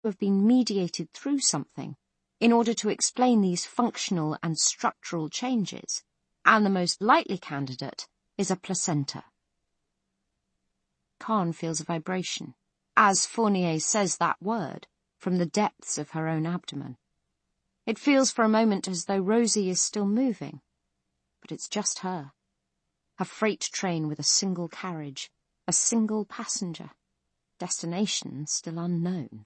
to have been mediated through something in order to explain these functional and structural changes, and the most likely candidate is a placenta. Khan feels a vibration, as Fournier says that word, from the depths of her own abdomen. It feels for a moment as though Rosie is still moving, but it's just her. A freight train with a single carriage, a single passenger, destination still unknown.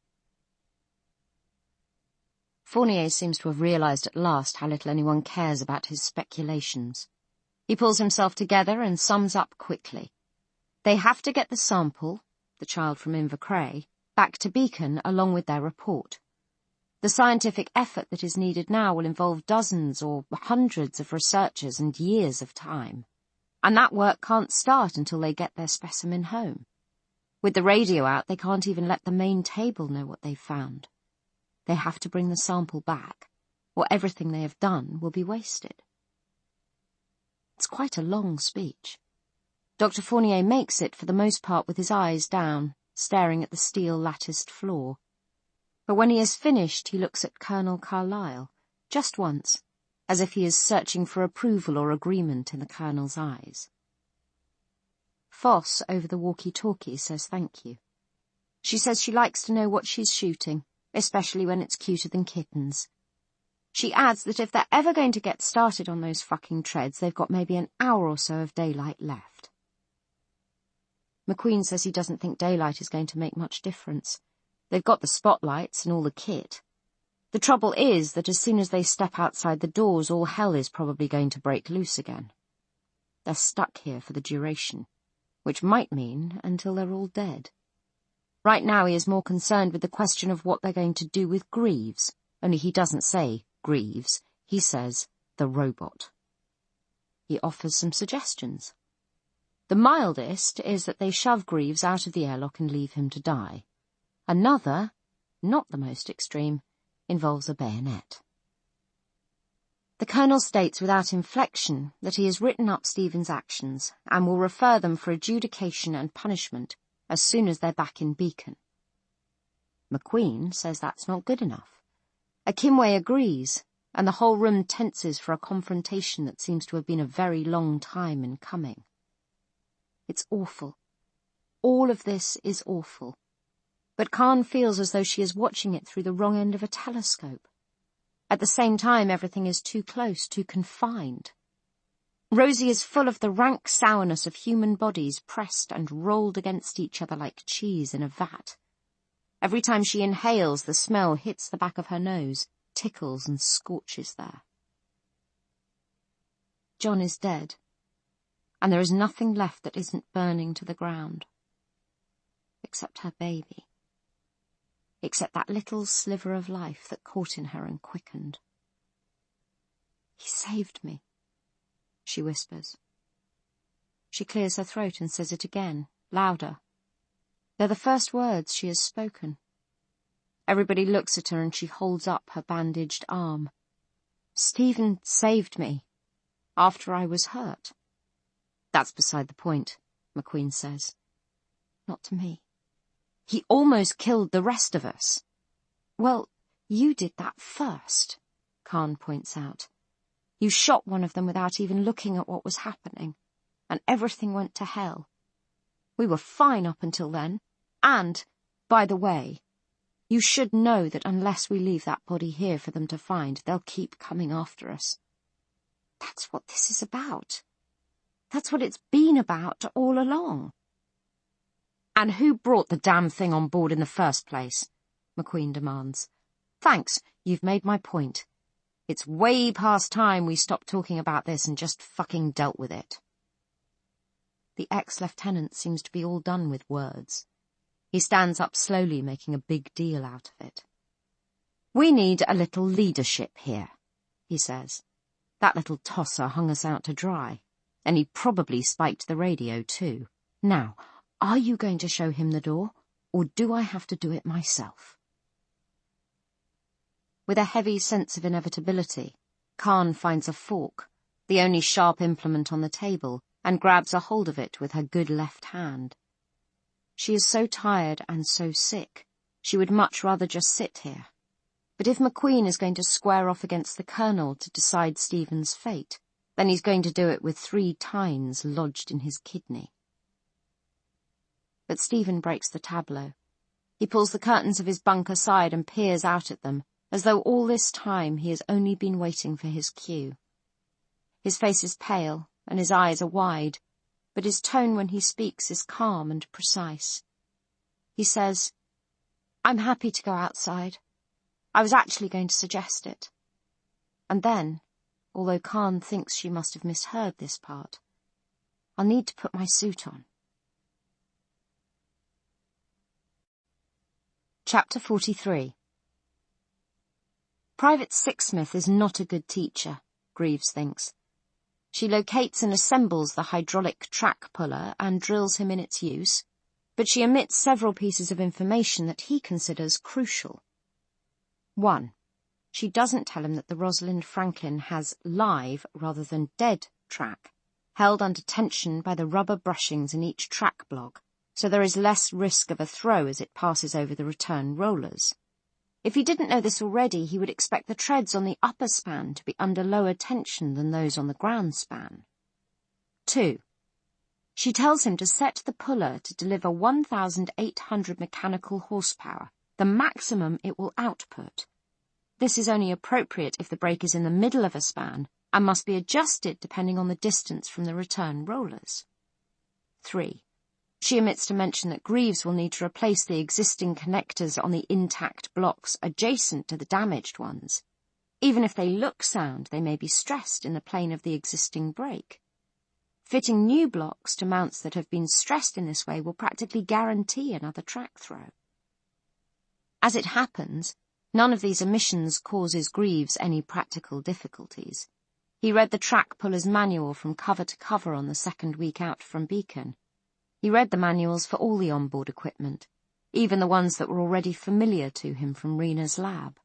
Fournier seems to have realized at last how little anyone cares about his speculations. He pulls himself together and sums up quickly. They have to get the sample, the child from Invercray, back to Beacon along with their report. The scientific effort that is needed now will involve dozens or hundreds of researchers and years of time. And that work can't start until they get their specimen home. With the radio out, they can't even let the main table know what they've found. They have to bring the sample back, or everything they have done will be wasted. It's quite a long speech. Dr. Fournier makes it, for the most part, with his eyes down, staring at the steel-latticed floor. But when he has finished, he looks at Colonel Carlyle, just once, as if he is searching for approval or agreement in the Colonel's eyes. Foss, over the walkie-talkie, says thank you. She says she likes to know what she's shooting, especially when it's cuter than kittens. She adds that if they're ever going to get started on those fucking treads, they've got maybe an hour or so of daylight left. McQueen says he doesn't think daylight is going to make much difference. They've got the spotlights and all the kit. The trouble is that as soon as they step outside the doors, all hell is probably going to break loose again. They're stuck here for the duration, which might mean until they're all dead. Right now he is more concerned with the question of what they're going to do with Greaves, only he doesn't say Greaves, he says the robot. He offers some suggestions. The mildest is that they shove Greaves out of the airlock and leave him to die. Another, not the most extreme, involves a bayonet. The Colonel states without inflection that he has written up Stephen's actions and will refer them for adjudication and punishment as soon as they're back in Beacon. McQueen says that's not good enough. Akimwe agrees, and the whole room tenses for a confrontation that seems to have been a very long time in coming. It's awful. All of this is awful. But Khan feels as though she is watching it through the wrong end of a telescope. At the same time, everything is too close, too confined. Rosie is full of the rank sourness of human bodies pressed and rolled against each other like cheese in a vat. Every time she inhales, the smell hits the back of her nose, tickles and scorches there. John is dead, and there is nothing left that isn't burning to the ground. Except her baby. Except that little sliver of life that caught in her and quickened. He saved me, she whispers. She clears her throat and says it again, louder. They're the first words she has spoken. Everybody looks at her and she holds up her bandaged arm. Stephen saved me, after I was hurt. That's beside the point, McQueen says. Not to me. He almost killed the rest of us. Well, you did that first, Khan points out. You shot one of them without even looking at what was happening, and everything went to hell. We were fine up until then, and, by the way, you should know that unless we leave that body here for them to find, they'll keep coming after us. That's what this is about. That's what it's been about all along. And who brought the damn thing on board in the first place? McQueen demands. Thanks, you've made my point. It's way past time we stopped talking about this and just fucking dealt with it. The ex-lieutenant seems to be all done with words. He stands up slowly, making a big deal out of it. We need a little leadership here, he says. That little tosser hung us out to dry, and he probably spiked the radio too. Now, are you going to show him the door, or do I have to do it myself? With a heavy sense of inevitability, Khan finds a fork, the only sharp implement on the table, and grabs a hold of it with her good left hand. She is so tired and so sick She would much rather just sit here. But if McQueen is going to square off against the Colonel to decide Stephen's fate, then he's going to do it with 3 tines lodged in his kidney. But Stephen breaks the tableau. He pulls the curtains of his bunk aside and peers out at them, as though all this time he has only been waiting for his cue. His face is pale, and his eyes are wide, but his tone when he speaks is calm and precise. He says, "I'm happy to go outside. I was actually going to suggest it." And then, although Khan thinks she must have misheard this part, "I'll need to put my suit on." Chapter 43. Private Sixsmith is not a good teacher, Greaves thinks. She locates and assembles the hydraulic track puller and drills him in its use, but she omits several pieces of information that he considers crucial. 1. She doesn't tell him that the Rosalind Franklin has live, rather than dead, track, held under tension by the rubber brushings in each track block, so there is less risk of a throw as it passes over the return rollers. If he didn't know this already, he would expect the treads on the upper span to be under lower tension than those on the ground span. 2. She tells him to set the puller to deliver 1,800 mechanical horsepower, the maximum it will output. This is only appropriate if the brake is in the middle of a span and must be adjusted depending on the distance from the return rollers. 3. She omits to mention that Greaves will need to replace the existing connectors on the intact blocks adjacent to the damaged ones. Even if they look sound, they may be stressed in the plane of the existing brake. Fitting new blocks to mounts that have been stressed in this way will practically guarantee another track throw. As it happens, none of these omissions causes Greaves any practical difficulties. He read the track puller's manual from cover to cover on the second week out from Beacon. He read the manuals for all the onboard equipment, even the ones that were already familiar to him from Rena's lab.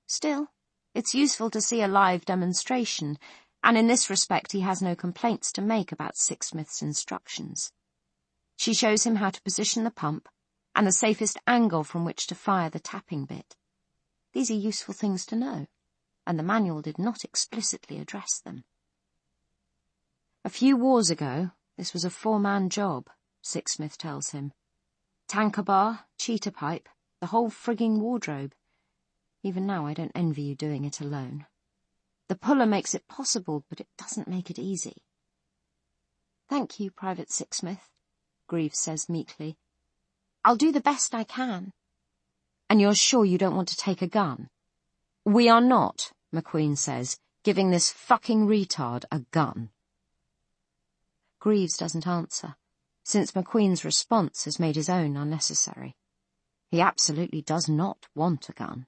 Still, it's useful to see a live demonstration, and in this respect he has no complaints to make about Sixsmith's instructions. She shows him how to position the pump, and the safest angle from which to fire the tapping bit. These are useful things to know, and the manual did not explicitly address them. A few wars ago, this was a 4-man job, Sixsmith tells him. Tanker bar, cheater pipe, the whole frigging wardrobe. Even now I don't envy you doing it alone. The puller makes it possible, but it doesn't make it easy. "Thank you, Private Sixsmith," Greaves says meekly. "I'll do the best I can." "And you're sure you don't want to take a gun?" "We are not," McQueen says, "giving this fucking retard a gun." Greaves doesn't answer, since McQueen's response has made his own unnecessary. He absolutely does not want a gun.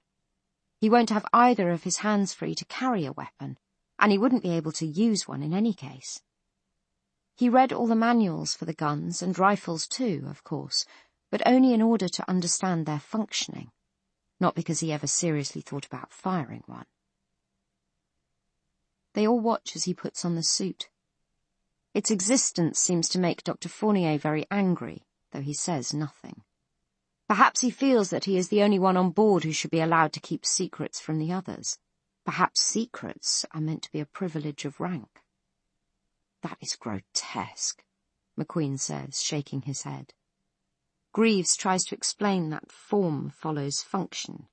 He won't have either of his hands free to carry a weapon, and he wouldn't be able to use one in any case. He read all the manuals for the guns and rifles too, of course, but only in order to understand their functioning, not because he ever seriously thought about firing one. They all watch as he puts on the suit. Its existence seems to make Dr. Fournier very angry, though he says nothing. Perhaps he feels that he is the only one on board who should be allowed to keep secrets from the others. Perhaps secrets are meant to be a privilege of rank. "That is grotesque," McQueen says, shaking his head. Greaves tries to explain that form follows function.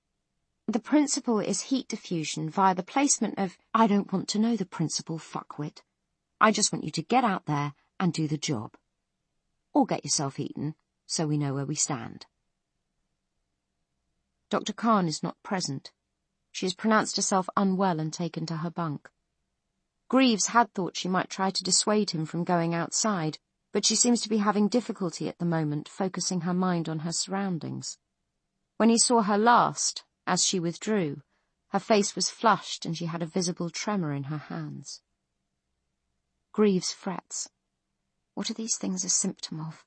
"The principle is heat diffusion via the placement of—" "I don't want to know the principle, fuckwit. I just want you to get out there and do the job. Or get yourself eaten, so we know where we stand." Dr. Khan is not present. She has pronounced herself unwell and taken to her bunk. Greaves had thought she might try to dissuade him from going outside, but she seems to be having difficulty at the moment focusing her mind on her surroundings. When he saw her last, as she withdrew, her face was flushed and she had a visible tremor in her hands. Greaves frets. What are these things a symptom of?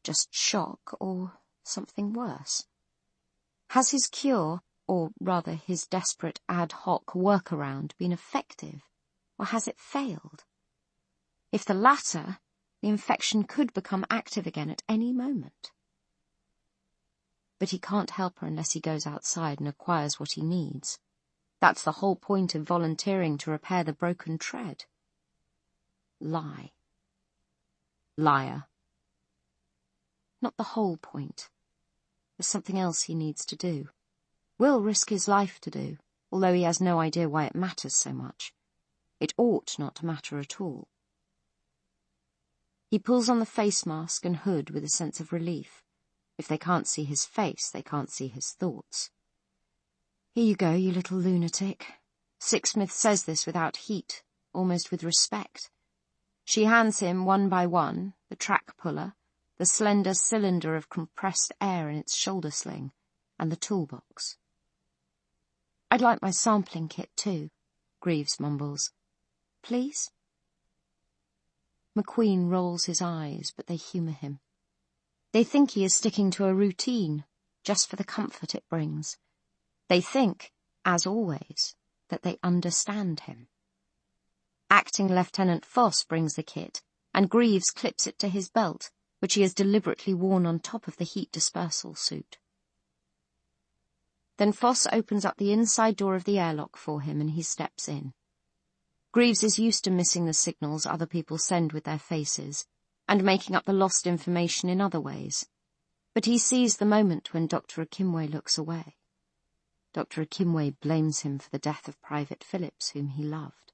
Just shock, or something worse? Has his cure, or rather his desperate ad hoc workaround, been effective, or has it failed? If the latter, the infection could become active again at any moment. but he can't help her unless he goes outside and acquires what he needs. That's the whole point of volunteering to repair the broken tread. Lie. Liar. Not the whole point. There's something else he needs to do. Will risk his life to do, although he has no idea why it matters so much. It ought not to matter at all. He pulls on the face mask and hood with a sense of relief. If they can't see his face, they can't see his thoughts. Here you go, you little lunatic. Sixsmith says this without heat, almost with respect. She hands him, one by one, the track puller, the slender cylinder of compressed air in its shoulder sling, and the toolbox. I'd like my sampling kit too, Greaves mumbles. Please? McQueen rolls his eyes, but they humour him. They think he is sticking to a routine, just for the comfort it brings. They think, as always, that they understand him. Acting Lieutenant Foss brings the kit, and Greaves clips it to his belt, which he has deliberately worn on top of the heat dispersal suit. Then Foss opens up the inside door of the airlock for him, and he steps in. Greaves is used to missing the signals other people send with their faces, and making up the lost information in other ways. But he sees the moment when Dr. Akimwe looks away. Dr. Akimwe blames him for the death of Private Phillips, whom he loved.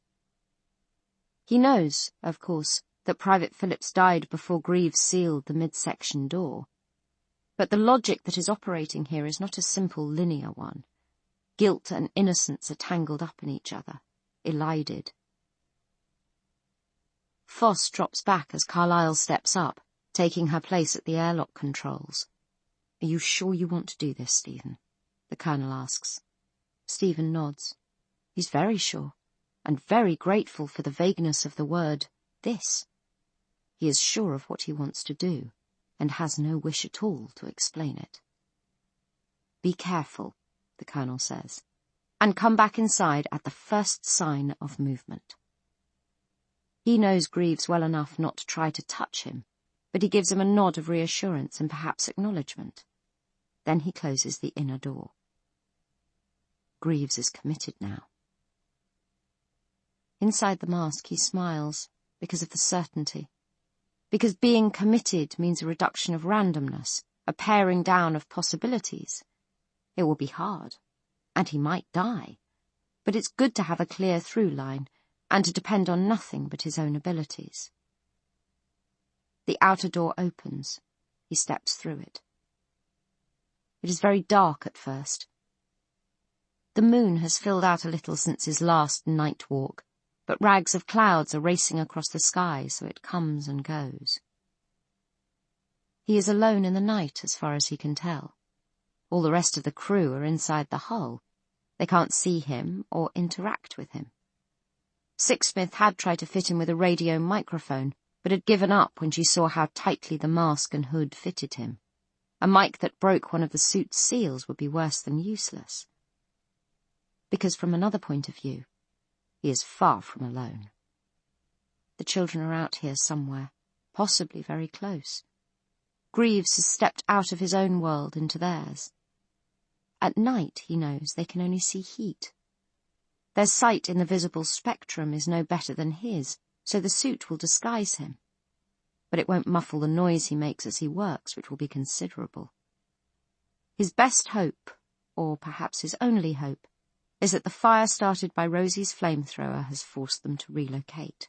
He knows, of course, that Private Phillips died before Greaves sealed the midsection door. But the logic that is operating here is not a simple linear one. Guilt and innocence are tangled up in each other, elided. Foss drops back as Carlyle steps up, taking her place at the airlock controls. Are you sure you want to do this, Stephen? The Colonel asks. Stephen nods. He's very sure, and very grateful for the vagueness of the word, this. He is sure of what he wants to do, and has no wish at all to explain it. Be careful, the Colonel says, and come back inside at the first sign of movement. He knows Greaves well enough not to try to touch him, but he gives him a nod of reassurance and perhaps acknowledgement. Then he closes the inner door. Greaves is committed now. Inside the mask he smiles, because of the certainty. Because being committed means a reduction of randomness, a paring down of possibilities. It will be hard, and he might die, but it's good to have a clear through line, and to depend on nothing but his own abilities. The outer door opens. He steps through it. It is very dark at first. The moon has filled out a little since his last night walk, but rags of clouds are racing across the sky, so it comes and goes. He is alone in the night as far as he can tell. All the rest of the crew are inside the hull. They can't see him or interact with him. Sixsmith had tried to fit him with a radio microphone, but had given up when she saw how tightly the mask and hood fitted him. A mic that broke one of the suit's seals would be worse than useless. Because from another point of view, he is far from alone. The children are out here somewhere, possibly very close. Greaves has stepped out of his own world into theirs. At night, he knows, they can only see heat. Their sight in the visible spectrum is no better than his, so the suit will disguise him. But it won't muffle the noise he makes as he works, which will be considerable. His best hope, or perhaps his only hope, is that the fire started by Rosie's flamethrower has forced them to relocate.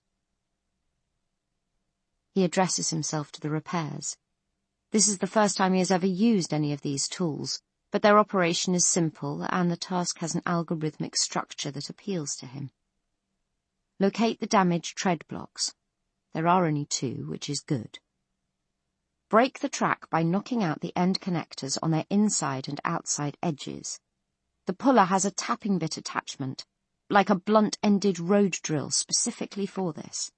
He addresses himself to the repairs. This is the first time he has ever used any of these tools, but their operation is simple, and the task has an algorithmic structure that appeals to him. Locate the damaged tread blocks. There are only 2, which is good. Break the track by knocking out the end connectors on their inside and outside edges. The puller has a tapping bit attachment, like a blunt-ended road drill specifically for this.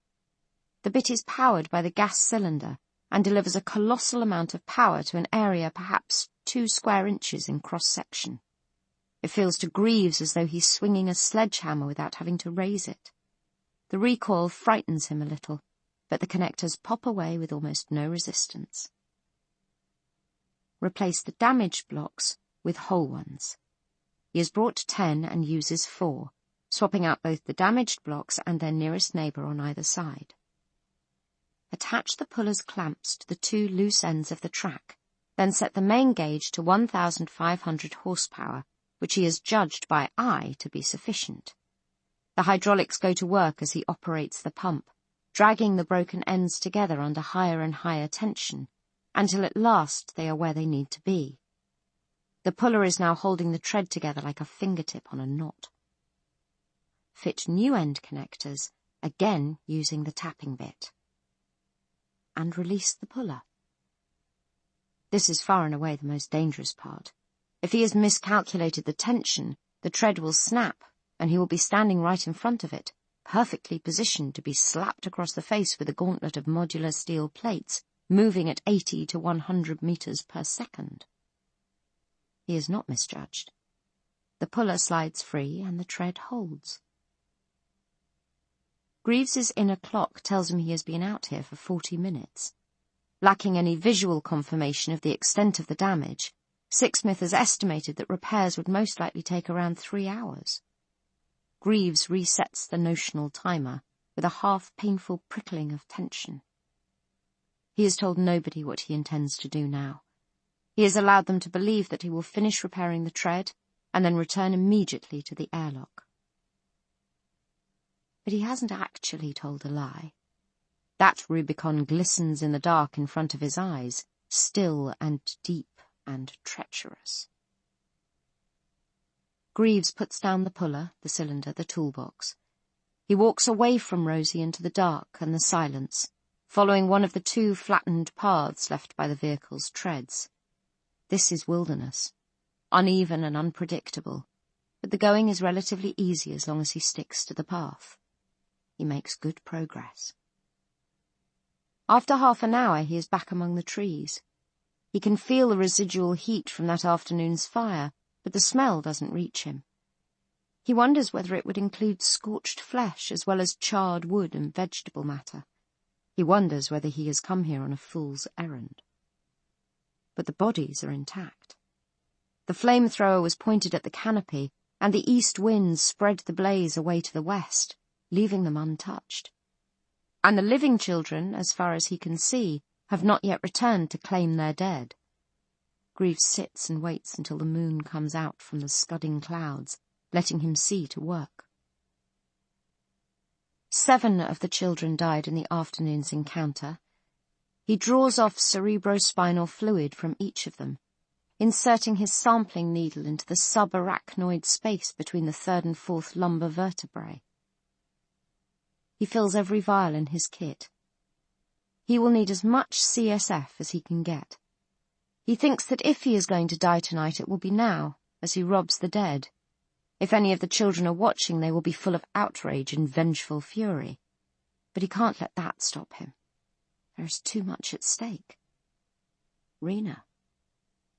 The bit is powered by the gas cylinder and delivers a colossal amount of power to an area perhaps 2 square inches in cross-section. It feels to Greaves as though he's swinging a sledgehammer without having to raise it. The recoil frightens him a little, but the connectors pop away with almost no resistance. replace the damaged blocks with whole ones. He has brought 10 and uses 4, swapping out both the damaged blocks and their nearest neighbour on either side. Attach the puller's clamps to the 2 loose ends of the track, then set the main gauge to 1,500 horsepower, which he has judged by eye to be sufficient. The hydraulics go to work as he operates the pump, dragging the broken ends together under higher and higher tension, until at last they are where they need to be. The puller is now holding the tread together like a fingertip on a knot. Fit new end connectors, again using the tapping bit. And release the puller. This is far and away the most dangerous part. If he has miscalculated the tension, the tread will snap, and he will be standing right in front of it, perfectly positioned to be slapped across the face with a gauntlet of modular steel plates, moving at 80 to 100 meters per second. He is not misjudged. The puller slides free and the tread holds. Greaves's inner clock tells him he has been out here for 40 minutes. Lacking any visual confirmation of the extent of the damage, Sixsmith has estimated that repairs would most likely take around 3 hours. Greaves resets the notional timer with a half-painful prickling of tension. He has told nobody what he intends to do now. He has allowed them to believe that he will finish repairing the tread and then return immediately to the airlock. But he hasn't actually told a lie. That Rubicon glistens in the dark in front of his eyes, still and deep and treacherous. Greaves puts down the puller, the cylinder, the toolbox. He walks away from Rosie into the dark and the silence, following one of the 2 flattened paths left by the vehicle's treads. This is wilderness, uneven and unpredictable, but the going is relatively easy as long as he sticks to the path. He makes good progress. After half an hour he is back among the trees. He can feel the residual heat from that afternoon's fire, but the smell doesn't reach him. He wonders whether it would include scorched flesh as well as charred wood and vegetable matter. He wonders whether he has come here on a fool's errand. But the bodies are intact. The flamethrower was pointed at the canopy, and the east winds spread the blaze away to the west, leaving them untouched. And the living children, as far as he can see, have not yet returned to claim their dead. Greaves sits and waits until the moon comes out from the scudding clouds, letting him see to work. 7 of the children died in the afternoon's encounter. He draws off cerebrospinal fluid from each of them, inserting his sampling needle into the subarachnoid space between the 3rd and 4th lumbar vertebrae. He fills every vial in his kit. He will need as much CSF as he can get. He thinks that if he is going to die tonight, it will be now, as he robs the dead. If any of the children are watching, they will be full of outrage and vengeful fury. But he can't let that stop him. There is too much at stake. Rena.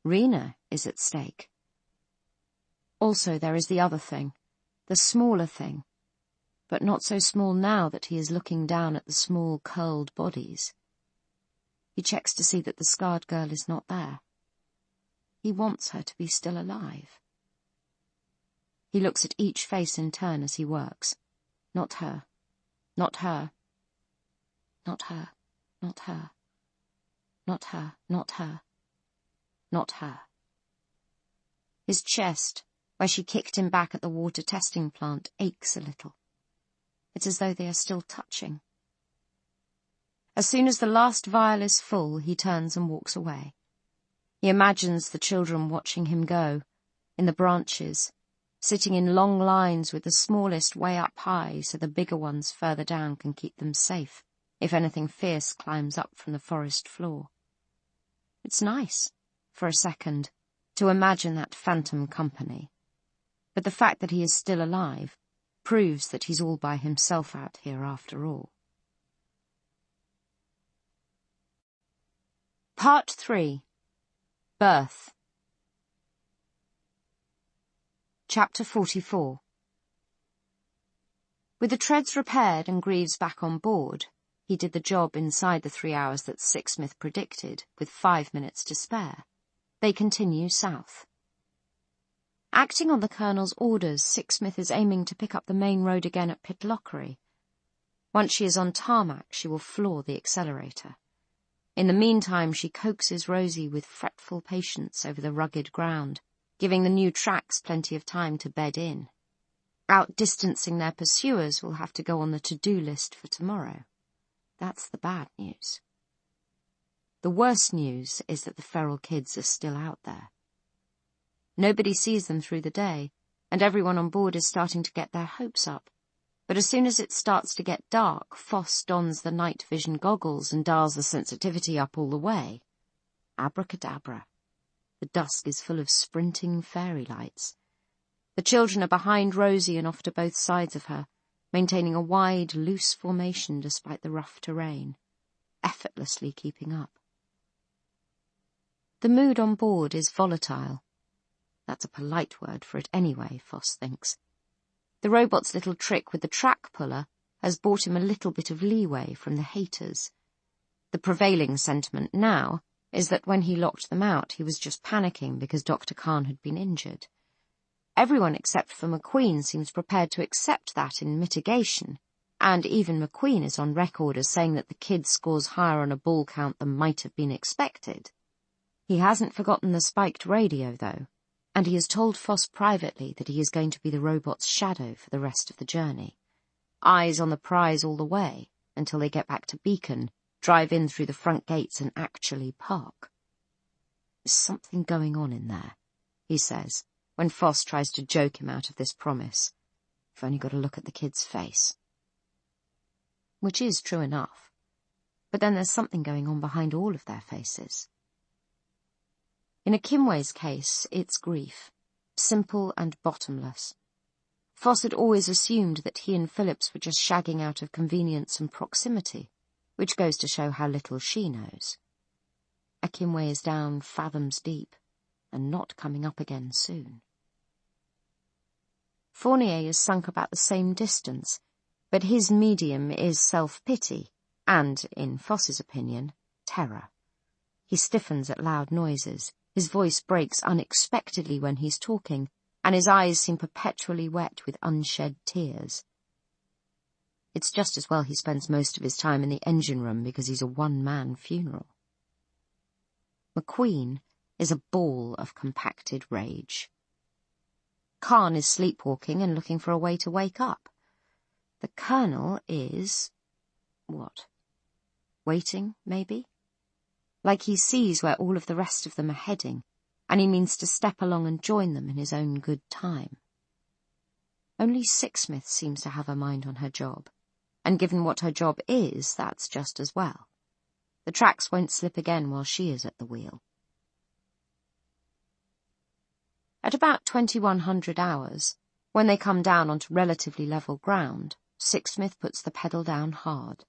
Rena is at stake. Also, there is the other thing, the smaller thing, but not so small now that he is looking down at the small, curled bodies. He checks to see that the scarred girl is not there. He wants her to be still alive. He looks at each face in turn as he works. Not her. Not her. Not her. Not her. Not her. Not her. Not her. His chest, where she kicked him back at the water testing plant, aches a little. It's as though they are still touching. As soon as the last vial is full, he turns and walks away. He imagines the children watching him go, in the branches, sitting in long lines with the smallest way up high so the bigger ones further down can keep them safe if anything fierce climbs up from the forest floor. It's nice, for a second, to imagine that phantom company, but the fact that he is still alive proves that he's all by himself out here after all. Part 3. Birth. Chapter 44. With the treads repaired and Greaves back on board, he did the job inside the 3 hours that Sixsmith predicted, with 5 minutes to spare. they continue south. Acting on the Colonel's orders, Sixsmith is aiming to pick up the main road again at Pitlochry. Once she is on tarmac, she will floor the accelerator. In the meantime, she coaxes Rosie with fretful patience over the rugged ground, giving the new tracks plenty of time to bed in. Outdistancing their pursuers will have to go on the to-do list for tomorrow. That's the bad news. The worst news is that the feral kids are still out there. Nobody sees them through the day, and everyone on board is starting to get their hopes up. But as soon as it starts to get dark, Foss dons the night vision goggles and dials the sensitivity up all the way. Abracadabra. The dusk is full of sprinting fairy lights. The children are behind Rosie and off to both sides of her, maintaining a wide, loose formation despite the rough terrain, effortlessly keeping up. The mood on board is volatile. That's a polite word for it anyway, Foss thinks. The robot's little trick with the track puller has bought him a little bit of leeway from the haters. The prevailing sentiment now is that when he locked them out, he was just panicking because Dr. Khan had been injured. Everyone except for McQueen seems prepared to accept that in mitigation, and even McQueen is on record as saying that the kid scores higher on a ball count than might have been expected. He hasn't forgotten the spiked radio, though, and he has told Foss privately that he is going to be the robot's shadow for the rest of the journey. Eyes on the prize all the way, until they get back to Beacon, drive in through the front gates and actually park. There's something going on in there, he says, when Foss tries to joke him out of this promise. You've only got to look at the kid's face. Which is true enough. But then there's something going on behind all of their faces. In Akimwe's case, it's grief, simple and bottomless. Foss had always assumed that he and Phillips were just shagging out of convenience and proximity, which goes to show how little she knows. Akimwe is down fathoms deep, and not coming up again soon. Fournier is sunk about the same distance, but his medium is self-pity, and, in Foss's opinion, terror. He stiffens at loud noises. His voice breaks unexpectedly when he's talking, and his eyes seem perpetually wet with unshed tears. It's just as well he spends most of his time in the engine room because he's a one-man funeral. McQueen is a ball of compacted rage. Khan is sleepwalking and looking for a way to wake up. The Colonel is... what? Waiting, maybe? Like he sees where all of the rest of them are heading, and he means to step along and join them in his own good time. Only Sixsmith seems to have her mind on her job, and given what her job is, that's just as well. The tracks won't slip again while she is at the wheel. At about 2100 hours, when they come down onto relatively level ground, Sixsmith puts the pedal down hard.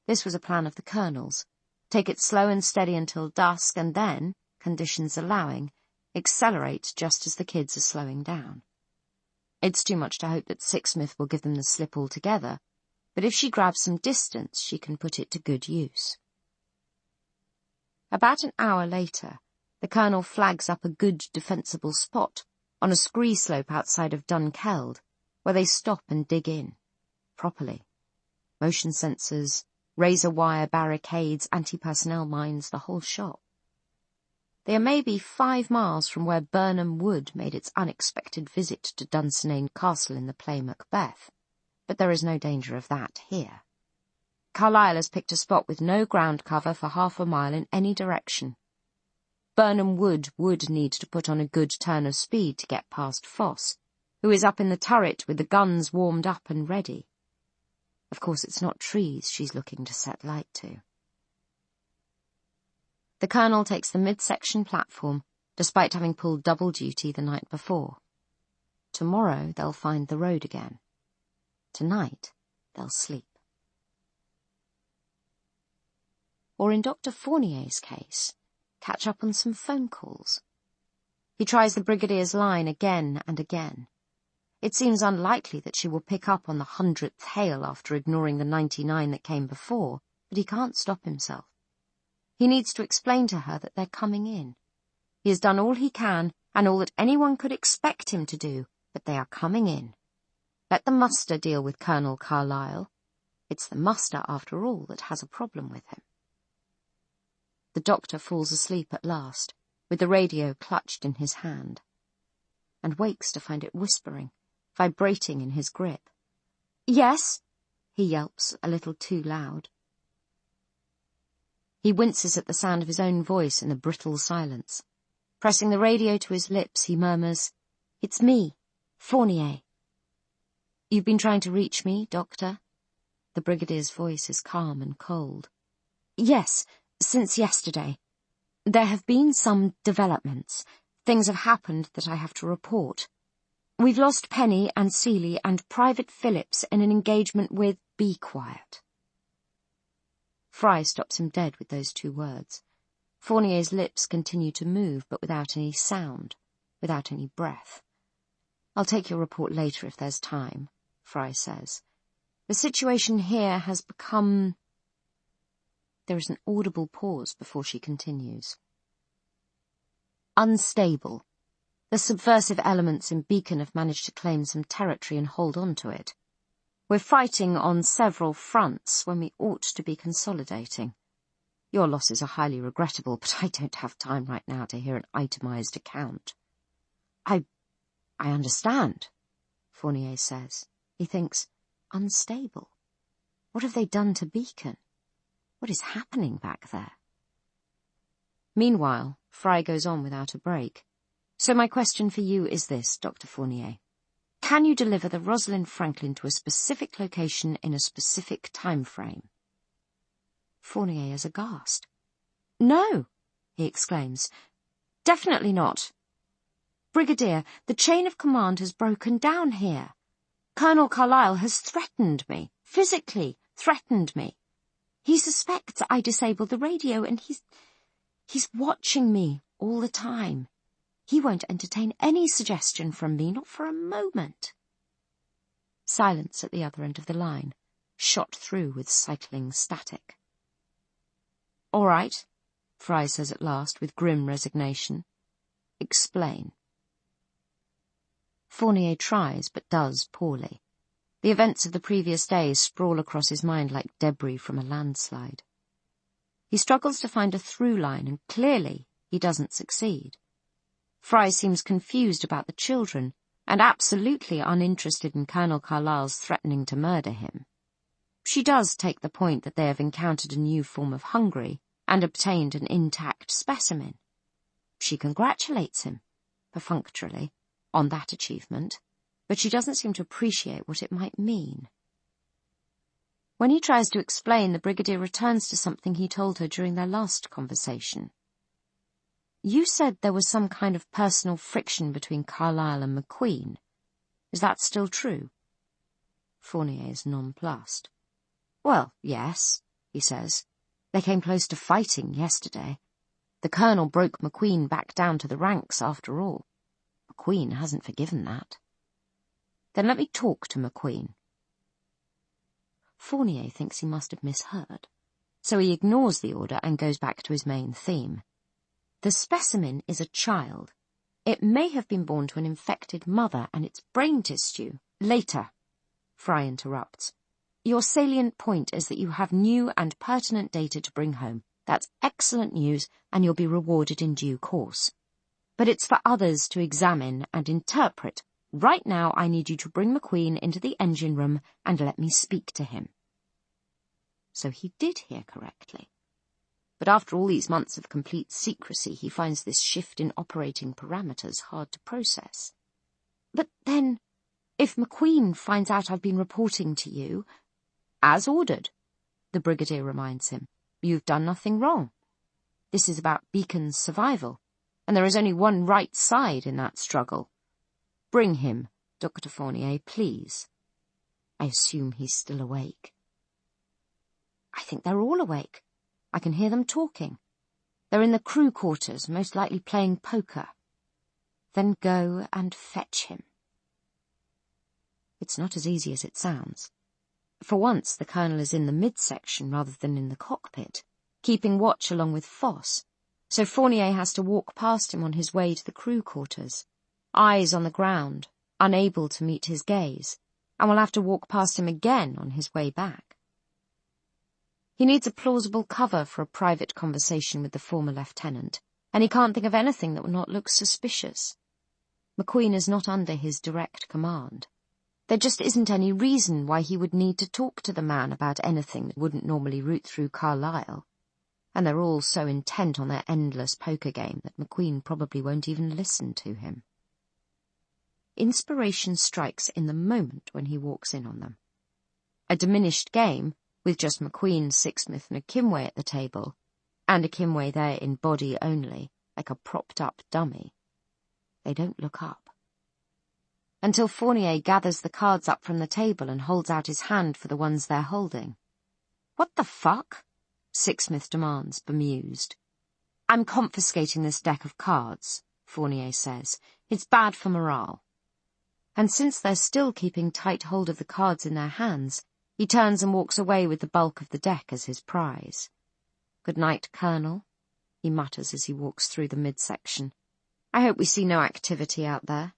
This was a plan of the Colonel's. Take it slow and steady until dusk, and then, conditions allowing, accelerate just as the kids are slowing down. It's too much to hope that Sixsmith will give them the slip altogether, but if she grabs some distance, she can put it to good use. About an hour later, the Colonel flags up a good defensible spot on a scree slope outside of Dunkeld, where they stop and dig in. Properly. Motion sensors, razor wire barricades, anti-personnel mines, the whole shop. They are maybe 5 miles from where Burnham Wood made its unexpected visit to Dunsinane Castle in the play Macbeth, but there is no danger of that here. Carlyle has picked a spot with no ground cover for half a mile in any direction. Burnham Wood would need to put on a good turn of speed to get past Foss, who is up in the turret with the guns warmed up and ready. Of course, it's not trees she's looking to set light to. The Colonel takes the midsection platform, despite having pulled double duty the night before. Tomorrow they'll find the road again. Tonight they'll sleep. Or in Dr. Fournier's case, catch up on some phone calls. He tries the Brigadier's line again and again. It seems unlikely that she will pick up on the 100th hail after ignoring the 99 that came before, but he can't stop himself. He needs to explain to her that they're coming in. He has done all he can, and all that anyone could expect him to do, but they are coming in. Let the muster deal with Colonel Carlyle. It's the muster, after all, that has a problem with him. The doctor falls asleep at last, with the radio clutched in his hand, and wakes to find it whispering, vibrating in his grip. "Yes," he yelps, a little too loud. He winces at the sound of his own voice in the brittle silence. Pressing the radio to his lips, he murmurs, "It's me, Fournier." "You've been trying to reach me, Doctor?" The Brigadier's voice is calm and cold. "Yes, since yesterday. There have been some developments. Things have happened that I have to report. We've lost Penny and Seeley and Private Phillips in an engagement with Be Quiet." Fry stops him dead with those two words. Fournier's lips continue to move, but without any sound, without any breath. "I'll take your report later if there's time," Fry says. "The situation here has become—" There is an audible pause before she continues. "Unstable. The subversive elements in Beacon have managed to claim some territory and hold on to it. We're fighting on several fronts when we ought to be consolidating. Your losses are highly regrettable, but I don't have time right now to hear an itemized account." I understand," Fournier says. He thinks, unstable. What have they done to Beacon? What is happening back there? Meanwhile, Fry goes on without a break. "So my question for you is this, Dr. Fournier. Can you deliver the Rosalind Franklin to a specific location in a specific time frame?" Fournier is aghast. "No," he exclaims. "Definitely not. Brigadier, the chain of command has broken down here. Colonel Carlyle has threatened me, physically threatened me. He suspects I disabled the radio, and he's watching me all the time. He won't entertain any suggestion from me, not for a moment." Silence at the other end of the line, shot through with cycling static. "All right," Fry says at last, with grim resignation. "Explain." Fournier tries, but does poorly. The events of the previous day sprawl across his mind like debris from a landslide. He struggles to find a through line, and clearly he doesn't succeed. Fry seems confused about the children, and absolutely uninterested in Colonel Carlyle's threatening to murder him. She does take the point that they have encountered a new form of Hungary and obtained an intact specimen. She congratulates him, perfunctorily, on that achievement, but she doesn't seem to appreciate what it might mean. When he tries to explain, the Brigadier returns to something he told her during their last conversation. "You said there was some kind of personal friction between Carlyle and McQueen. Is that still true?" Fournier is nonplussed. "Well, yes," he says. "They came close to fighting yesterday. The Colonel broke McQueen back down to the ranks after all. McQueen hasn't forgiven that." "Then let me talk to McQueen." Fournier thinks he must have misheard, so he ignores the order and goes back to his main theme. "The specimen is a child. It may have been born to an infected mother, and its brain tissue—" "Later," Fry interrupts. "Your salient point is that you have new and pertinent data to bring home. That's excellent news, and you'll be rewarded in due course. But it's for others to examine and interpret. Right now I need you to bring McQueen into the engine room and let me speak to him." So he did hear correctly. But after all these months of complete secrecy, he finds this shift in operating parameters hard to process. "But then, if McQueen finds out I've been reporting to you—" "As ordered," the Brigadier reminds him. "You've done nothing wrong. This is about Beacon's survival, and there is only one right side in that struggle. Bring him, Dr. Fournier, please." I assume he's still awake. "I think they're all awake. I can hear them talking. They're in the crew quarters, most likely playing poker." "Then go and fetch him." It's not as easy as it sounds. For once, the Colonel is in the midsection rather than in the cockpit, keeping watch along with Foss, so Fournier has to walk past him on his way to the crew quarters, eyes on the ground, unable to meet his gaze, and will have to walk past him again on his way back. He needs a plausible cover for a private conversation with the former lieutenant, and he can't think of anything that would not look suspicious. McQueen is not under his direct command. There just isn't any reason why he would need to talk to the man about anything that wouldn't normally route through Carlisle, and they're all so intent on their endless poker game that McQueen probably won't even listen to him. Inspiration strikes in the moment when he walks in on them. A diminished game, with just McQueen, Sixsmith and a Kimway at the table, and a Kimway there in body only, like a propped-up dummy. They don't look up. Until Fournier gathers the cards up from the table and holds out his hand for the ones they're holding. "What the fuck?" Sixsmith demands, bemused. "I'm confiscating this deck of cards," Fournier says. "It's bad for morale." And since they're still keeping tight hold of the cards in their hands, he turns and walks away with the bulk of the deck as his prize. "Good night, Colonel," he mutters as he walks through the midsection. "I hope we see no activity out there."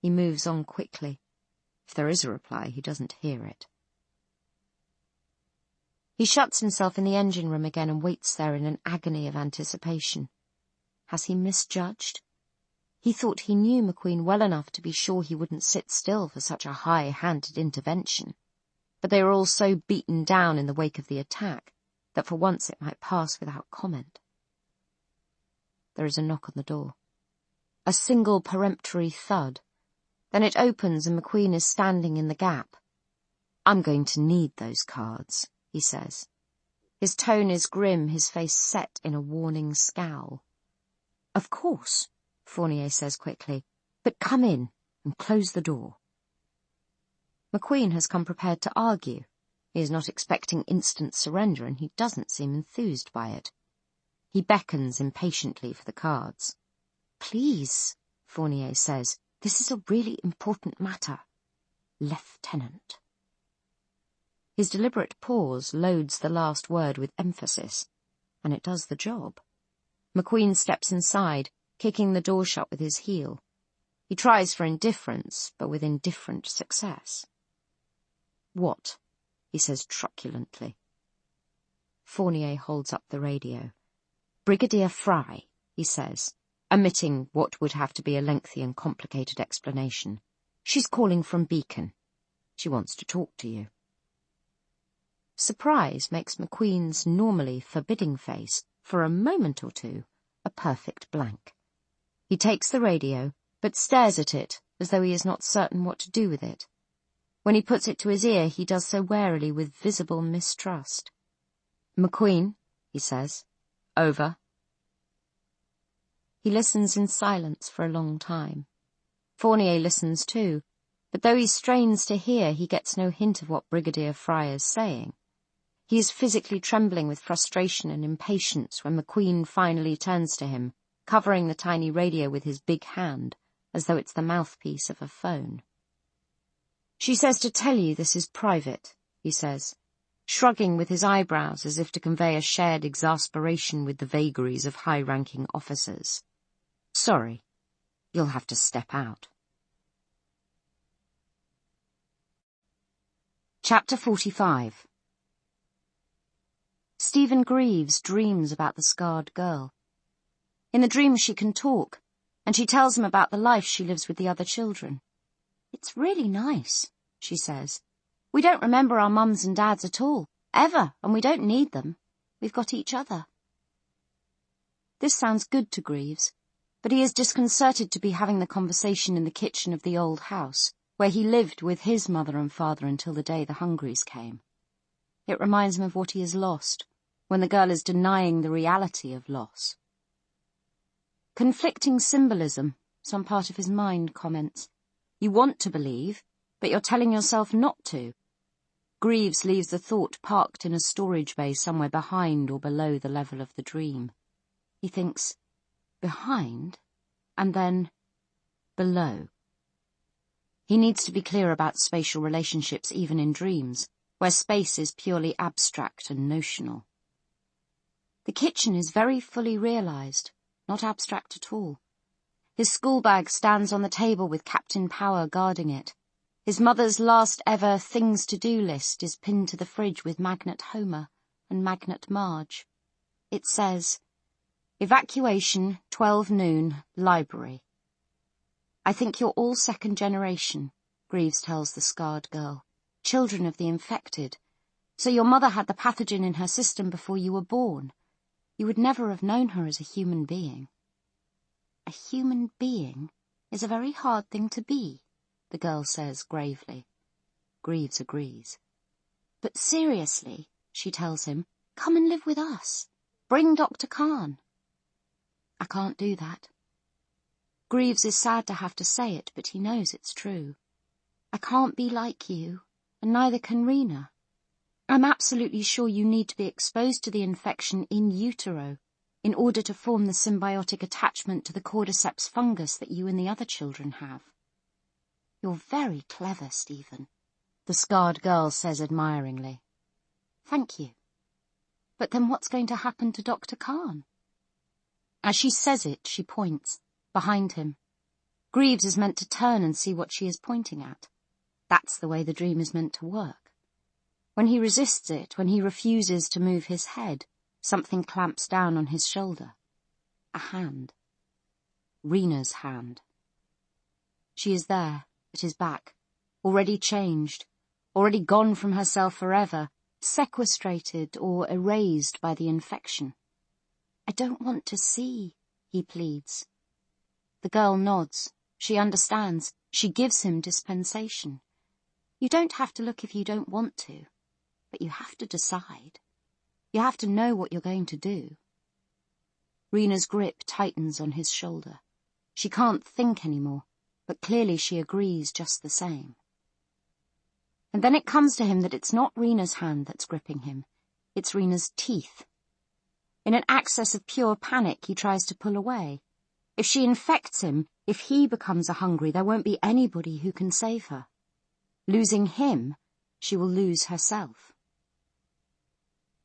He moves on quickly. If there is a reply, he doesn't hear it. He shuts himself in the engine room again and waits there in an agony of anticipation. Has he misjudged? He thought he knew McQueen well enough to be sure he wouldn't sit still for such a high-handed intervention, but they were all so beaten down in the wake of the attack that for once it might pass without comment. There is a knock on the door. A single peremptory thud. Then it opens and McQueen is standing in the gap. "I'm going to need those cards," he says. His tone is grim, his face set in a warning scowl. "Of course," Fournier says quickly, "but come in and close the door." McQueen has come prepared to argue. He is not expecting instant surrender, and he doesn't seem enthused by it. He beckons impatiently for the cards. "Please," Fournier says, "this is a really important matter. Lieutenant." His deliberate pause loads the last word with emphasis, and it does the job. McQueen steps inside, kicking the door shut with his heel. He tries for indifference, but with indifferent success. "What?" he says truculently. Fournier holds up the radio. "Brigadier Fry," he says, omitting what would have to be a lengthy and complicated explanation. "She's calling from Beacon. She wants to talk to you." Surprise makes McQueen's normally forbidding face, for a moment or two, a perfect blank. He takes the radio, but stares at it as though he is not certain what to do with it. When he puts it to his ear, he does so warily with visible mistrust. "McQueen," he says. "Over." He listens in silence for a long time. Fournier listens too, but though he strains to hear, he gets no hint of what Brigadier Fry is saying. He is physically trembling with frustration and impatience when McQueen finally turns to him, covering the tiny radio with his big hand, as though it's the mouthpiece of a phone. "She says to tell you this is private," he says, shrugging with his eyebrows as if to convey a shared exasperation with the vagaries of high-ranking officers. "Sorry, you'll have to step out." Chapter 45. Stephen Greaves dreams about the scarred girl. In the dream she can talk, and she tells him about the life she lives with the other children. "It's really nice," she says. "We don't remember our mums and dads at all, ever, and we don't need them. We've got each other." This sounds good to Greaves, but he is disconcerted to be having the conversation in the kitchen of the old house, where he lived with his mother and father until the day the Hungries came. It reminds him of what he has lost, when the girl is denying the reality of loss. Conflicting symbolism, some part of his mind comments. You want to believe, but you're telling yourself not to. Greaves leaves the thought parked in a storage bay somewhere behind or below the level of the dream. He thinks, behind, and then below. He needs to be clear about spatial relationships even in dreams, where space is purely abstract and notional. The kitchen is very fully realised, not abstract at all. His schoolbag stands on the table with Captain Power guarding it. His mother's last ever things-to-do list is pinned to the fridge with Magnet Homer and Magnet Marge. It says, "Evacuation, 12 noon, library." "I think you're all second generation," Greaves tells the scarred girl. "Children of the infected. So your mother had the pathogen in her system before you were born. You would never have known her as a human being." "A human being is a very hard thing to be," the girl says gravely. Greaves agrees. "But seriously," she tells him, "come and live with us. Bring Dr. Khan." "I can't do that." Greaves is sad to have to say it, but he knows it's true. "I can't be like you, and neither can Rena. I'm absolutely sure you need to be exposed to the infection in utero in order to form the symbiotic attachment to the cordyceps fungus that you and the other children have." "You're very clever, Stephen," the scarred girl says admiringly. "Thank you. But then what's going to happen to Dr. Khan?" As she says it, she points, behind him. Greaves is meant to turn and see what she is pointing at. That's the way the dream is meant to work. When he resists it, when he refuses to move his head, something clamps down on his shoulder. A hand. Rena's hand. She is there, at his back, already changed, already gone from herself forever, sequestrated or erased by the infection. "I don't want to see," he pleads. The girl nods. She understands. She gives him dispensation. "You don't have to look if you don't want to, but you have to decide. You have to know what you're going to do." Rena's grip tightens on his shoulder. She can't think anymore, but clearly she agrees just the same. And then it comes to him that it's not Rena's hand that's gripping him. It's Rena's teeth. In an access of pure panic, he tries to pull away. If she infects him, if he becomes a hungry, there won't be anybody who can save her. Losing him, she will lose herself.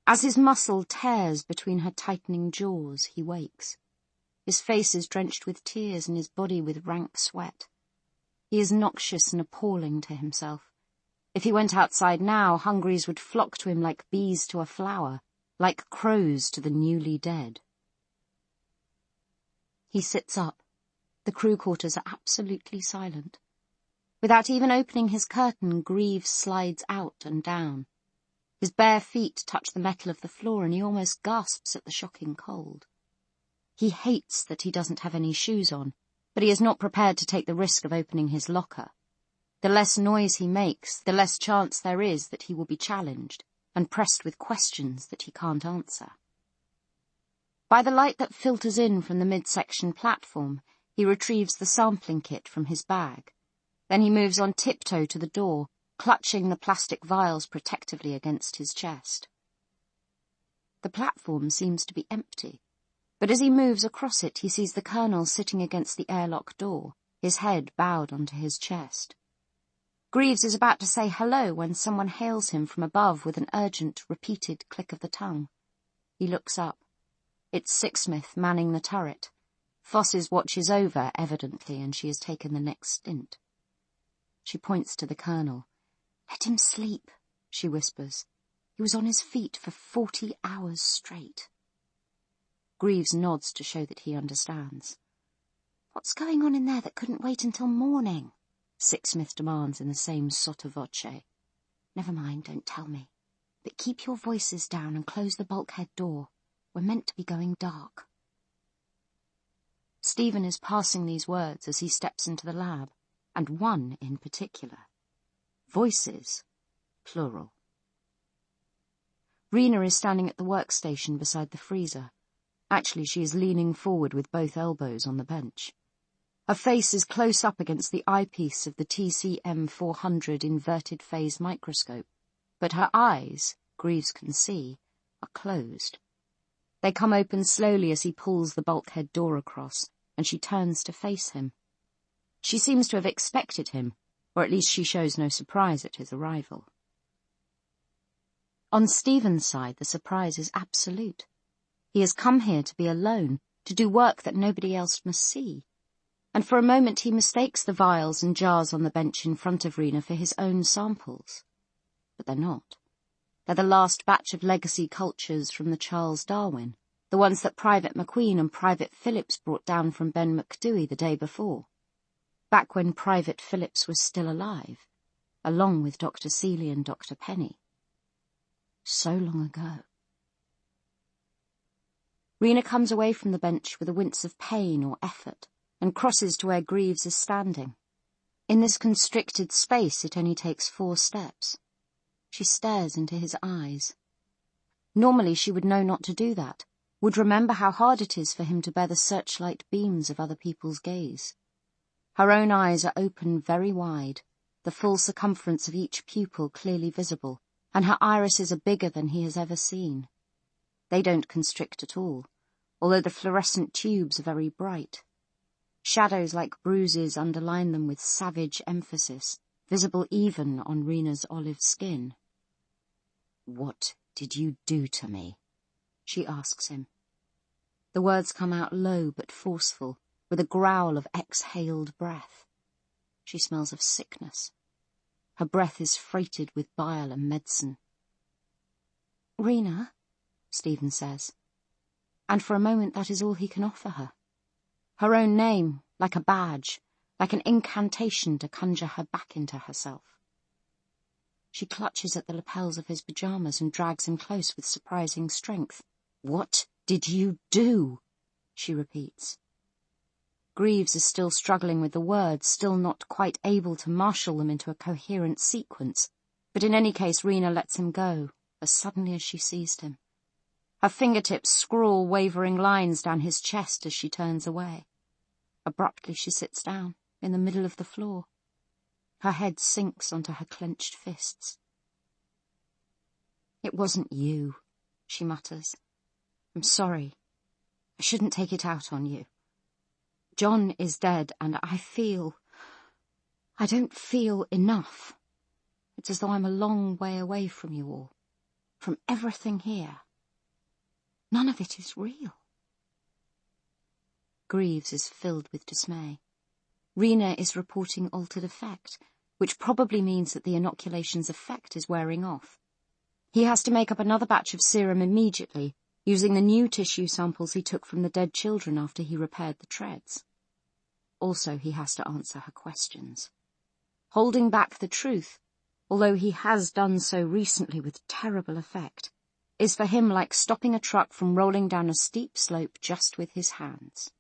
As his muscle tears between her tightening jaws, he wakes. His face is drenched with tears and his body with rank sweat. He is noxious and appalling to himself. If he went outside now, hungries would flock to him like bees to a flower, like crows to the newly dead. He sits up. The crew quarters are absolutely silent. Without even opening his curtain, Greaves slides out and down. His bare feet touch the metal of the floor and he almost gasps at the shocking cold. He hates that he doesn't have any shoes on, but he is not prepared to take the risk of opening his locker. The less noise he makes, the less chance there is that he will be challenged and pressed with questions that he can't answer. By the light that filters in from the midsection platform, he retrieves the sampling kit from his bag. Then he moves on tiptoe to the door, clutching the plastic vials protectively against his chest. The platform seems to be empty, but as he moves across it, he sees the colonel sitting against the airlock door, his head bowed onto his chest. Greaves is about to say hello when someone hails him from above with an urgent, repeated click of the tongue. He looks up. It's Sixsmith manning the turret. Foss's watch is over, evidently, and she has taken the next stint. She points to the colonel. "Let him sleep," she whispers. "He was on his feet for 40 hours straight." Greaves nods to show that he understands. "What's going on in there that couldn't wait until morning?" Sixsmith demands in the same sotto voce. "Never mind, don't tell me. But keep your voices down and close the bulkhead door. We're meant to be going dark." Stephen is passing these words as he steps into the lab, and one in particular. Voices, plural. Rena is standing at the workstation beside the freezer. Actually, she is leaning forward with both elbows on the bench. Her face is close up against the eyepiece of the TCM400 inverted phase microscope, but her eyes, Greaves can see, are closed. They come open slowly as he pulls the bulkhead door across, and she turns to face him. She seems to have expected him, or at least she shows no surprise at his arrival. On Stephen's side, the surprise is absolute. He has come here to be alone, to do work that nobody else must see. And for a moment he mistakes the vials and jars on the bench in front of Rena for his own samples. But they're not. They're the last batch of legacy cultures from the Charles Darwin, the ones that Private McQueen and Private Phillips brought down from Ben McDewey the day before, back when Private Phillips was still alive, along with Dr. Seeley and Dr. Penny. So long ago. Rena comes away from the bench with a wince of pain or effort and crosses to where Greaves is standing. In this constricted space it only takes 4 steps. She stares into his eyes. Normally she would know not to do that, would remember how hard it is for him to bear the searchlight beams of other people's gaze. Her own eyes are open very wide, the full circumference of each pupil clearly visible, and her irises are bigger than he has ever seen. They don't constrict at all, although the fluorescent tubes are very bright. Shadows like bruises underline them with savage emphasis, visible even on Rena's olive skin. "What did you do to me?" she asks him. The words come out low but forceful, with a growl of exhaled breath. She smells of sickness. Her breath is freighted with bile and medicine. "Rena," Stephen says, and for a moment that is all he can offer her. Her own name, like a badge, like an incantation to conjure her back into herself. She clutches at the lapels of his pyjamas and drags him close with surprising strength. "What did you do?" she repeats. Greaves is still struggling with the words, still not quite able to marshal them into a coherent sequence, but in any case Rena lets him go, as suddenly as she seized him. Her fingertips scrawl wavering lines down his chest as she turns away. Abruptly she sits down, in the middle of the floor. Her head sinks onto her clenched fists. "It wasn't you," she mutters. "I'm sorry. I shouldn't take it out on you. John is dead, and I don't feel enough. It's as though I'm a long way away from you all, from everything here. None of it is real." Greaves is filled with dismay. Rena is reporting altered effect, which probably means that the inoculation's effect is wearing off. He has to make up another batch of serum immediately, using the new tissue samples he took from the dead children after he repaired the treads. Also, he has to answer her questions. Holding back the truth, although he has done so recently with terrible effect, is for him like stopping a truck from rolling down a steep slope just with his hands.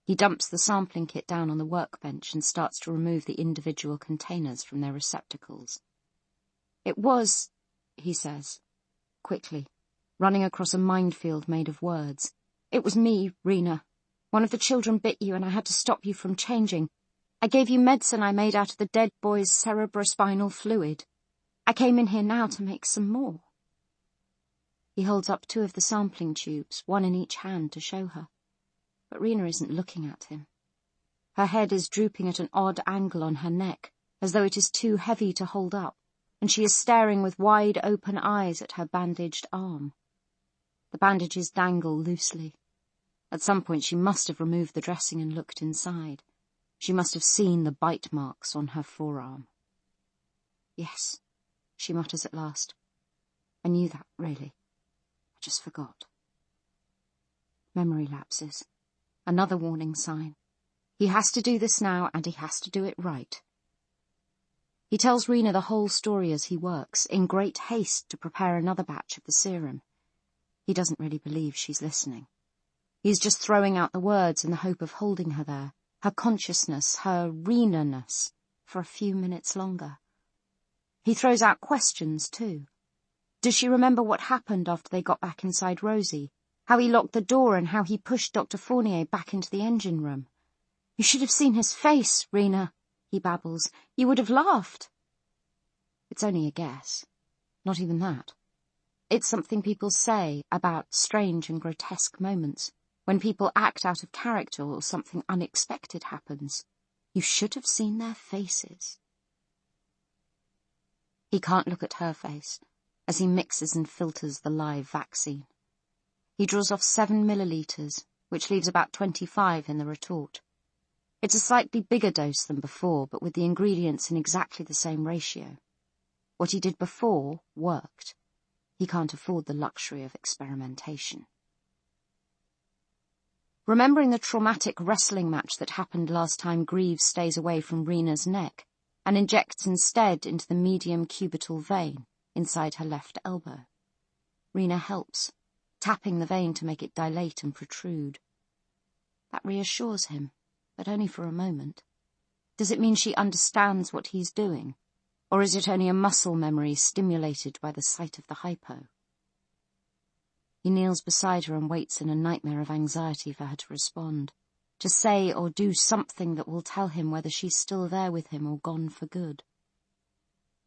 He dumps the sampling kit down on the workbench and starts to remove the individual containers from their receptacles. "It was," he says, quickly, running across a minefield made of words. "It was me, Rena. One of the children bit you and I had to stop you from changing. I gave you medicine I made out of the dead boy's cerebrospinal fluid. I came in here now to make some more." He holds up 2 of the sampling tubes, 1 in each hand, to show her. But Rena isn't looking at him. Her head is drooping at an odd angle on her neck, as though it is too heavy to hold up, and she is staring with wide-open eyes at her bandaged arm. The bandages dangle loosely. At some point she must have removed the dressing and looked inside. She must have seen the bite marks on her forearm. "Yes," she mutters at last. "I knew that, really. I just forgot." Memory lapses. Another warning sign. He has to do this now, and he has to do it right. He tells Rena the whole story as he works, in great haste to prepare another batch of the serum. He doesn't really believe she's listening. He's just throwing out the words in the hope of holding her there, her consciousness, her Rena-ness, for a few minutes longer. He throws out questions, too. Does she remember what happened after they got back inside Rosie? How he locked the door and how he pushed Dr. Fournier back into the engine room? "You should have seen his face, Rena," he babbles. "You would have laughed." It's only a guess. Not even that. It's something people say about strange and grotesque moments, when people act out of character or something unexpected happens. You should have seen their faces. He can't look at her face as he mixes and filters the live vaccine. He draws off 7 millilitres, which leaves about 25 in the retort. It's a slightly bigger dose than before, but with the ingredients in exactly the same ratio. What he did before worked. He can't afford the luxury of experimentation. Remembering the traumatic wrestling match that happened last time, Greaves stays away from Rena's neck and injects instead into the medium cubital vein inside her left elbow. Rena helps, tapping the vein to make it dilate and protrude. That reassures him, but only for a moment. Does it mean she understands what he's doing, or is it only a muscle memory stimulated by the sight of the hypo? He kneels beside her and waits in a nightmare of anxiety for her to respond, to say or do something that will tell him whether she's still there with him or gone for good.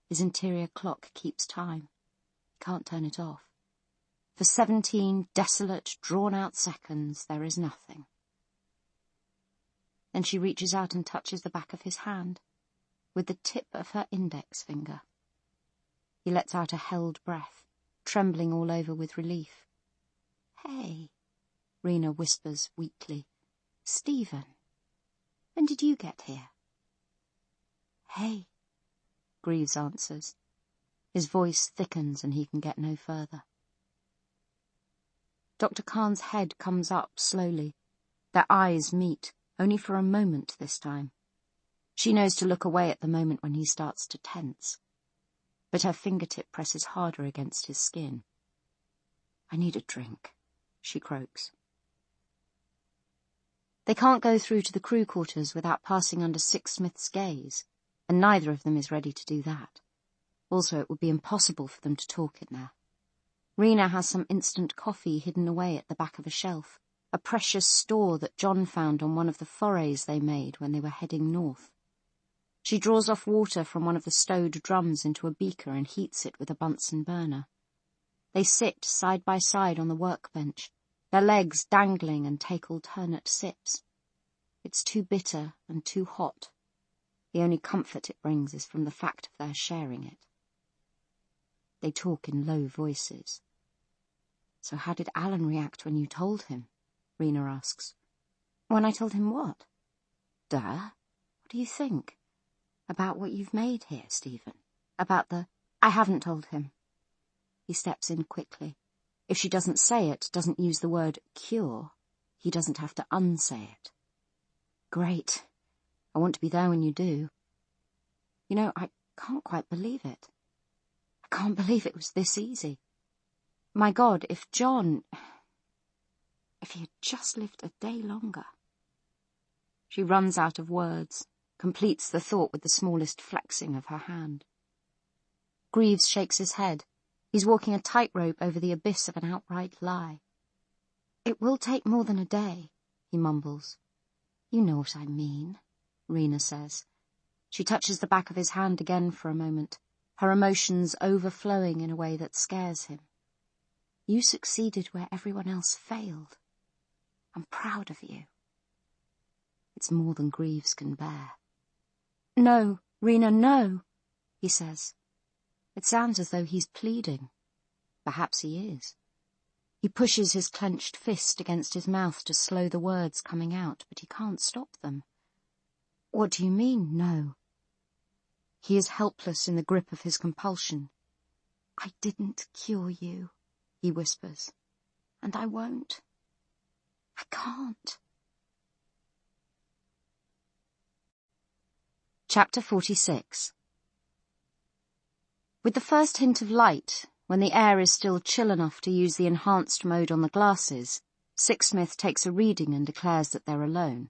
His interior clock keeps time. He can't turn it off. For 17 desolate, drawn-out seconds, there is nothing. Then she reaches out and touches the back of his hand, with the tip of her index finger. He lets out a held breath, trembling all over with relief. "Hey," Rena whispers weakly. "Stephen, when did you get here?" "Hey," Greaves answers. His voice thickens and he can get no further. Dr. Khan's head comes up slowly. Their eyes meet, only for a moment this time. She knows to look away at the moment when he starts to tense. But her fingertip presses harder against his skin. "I need a drink," she croaks. They can't go through to the crew quarters without passing under Sixsmith's gaze, and neither of them is ready to do that. Also, it would be impossible for them to talk in there. Rena has some instant coffee hidden away at the back of a shelf, a precious store that John found on one of the forays they made when they were heading north. She draws off water from one of the stowed drums into a beaker and heats it with a Bunsen burner. They sit side by side on the workbench, their legs dangling, and take alternate sips. It's too bitter and too hot. The only comfort it brings is from the fact of their sharing it. They talk in low voices. "So how did Alan react when you told him?" Rena asks. "When I told him what?" "Duh. What do you think? About what you've made here, Stephen? About the—" "I haven't told him." He steps in quickly. If she doesn't say it, doesn't use the word cure, he doesn't have to unsay it. "Great. I want to be there when you do. You know, I can't quite believe it. I can't believe it was this easy. My God, if he had just lived a day longer." She runs out of words, completes the thought with the smallest flexing of her hand. Greaves shakes his head. He's walking a tightrope over the abyss of an outright lie. "It will take more than a day," he mumbles. "You know what I mean," Rena says. She touches the back of his hand again for a moment, her emotions overflowing in a way that scares him. "You succeeded where everyone else failed. I'm proud of you." It's more than Greaves can bear. "No, Rena, no," he says. It sounds as though he's pleading. Perhaps he is. He pushes his clenched fist against his mouth to slow the words coming out, but he can't stop them. "What do you mean, no?" He is helpless in the grip of his compulsion. "I didn't cure you," he whispers. "And I won't. I can't." Chapter 46. With the first hint of light, when the air is still chill enough to use the enhanced mode on the glasses, Sixsmith takes a reading and declares that they're alone.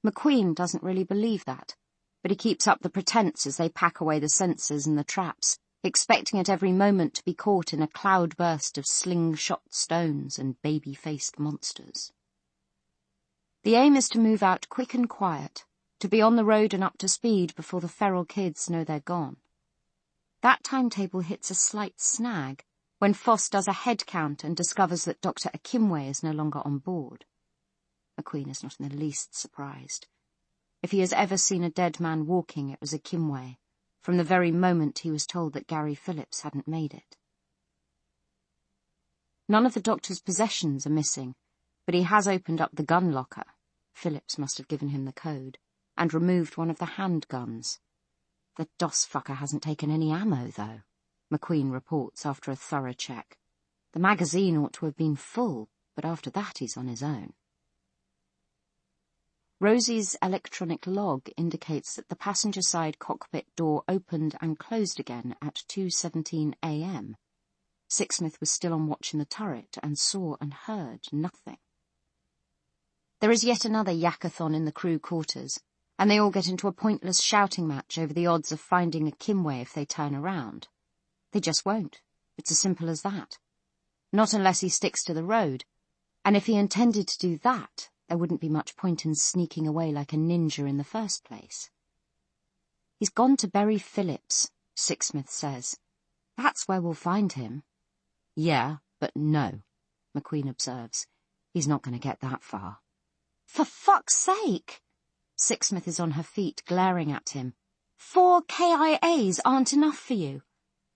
McQueen doesn't really believe that, but he keeps up the pretense as they pack away the sensors and the traps, expecting at every moment to be caught in a cloudburst of slingshot stones and baby-faced monsters. The aim is to move out quick and quiet, to be on the road and up to speed before the feral kids know they're gone. That timetable hits a slight snag when Foss does a head count and discovers that Dr. Akimwe is no longer on board. McQueen is not in the least surprised. If he has ever seen a dead man walking, it was Akimwe, from the very moment he was told that Gary Phillips hadn't made it. None of the doctor's possessions are missing, but he has opened up the gun locker. Phillips must have given him the code, and removed one of the handguns. The DOS fucker hasn't taken any ammo, though, McQueen reports after a thorough check. The magazine ought to have been full, but after that he's on his own. Rosie's electronic log indicates that the passenger-side cockpit door opened and closed again at 2:17 a.m. Sixsmith was still on watch in the turret and saw and heard nothing. There is yet another yakathon in the crew quarters, and they all get into a pointless shouting match over the odds of finding a Kimway if they turn around. They just won't. It's as simple as that. Not unless he sticks to the road, and if he intended to do that, there wouldn't be much point in sneaking away like a ninja in the first place. He's gone to bury Phillips, Sixsmith says. That's where we'll find him. Yeah, but no, McQueen observes. He's not going to get that far. For fuck's sake! Sixsmith is on her feet, glaring at him. 4 KIAs aren't enough for you.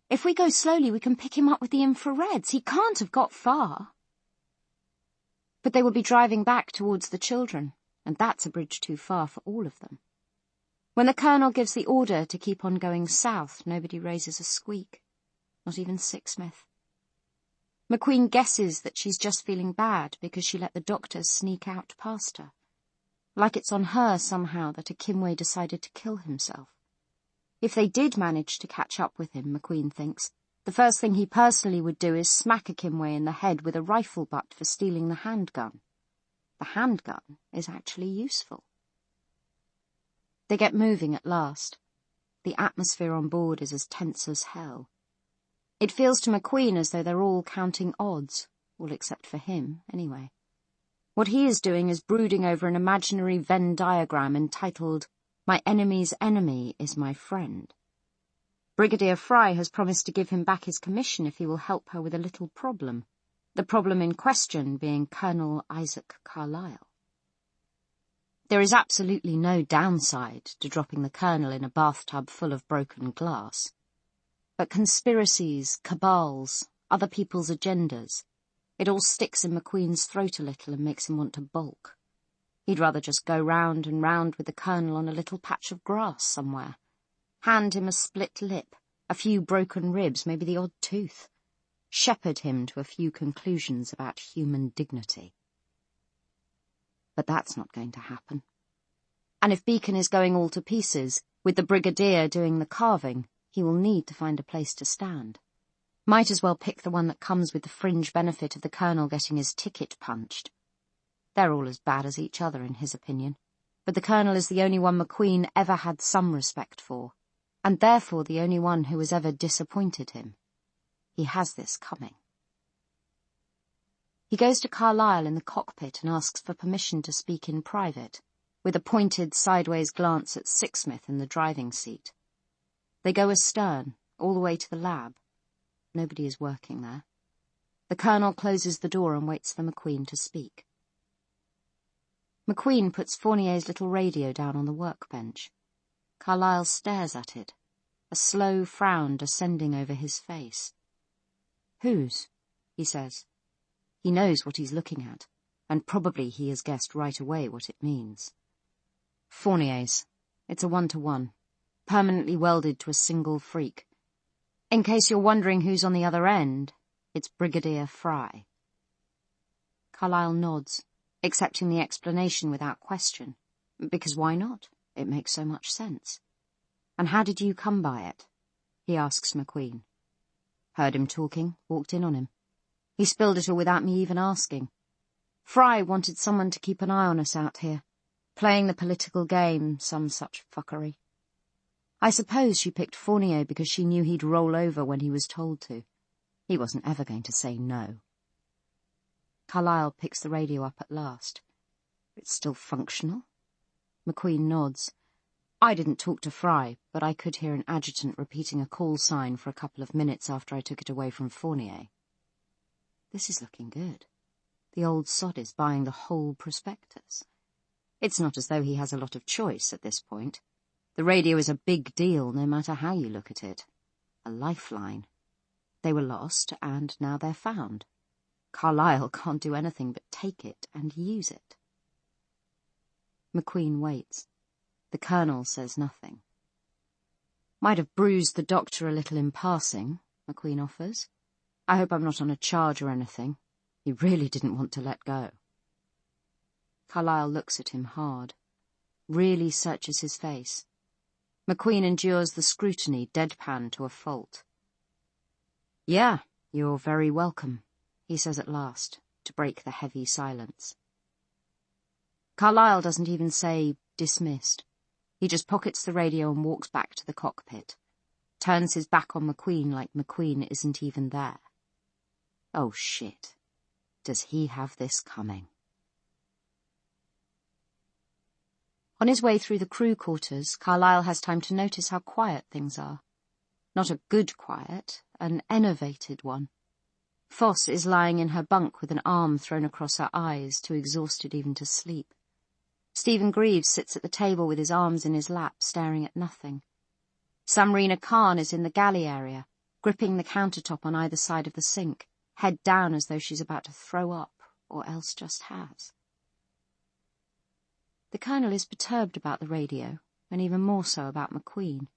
If we go slowly, we can pick him up with the infrareds. He can't have got far. But they will be driving back towards the children, and that's a bridge too far for all of them. When the colonel gives the order to keep on going south, nobody raises a squeak. Not even Sixsmith. McQueen guesses that she's just feeling bad because she let the doctor sneak out past her. Like it's on her somehow that a Kimway decided to kill himself. If they did manage to catch up with him, McQueen thinks, the first thing he personally would do is smack a Kimway in the head with a rifle butt for stealing the handgun. The handgun is actually useful. They get moving at last. The atmosphere on board is as tense as hell. It feels to McQueen as though they're all counting odds, all except for him, anyway. What he is doing is brooding over an imaginary Venn diagram entitled, My Enemy's Enemy is My Friend. Brigadier Fry has promised to give him back his commission if he will help her with a little problem, the problem in question being Colonel Isaac Carlyle. There is absolutely no downside to dropping the colonel in a bathtub full of broken glass. But conspiracies, cabals, other people's agendas, it all sticks in McQueen's throat a little and makes him want to balk. He'd rather just go round and round with the colonel on a little patch of grass somewhere. Hand him a split lip, a few broken ribs, maybe the odd tooth. Shepherd him to a few conclusions about human dignity. But that's not going to happen. And if Beacon is going all to pieces, with the brigadier doing the carving, he will need to find a place to stand. Might as well pick the one that comes with the fringe benefit of the colonel getting his ticket punched. They're all as bad as each other, in his opinion, but the colonel is the only one McQueen ever had some respect for, and therefore the only one who has ever disappointed him. He has this coming. He goes to Carlyle in the cockpit and asks for permission to speak in private, with a pointed sideways glance at Sixsmith in the driving seat. They go astern, all the way to the lab. Nobody is working there. The colonel closes the door and waits for McQueen to speak. McQueen puts Fournier's little radio down on the workbench. Carlyle stares at it, a slow frown descending over his face. Whose? He says. He knows what he's looking at, and probably he has guessed right away what it means. Fournier's. It's a 1-to-1, permanently welded to a single freak. In case you're wondering who's on the other end, it's Brigadier Fry. Carlyle nods, accepting the explanation without question, because why not? It makes so much sense. And how did you come by it? He asks McQueen. Heard him talking, walked in on him. He spilled it all without me even asking. Fry wanted someone to keep an eye on us out here, playing the political game, some such fuckery. I suppose she picked Fournier because she knew he'd roll over when he was told to. He wasn't ever going to say no. Carlyle picks the radio up at last. It's still functional? McQueen nods. I didn't talk to Fry, but I could hear an adjutant repeating a call sign for a couple of minutes after I took it away from Fournier. This is looking good. The old sod is buying the whole prospectus. It's not as though he has a lot of choice at this point. The radio is a big deal no matter how you look at it. A lifeline. They were lost, and now they're found. Carlyle can't do anything but take it and use it. McQueen waits. The Colonel says nothing. Might have bruised the doctor a little in passing, McQueen offers. I hope I'm not on a charge or anything. He really didn't want to let go. Carlyle looks at him hard, really searches his face. McQueen endures the scrutiny, deadpan to a fault. Yeah, you're very welcome, he says at last, to break the heavy silence. Carlyle doesn't even say dismissed. He just pockets the radio and walks back to the cockpit, turns his back on McQueen like McQueen isn't even there. Oh shit. Does he have this coming? On his way through the crew quarters, Carlyle has time to notice how quiet things are. Not a good quiet, an enervated one. Foss is lying in her bunk with an arm thrown across her eyes, too exhausted even to sleep. Stephen Greaves sits at the table with his arms in his lap, staring at nothing. Samrina Khan is in the galley area, gripping the countertop on either side of the sink, head down as though she's about to throw up, or else just has. The Colonel is perturbed about the radio, and even more so about McQueen.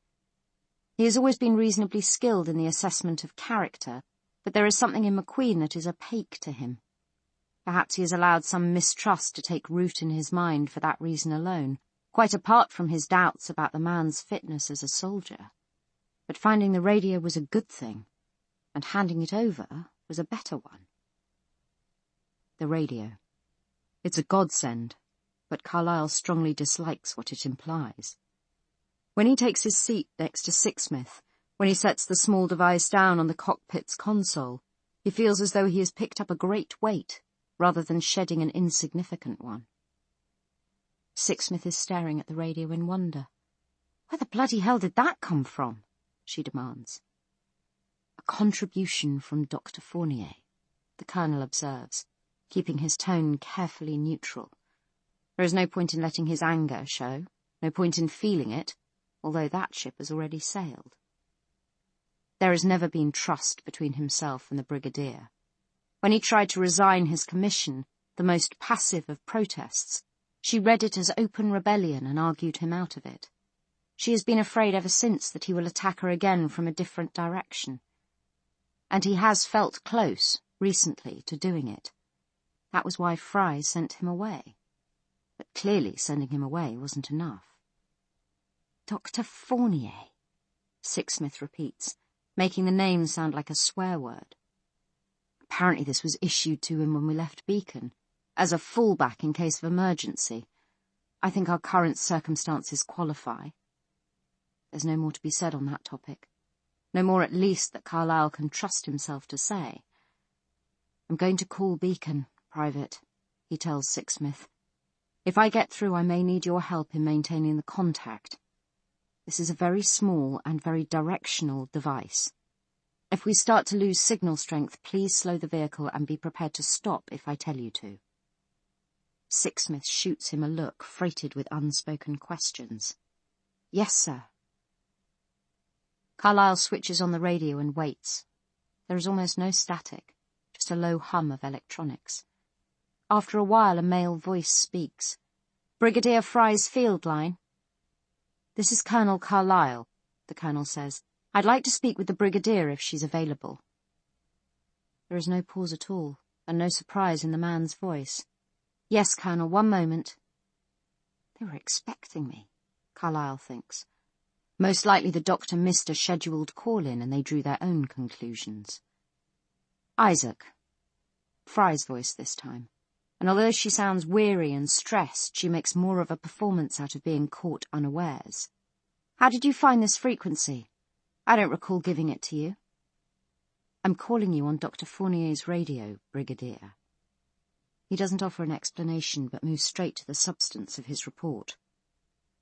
He has always been reasonably skilled in the assessment of character, but there is something in McQueen that is opaque to him. Perhaps he has allowed some mistrust to take root in his mind for that reason alone, quite apart from his doubts about the man's fitness as a soldier. But finding the radio was a good thing, and handing it over was a better one. The radio. It's a godsend, but Carlyle strongly dislikes what it implies. When he takes his seat next to Sixsmith, when he sets the small device down on the cockpit's console, he feels as though he has picked up a great weight, rather than shedding an insignificant one. Sixsmith is staring at the radio in wonder. Where the bloody hell did that come from? She demands. A contribution from Dr. Fournier, the Colonel observes, keeping his tone carefully neutral. There is no point in letting his anger show, no point in feeling it, although that ship has already sailed. There has never been trust between himself and the Brigadier. When he tried to resign his commission, the most passive of protests, she read it as open rebellion and argued him out of it. She has been afraid ever since that he will attack her again from a different direction. And he has felt close, recently, to doing it. That was why Fry sent him away. But clearly sending him away wasn't enough. Dr. Fournier, Sixsmith repeats, making the name sound like a swear word. Apparently this was issued to him when we left Beacon, as a fallback in case of emergency. I think our current circumstances qualify. There's no more to be said on that topic. No more, at least, that Carlyle can trust himself to say. I'm going to call Beacon, Private, he tells Sixsmith. If I get through, I may need your help in maintaining the contact. This is a very small and very directional device. If we start to lose signal strength, please slow the vehicle and be prepared to stop if I tell you to. Sixsmith shoots him a look freighted with unspoken questions. Yes, sir. Carlyle switches on the radio and waits. There is almost no static, just a low hum of electronics. After a while, a male voice speaks. Brigadier Fry's field line. This is Colonel Carlyle, the Colonel says. I'd like to speak with the Brigadier if she's available. There is no pause at all, and no surprise in the man's voice. Yes, Colonel, one moment. They were expecting me, Carlyle thinks. Most likely the doctor missed a scheduled call-in and they drew their own conclusions. Isaac. Fry's voice this time. And although she sounds weary and stressed, she makes more of a performance out of being caught unawares. How did you find this frequency? I don't recall giving it to you. I'm calling you on Dr. Fournier's radio, Brigadier. He doesn't offer an explanation, but moves straight to the substance of his report.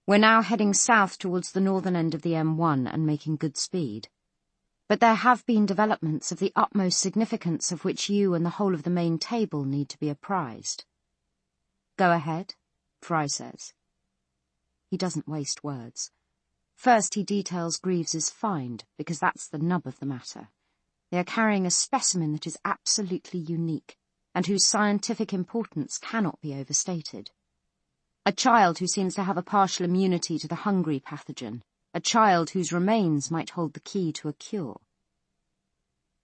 We're now heading south towards the northern end of the M1 and making good speed. But there have been developments of the utmost significance of which you and the whole of the main table need to be apprised. Go ahead, Fry says. He doesn't waste words. First he details Greaves's find, because that's the nub of the matter. They are carrying a specimen that is absolutely unique, and whose scientific importance cannot be overstated. A child who seems to have a partial immunity to the hungry pathogen, a child whose remains might hold the key to a cure.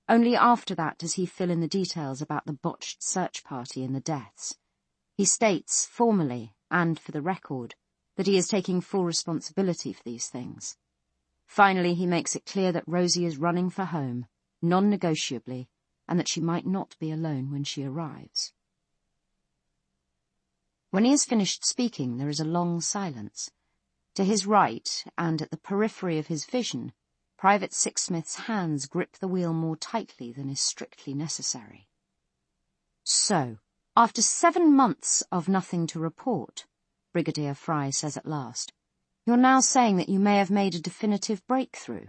Only after that does he fill in the details about the botched search party and the deaths. He states, formally and for the record, that he is taking full responsibility for these things. Finally, he makes it clear that Rosie is running for home, non-negotiably, and that she might not be alone when she arrives. When he has finished speaking, there is a long silence. To his right, and at the periphery of his vision, Private Sixsmith's hands grip the wheel more tightly than is strictly necessary. "So, after 7 months of nothing to report," Brigadier Fry says at last, "you're now saying that you may have made a definitive breakthrough?"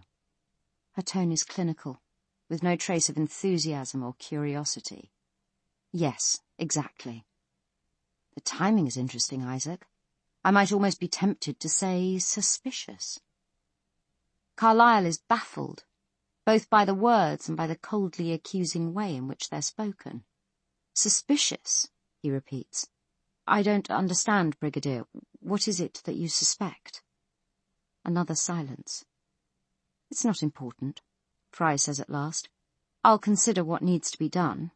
Her tone is clinical, with no trace of enthusiasm or curiosity. "Yes, exactly." "The timing is interesting, Isaac. I might almost be tempted to say suspicious." Carlyle is baffled, both by the words and by the coldly accusing way in which they're spoken. "Suspicious," he repeats. "I don't understand, Brigadier. What is it that you suspect?" Another silence. "It's not important," Fry says at last. "I'll consider what needs to be done.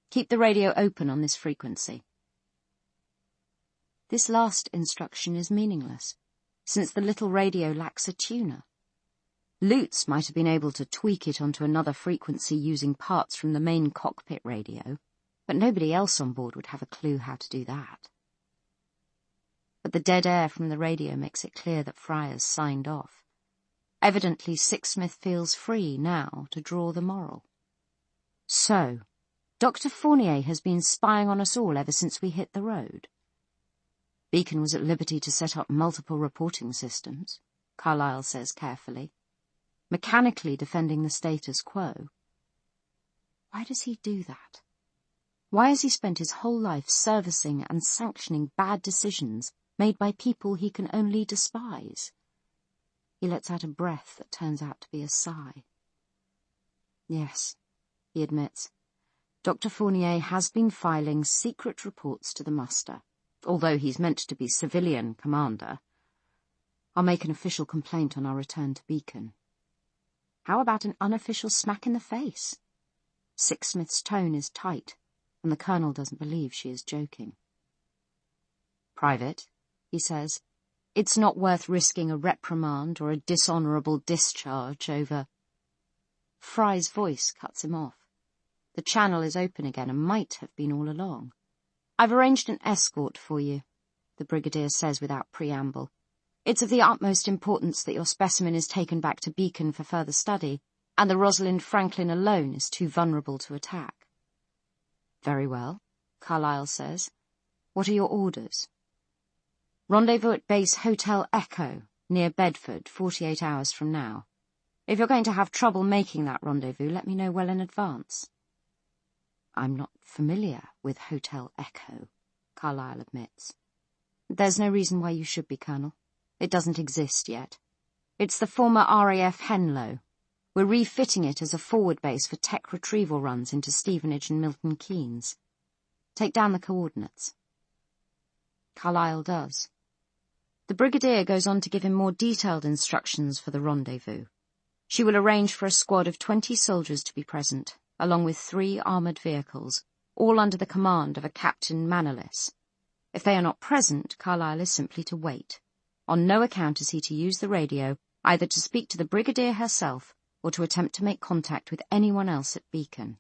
Keep the radio open on this frequency." This last instruction is meaningless, since the little radio lacks a tuner. Lutz might have been able to tweak it onto another frequency using parts from the main cockpit radio, but nobody else on board would have a clue how to do that. But the dead air from the radio makes it clear that Fry has signed off. Evidently, Sixsmith feels free now to draw the moral. "So, Dr. Fournier has been spying on us all ever since we hit the road." "Beacon was at liberty to set up multiple reporting systems," Carlyle says carefully, "mechanically defending the status quo." Why does he do that? Why has he spent his whole life servicing and sanctioning bad decisions made by people he can only despise? He lets out a breath that turns out to be a sigh. "Yes," he admits, "Dr. Fournier has been filing secret reports to the muster, although he's meant to be civilian commander. I'll make an official complaint on our return to Beacon." How about an unofficial smack in the face? Sixsmith's tone is tight, and the Colonel doesn't believe she is joking. "Private," he says, "it's not worth risking a reprimand or a dishonourable discharge over—" Fry's voice cuts him off. The channel is open again and might have been all along. "I've arranged an escort for you," the Brigadier says without preamble. "It's of the utmost importance that your specimen is taken back to Beacon for further study, and the Rosalind Franklin alone is too vulnerable to attack." "Very well," Carlyle says. "What are your orders?" "Rendezvous at Base Hotel Echo, near Bedford, 48 hours from now. If you're going to have trouble making that rendezvous, let me know well in advance." "I'm not familiar with Hotel Echo," Carlyle admits. "There's no reason why you should be, Colonel. It doesn't exist yet. It's the former RAF Henlow. We're refitting it as a forward base for tech retrieval runs into Stevenage and Milton Keynes. Take down the coordinates." Carlyle does. The Brigadier goes on to give him more detailed instructions for the rendezvous. She will arrange for a squad of 20 soldiers to be present, along with 3 armoured vehicles, all under the command of a Captain Manolis. If they are not present, Carlyle is simply to wait. On no account is he to use the radio, either to speak to the Brigadier herself or to attempt to make contact with anyone else at Beacon.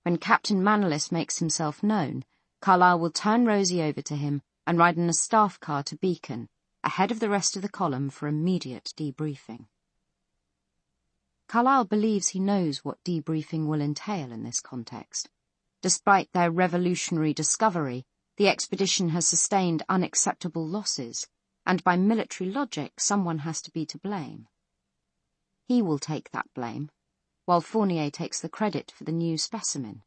When Captain Manolis makes himself known, Carlyle will turn Rosie over to him and ride in a staff car to Beacon, ahead of the rest of the column for immediate debriefing. Carlyle believes he knows what debriefing will entail in this context. Despite their revolutionary discovery, the expedition has sustained unacceptable losses, and by military logic, someone has to be to blame. He will take that blame, while Fournier takes the credit for the new specimen.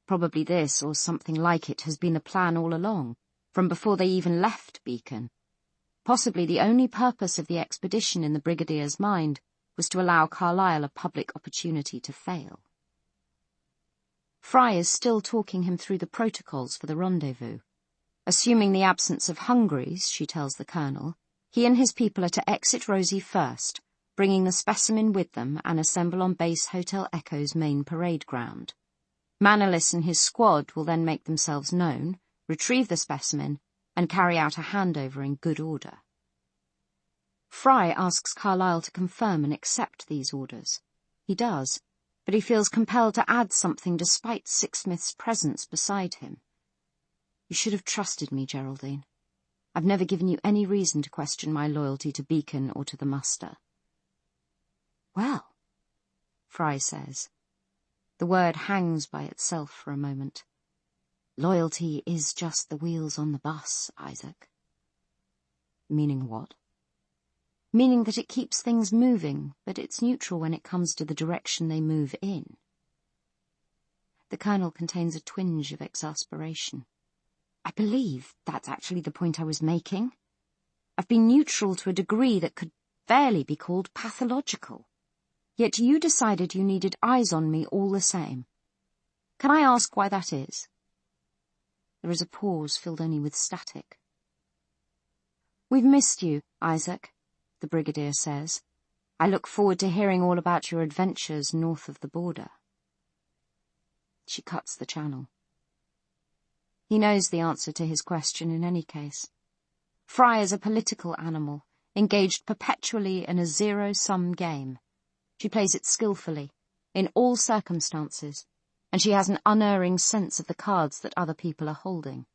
Probably this, or something like it, has been the plan all along, from before they even left Beacon. Possibly the only purpose of the expedition in the Brigadier's mind was to allow Carlyle a public opportunity to fail. Fry is still talking him through the protocols for the rendezvous. Assuming the absence of hungries, she tells the Colonel, he and his people are to exit Rosie first, bringing the specimen with them and assemble on base Hotel Echo's main parade ground. Manolis and his squad will then make themselves known, retrieve the specimen, and carry out a handover in good order. Fry asks Carlyle to confirm and accept these orders. He does, but he feels compelled to add something despite Sixsmith's presence beside him. You should have trusted me, Geraldine. I've never given you any reason to question my loyalty to Beacon or to the muster. Well, Fry says. The word hangs by itself for a moment. Loyalty is just the wheels on the bus, Isaac. Meaning what? Meaning that it keeps things moving, but it's neutral when it comes to the direction they move in. The Colonel contains a twinge of exasperation. I believe that's actually the point I was making. I've been neutral to a degree that could barely be called pathological. Yet you decided you needed eyes on me all the same. Can I ask why that is? There is a pause filled only with static. We've missed you, Isaac, the Brigadier says. I look forward to hearing all about your adventures north of the border. She cuts the channel. He knows the answer to his question in any case. Fry is a political animal, engaged perpetually in a zero-sum game. She plays it skillfully, in all circumstances, and she has an unerring sense of the cards that other people are holding.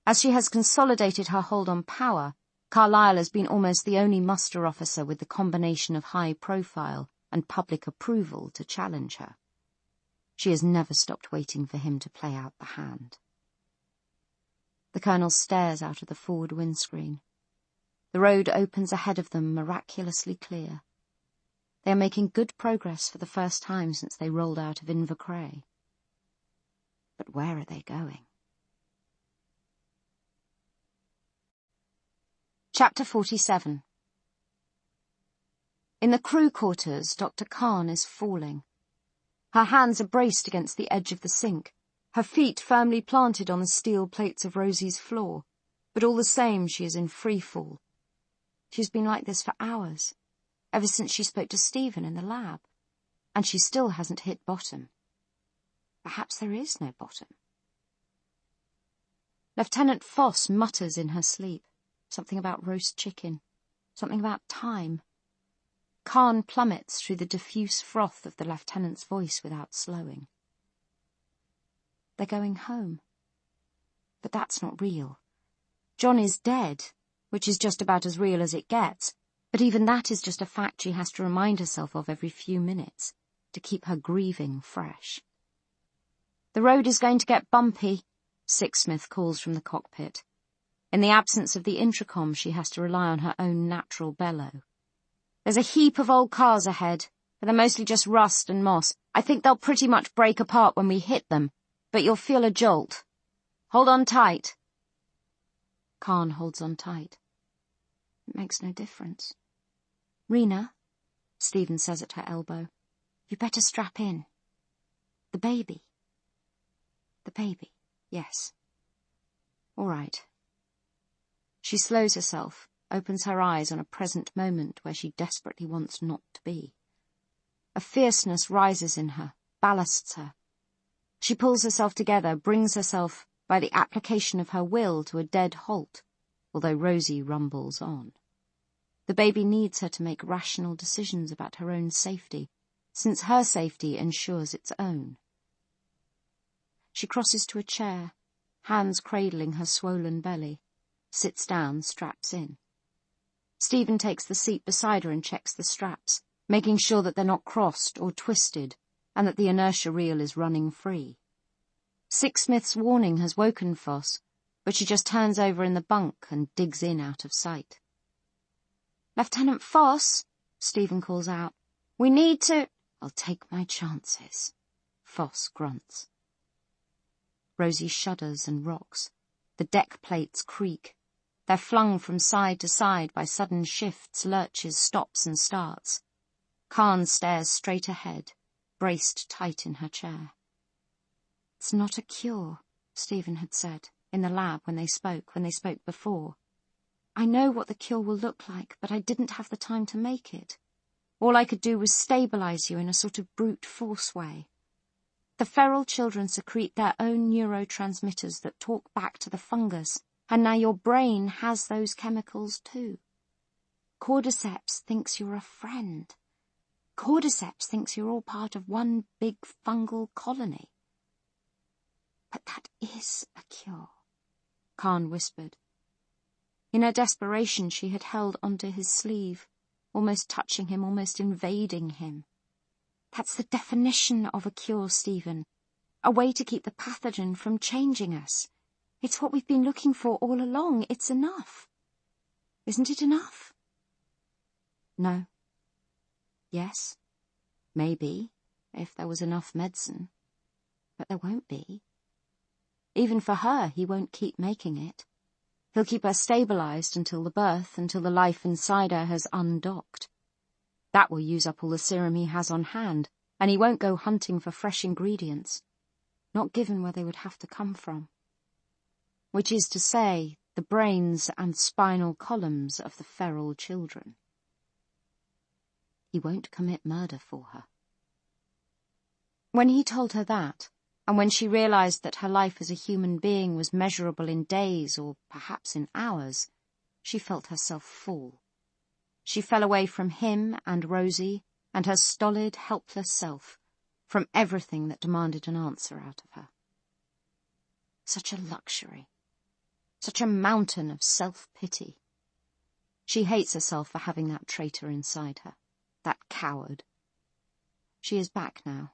As she has consolidated her hold on power, Carlyle has been almost the only muster officer with the combination of high profile and public approval to challenge her. She has never stopped waiting for him to play out the hand. The Colonel stares out of the forward windscreen. The road opens ahead of them miraculously clear. They are making good progress for the first time since they rolled out of Invercray. But where are they going? Chapter 47. In the crew quarters, Dr. Khan is falling. Her hands are braced against the edge of the sink, her feet firmly planted on the steel plates of Rosie's floor, but all the same she is in free fall. She's been like this for hours, ever since she spoke to Stephen in the lab, and she still hasn't hit bottom. Perhaps there is no bottom. Lieutenant Foss mutters in her sleep, something about roast chicken, something about time. Khan plummets through the diffuse froth of the lieutenant's voice without slowing. They're going home. But that's not real. John is dead, which is just about as real as it gets, but even that is just a fact she has to remind herself of every few minutes, to keep her grieving fresh. The road is going to get bumpy, Sixsmith calls from the cockpit. In the absence of the intercom, she has to rely on her own natural bellow. There's a heap of old cars ahead, but they're mostly just rust and moss. I think they'll pretty much break apart when we hit them, but you'll feel a jolt. Hold on tight. Khan holds on tight. It makes no difference. Rena, Stephen says at her elbow, you better strap in. The baby. The baby, yes. All right. She slows herself, opens her eyes on a present moment where she desperately wants not to be. A fierceness rises in her, ballasts her. She pulls herself together, brings herself, by the application of her will, to a dead halt, although Rosie rumbles on. The baby needs her to make rational decisions about her own safety, since her safety ensures its own. She crosses to a chair, hands cradling her swollen belly, sits down, straps in. Stephen takes the seat beside her and checks the straps, making sure that they're not crossed or twisted, and that the inertia reel is running free. Sixsmith's warning has woken Foss, but she just turns over in the bunk and digs in out of sight. Lieutenant Foss, Stephen calls out, we need to... I'll take my chances, Foss grunts. Rosie shudders and rocks. The deck plates creak. They're flung from side to side by sudden shifts, lurches, stops and starts. Khan stares straight ahead, braced tight in her chair. It's not a cure, Stephen had said, in the lab when they spoke before. I know what the cure will look like, but I didn't have the time to make it. All I could do was stabilize you in a sort of brute force way. The feral children secrete their own neurotransmitters that talk back to the fungus, and now your brain has those chemicals too. Cordyceps thinks you're a friend. Cordyceps thinks you're all part of one big fungal colony. But that is a cure, Khan whispered. In her desperation, she had held onto his sleeve, almost touching him, almost invading him. That's the definition of a cure, Stephen. A way to keep the pathogen from changing us. It's what we've been looking for all along. It's enough. Isn't it enough? No. Yes. Maybe, if there was enough medicine. But there won't be. Even for her, he won't keep making it. He'll keep her stabilized until the birth, until the life inside her has undocked. That will use up all the serum he has on hand, and he won't go hunting for fresh ingredients, not given where they would have to come from. Which is to say, the brains and spinal columns of the feral children. He won't commit murder for her. When he told her that, and when she realized that her life as a human being was measurable in days or perhaps in hours, she felt herself fall. She fell away from him and Rosie and her stolid, helpless self, from everything that demanded an answer out of her. Such a luxury. Such a mountain of self-pity. She hates herself for having that traitor inside her, that coward. She is back now,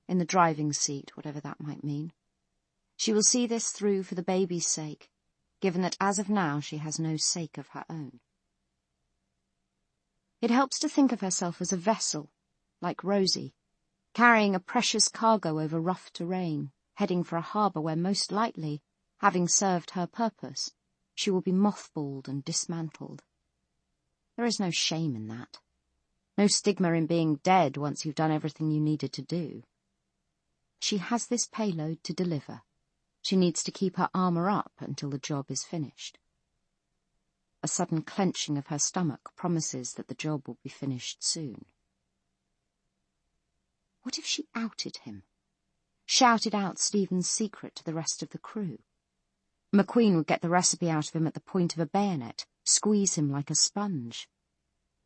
in the driving seat, whatever that might mean. She will see this through for the baby's sake, given that as of now she has no sake of her own. It helps to think of herself as a vessel, like Rosie, carrying a precious cargo over rough terrain, heading for a harbour where most likely, having served her purpose, she will be mothballed and dismantled. There is no shame in that. No stigma in being dead once you've done everything you needed to do. She has this payload to deliver. She needs to keep her armour up until the job is finished. A sudden clenching of her stomach promises that the job will be finished soon. What if she outed him? Shouted out Stephen's secret to the rest of the crew? McQueen would get the recipe out of him at the point of a bayonet, squeeze him like a sponge.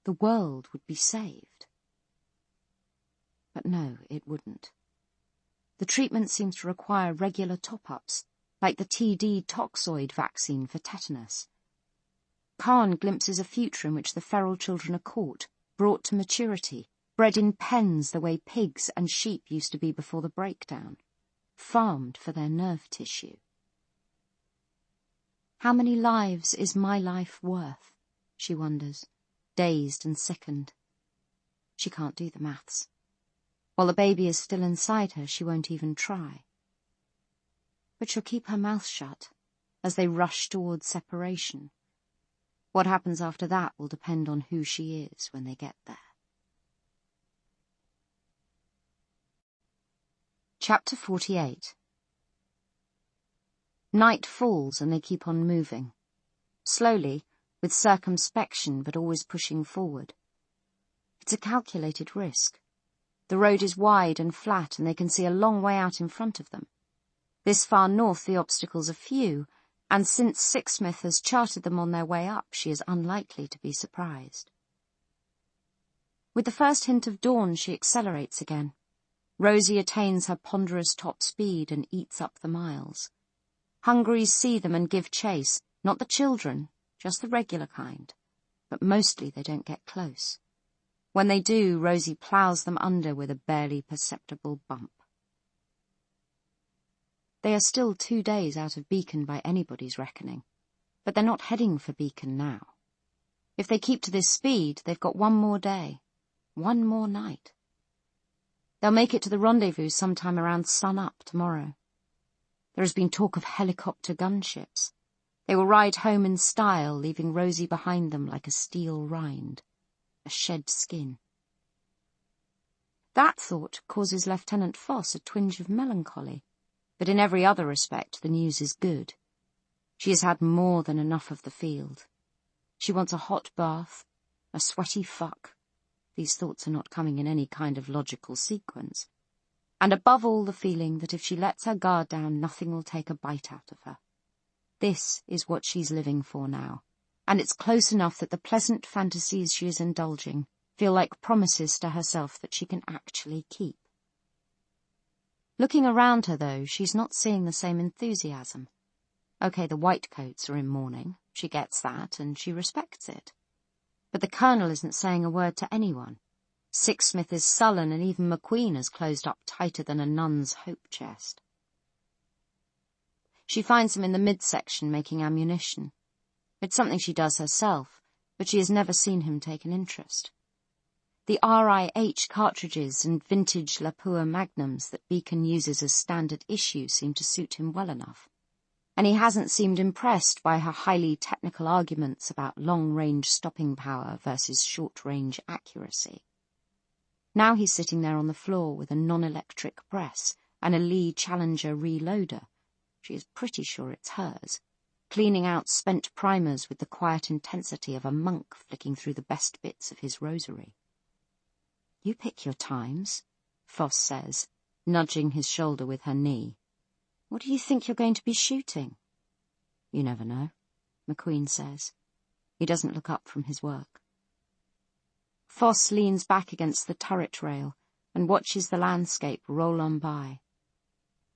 The world would be saved. But no, it wouldn't. The treatment seems to require regular top-ups, like the TD toxoid vaccine for tetanus. Khan glimpses a future in which the feral children are caught, brought to maturity, bred in pens the way pigs and sheep used to be before the breakdown, farmed for their nerve tissue. How many lives is my life worth? She wonders, dazed and sickened. She can't do the maths. While the baby is still inside her, she won't even try. But she'll keep her mouth shut as they rush towards separation. What happens after that will depend on who she is when they get there. Chapter 48. Night falls and they keep on moving. Slowly, with circumspection but always pushing forward. It's a calculated risk. The road is wide and flat and they can see a long way out in front of them. This far north the obstacles are few, and since Sixsmith has charted them on their way up, she is unlikely to be surprised. With the first hint of dawn, she accelerates again. Rosie attains her ponderous top speed and eats up the miles. Hungries see them and give chase, not the children, just the regular kind, but mostly they don't get close. When they do, Rosie ploughs them under with a barely perceptible bump. They are still 2 days out of Beacon by anybody's reckoning, but they're not heading for Beacon now. If they keep to this speed, they've got 1 more day, 1 more night. They'll make it to the rendezvous sometime around sun-up tomorrow. There has been talk of helicopter gunships. They will ride home in style, leaving Rosie behind them like a steel rind, a shed skin. That thought causes Lieutenant Foss a twinge of melancholy. but in every other respect the news is good. She has had more than enough of the field. She wants a hot bath, a sweaty fuck. These thoughts are not coming in any kind of logical sequence. And above all, the feeling that if she lets her guard down, nothing will take a bite out of her. This is what she's living for now, and it's close enough that the pleasant fantasies she is indulging feel like promises to herself that she can actually keep. Looking around her, though, she's not seeing the same enthusiasm. OK, the whitecoats are in mourning, she gets that, and she respects it. But the Colonel isn't saying a word to anyone. Sixsmith is sullen, and even McQueen is closed up tighter than a nun's hope chest. She finds him in the midsection making ammunition. It's something she does herself, but she has never seen him take an interest. The RIH cartridges and vintage Lapua magnums that Beacon uses as standard issue seem to suit him well enough, and he hasn't seemed impressed by her highly technical arguments about long-range stopping power versus short-range accuracy. Now he's sitting there on the floor with a non-electric press and a Lee Challenger reloader. She is pretty sure it's hers, cleaning out spent primers with the quiet intensity of a monk flicking through the best bits of his rosary. "You pick your times," Foss says, nudging his shoulder with her knee. "What do you think you're going to be shooting?" "You never know," McQueen says. He doesn't look up from his work. Foss leans back against the turret rail and watches the landscape roll on by.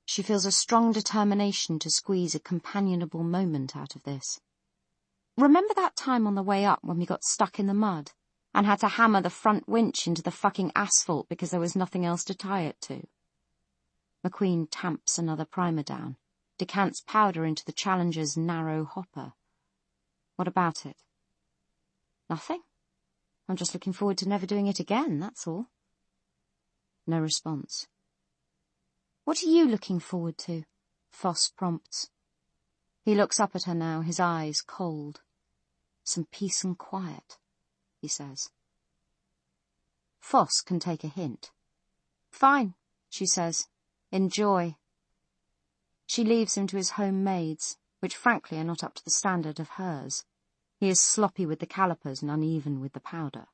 She feels a strong determination to squeeze a companionable moment out of this. "Remember that time on the way up when we got stuck in the mud and had to hammer the front winch into the fucking asphalt because there was nothing else to tie it to?" McQueen tamps another primer down, decants powder into the Challenger's narrow hopper. "What about it?" "Nothing. I'm just looking forward to never doing it again, that's all." No response. "What are you looking forward to?" Foss prompts. He looks up at her now, his eyes cold. "Some peace and quiet," he says. Foss can take a hint. "Fine," she says. "Enjoy." She leaves him to his homemades, which frankly are not up to the standard of hers. He is sloppy with the calipers and uneven with the powder.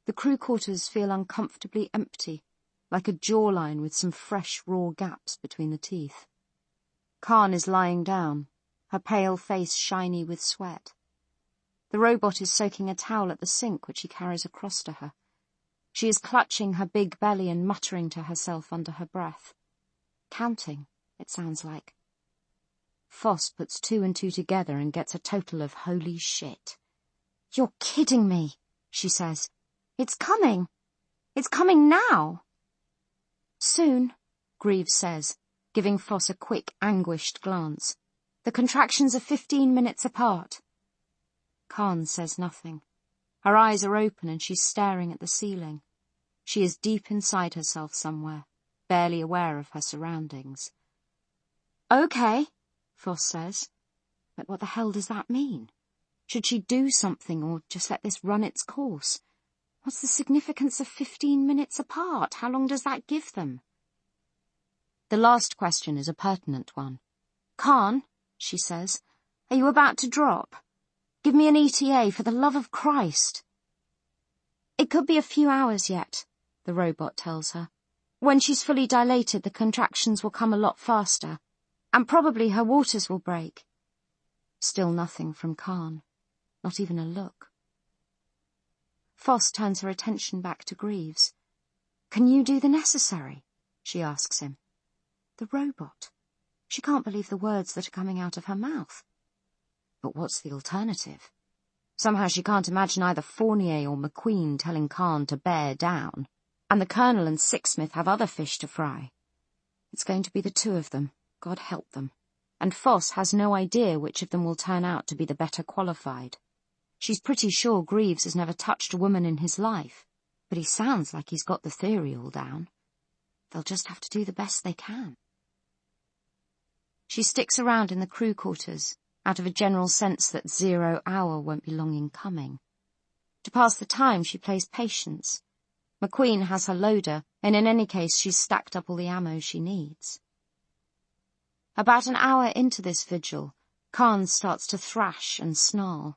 The crew quarters feel uncomfortably empty, like a jawline with some fresh, raw gaps between the teeth. Khan is lying down, her pale face shiny with sweat. The robot is soaking a towel at the sink, which he carries across to her. She is clutching her big belly and muttering to herself under her breath. Counting, it sounds like. Foss puts 2 and 2 together and gets a total of holy shit. "You're kidding me," she says. "It's coming. It's coming now." "Soon," Greaves says, giving Foss a quick, anguished glance. "The contractions are 15 minutes apart." Khan says nothing. Her eyes are open and she's staring at the ceiling. She is deep inside herself somewhere, barely aware of her surroundings. "Okay," Foss says. But what the hell does that mean? Should she do something or just let this run its course? What's the significance of 15 minutes apart? How long does that give them? The last question is a pertinent one. "Khan," she says, "are you about to drop? Give me an ETA, for the love of Christ." "It could be a few hours yet," the robot tells her. "When she's fully dilated, the contractions will come a lot faster, and probably her waters will break." Still nothing from Khan, not even a look. Foss turns her attention back to Greaves. "Can you do the necessary?" she asks him. The robot. She can't believe the words that are coming out of her mouth. But what's the alternative? Somehow she can't imagine either Fournier or McQueen telling Khan to bear down, and the Colonel and Sixsmith have other fish to fry. It's going to be the 2 of them, God help them, and Foss has no idea which of them will turn out to be the better qualified. She's pretty sure Greaves has never touched a woman in his life, but he sounds like he's got the theory all down. They'll just have to do the best they can. She sticks around in the crew quarters, out of a general sense that 0 hour won't be long in coming. To pass the time, she plays patience. McQueen has her loader, and in any case she's stacked up all the ammo she needs. About an hour into this vigil, Khan starts to thrash and snarl.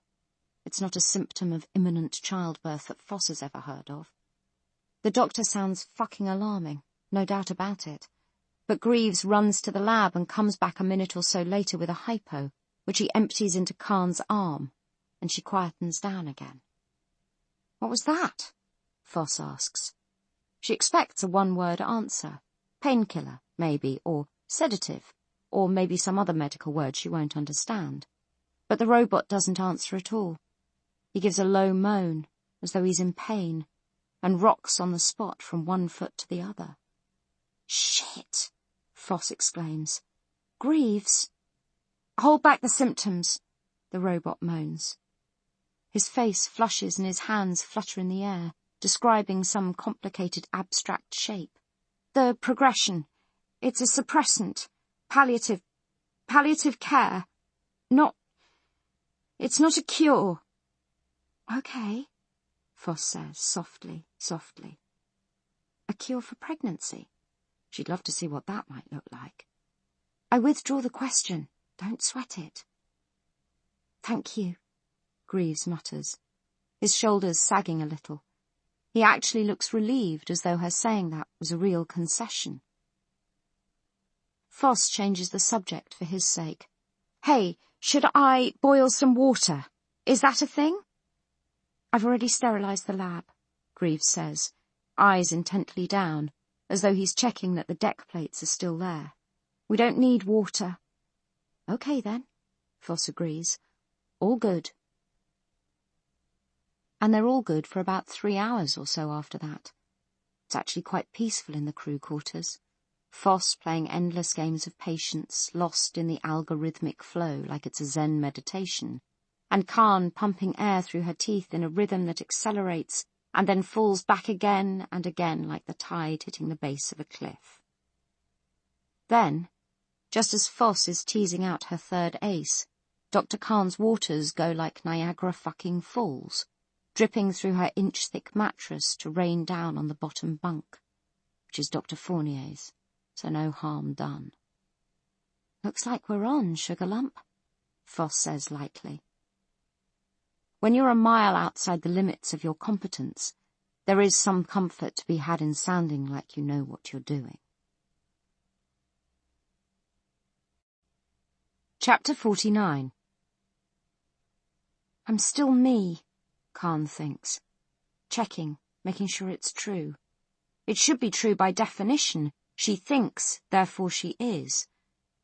It's not a symptom of imminent childbirth that Foss has ever heard of. The doctor sounds fucking alarming, no doubt about it. But Greaves runs to the lab and comes back a minute or so later with a hypo, which he empties into Khan's arm, and she quietens down again. "What was that?" Foss asks. She expects a one-word answer. Painkiller, maybe, or sedative, or maybe some other medical word she won't understand. But the robot doesn't answer at all. He gives a low moan, as though he's in pain, and rocks on the spot from one foot to the other. "Shit!" Foss exclaims. "Greaves!" "Hold back the symptoms," the robot moans. His face flushes and his hands flutter in the air, describing some complicated abstract shape. "The progression. It's a suppressant. Palliative care. It's not a cure." "Okay," Foss says, softly. "A cure for pregnancy? She'd love to see what that might look like. I withdraw the question. Don't sweat it." "Thank you," Greaves mutters, his shoulders sagging a little. He actually looks relieved, as though her saying that was a real concession. Foss changes the subject for his sake. "Hey, should I boil some water? Is that a thing?" "I've already sterilised the lab," Greaves says, eyes intently down, as though he's checking that the deck plates are still there. "We don't need water." "Okay then," Foss agrees. "All good." And they're all good for about 3 hours or so after that. It's actually quite peaceful in the crew quarters. Foss playing endless games of patience, lost in the algorithmic flow like it's a Zen meditation, and Khan pumping air through her teeth in a rhythm that accelerates and then falls back again and again like the tide hitting the base of a cliff. Then, just as Foss is teasing out her third ace, Dr. Khan's waters go like Niagara fucking Falls, dripping through her inch-thick mattress to rain down on the bottom bunk, which is Dr. Fournier's, so no harm done. "Looks like we're on, Sugar Lump," Foss says lightly. When you're a mile outside the limits of your competence, there is some comfort to be had in sounding like you know what you're doing. Chapter 49. I'm still me, Khan thinks, checking, making sure it's true. It should be true by definition. She thinks, therefore she is.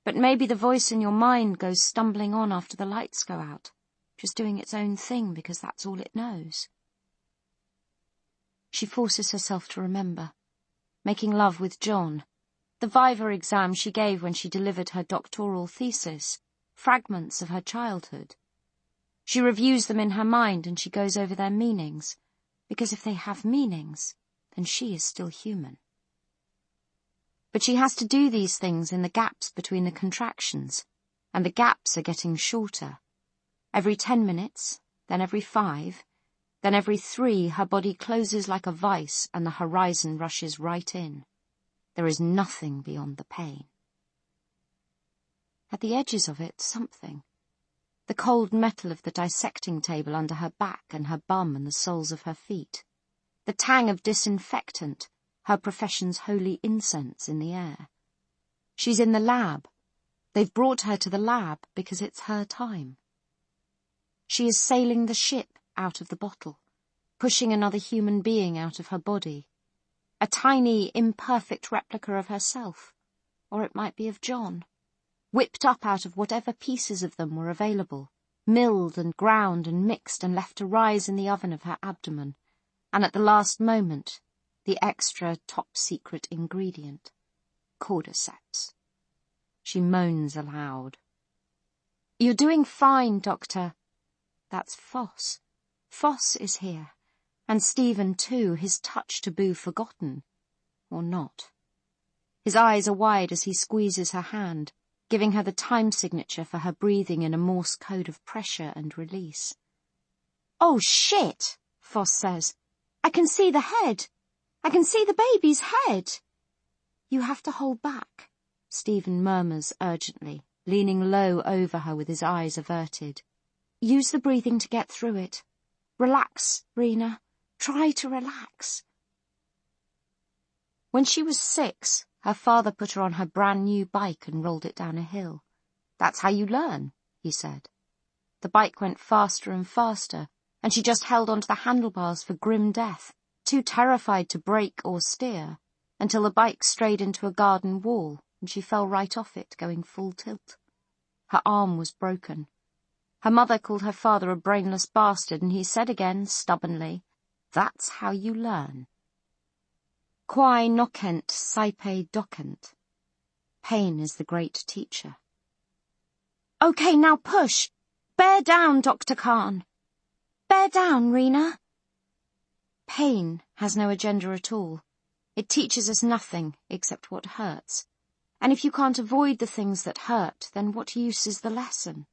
But maybe the voice in your mind goes stumbling on after the lights go out, just doing its own thing because that's all it knows. She forces herself to remember, making love with John, the Viva exam she gave when she delivered her doctoral thesis, fragments of her childhood. She reviews them in her mind and she goes over their meanings, because if they have meanings, then she is still human. But she has to do these things in the gaps between the contractions, and the gaps are getting shorter. Every 10 minutes, then every 5, then every 3 her body closes like a vice and the horizon rushes right in. There is nothing beyond the pain. At the edges of it, something. The cold metal of the dissecting table under her back and her bum and the soles of her feet. The tang of disinfectant, her profession's holy incense in the air. She's in the lab. They've brought her to the lab because it's her time. She is sailing the ship out of the bottle, pushing another human being out of her body. A tiny, imperfect replica of herself, or it might be of John, whipped up out of whatever pieces of them were available, milled and ground and mixed and left to rise in the oven of her abdomen, and at the last moment, the extra top-secret ingredient, cordyceps. She moans aloud. "You're doing fine, Doctor." That's Foss. Foss is here, and Stephen too, his touch taboo forgotten. Or not. His eyes are wide as he squeezes her hand, giving her the time signature for her breathing in a Morse code of pressure and release. "Oh, shit," Foss says. "I can see the head. I can see the baby's head." "You have to hold back," Stephen murmurs urgently, leaning low over her with his eyes averted. Use the breathing to get through it. Relax, Rena. Try to relax. When she was 6, her father put her on her brand new bike and rolled it down a hill. That's how you learn, he said. The bike went faster and faster, and she just held onto the handlebars for grim death, too terrified to brake or steer, until the bike strayed into a garden wall and she fell right off it, going full tilt. Her arm was broken. Her mother called her father a brainless bastard, and he said again, stubbornly, "That's how you learn." Quae nocent saepe docent. Pain is the great teacher. "Okay, now push! Bear down, Dr. Khan! Bear down, Rena!" Pain has no agenda at all. It teaches us nothing except what hurts. And if you can't avoid the things that hurt, then what use is the lesson?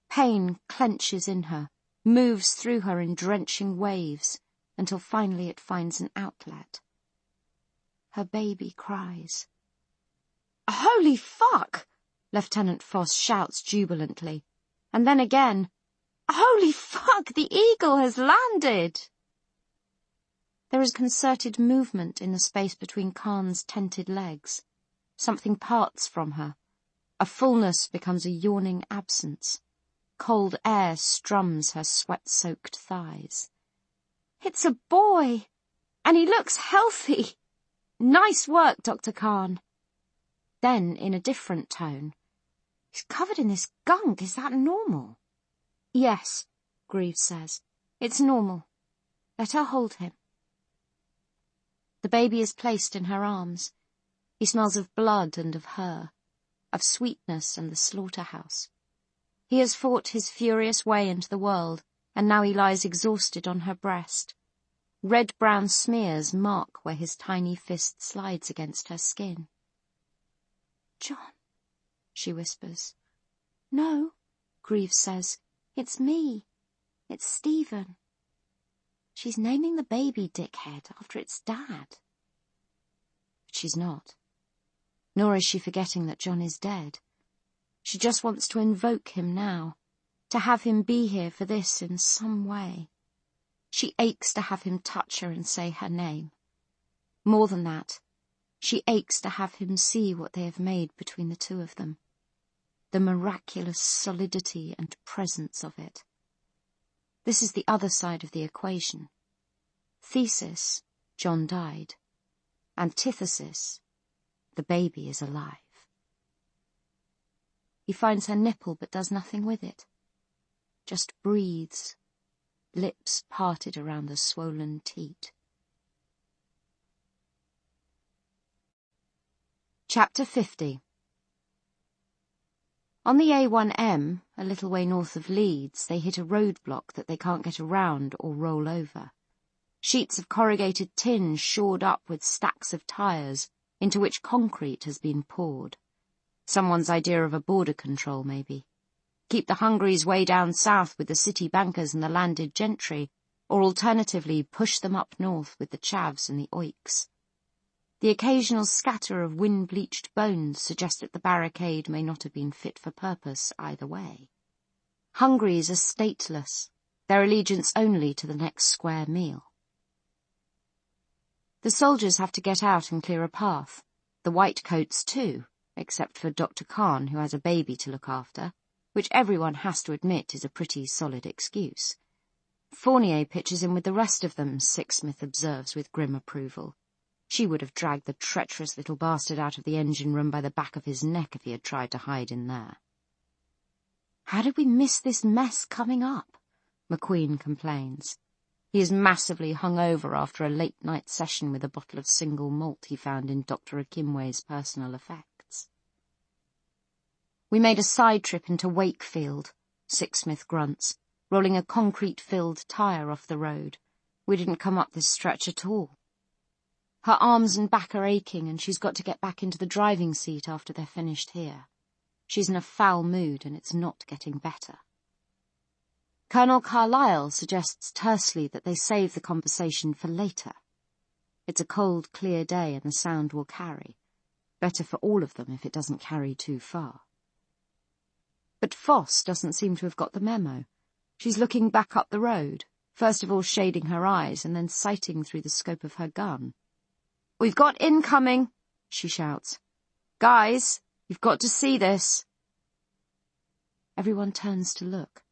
Pain clenches in her, moves through her in drenching waves, until finally it finds an outlet. Her baby cries. "Holy fuck!" Lieutenant Foss shouts jubilantly. And then again, "Holy fuck, the eagle has landed!" There is concerted movement in the space between Khan's tented legs. Something parts from her. A fullness becomes a yawning absence. Cold air strums her sweat-soaked thighs. "It's a boy! And he looks healthy! Nice work, Dr. Khan." Then, in a different tone, "He's covered in this gunk. Is that normal?" "Yes," Greaves says. "It's normal. Let her hold him." The baby is placed in her arms. He smells of blood and of her, of sweetness and the slaughterhouse. He has fought his furious way into the world, and now he lies exhausted on her breast. Red-brown smears mark where his tiny fist slides against her skin. "John," she whispers. "No," Greaves says. "It's me. It's Stephen." She's naming the baby, dickhead, after its dad. But she's not. Nor is she forgetting that John is dead. She just wants to invoke him now, to have him be here for this in some way. She aches to have him touch her and say her name. More than that, she aches to have him see what they have made between the two of them. The miraculous solidity and presence of it. This is the other side of the equation. Thesis, John died. Antithesis, the baby is alive. He finds her nipple but does nothing with it. Just breathes, lips parted around the swollen teat. Chapter 50. On the A1M, a little way north of Leeds, they hit a roadblock that they can't get around or roll over. Sheets of corrugated tin shored up with stacks of tyres, into which concrete has been poured. Someone's idea of a border control, maybe. Keep the Hungries way down south with the city bankers and the landed gentry, or alternatively push them up north with the chavs and the oiks. The occasional scatter of wind-bleached bones suggest that the barricade may not have been fit for purpose either way. Hungries are stateless, their allegiance only to the next square meal. The soldiers have to get out and clear a path, the whitecoats too, except for Dr. Khan, who has a baby to look after, which everyone has to admit is a pretty solid excuse. Fournier pitches in with the rest of them, Sixsmith observes with grim approval. She would have dragged the treacherous little bastard out of the engine room by the back of his neck if he had tried to hide in there. "How did we miss this mess coming up?" McQueen complains. He is massively hungover after a late-night session with a bottle of single malt he found in Dr. Akimwe's personal effects. "We made a side trip into Wakefield," Sixsmith grunts, rolling a concrete-filled tyre off the road. "We didn't come up this stretch at all." Her arms and back are aching, and she's got to get back into the driving seat after they're finished here. She's in a foul mood, and it's not getting better. Colonel Carlyle suggests tersely that they save the conversation for later. It's a cold, clear day, and the sound will carry. Better for all of them if it doesn't carry too far. But Foss doesn't seem to have got the memo. She's looking back up the road, first of all shading her eyes and then sighting through the scope of her gun. "We've got incoming," she shouts. "Guys, you've got to see this." Everyone turns to look.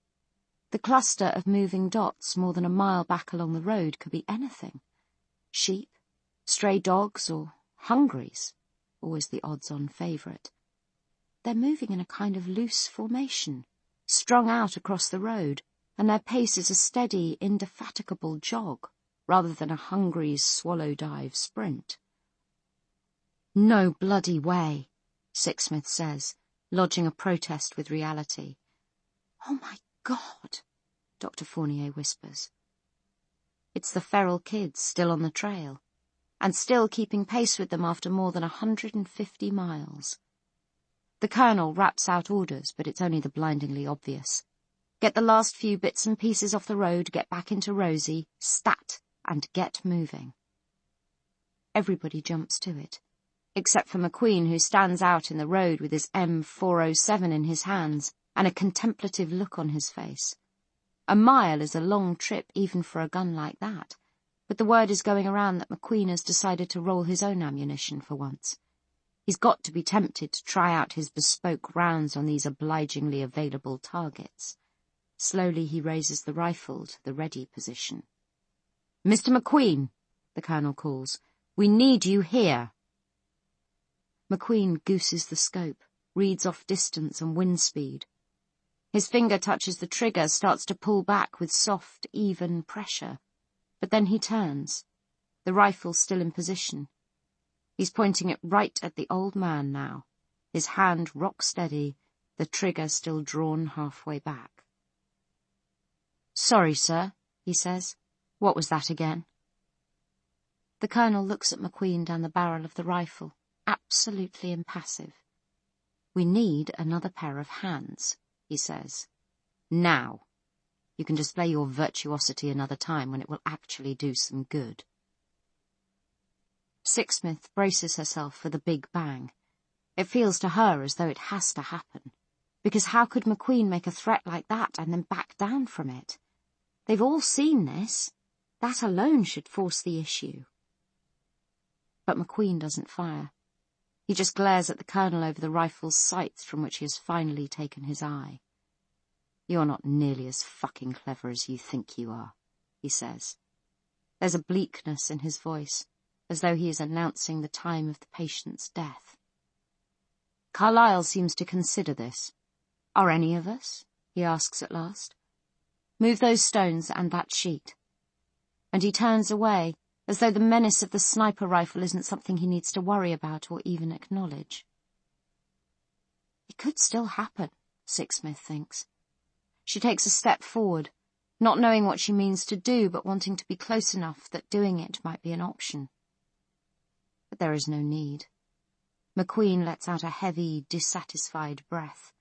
The cluster of moving dots more than a mile back along the road could be anything. Sheep, stray dogs, or hungries, always the odds-on favourite. They're moving in a kind of loose formation, strung out across the road, and their pace is a steady, indefatigable jog, rather than a hungry's swallow-dive sprint. "No bloody way," Sixsmith says, lodging a protest with reality. "Oh my God," Dr. Fournier whispers. It's the feral kids still on the trail, and still keeping pace with them after more than 150 miles. The Colonel raps out orders, but it's only the blindingly obvious. Get the last few bits and pieces off the road, get back into Rosie, stat, and get moving. Everybody jumps to it, except for McQueen, who stands out in the road with his M407 in his hands and a contemplative look on his face. A mile is a long trip even for a gun like that, but the word is going around that McQueen has decided to roll his own ammunition for once. He's got to be tempted to try out his bespoke rounds on these obligingly available targets. Slowly he raises the rifle to the ready position. "Mr. McQueen," the Colonel calls, "we need you here." McQueen gooses the scope, reads off distance and wind speed. His finger touches the trigger, starts to pull back with soft, even pressure. But then he turns, the rifle still in position. He's pointing it right at the old man now, his hand rock steady, the trigger still drawn halfway back. "Sorry, sir," he says. "What was that again?" The Colonel looks at McQueen down the barrel of the rifle, absolutely impassive. "We need another pair of hands," he says. "Now. You can display your virtuosity another time when it will actually do some good." Sixsmith braces herself for the big bang. It feels to her as though it has to happen, because how could McQueen make a threat like that and then back down from it? They've all seen this. That alone should force the issue. But McQueen doesn't fire. He just glares at the Colonel over the rifle's sights from which he has finally taken his eye. "You're not nearly as fucking clever as you think you are," he says. There's a bleakness in his voice, as though he is announcing the time of the patient's death. "Carlyle seems to consider this. Are any of us?" he asks at last. "Move those stones and that sheet." And he turns away, as though the menace of the sniper rifle isn't something he needs to worry about or even acknowledge. It could still happen, Sixsmith thinks. She takes a step forward, not knowing what she means to do, but wanting to be close enough that doing it might be an option. But there is no need. McQueen lets out a heavy, dissatisfied breath.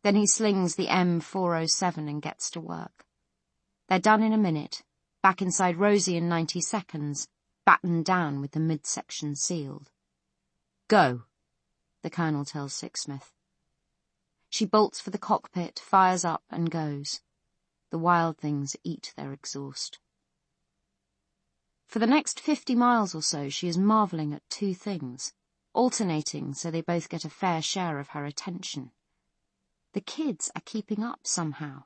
Then he slings the M407 and gets to work. They're done in a minute, back inside Rosie in 90 seconds, battened down with the midsection sealed. "Go," the Colonel tells Sixsmith. She bolts for the cockpit, fires up, and goes. The wild things eat their exhaust. For the next 50 miles or so, she is marvelling at two things, alternating so they both get a fair share of her attention. The kids are keeping up somehow.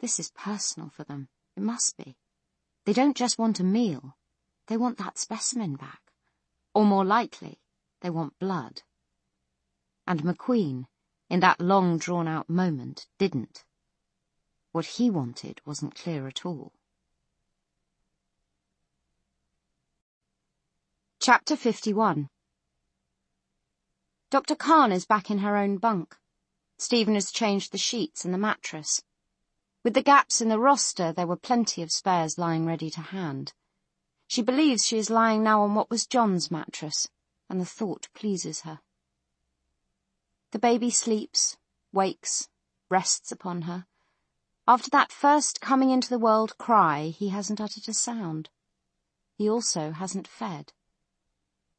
This is personal for them. It must be. They don't just want a meal. They want that specimen back. Or more likely, they want blood. And McQueen, in that long drawn-out moment, didn't. What he wanted wasn't clear at all. Chapter 51. Dr. Khan is back in her own bunk. Stephen has changed the sheets and the mattress. With the gaps in the roster, there were plenty of spares lying ready to hand. She believes she is lying now on what was John's mattress, and the thought pleases her. The baby sleeps, wakes, rests upon her. After that first coming into the world cry, he hasn't uttered a sound. He also hasn't fed.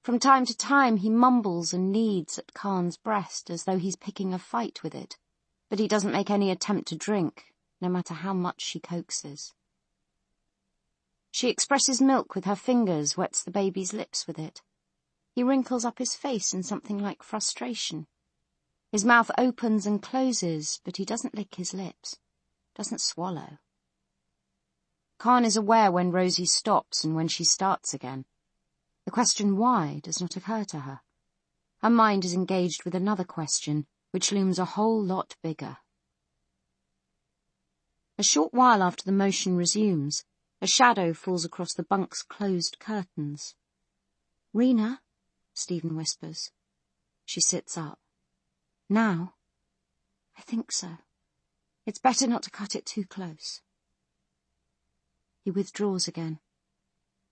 From time to time he mumbles and kneads at Khan's breast as though he's picking a fight with it, but he doesn't make any attempt to drink, no matter how much she coaxes. She expresses milk with her fingers, wets the baby's lips with it. He wrinkles up his face in something like frustration. His mouth opens and closes, but he doesn't lick his lips, doesn't swallow. Khan is aware when Rosie stops and when she starts again. The question why does not occur to her. Her mind is engaged with another question, which looms a whole lot bigger. A short while after the motion resumes, a shadow falls across the bunk's closed curtains. "Rena," Stephen whispers. She sits up. "Now?" "I think so. It's better not to cut it too close." He withdraws again.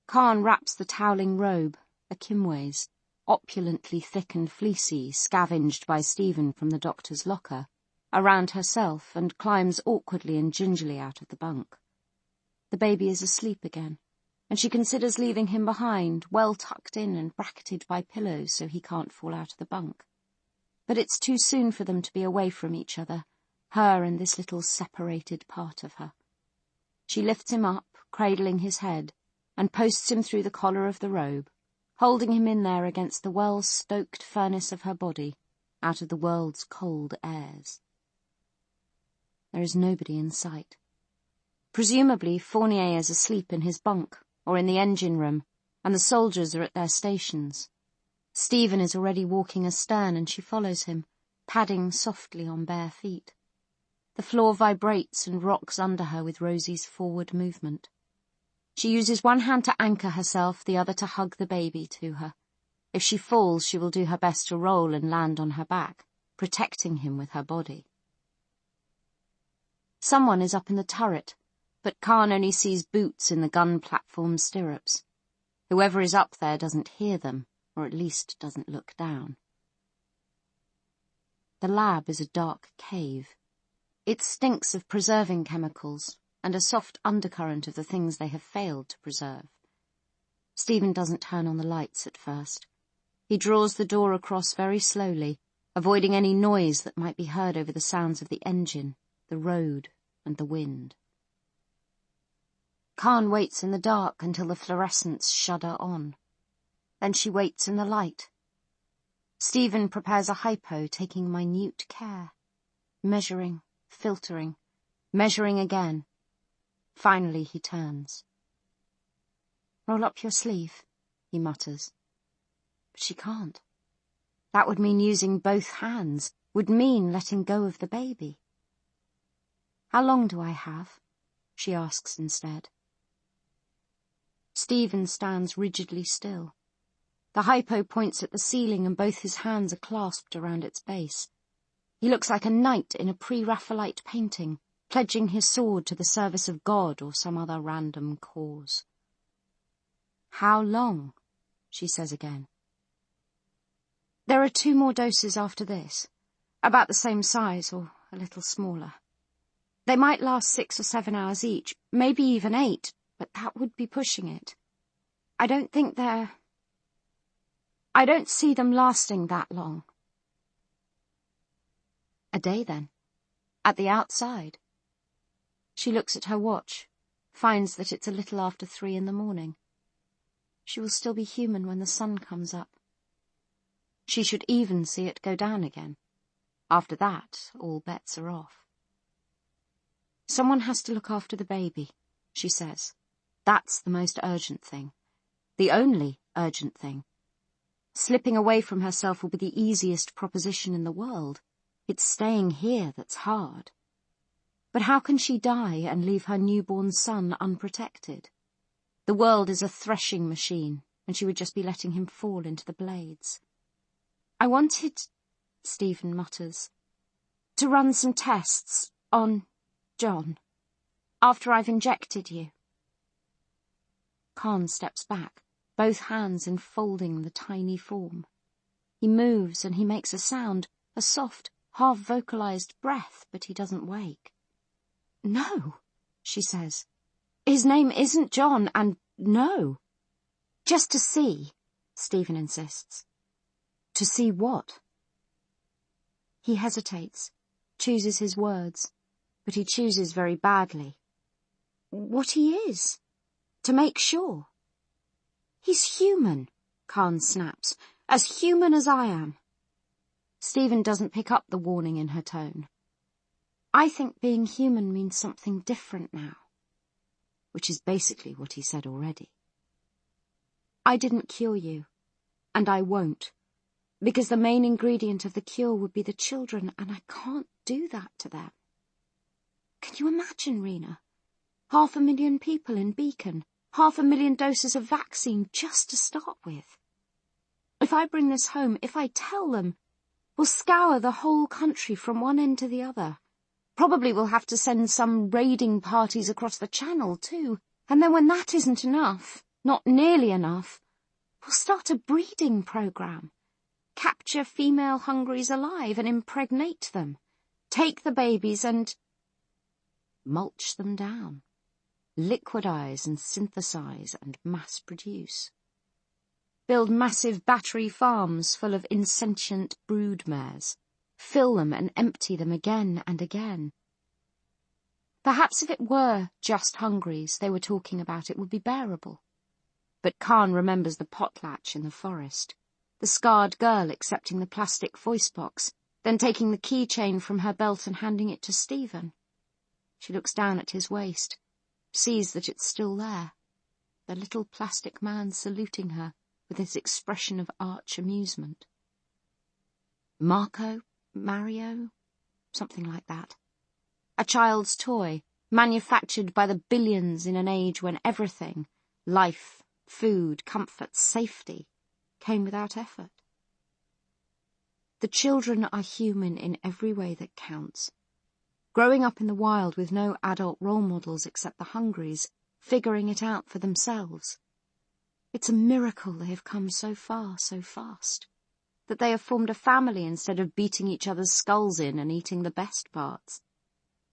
Khan wraps the toweling robe, a Kimway's, opulently thick and fleecy, scavenged by Stephen from the doctor's locker, around herself and climbs awkwardly and gingerly out of the bunk. The baby is asleep again, and she considers leaving him behind, well tucked in and bracketed by pillows so he can't fall out of the bunk. But it's too soon for them to be away from each other, her and this little separated part of her. She lifts him up, cradling his head, and posts him through the collar of the robe, holding him in there against the well-stoked furnace of her body, out of the world's cold airs. There is nobody in sight. Presumably Fournier is asleep in his bunk, or in the engine room, and the soldiers are at their stations. Stephen is already walking astern, and she follows him, padding softly on bare feet. The floor vibrates and rocks under her with Rosie's forward movement. She uses one hand to anchor herself, the other to hug the baby to her. If she falls, she will do her best to roll and land on her back, protecting him with her body. Someone is up in the turret, but Khan only sees boots in the gun platform stirrups. Whoever is up there doesn't hear them, or at least doesn't look down. The lab is a dark cave. It stinks of preserving chemicals and a soft undercurrent of the things they have failed to preserve. Stephen doesn't turn on the lights at first. He draws the door across very slowly, avoiding any noise that might be heard over the sounds of the engine, the road, and the wind. Khan waits in the dark until the fluorescents shudder on. Then she waits in the light. Stephen prepares a hypo, taking minute care, measuring, filtering, measuring again. Finally he turns. "Roll up your sleeve," he mutters. But she can't. That would mean using both hands, would mean letting go of the baby. "How long do I have?" she asks instead. Stephen stands rigidly still. The hypo points at the ceiling and both his hands are clasped around its base. He looks like a knight in a pre-Raphaelite painting, pledging his sword to the service of God or some other random cause. "How long?" she says again. "There are 2 more doses after this, about the same size or a little smaller. They might last 6 or 7 hours each, maybe even 8, but that would be pushing it. I don't see them lasting that long." "A day, then? At the outside?" She looks at her watch, finds that it's a little after 3 in the morning. She will still be human when the sun comes up. She should even see it go down again. After that, all bets are off. "Someone has to look after the baby," she says. "That's the most urgent thing. The only urgent thing. Slipping away from herself will be the easiest proposition in the world. It's staying here that's hard. But how can she die and leave her newborn son unprotected? The world is a threshing machine, and she would just be letting him fall into the blades." "I wanted," Stephen mutters, "to run some tests on John, after I've injected you." Khan steps back, both hands enfolding the tiny form. He moves and he makes a sound, a soft, half-vocalized breath, but he doesn't wake. "No," she says. "His name isn't John, and no. Just to see. Stephen insists. To see what? He hesitates, chooses his words, but he chooses very badly. What he is. To make sure. He's human, Khan snaps. As human as I am. Stephen doesn't pick up the warning in her tone. I think being human means something different now. Which is basically what he said already. I didn't cure you, and I won't, because the main ingredient of the cure would be the children, and I can't do that to them. Can you imagine, Rena? 500,000 people in Beacon, 500,000 doses of vaccine just to start with. If I bring this home, if I tell them, we'll scour the whole country from one end to the other. Probably we'll have to send some raiding parties across the channel, too. And then when that isn't enough, not nearly enough, we'll start a breeding program. Capture female hungries alive and impregnate them. Take the babies and mulch them down. Liquidize and synthesize and mass produce. Build massive battery farms full of insentient brood mares. Fill them and empty them again and again. Perhaps if it were just hungries they were talking about, it would be bearable. But Khan remembers the potlatch in the forest, the scarred girl accepting the plastic voice box, then taking the keychain from her belt and handing it to Stephen. She looks down at his waist, sees that it's still there, the little plastic man saluting her with his expression of arch amusement. Mario, something like that. A child's toy, manufactured by the billions in an age when everything, life, food, comfort, safety, came without effort. The children are human in every way that counts. Growing up in the wild with no adult role models except the hungries, figuring it out for themselves. It's a miracle they have come so far so fast. That they have formed a family instead of beating each other's skulls in and eating the best parts.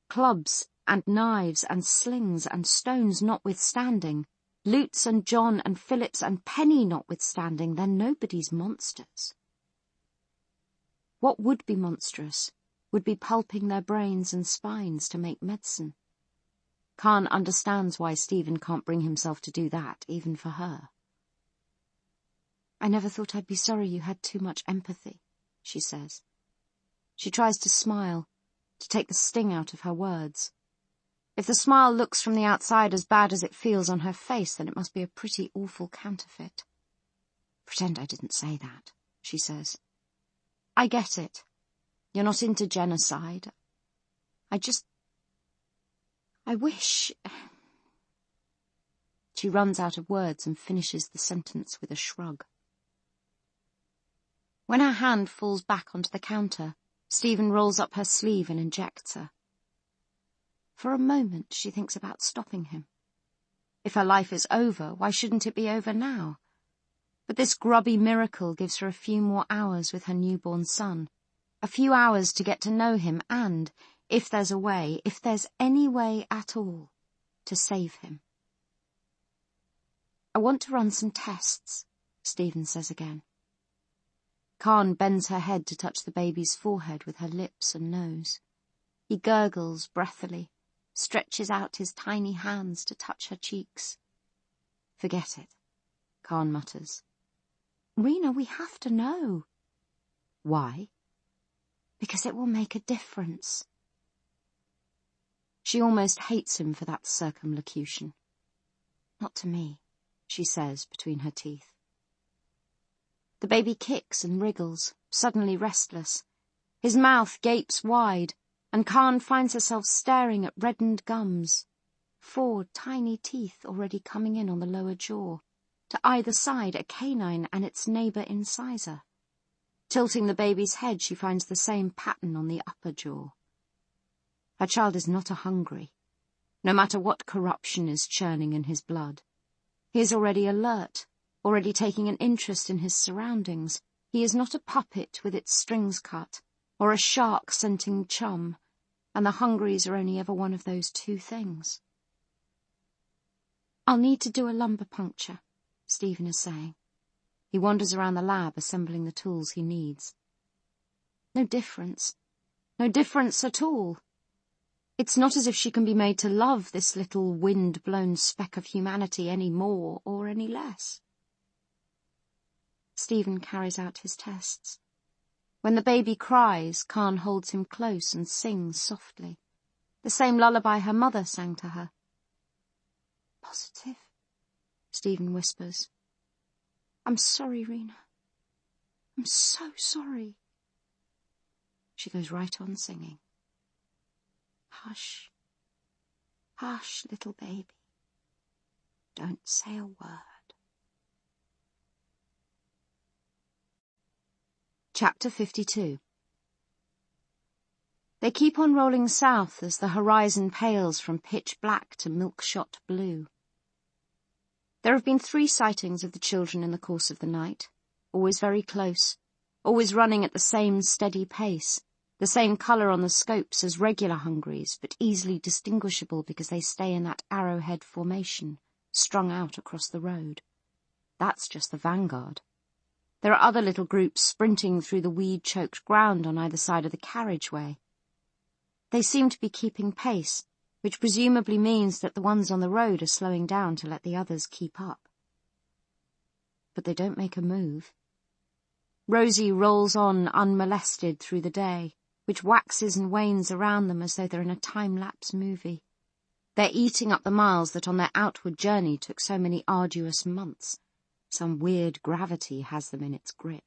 Clubs and knives and slings and stones notwithstanding, Lutz and John and Phillips and Penny notwithstanding, they're nobody's monsters. What would be monstrous would be pulping their brains and spines to make medicine. Khan understands why Stephen can't bring himself to do that, even for her. I never thought I'd be sorry you had too much empathy, she says. She tries to smile, to take the sting out of her words. If the smile looks from the outside as bad as it feels on her face, then it must be a pretty awful counterfeit. Pretend I didn't say that, she says. I get it. You're not into genocide. I wish... She runs out of words and finishes the sentence with a shrug. When her hand falls back onto the counter, Stephen rolls up her sleeve and injects her. For a moment, she thinks about stopping him. If her life is over, why shouldn't it be over now? But this grubby miracle gives her a few more hours with her newborn son, a few hours to get to know him and, if there's a way, if there's any way at all, to save him. I want to run some tests, Stephen says again. Khan bends her head to touch the baby's forehead with her lips and nose. He gurgles breathily, stretches out his tiny hands to touch her cheeks. Forget it, Khan mutters. Rena, we have to know. Why? Because it will make a difference. She almost hates him for that circumlocution. Not to me, she says between her teeth. The baby kicks and wriggles, suddenly restless. His mouth gapes wide, and Khan finds herself staring at reddened gums. 4 tiny teeth already coming in on the lower jaw. To either side, a canine and its neighbour incisor. Tilting the baby's head, she finds the same pattern on the upper jaw. Her child is not a hungry, no matter what corruption is churning in his blood. He is already alert, already taking an interest in his surroundings. He is not a puppet with its strings cut, or a shark scenting chum, and the hungries are only ever one of those 2 things. I'll need to do a lumbar puncture, Stephen is saying. He wanders around the lab, assembling the tools he needs. No difference. No difference at all. It's not as if she can be made to love this little wind-blown speck of humanity any more or any less. Stephen carries out his tests. When the baby cries, Khan holds him close and sings softly, the same lullaby her mother sang to her. Positive, Stephen whispers. I'm sorry, Rena. I'm so sorry. She goes right on singing. Hush. Hush, little baby. Don't say a word. Chapter 52. They keep on rolling south as the horizon pales from pitch black to milk-shot blue. There have been 3 sightings of the children in the course of the night, always very close, always running at the same steady pace, the same colour on the scopes as regular hungries, but easily distinguishable because they stay in that arrowhead formation, strung out across the road. That's just the vanguard. There are other little groups sprinting through the weed-choked ground on either side of the carriageway. They seem to be keeping pace, which presumably means that the ones on the road are slowing down to let the others keep up. But they don't make a move. Rosie rolls on unmolested through the day, which waxes and wanes around them as though they're in a time-lapse movie. They're eating up the miles that on their outward journey took so many arduous months. Some weird gravity has them in its grip.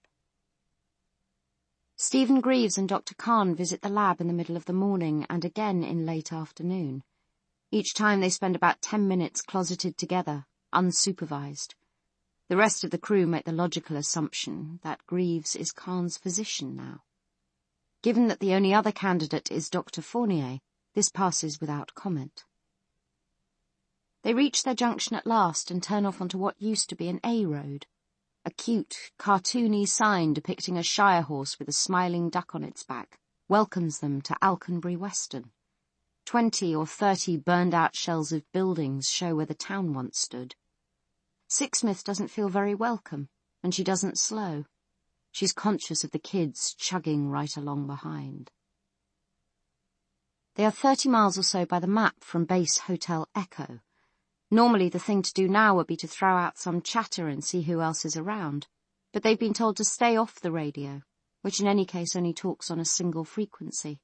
Stephen Greaves and Dr. Khan visit the lab in the middle of the morning and again in late afternoon. Each time they spend about 10 minutes closeted together, unsupervised. The rest of the crew make the logical assumption that Greaves is Khan's physician now. Given that the only other candidate is Dr. Fournier, this passes without comment. They reach their junction at last and turn off onto what used to be an A road. A cute, cartoony sign depicting a shire horse with a smiling duck on its back welcomes them to Alconbury Weston. 20 or 30 burned-out shells of buildings show where the town once stood. Sixsmith doesn't feel very welcome, and she doesn't slow. She's conscious of the kids chugging right along behind. They are 30 miles or so by the map from base Hotel Echo. Normally the thing to do now would be to throw out some chatter and see who else is around, but they've been told to stay off the radio, which in any case only talks on a single frequency.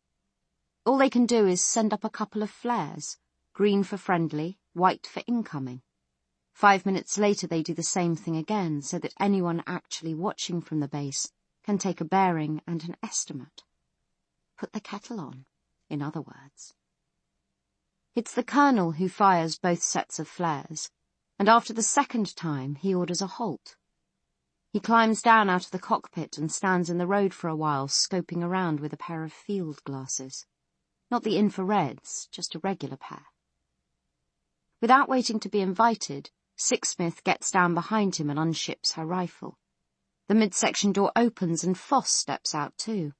All they can do is send up a couple of flares, green for friendly, white for incoming. 5 minutes later they do the same thing again, so that anyone actually watching from the base can take a bearing and an estimate. Put the kettle on, in other words. It's the colonel who fires both sets of flares, and after the second time he orders a halt. He climbs down out of the cockpit and stands in the road for a while, scoping around with a pair of field glasses. Not the infrareds, just a regular pair. Without waiting to be invited, Sixsmith gets down behind him and unships her rifle. The midsection door opens and Foss steps out too.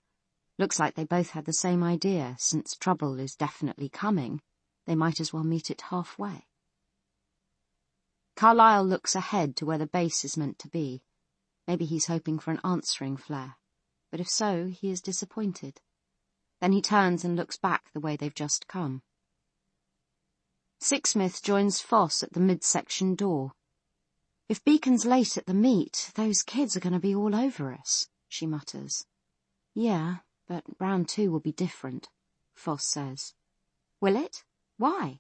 Looks like they both had the same idea, since trouble is definitely coming. They might as well meet it halfway. Carlyle looks ahead to where the base is meant to be. Maybe he's hoping for an answering flare, but if so, he is disappointed. Then he turns and looks back the way they've just come. Sixsmith joins Foss at the midsection door. If Beacon's late at the meet, those kids are going to be all over us, she mutters. Yeah, but round 2 will be different, Foss says. Will it? Why?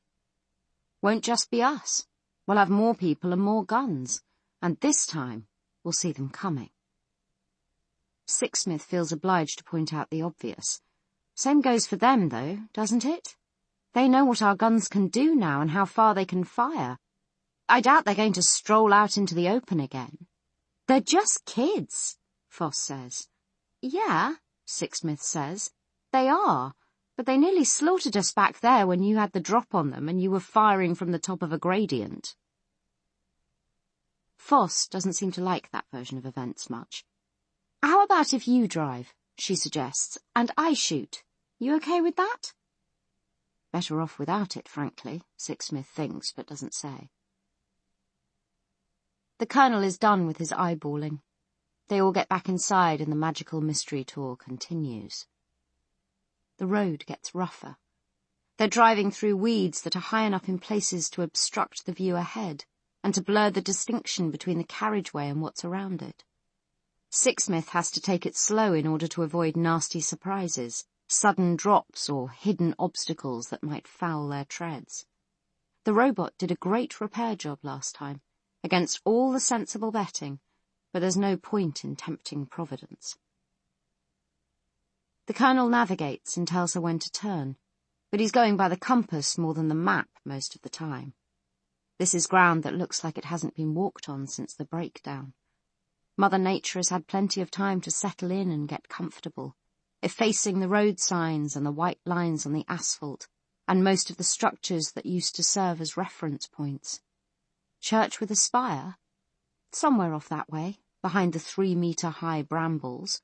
Won't just be us. We'll have more people and more guns, and this time we'll see them coming. Sixsmith feels obliged to point out the obvious. Same goes for them, though, doesn't it? They know what our guns can do now and how far they can fire. I doubt they're going to stroll out into the open again. They're just kids, Foss says. Yeah, Sixsmith says. They are. But they nearly slaughtered us back there when you had the drop on them and you were firing from the top of a gradient. Foss doesn't seem to like that version of events much. How about if you drive, she suggests, and I shoot? You okay with that? Better off without it, frankly, Sixsmith thinks, but doesn't say. The colonel is done with his eyeballing. They all get back inside and the magical mystery tour continues. The road gets rougher. They're driving through weeds that are high enough in places to obstruct the view ahead and to blur the distinction between the carriageway and what's around it. Sixsmith has to take it slow in order to avoid nasty surprises, sudden drops or hidden obstacles that might foul their treads. The robot did a great repair job last time, against all the sensible betting, but there's no point in tempting Providence. The Colonel navigates and tells her when to turn, but he's going by the compass more than the map most of the time. This is ground that looks like it hasn't been walked on since the breakdown. Mother Nature has had plenty of time to settle in and get comfortable, effacing the road signs and the white lines on the asphalt, and most of the structures that used to serve as reference points. Church with a spire? Somewhere off that way, behind the 3-metre-high brambles,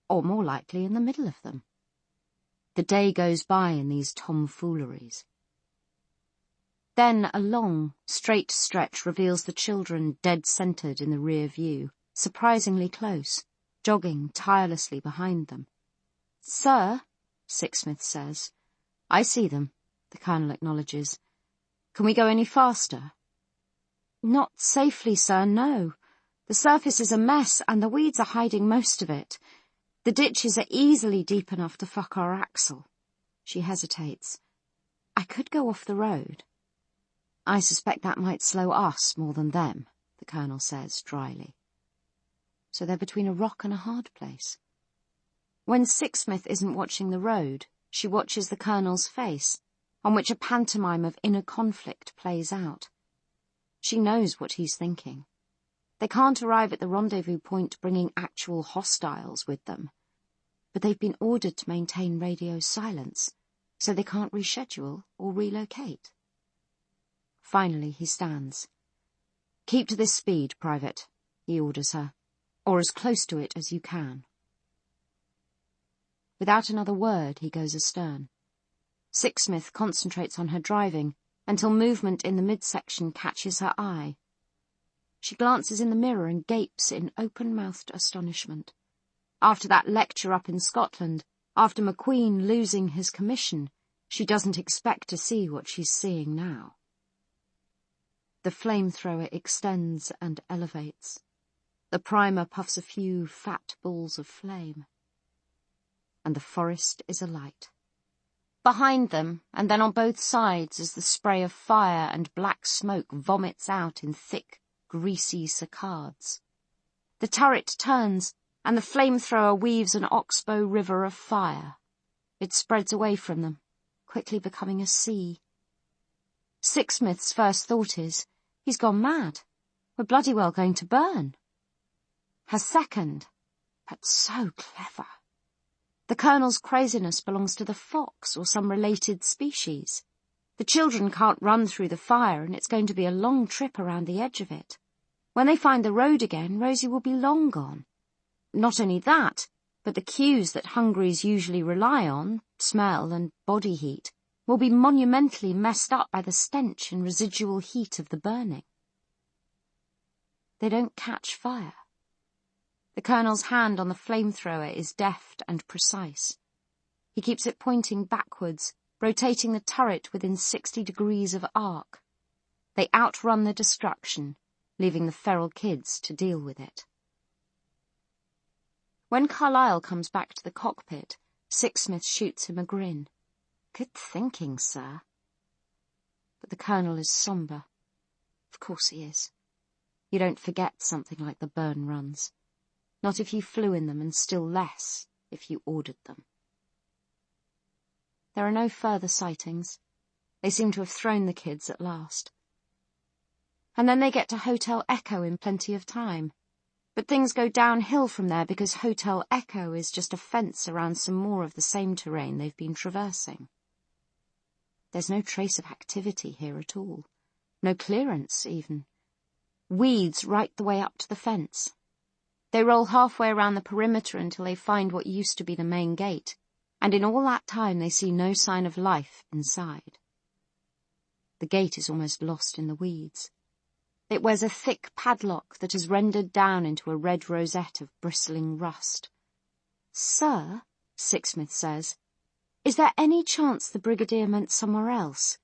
or more likely in the middle of them. The day goes by in these tomfooleries. Then a long, straight stretch reveals the children dead-centred in the rear view, surprisingly close, jogging tirelessly behind them. "Sir," Sixsmith says. "I see them," the Colonel acknowledges. "Can we go any faster?" "Not safely, sir, no. The surface is a mess, and the weeds are hiding most of it. The ditches are easily deep enough to fuck our axle." She hesitates. "I could go off the road." "I suspect that might slow us more than them," the Colonel says dryly. So they're between a rock and a hard place. When Sixsmith isn't watching the road, she watches the Colonel's face, on which a pantomime of inner conflict plays out. She knows what he's thinking. They can't arrive at the rendezvous point bringing actual hostiles with them, but they've been ordered to maintain radio silence, so they can't reschedule or relocate. Finally he stands. "Keep to this speed, Private," he orders her, "or as close to it as you can." Without another word, he goes astern. Sixsmith concentrates on her driving until movement in the midsection catches her eye. She glances in the mirror and gapes in open-mouthed astonishment. After that lecture up in Scotland, after McQueen losing his commission, she doesn't expect to see what she's seeing now. The flamethrower extends and elevates. The primer puffs a few fat balls of flame. And the forest is alight. Behind them, and then on both sides, as the spray of fire and black smoke vomits out in thick, greasy saccades. The turret turns, and the flamethrower weaves an oxbow river of fire. It spreads away from them, quickly becoming a sea. Sixsmith's first thought is, "He's gone mad. We're bloody well going to burn." Her second, but so clever. The Colonel's craziness belongs to the fox or some related species. The children can't run through the fire, and it's going to be a long trip around the edge of it. When they find the road again, Rosie will be long gone. Not only that, but the cues that hungries usually rely on, smell and body heat, will be monumentally messed up by the stench and residual heat of the burning. They don't catch fire. The Colonel's hand on the flamethrower is deft and precise. He keeps it pointing backwards, rotating the turret within 60 degrees of arc. They outrun the destruction, leaving the feral kids to deal with it. When Carlyle comes back to the cockpit, Sixsmith shoots him a grin. "Good thinking, sir." But the Colonel is sombre. Of course he is. You don't forget something like the burn runs. Not if you flew in them, and still less if you ordered them. There are no further sightings. They seem to have thrown the kids at last. And then they get to Hotel Echo in plenty of time. But things go downhill from there because Hotel Echo is just a fence around some more of the same terrain they've been traversing. There's no trace of activity here at all. No clearance, even. Weeds right the way up to the fence. They roll halfway around the perimeter until they find what used to be the main gate, and in all that time they see no sign of life inside. The gate is almost lost in the weeds. It wears a thick padlock that is rendered down into a red rosette of bristling rust. "Sir," Sixsmith says, "is there any chance the Brigadier meant somewhere else?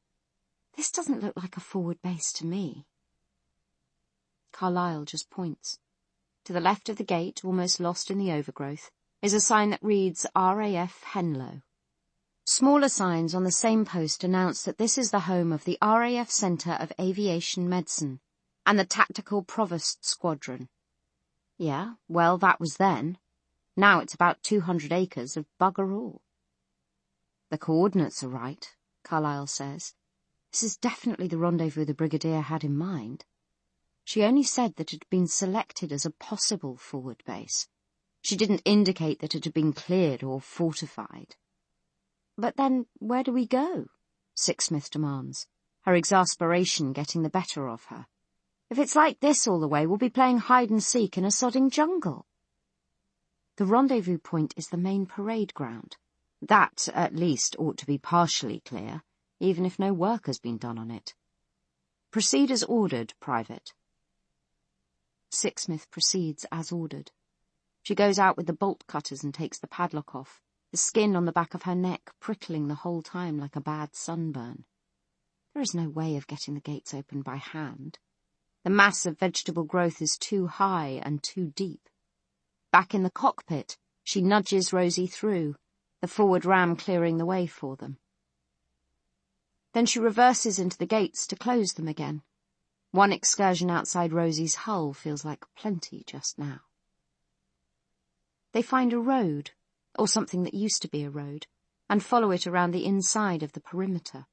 This doesn't look like a forward base to me." Carlyle just points. To the left of the gate, almost lost in the overgrowth, is a sign that reads RAF Henlow. Smaller signs on the same post announce that this is the home of the RAF Centre of Aviation Medicine and the Tactical Provost Squadron. Yeah, well, that was then. Now it's about 200 acres of bugger all. "The coordinates are right," Carlyle says. "This is definitely the rendezvous the Brigadier had in mind. She only said that it had been selected as a possible forward base. She didn't indicate that it had been cleared or fortified." "But then, where do we go?" Sixsmith demands, her exasperation getting the better of her. "If it's like this all the way, we'll be playing hide-and-seek in a sodding jungle." "The rendezvous point is the main parade ground. That, at least, ought to be partially clear, even if no work has been done on it. Proceed as ordered, Private." Sixsmith proceeds as ordered. She goes out with the bolt cutters and takes the padlock off, the skin on the back of her neck prickling the whole time like a bad sunburn. There is no way of getting the gates open by hand. The mass of vegetable growth is too high and too deep. Back in the cockpit, she nudges Rosie through, the forward ram clearing the way for them. Then she reverses into the gates to close them again. One excursion outside Rosie's hull feels like plenty just now. They find a road, or something that used to be a road, and follow it around the inside of the perimeter.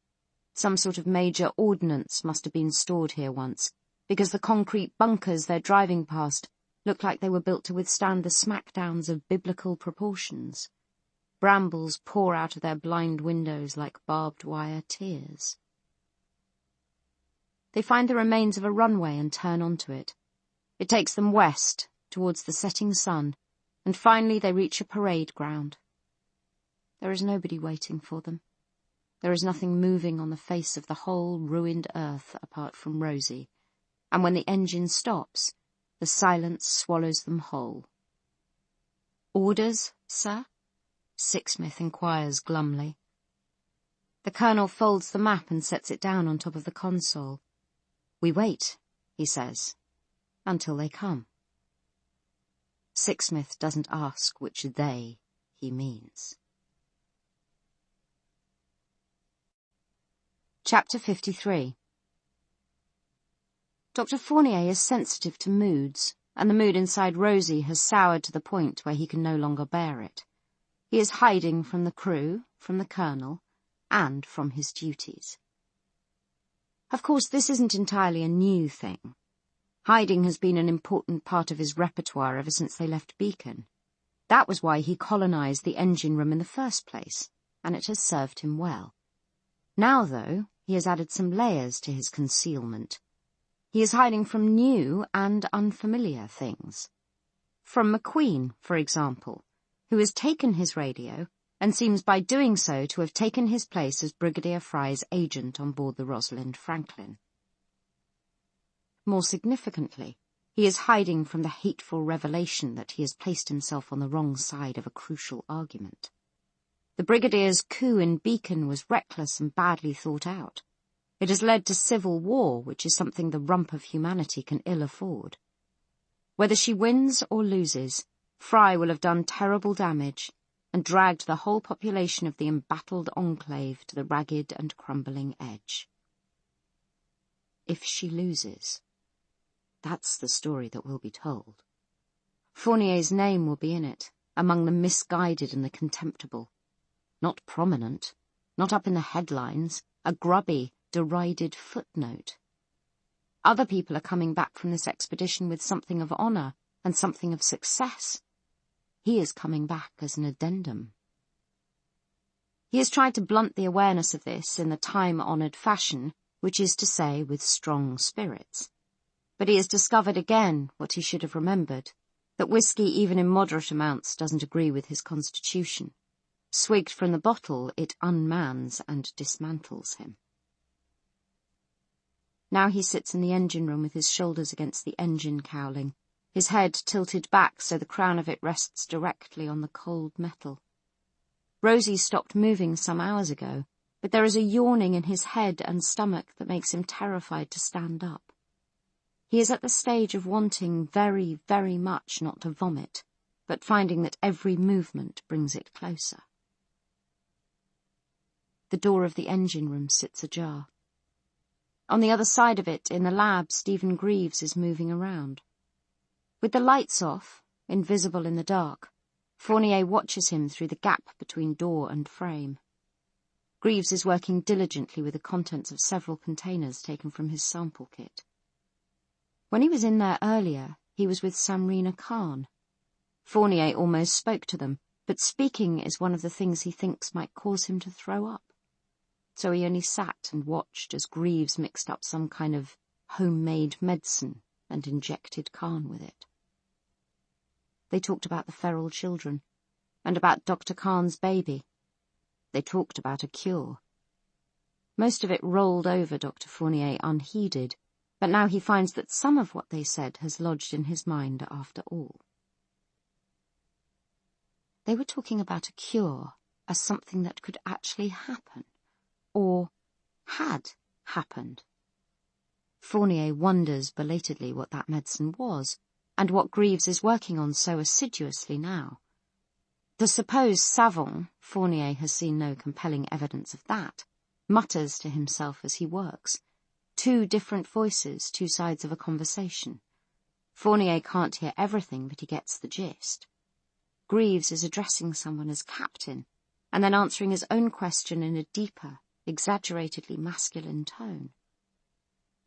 Some sort of major ordnance must have been stored here once, because the concrete bunkers they're driving past look like they were built to withstand the smackdowns of biblical proportions. Brambles pour out of their blind windows like barbed wire tears. They find the remains of a runway and turn onto it. It takes them west, towards the setting sun, and finally they reach a parade ground. There is nobody waiting for them. There is nothing moving on the face of the whole ruined earth apart from Rosie, and when the engine stops, the silence swallows them whole. "Orders, sir?" Sixsmith inquires glumly. The colonel folds the map and sets it down on top of the console. "We wait," he says, "until they come." Sixsmith doesn't ask which they he means. Chapter 53. Dr. Fournier is sensitive to moods, and the mood inside Rosie has soured to the point where he can no longer bear it. He is hiding from the crew, from the colonel, and from his duties. Of course, this isn't entirely a new thing. Hiding has been an important part of his repertoire ever since they left Beacon. That was why he colonized the engine room in the first place, and it has served him well. Now, though, he has added some layers to his concealment. He is hiding from new and unfamiliar things. From McQueen, for example, who has taken his radio and seems by doing so to have taken his place as Brigadier Fry's agent on board the Rosalind Franklin. More significantly, he is hiding from the hateful revelation that he has placed himself on the wrong side of a crucial argument. The Brigadier's coup in Beacon was reckless and badly thought out. It has led to civil war, which is something the rump of humanity can ill afford. Whether she wins or loses, Fry will have done terrible damage and dragged the whole population of the embattled enclave to the ragged and crumbling edge. If she loses, that's the story that will be told. Fournier's name will be in it, among the misguided and the contemptible. Not prominent, not up in the headlines, a grubby, derided footnote. Other people are coming back from this expedition with something of honour and something of success. He is coming back as an addendum. He has tried to blunt the awareness of this in the time-honoured fashion, which is to say with strong spirits. But he has discovered again what he should have remembered, that whiskey even in moderate amounts doesn't agree with his constitution. Swigged from the bottle, it unmans and dismantles him. Now he sits in the engine room with his shoulders against the engine cowling, his head tilted back so the crown of it rests directly on the cold metal. Rosie stopped moving some hours ago, but there is a yawning in his head and stomach that makes him terrified to stand up. He is at the stage of wanting very, very much not to vomit, but finding that every movement brings it closer. The door of the engine room sits ajar. On the other side of it, in the lab, Stephen Greaves is moving around. With the lights off, invisible in the dark, Fournier watches him through the gap between door and frame. Greaves is working diligently with the contents of several containers taken from his sample kit. When he was in there earlier, he was with Samrina Khan. Fournier almost spoke to them, but speaking is one of the things he thinks might cause him to throw up. So he only sat and watched as Greaves mixed up some kind of homemade medicine and injected Khan with it. They talked about the feral children, and about Dr. Khan's baby. They talked about a cure. Most of it rolled over Dr. Fournier unheeded, but now he finds that some of what they said has lodged in his mind after all. They were talking about a cure as something that could actually happen, or had happened. Fournier wonders belatedly what that medicine was, and what Greaves is working on so assiduously now. The supposed savant, Fournier has seen no compelling evidence of that, mutters to himself as he works. Two different voices, two sides of a conversation. Fournier can't hear everything, but he gets the gist. Greaves is addressing someone as captain, and then answering his own question in a deeper, exaggeratedly masculine tone.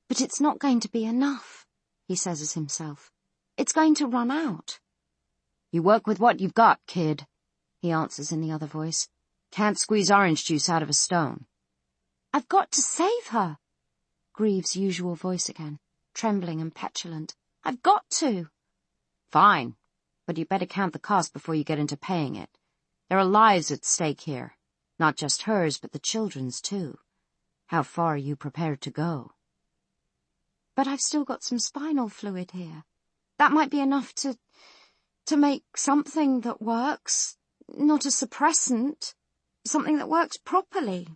But it's not going to be enough, he says as himself. It's going to run out. You work with what you've got, kid, he answers in the other voice. Can't squeeze orange juice out of a stone. I've got to save her. Greaves' usual voice again, trembling and petulant. I've got to. Fine, but you better count the cost before you get into paying it. There are lives at stake here. Not just hers, but the children's too. How far are you prepared to go? But I've still got some spinal fluid here. That might be enough to make something that works. Not a suppressant. Something that works properly.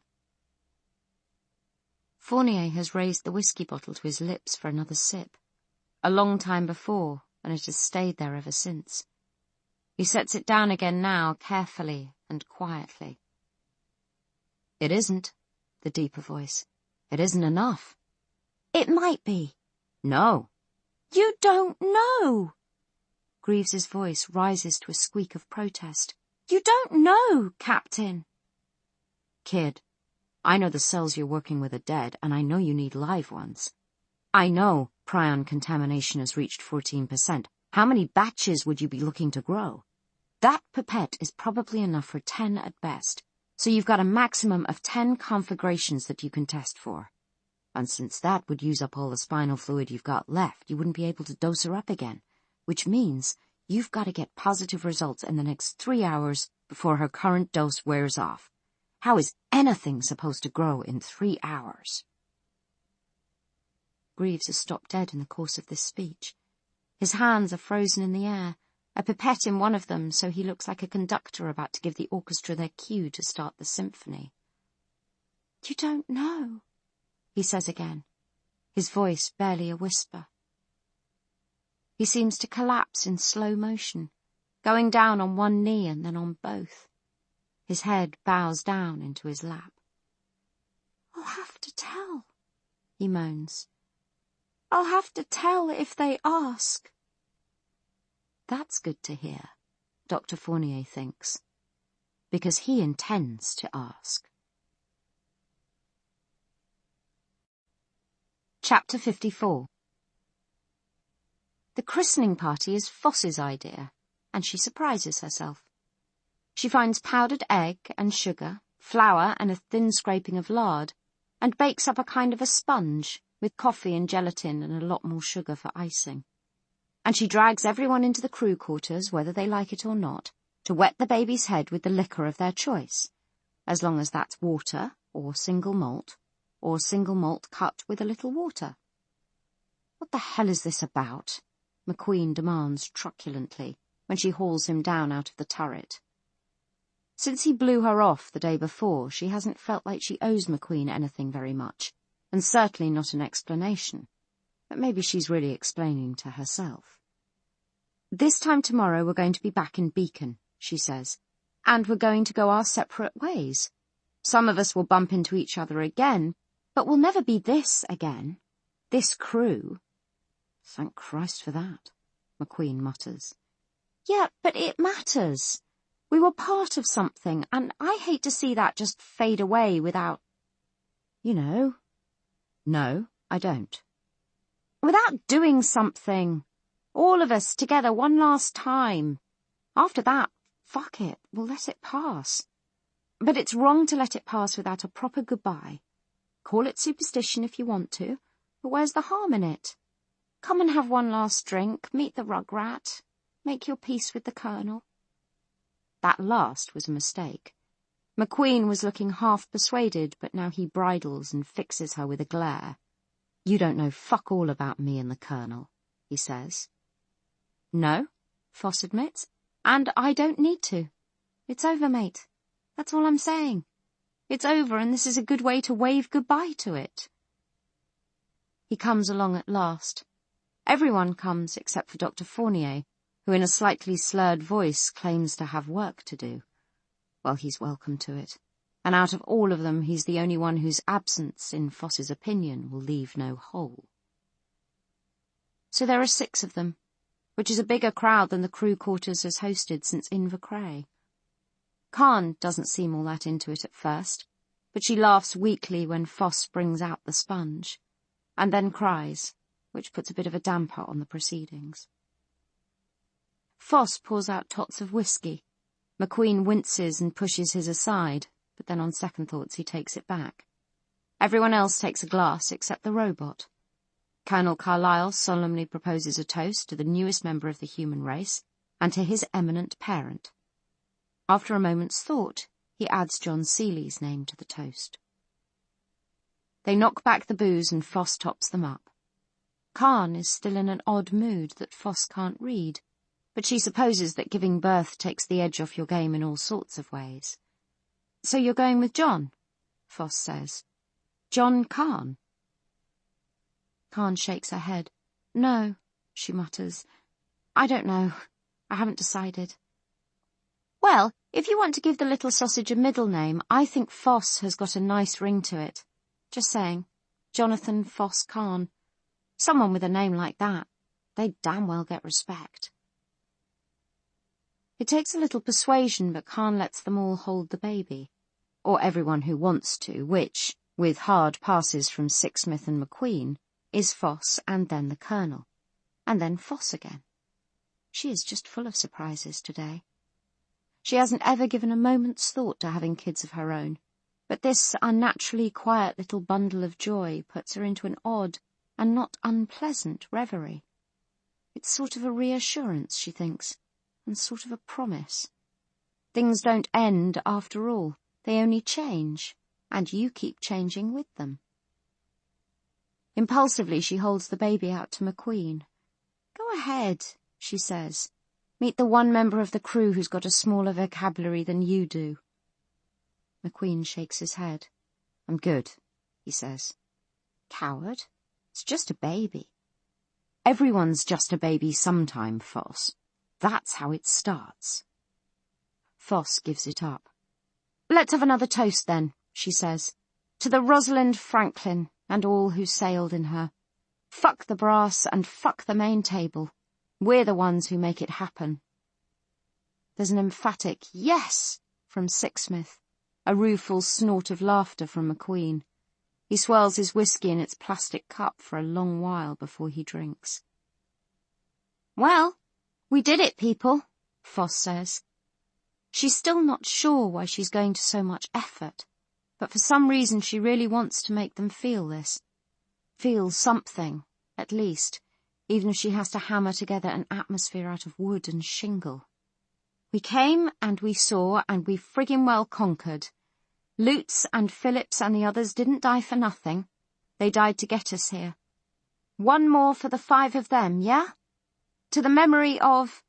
Fournier has raised the whiskey bottle to his lips for another sip. A long time before, and it has stayed there ever since. He sets it down again now, carefully and quietly. It isn't, the deeper voice. It isn't enough. It might be. No. You don't know. Greaves's voice rises to a squeak of protest. You don't know, Captain. Kid, I know the cells you're working with are dead, and I know you need live ones. I know prion contamination has reached 14%. How many batches would you be looking to grow? That pipette is probably enough for 10 at best, so you've got a maximum of 10 configurations that you can test for. And since that would use up all the spinal fluid you've got left, you wouldn't be able to dose her up again, which means you've got to get positive results in the next 3 hours before her current dose wears off. How is anything supposed to grow in 3 hours? Greaves has stopped dead in the course of this speech. His hands are frozen in the air, a pipette in one of them so he looks like a conductor about to give the orchestra their cue to start the symphony. You don't know, he says again, his voice barely a whisper. He seems to collapse in slow motion, going down on one knee and then on both. His head bows down into his lap. I'll have to tell, he moans. I'll have to tell if they ask. That's good to hear, Dr. Fournier thinks, because he intends to ask. Chapter 54. The christening party is Foss's idea, and she surprises herself. She finds powdered egg and sugar, flour and a thin scraping of lard, and bakes up a kind of a sponge with coffee and gelatin and a lot more sugar for icing. And she drags everyone into the crew quarters, whether they like it or not, to wet the baby's head with the liquor of their choice, as long as that's water or single malt, or single malt cut with a little water. What the hell is this about? McQueen demands truculently when she hauls him down out of the turret. Since he blew her off the day before, she hasn't felt like she owes McQueen anything very much, and certainly not an explanation. But maybe she's really explaining to herself. This time tomorrow we're going to be back in Beacon, she says, and we're going to go our separate ways. Some of us will bump into each other again, but we'll never be this again. This crew. Thank Christ for that, McQueen mutters. Yeah, but it matters. We were part of something, and I hate to see that just fade away without... You know. No, I don't. Without doing something. All of us together one last time. After that, fuck it, we'll let it pass. But it's wrong to let it pass without a proper goodbye. Call it superstition if you want to, but where's the harm in it? Come and have one last drink, meet the rugrat, make your peace with the Colonel. That last was a mistake. McQueen was looking half persuaded, but now he bridles and fixes her with a glare. You don't know fuck all about me and the Colonel, he says. No, Foss admits, and I don't need to. It's over, mate. That's all I'm saying. It's over, and this is a good way to wave goodbye to it. He comes along at last. Everyone comes except for Dr. Fournier, who in a slightly slurred voice claims to have work to do. Well, he's welcome to it, and out of all of them he's the only one whose absence, in Foss's opinion, will leave no hole. So there are 6 of them, which is a bigger crowd than the crew quarters has hosted since Invercray. Khan doesn't seem all that into it at first, but she laughs weakly when Foss brings out the sponge, and then cries, which puts a bit of a damper on the proceedings. Foss pours out tots of whiskey. McQueen winces and pushes his aside, but then on second thoughts he takes it back. Everyone else takes a glass except the robot. Colonel Carlyle solemnly proposes a toast to the newest member of the human race and to his eminent parent. After a moment's thought, he adds John Seeley's name to the toast. They knock back the booze and Foss tops them up. Khan is still in an odd mood that Foss can't read, but she supposes that giving birth takes the edge off your game in all sorts of ways. So you're going with John? Foss says. John Khan? Khan shakes her head. No, she mutters. I don't know. I haven't decided. Well, if you want to give the little sausage a middle name, I think Foss has got a nice ring to it. Just saying. Jonathan Foss Khan. Someone with a name like that. They'd damn well get respect. It takes a little persuasion, but Khan lets them all hold the baby. Or everyone who wants to, which, with hard passes from Sixsmith and McQueen, is Foss and then the Colonel. And then Foss again. She is just full of surprises today. She hasn't ever given a moment's thought to having kids of her own, but this unnaturally quiet little bundle of joy puts her into an odd and not unpleasant reverie. It's sort of a reassurance, she thinks, and sort of a promise. Things don't end after all, they only change, and you keep changing with them. Impulsively she holds the baby out to McQueen. Go ahead, she says. Meet the one member of the crew who's got a smaller vocabulary than you do. McQueen shakes his head. I'm good, he says. Coward. It's just a baby. Everyone's just a baby sometime, Foss. That's how it starts. Foss gives it up. Let's have another toast then, she says. To the Rosalind Franklin and all who sailed in her. Fuck the brass and fuck the main table. We're the ones who make it happen. There's an emphatic yes from Sixsmith, a rueful snort of laughter from McQueen. He swirls his whiskey in its plastic cup for a long while before he drinks. Well, we did it, people, Foss says. She's still not sure why she's going to so much effort, but for some reason she really wants to make them feel this. Feel something, at least, even if she has to hammer together an atmosphere out of wood and shingle. We came and we saw and we friggin' well conquered. Lutz and Phillips and the others didn't die for nothing. They died to get us here. One more for the 5 of them, yeah? To the memory of...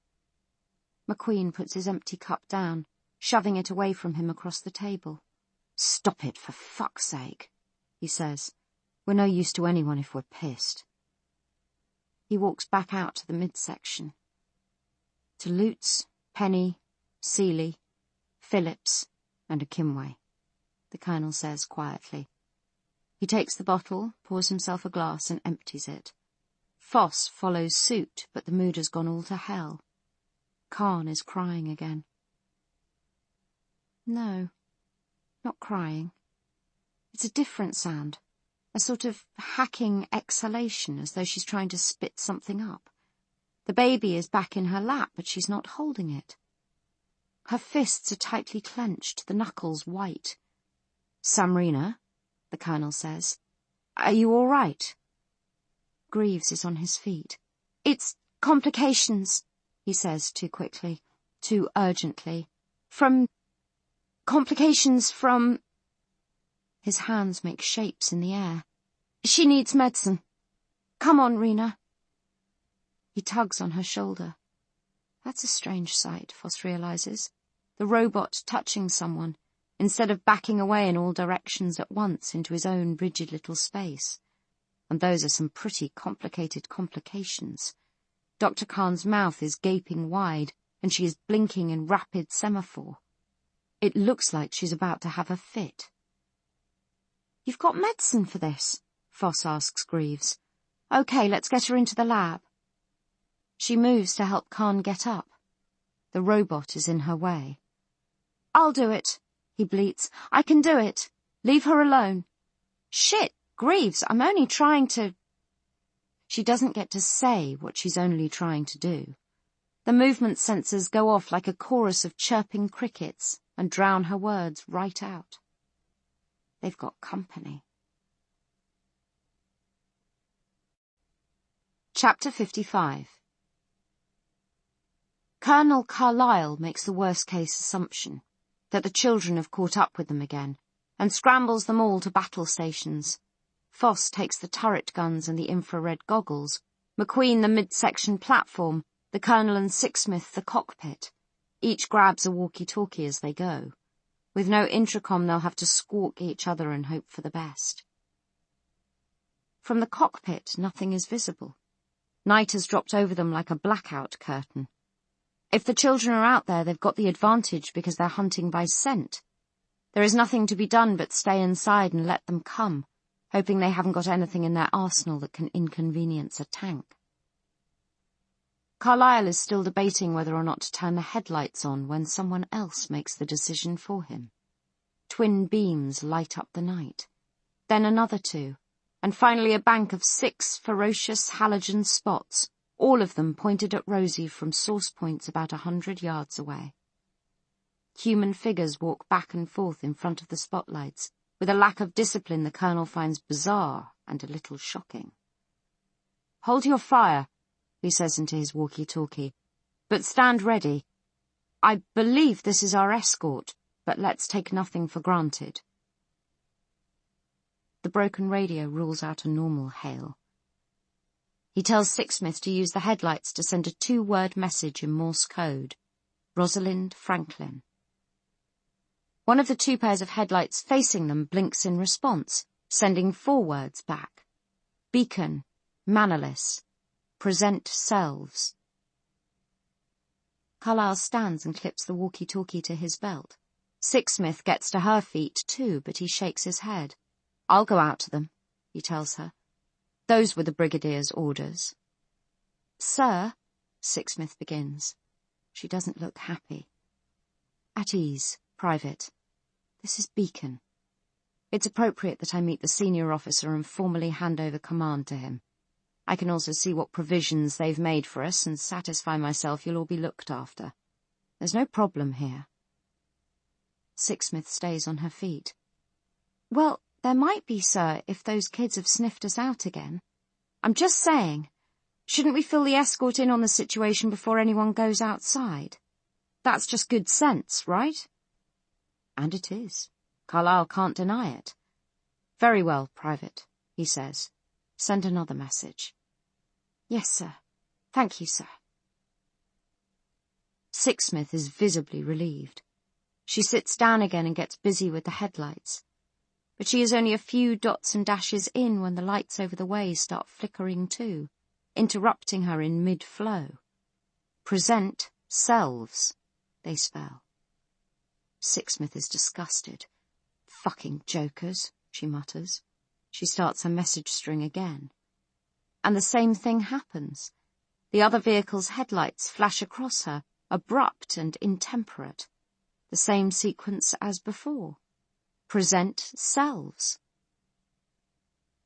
McQueen puts his empty cup down, shoving it away from him across the table. Stop it, for fuck's sake, he says. We're no use to anyone if we're pissed. He walks back out to the midsection. To Lutz, Penny, Seeley, Phillips, and a Kimway, the Colonel says quietly. He takes the bottle, pours himself a glass, and empties it. Foss follows suit, but the mood has gone all to hell. Khan is crying again. No, not crying. It's a different sound, a sort of hacking exhalation, as though she's trying to spit something up. The baby is back in her lap, but she's not holding it. Her fists are tightly clenched, the knuckles white. Samrina, the Colonel says, are you all right? Greaves is on his feet. It's complications, he says too quickly, too urgently. Complications from... His hands make shapes in the air. She needs medicine. Come on, Rena. He tugs on her shoulder. That's a strange sight, Foss realizes. The robot touching someone, instead of backing away in all directions at once into his own rigid little space. And those are some pretty complicated complications. Dr. Khan's mouth is gaping wide, and she is blinking in rapid semaphore. It looks like she's about to have a fit. You've got medicine for this? Foss asks Greaves. OK, let's get her into the lab. She moves to help Khan get up. The robot is in her way. I'll do it, he bleats. I can do it. Leave her alone. Shit, Greaves, I'm only trying to... She doesn't get to say what she's only trying to do. The movement sensors go off like a chorus of chirping crickets and drown her words right out. They've got company. Chapter 55. Colonel Carlyle makes the worst-case assumption, that the children have caught up with them again, and scrambles them all to battle stations. Foss takes the turret guns and the infrared goggles, McQueen the midsection platform, the Colonel and Sixsmith the cockpit. Each grabs a walkie-talkie as they go. With no intercom, they'll have to squawk each other and hope for the best. From the cockpit, nothing is visible. Night has dropped over them like a blackout curtain. If the children are out there, they've got the advantage because they're hunting by scent. There is nothing to be done but stay inside and let them come, hoping they haven't got anything in their arsenal that can inconvenience a tank. Carlyle is still debating whether or not to turn the headlights on when someone else makes the decision for him. Twin beams light up the night. Then another 2, and finally a bank of 6 ferocious halogen spots, all of them pointed at Rosie from source points about 100 yards away. Human figures walk back and forth in front of the spotlights, with a lack of discipline the Colonel finds bizarre and a little shocking. Hold your fire, he says into his walkie-talkie, but stand ready. I believe this is our escort, but let's take nothing for granted. The broken radio rules out a normal hail. He tells Sixsmith to use the headlights to send a 2-word message in Morse code. Rosalind Franklin. One of the 2 pairs of headlights facing them blinks in response, sending 4 words back. Beacon, mannerless, present selves. Carlyle stands and clips the walkie-talkie to his belt. Sixsmith gets to her feet too, but he shakes his head. I'll go out to them, he tells her. Those were the Brigadier's orders. Sir, Sixsmith begins. She doesn't look happy. At ease, Private. This is Beacon. It's appropriate that I meet the senior officer and formally hand over command to him. I can also see what provisions they've made for us and satisfy myself you'll all be looked after. There's no problem here. Sixsmith stays on her feet. Well, there might be, sir, if those kids have sniffed us out again. I'm just saying, shouldn't we fill the escort in on the situation before anyone goes outside? That's just good sense, right? And it is, Carlyle can't deny it. "Very well, Private," he says. "Send another message." "Yes, sir. Thank you, sir." Sixsmith is visibly relieved. She sits down again and gets busy with the headlights. But she is only a few dots and dashes in when the lights over the way start flickering too, interrupting her in mid-flow. "Present selves," they spell. Sixsmith is disgusted. "Fucking jokers," she mutters. She starts her message string again. And the same thing happens. The other vehicle's headlights flash across her, abrupt and intemperate. The same sequence as before. Present selves.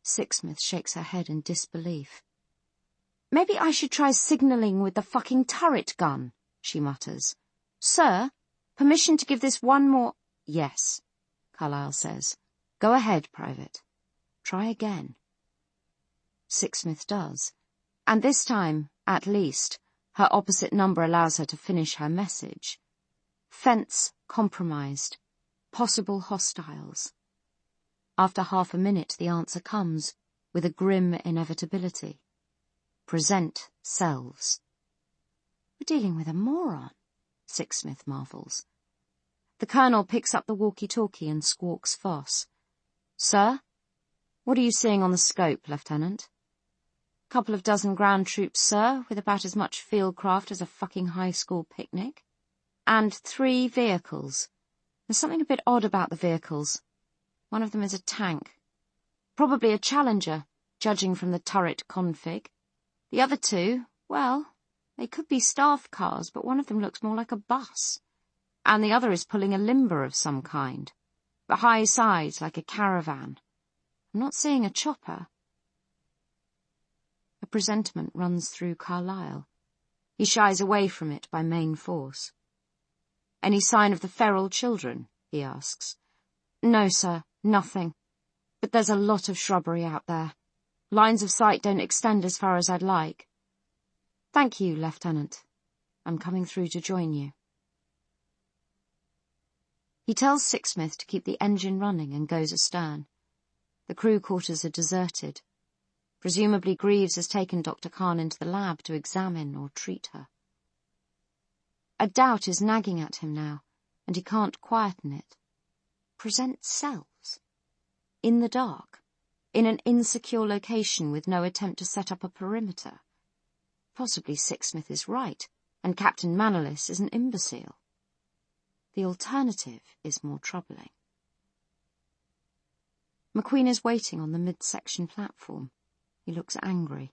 Sixsmith shakes her head in disbelief. "Maybe I should try signalling with the fucking turret gun," she mutters. "Sir, permission to give this one more—" "Yes," Carlyle says. "Go ahead, Private. Try again." Sixsmith does, and this time, at least, her opposite number allows her to finish her message. Fence compromised. Possible hostiles. After half a minute the answer comes, with a grim inevitability. Present selves. "We're dealing with a moron," Sixsmith marvels. The Colonel picks up the walkie-talkie and squawks Foss. "Sir? What are you seeing on the scope, Lieutenant?" "Couple of dozen ground troops, sir, with about as much field craft as a fucking high school picnic. And 3 vehicles. There's something a bit odd about the vehicles. One of them is a tank. Probably a Challenger, judging from the turret config. The other 2, well, they could be staff cars, but one of them looks more like a bus. And the other is pulling a limber of some kind, but high sides like a caravan. I'm not seeing a chopper." A presentiment runs through Carlyle. He shies away from it by main force. "Any sign of the feral children?" he asks. "No, sir, nothing. But there's a lot of shrubbery out there. Lines of sight don't extend as far as I'd like." "Thank you, Lieutenant. I'm coming through to join you." He tells Sixsmith to keep the engine running and goes astern. The crew quarters are deserted. Presumably Greaves has taken Dr. Khan into the lab to examine or treat her. A doubt is nagging at him now, and he can't quieten it. Present selves. In the dark. In an insecure location with no attempt to set up a perimeter. Possibly Sixsmith is right, and Captain Manolis is an imbecile. The alternative is more troubling. McQueen is waiting on the midsection platform. He looks angry.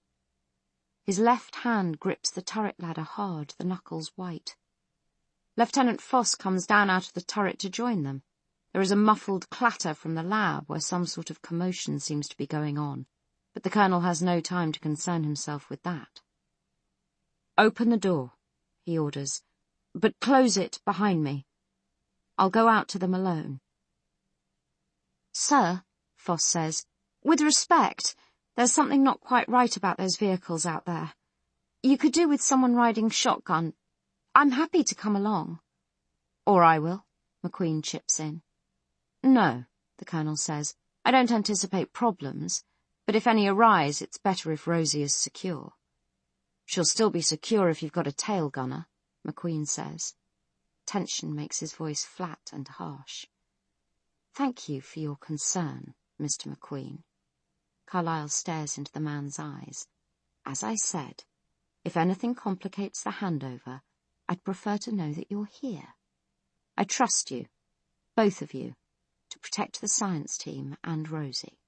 His left hand grips the turret ladder hard, the knuckles white. Lieutenant Foss comes down out of the turret to join them. There is a muffled clatter from the lab where some sort of commotion seems to be going on, but the Colonel has no time to concern himself with that. "Open the door," he orders, "but close it behind me. I'll go out to them alone." "Sir," Foss says, "with respect, there's something not quite right about those vehicles out there. You could do with someone riding shotgun. I'm happy to come along." "Or I will," McQueen chips in. "No," the Colonel says, "I don't anticipate problems, but if any arise, it's better if Rosie is secure." "She'll still be secure if you've got a tail gunner," McQueen says. Tension makes his voice flat and harsh. "Thank you for your concern, Mr. McQueen." Carlyle stares into the man's eyes. "As I said, if anything complicates the handover, I'd prefer to know that you're here. I trust you, both of you, to protect the science team and Rosie."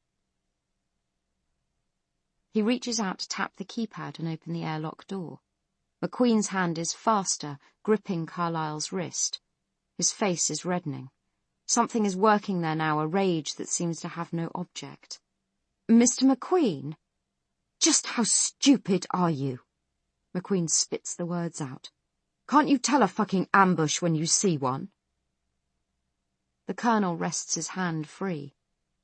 He reaches out to tap the keypad and open the airlock door. McQueen's hand is faster, gripping Carlyle's wrist. His face is reddening. Something is working there now, a rage that seems to have no object. "Mr. McQueen? Just how stupid are you?" McQueen spits the words out. "Can't you tell a fucking ambush when you see one?" The Colonel rests his hand free,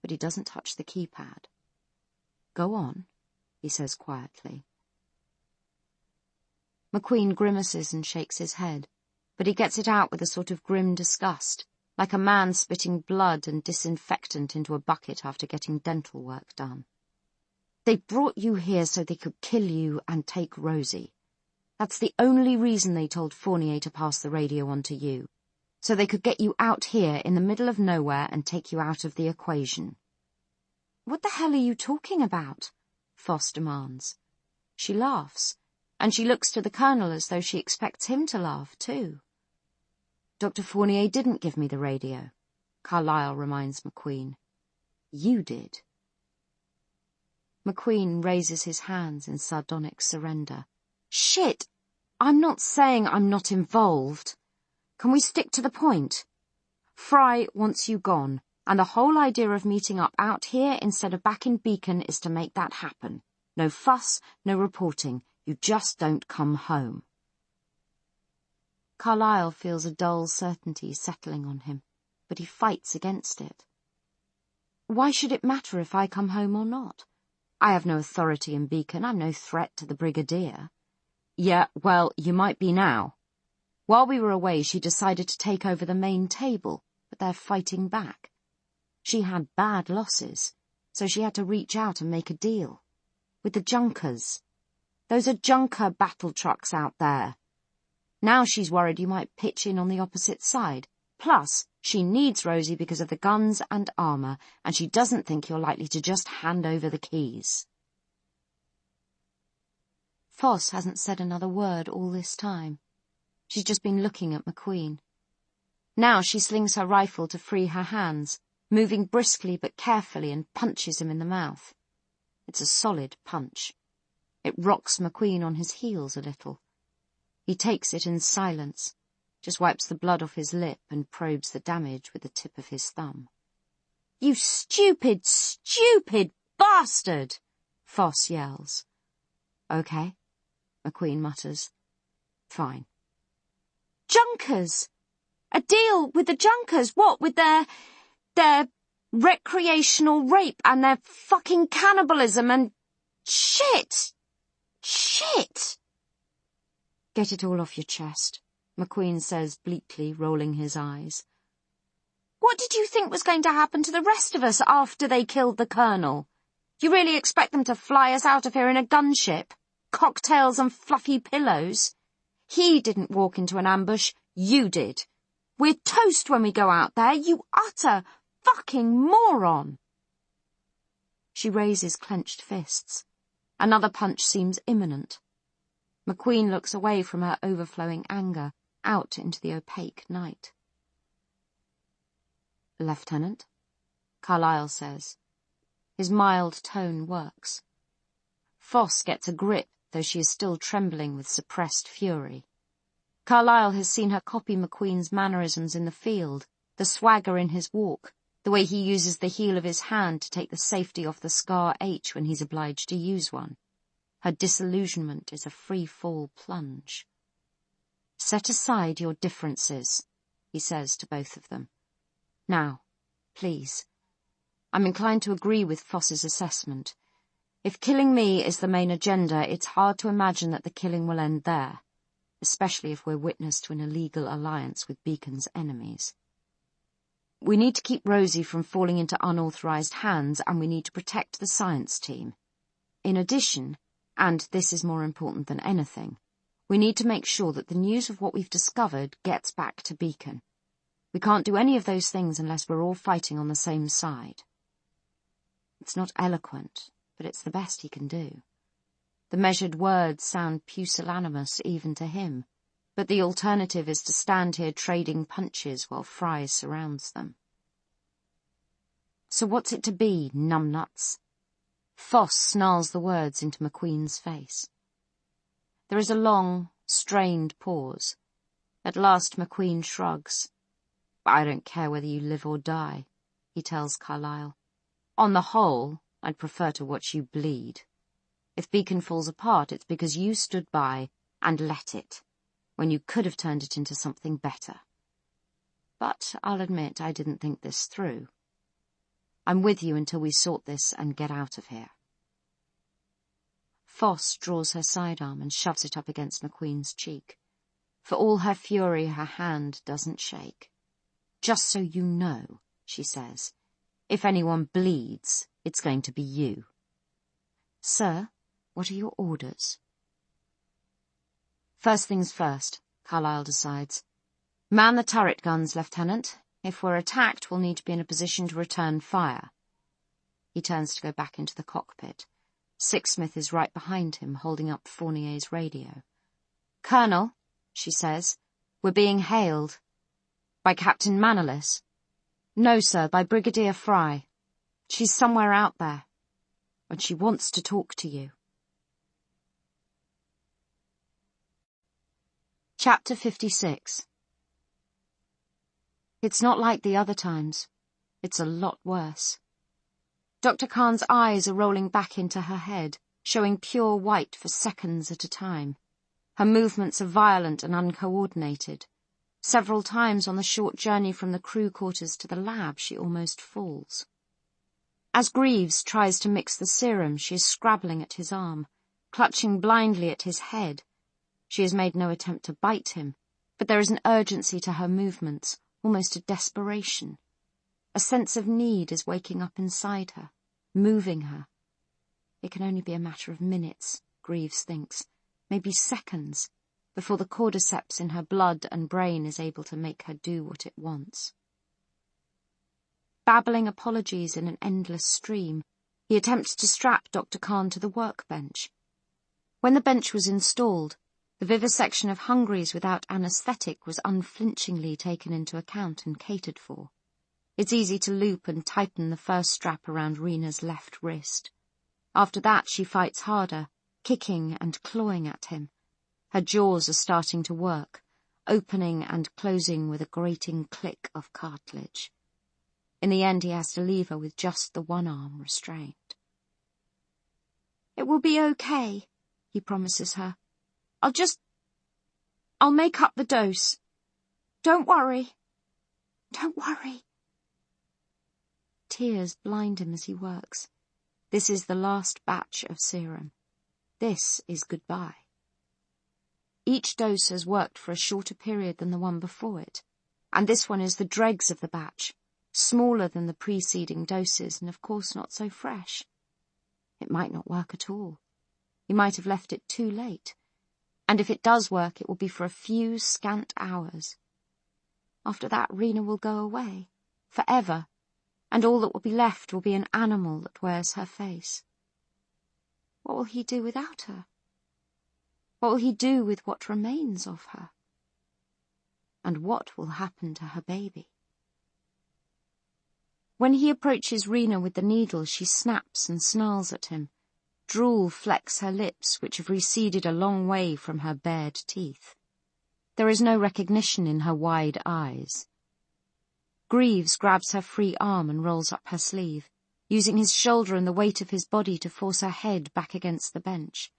but he doesn't touch the keypad. "Go on," he says quietly. McQueen grimaces and shakes his head, but he gets it out with a sort of grim disgust, like a man spitting blood and disinfectant into a bucket after getting dental work done. They brought you here so they could kill you and take Rosie. That's the only reason they told Fournier to pass the radio on to you, so they could get you out here in the middle of nowhere and take you out of the equation. What the hell are you talking about? Foss demands. She laughs, and she looks to the Colonel as though she expects him to laugh too. Dr. Fournier didn't give me the radio, Carlyle reminds McQueen. You did. McQueen raises his hands in sardonic surrender. Shit! I'm not saying I'm not involved. Can we stick to the point? Fry wants you gone, and the whole idea of meeting up out here instead of back in Beacon is to make that happen. No fuss, no reporting. You just don't come home. Carlyle feels a dull certainty settling on him, but he fights against it. Why should it matter if I come home or not? I have no authority in Beacon. I'm no threat to the Brigadier. Yeah, well, you might be now. While we were away, she decided to take over the main table, but they're fighting back. She had bad losses, so she had to reach out and make a deal. With the Junkers. Those are Junker battle trucks out there. Now she's worried you might pitch in on the opposite side. Plus, she needs Rosie because of the guns and armour, and she doesn't think you're likely to just hand over the keys. Foss hasn't said another word all this time. She's just been looking at McQueen. Now she slings her rifle to free her hands, moving briskly but carefully, and punches him in the mouth. It's a solid punch. It rocks McQueen on his heels a little. He takes it in silence, just wipes the blood off his lip and probes the damage with the tip of his thumb. You stupid, stupid bastard! Foss yells. Okay, McQueen mutters. Fine. Junkers! A deal with the Junkers? What, with their recreational rape and their fucking cannibalism and shit! Shit! Get it all off your chest, McQueen says bleakly, rolling his eyes. What did you think was going to happen to the rest of us after they killed the Colonel? You really expect them to fly us out of here in a gunship? Cocktails and fluffy pillows? He didn't walk into an ambush, you did. We're toast when we go out there, you utter fucking moron. She raises clenched fists. Another punch seems imminent. McQueen looks away from her overflowing anger, out into the opaque night. Lieutenant, Carlyle says. His mild tone works. Foss gets a grip, though she is still trembling with suppressed fury. Carlyle has seen her copy McQueen's mannerisms in the field, the swagger in his walk, the way he uses the heel of his hand to take the safety off the Scar H when he's obliged to use one. Her disillusionment is a free-fall plunge. Set aside your differences, he says to both of them. Now, please. I'm inclined to agree with Foss's assessment. If killing me is the main agenda, it's hard to imagine that the killing will end there, especially if we're witness to an illegal alliance with Beacon's enemies. We need to keep Rosie from falling into unauthorized hands, and we need to protect the science team. In addition, and this is more important than anything, we need to make sure that the news of what we've discovered gets back to Beacon. We can't do any of those things unless we're all fighting on the same side. It's not eloquent, but it's the best he can do. The measured words sound pusillanimous even to him, but the alternative is to stand here trading punches while Fry surrounds them. So what's it to be, numbnuts? Foss snarls the words into McQueen's face. There is a long, strained pause. At last McQueen shrugs. I don't care whether you live or die, he tells Carlyle. On the whole, I'd prefer to watch you bleed. If Beacon falls apart, it's because you stood by and let it, when you could have turned it into something better. But I'll admit I didn't think this through. I'm with you until we sort this and get out of here. Foss draws her sidearm and shoves it up against McQueen's cheek. For all her fury, her hand doesn't shake. "Just so you know," she says, "if anyone bleeds, it's going to be you." "Sir, what are your orders?" "First things first," Carlyle decides. "Man the turret guns, Lieutenant. If we're attacked, we'll need to be in a position to return fire." He turns to go back into the cockpit. Sixsmith is right behind him, holding up Fournier's radio. "Colonel," she says, "we're being hailed." "By Captain Manolis?" "No, sir, by Brigadier Fry. She's somewhere out there, and she wants to talk to you." Chapter 56. It's not like the other times. It's a lot worse. Dr. Khan's eyes are rolling back into her head, showing pure white for seconds at a time. Her movements are violent and uncoordinated. Several times on the short journey from the crew quarters to the lab, she almost falls. As Greaves tries to mix the serum, she is scrabbling at his arm, clutching blindly at his head. She has made no attempt to bite him, but there is an urgency to her movements, almost a desperation. A sense of need is waking up inside her, moving her. It can only be a matter of minutes, Greaves thinks, maybe seconds, before the cordyceps in her blood and brain is able to make her do what it wants. Babbling apologies in an endless stream, he attempts to strap Dr. Khan to the workbench. When the bench was installed, the vivisection of Hungries without anaesthetic was unflinchingly taken into account and catered for. It's easy to loop and tighten the first strap around Rena's left wrist. After that she fights harder, kicking and clawing at him. Her jaws are starting to work, opening and closing with a grating click of cartilage. In the end he has to leave her with just the one arm restrained. "It will be okay," he promises her. I'll make up the dose. Don't worry. Don't worry." Tears blind him as he works. This is the last batch of serum. This is goodbye. Each dose has worked for a shorter period than the one before it, and this one is the dregs of the batch, smaller than the preceding doses and of course not so fresh. It might not work at all. He might have left it too late. And if it does work, it will be for a few scant hours. After that, Rena will go away, forever, and all that will be left will be an animal that wears her face. What will he do without her? What will he do with what remains of her? And what will happen to her baby? When he approaches Rena with the needle, she snaps and snarls at him. Drool flecks her lips, which have receded a long way from her bared teeth. There is no recognition in her wide eyes. Greaves grabs her free arm and rolls up her sleeve, using his shoulder and the weight of his body to force her head back against the bench.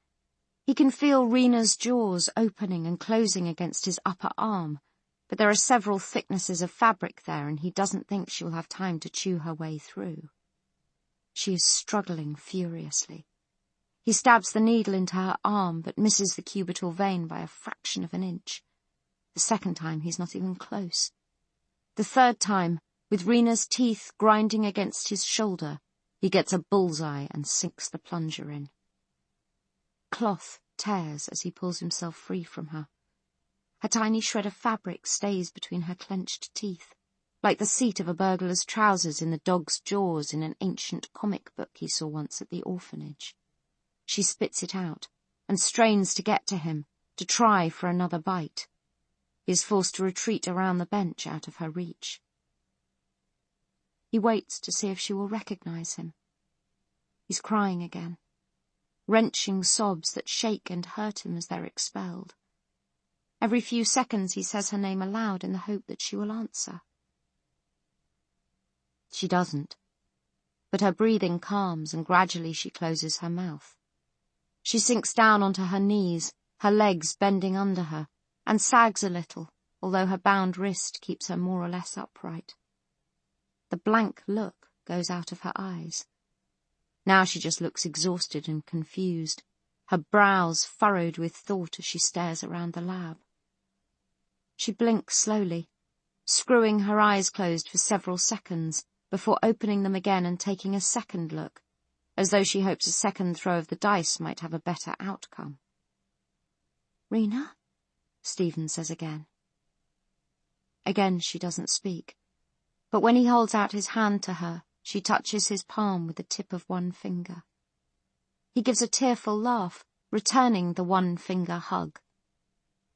He can feel Rena's jaws opening and closing against his upper arm, but there are several thicknesses of fabric there, and he doesn't think she will have time to chew her way through. She is struggling furiously. He stabs the needle into her arm, but misses the cubital vein by a fraction of an inch. The second time, he's not even close. The third time, with Rena's teeth grinding against his shoulder, he gets a bullseye and sinks the plunger in. Cloth tears as he pulls himself free from her. A tiny shred of fabric stays between her clenched teeth, like the seat of a burglar's trousers in the dog's jaws in an ancient comic book he saw once at the orphanage. She spits it out, and strains to get to him, to try for another bite. He is forced to retreat around the bench out of her reach. He waits to see if she will recognize him. He's crying again, wrenching sobs that shake and hurt him as they're expelled. Every few seconds he says her name aloud in the hope that she will answer. She doesn't, but her breathing calms and gradually she closes her mouth. She sinks down onto her knees, her legs bending under her, and sags a little, although her bound wrist keeps her more or less upright. The blank look goes out of her eyes. Now she just looks exhausted and confused, her brows furrowed with thought as she stares around the lab. She blinks slowly, screwing her eyes closed for several seconds before opening them again and taking a second look, as though she hoped a second throw of the dice might have a better outcome. "Rena?" Stephen says again. Again she doesn't speak, but when he holds out his hand to her, she touches his palm with the tip of one finger. He gives a tearful laugh, returning the one-finger hug.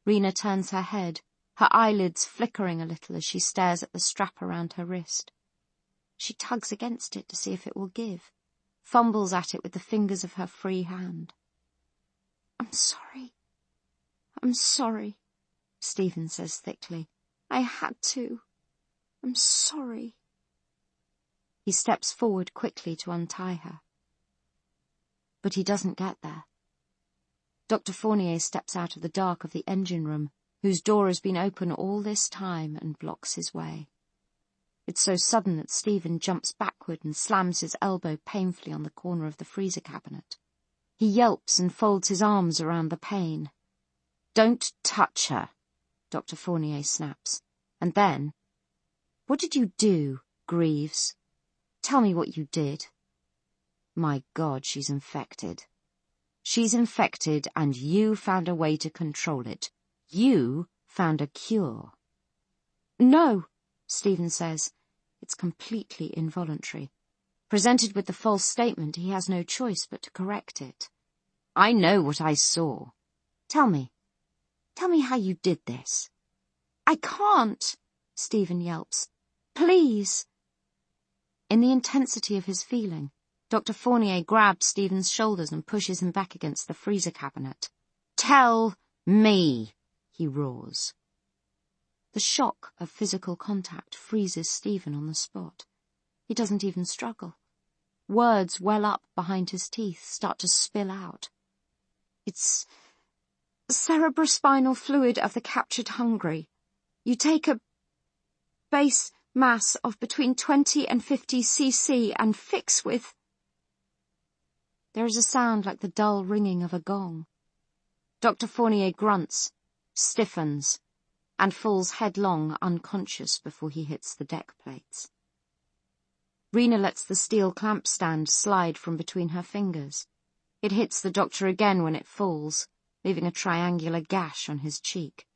Rena turns her head, her eyelids flickering a little as she stares at the strap around her wrist. She tugs against it to see if it will give, fumbles at it with the fingers of her free hand. "I'm sorry, Stephen says thickly. "I had to. I'm sorry." He steps forward quickly to untie her. But he doesn't get there. Dr. Fournier steps out of the dark of the engine room, whose door has been open all this time, and blocks his way. It's so sudden that Stephen jumps backward and slams his elbow painfully on the corner of the freezer cabinet. He yelps and folds his arms around the pane. "Don't touch her," Dr. Fournier snaps. And then, "What did you do, Greaves? Tell me what you did." My God, she's infected. She's infected, and you found a way to control it. You found a cure. "No," Stephen says. It's completely involuntary. Presented with the false statement, he has no choice but to correct it. "I know what I saw. Tell me how you did this." "I can't," Stephen yelps. "Please." In the intensity of his feeling, Dr. Fournier grabs Stephen's shoulders and pushes him back against the freezer cabinet. "Tell me," he roars. The shock of physical contact freezes Stephen on the spot. He doesn't even struggle. Words well up behind his teeth, start to spill out. "It's cerebrospinal fluid of the captured hungry. You take a base mass of between 20 and 50 cc and fix with..." There is a sound like the dull ringing of a gong. Dr. Fournier grunts, stiffens, and falls headlong unconscious before he hits the deck plates. Rena lets the steel clamp stand slide from between her fingers. It hits the doctor again when it falls, leaving a triangular gash on his cheek.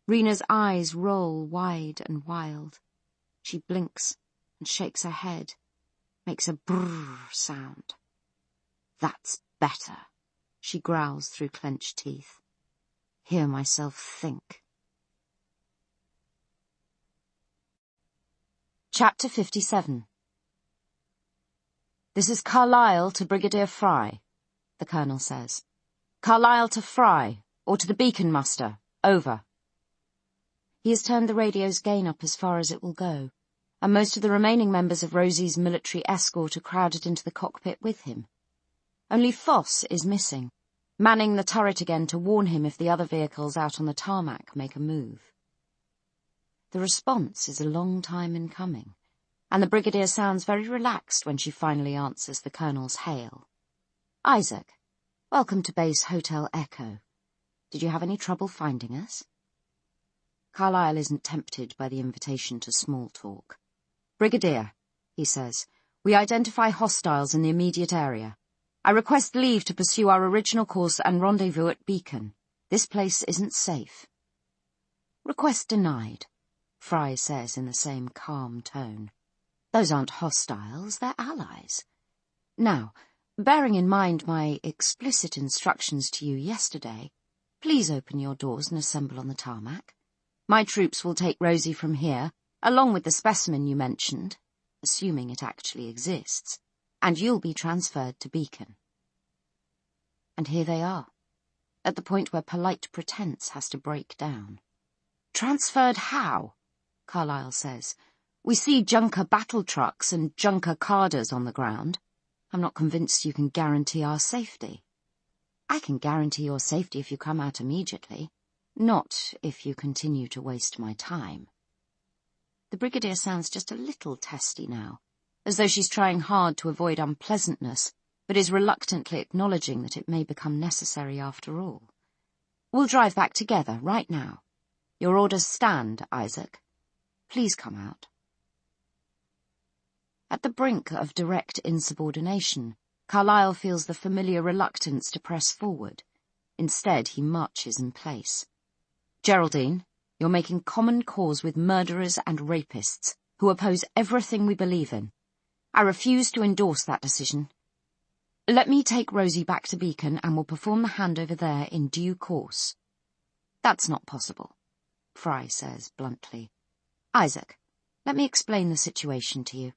Rena's eyes roll wide and wild. She blinks and shakes her head, makes a brrr sound. "That's better," she growls through clenched teeth. "Hear myself think." Chapter 57. "This is Carlyle to Brigadier Fry," the Colonel says. "Carlyle to Fry, or to the beacon muster. Over." He has turned the radio's gain up as far as it will go, and most of the remaining members of Rosie's military escort are crowded into the cockpit with him. Only Foss is missing, manning the turret again to warn him if the other vehicles out on the tarmac make a move. The response is a long time in coming, and the Brigadier sounds very relaxed when she finally answers the Colonel's hail. "Isaac, welcome to Base Hotel Echo. Did you have any trouble finding us?" Carlyle isn't tempted by the invitation to small talk. "Brigadier," he says, "we identify hostiles in the immediate area. I request leave to pursue our original course and rendezvous at Beacon. This place isn't safe." "Request denied," Fry says in the same calm tone. "Those aren't hostiles, they're allies. Now, bearing in mind my explicit instructions to you yesterday, please open your doors and assemble on the tarmac. My troops will take Rosie from here, along with the specimen you mentioned, assuming it actually exists, and you'll be transferred to Beacon." And here they are, at the point where polite pretense has to break down. "Transferred how?" Carlyle says. "We see Junker battle trucks and Junker carders on the ground. I'm not convinced you can guarantee our safety." "I can guarantee your safety if you come out immediately, not if you continue to waste my time." The Brigadier sounds just a little testy now, as though she's trying hard to avoid unpleasantness, but is reluctantly acknowledging that it may become necessary after all. "We'll drive back together, right now. Your orders stand, Isaac. Please come out. At the brink of direct insubordination, Carlyle feels the familiar reluctance to press forward. Instead, he marches in place. Geraldine, you're making common cause with murderers and rapists who oppose everything we believe in. I refuse to endorse that decision. Let me take Rosie back to Beacon and we'll perform the handover there in due course. That's not possible, Fry says bluntly. Isaac, let me explain the situation to you.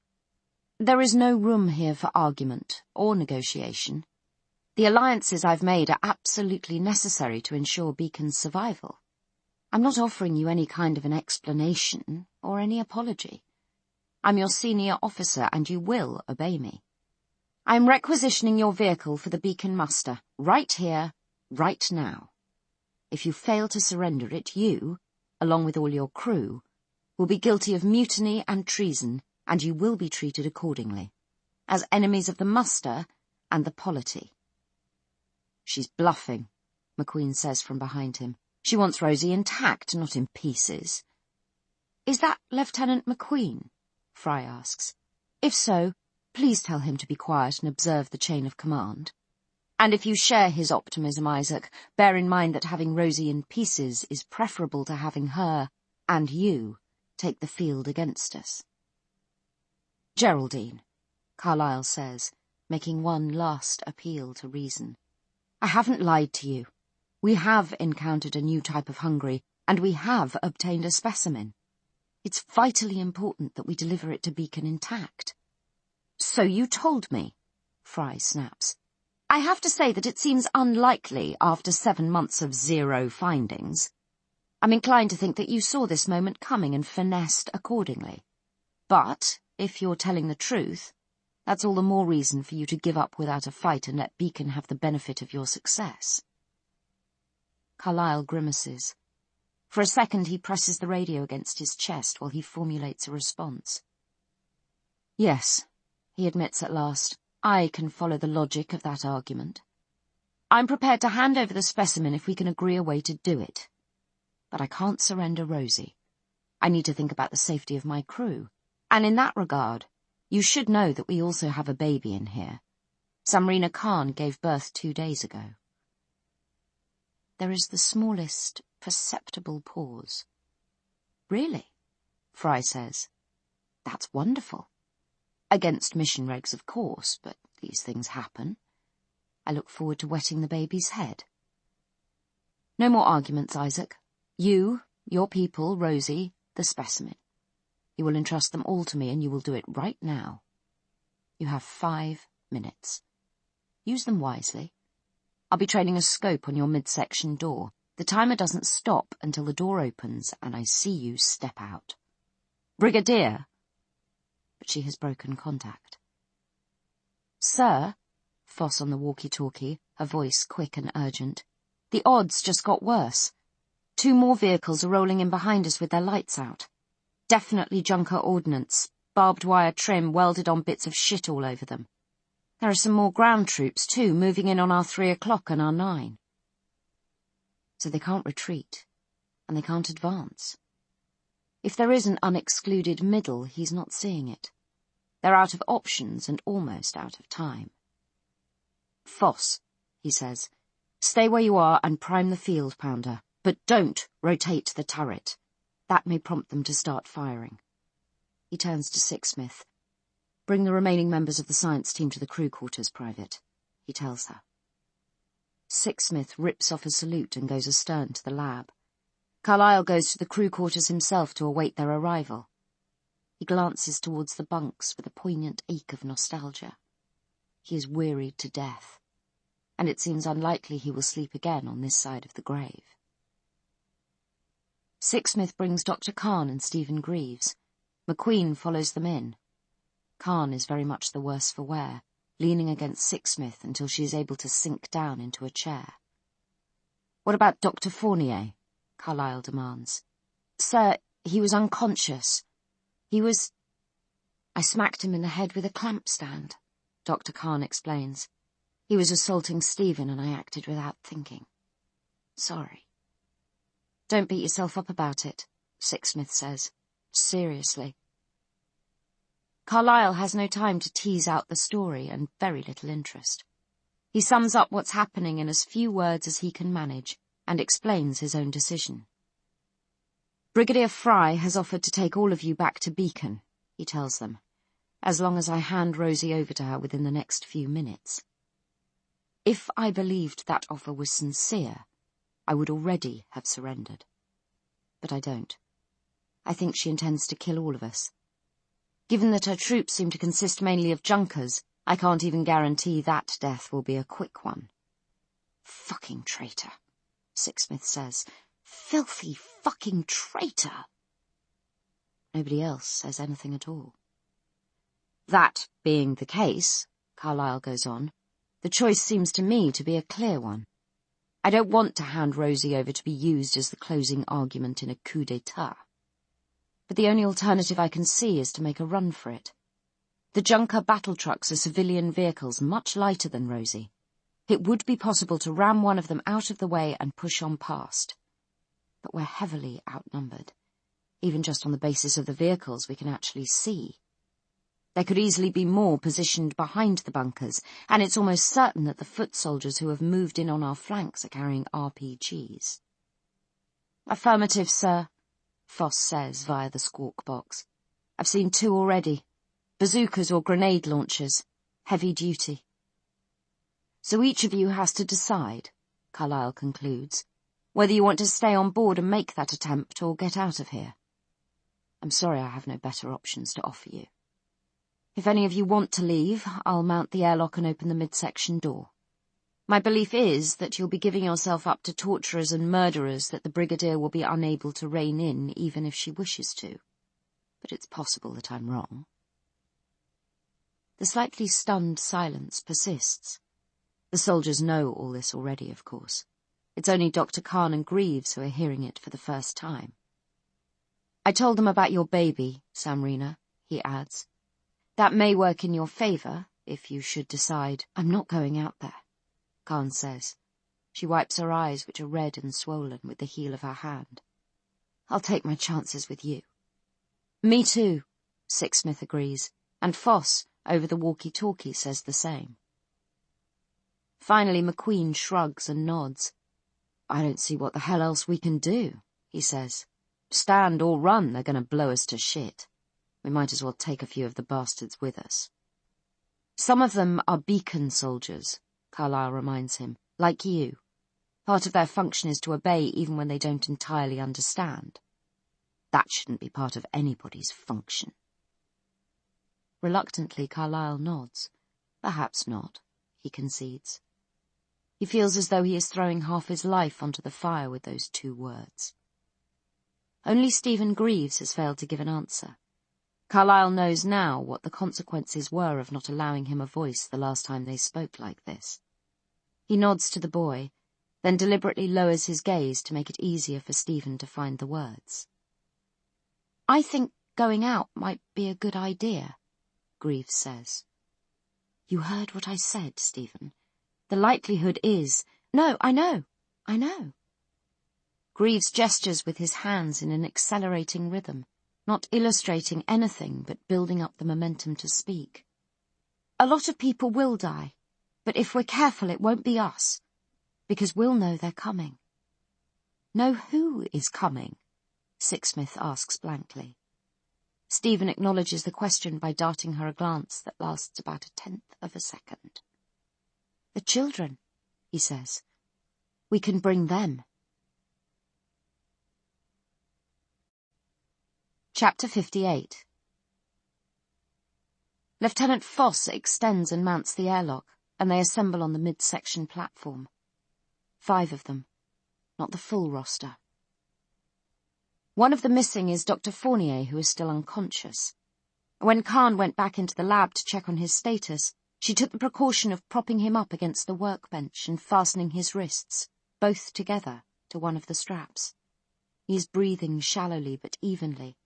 There is no room here for argument or negotiation. The alliances I've made are absolutely necessary to ensure Beacon's survival. I'm not offering you any kind of an explanation or any apology. I'm your senior officer and you will obey me. I'm requisitioning your vehicle for the Beacon muster, right here, right now. If you fail to surrender it, you, along with all your crew, will be guilty of mutiny and treason, and you will be treated accordingly, as enemies of the muster and the polity. She's bluffing, McQueen says from behind him. She wants Rosie intact, not in pieces. Is that Lieutenant McQueen? Fry asks. If so, please tell him to be quiet and observe the chain of command. And if you share his optimism, Isaac, bear in mind that having Rosie in pieces is preferable to having her, and you, take the field against us. Geraldine, Carlyle says, making one last appeal to reason. I haven't lied to you. We have encountered a new type of hungry, and we have obtained a specimen. It's vitally important that we deliver it to Beacon intact. So you told me, Fry snaps. I have to say that it seems unlikely after 7 months of zero findings. I'm inclined to think that you saw this moment coming and finessed accordingly. But, if you're telling the truth, that's all the more reason for you to give up without a fight and let Beacon have the benefit of your success. Carlyle grimaces. For a second he presses the radio against his chest while he formulates a response. Yes, he admits at last, I can follow the logic of that argument. I'm prepared to hand over the specimen if we can agree a way to do it. But I can't surrender Rosie. I need to think about the safety of my crew. And in that regard, you should know that we also have a baby in here. Samrina Khan gave birth 2 days ago. There is the smallest perceptible pause. Really? Fry says. That's wonderful. Against mission regs, of course, but these things happen. I look forward to wetting the baby's head. No more arguments, Isaac. You, your people, Rosie, the specimen. You will entrust them all to me, and you will do it right now. You have 5 minutes. Use them wisely. I'll be training a scope on your midsection door. The timer doesn't stop until the door opens and I see you step out. Brigadier! But she has broken contact. Sir, Foss on the walkie-talkie, her voice quick and urgent. The odds just got worse. 2 more vehicles are rolling in behind us with their lights out. Definitely Junker ordnance, barbed wire trim welded on bits of shit all over them. There are some more ground troops, too, moving in on our 3 o'clock and our 9. So they can't retreat, and they can't advance. If there is an unexcluded middle, he's not seeing it. They're out of options and almost out of time. Foss, he says, stay where you are and prime the field pounder, but don't rotate the turret. That may prompt them to start firing. He turns to Sixsmith. Bring the remaining members of the science team to the crew quarters, Private, he tells her. Sixsmith rips off a salute and goes astern to the lab. Carlyle goes to the crew quarters himself to await their arrival. He glances towards the bunks with a poignant ache of nostalgia. He is wearied to death, and it seems unlikely he will sleep again on this side of the grave. Sixsmith brings Dr. Khan and Stephen Greaves. McQueen follows them in. Khan is very much the worse for wear, leaning against Sixsmith until she is able to sink down into a chair. What about Dr. Fournier? Carlyle demands. Sir, he was unconscious. I smacked him in the head with a clamp stand, Dr. Khan explains. He was assaulting Stephen and I acted without thinking. Sorry. Don't beat yourself up about it, Sixsmith says. Seriously. Carlyle has no time to tease out the story and very little interest. He sums up what's happening in as few words as he can manage and explains his own decision. Brigadier Fry has offered to take all of you back to Beacon, he tells them, as long as I hand Rosie over to her within the next few minutes. If I believed that offer was sincere, I would already have surrendered. But I don't. I think she intends to kill all of us. Given that her troops seem to consist mainly of junkers, I can't even guarantee that death will be a quick one. Fucking traitor, Sixsmith says. Filthy fucking traitor. Nobody else says anything at all. That being the case, Carlyle goes on, the choice seems to me to be a clear one. I don't want to hand Rosie over to be used as the closing argument in a coup d'etat. But the only alternative I can see is to make a run for it. The junker battle trucks are civilian vehicles much lighter than Rosie. It would be possible to ram one of them out of the way and push on past. But we're heavily outnumbered, even just on the basis of the vehicles we can actually see. There could easily be more positioned behind the bunkers, and it's almost certain that the foot soldiers who have moved in on our flanks are carrying RPGs. Affirmative, sir, Foss says via the squawk box. I've seen 2 already. Bazookas or grenade launchers. Heavy duty. So each of you has to decide, Carlyle concludes, whether you want to stay on board and make that attempt or get out of here. I'm sorry I have no better options to offer you. If any of you want to leave, I'll mount the airlock and open the midsection door. My belief is that you'll be giving yourself up to torturers and murderers that the Brigadier will be unable to rein in even if she wishes to. But it's possible that I'm wrong. The slightly stunned silence persists. The soldiers know all this already, of course. It's only Dr. Khan and Greaves who are hearing it for the first time. I told them about your baby, Samrina, he adds. That may work in your favour, if you should decide. I'm not going out there, Khan says. She wipes her eyes, which are red and swollen, with the heel of her hand. I'll take my chances with you. Me too, Sixsmith agrees, and Foss, over the walkie-talkie, says the same. Finally, McQueen shrugs and nods. I don't see what the hell else we can do, he says. Stand or run, they're going to blow us to shit. We might as well take a few of the bastards with us. Some of them are Beacon soldiers, Carlyle reminds him, like you. Part of their function is to obey even when they don't entirely understand. That shouldn't be part of anybody's function. Reluctantly, Carlyle nods. Perhaps not, he concedes. He feels as though he is throwing half his life onto the fire with those 2 words. Only Stephen Greaves has failed to give an answer. Carlyle knows now what the consequences were of not allowing him a voice the last time they spoke like this. He nods to the boy, then deliberately lowers his gaze to make it easier for Stephen to find the words. I think going out might be a good idea, Greaves says. You heard what I said, Stephen. The likelihood is... No, I know. Greaves gestures with his hands in an accelerating rhythm, not illustrating anything but building up the momentum to speak. A lot of people will die, but if we're careful it won't be us, because we'll know they're coming. Know who is coming? Sixsmith asks blankly. Stephen acknowledges the question by darting her a glance that lasts about 1/10 of a second. The children, he says. We can bring them. Chapter 58. Lieutenant Foss extends and mounts the airlock, and they assemble on the midsection platform. 5 of them, not the full roster. One of the missing is Dr. Fournier, who is still unconscious. When Khan went back into the lab to check on his status, she took the precaution of propping him up against the workbench and fastening his wrists, both together, to one of the straps. He is breathing shallowly but evenly,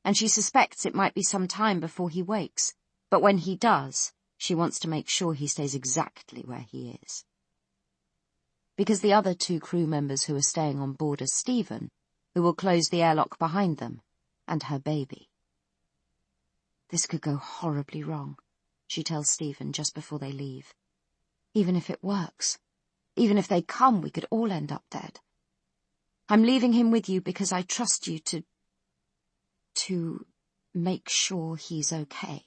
and she suspects it might be some time before he wakes, but when he does, she wants to make sure he stays exactly where he is. Because the other 2 crew members who are staying on board as Stephen who will close the airlock behind them, and her baby. This could go horribly wrong, she tells Stephen just before they leave. Even if it works, even if they come, we could all end up dead. I'm leaving him with you because I trust you to make sure he's okay.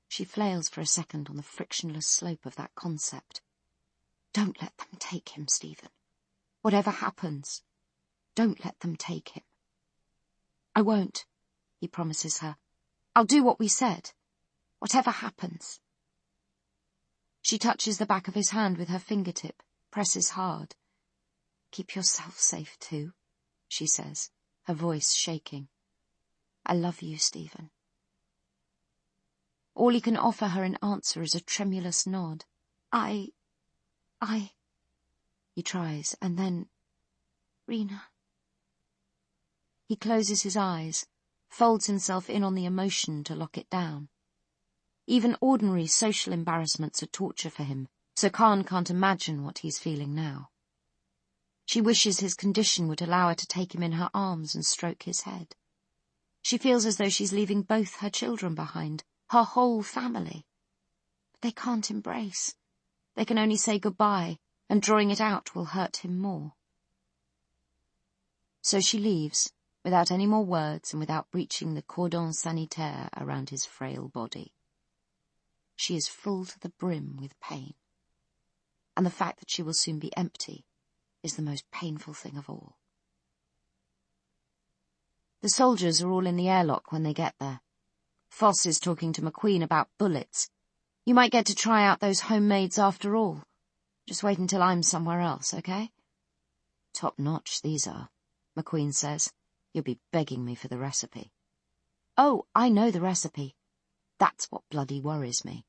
She flails for a second on the frictionless slope of that concept. Don't let them take him, Stephen. Whatever happens, don't let them take him. I won't, he promises her. I'll do what we said. Whatever happens. She touches the back of his hand with her fingertip, presses hard. Keep yourself safe too, she says, her voice shaking. I love you, Stephen. All he can offer her in answer is a tremulous nod. I... He tries, and then... Rena. He closes his eyes, folds himself in on the emotion to lock it down. Even ordinary social embarrassments are torture for him, so Khan can't imagine what he's feeling now. She wishes his condition would allow her to take him in her arms and stroke his head. She feels as though she's leaving both her children behind, her whole family. But they can't embrace. They can only say goodbye, and drawing it out will hurt him more. So she leaves, without any more words and without breaching the cordon sanitaire around his frail body. She is full to the brim with pain, and the fact that she will soon be empty is the most painful thing of all. The soldiers are all in the airlock when they get there. Foss is talking to McQueen about bullets. You might get to try out those homemades after all. Just wait until I'm somewhere else, okay? Top-notch, these are, McQueen says. You'll be begging me for the recipe. Oh, I know the recipe. That's what bloody worries me.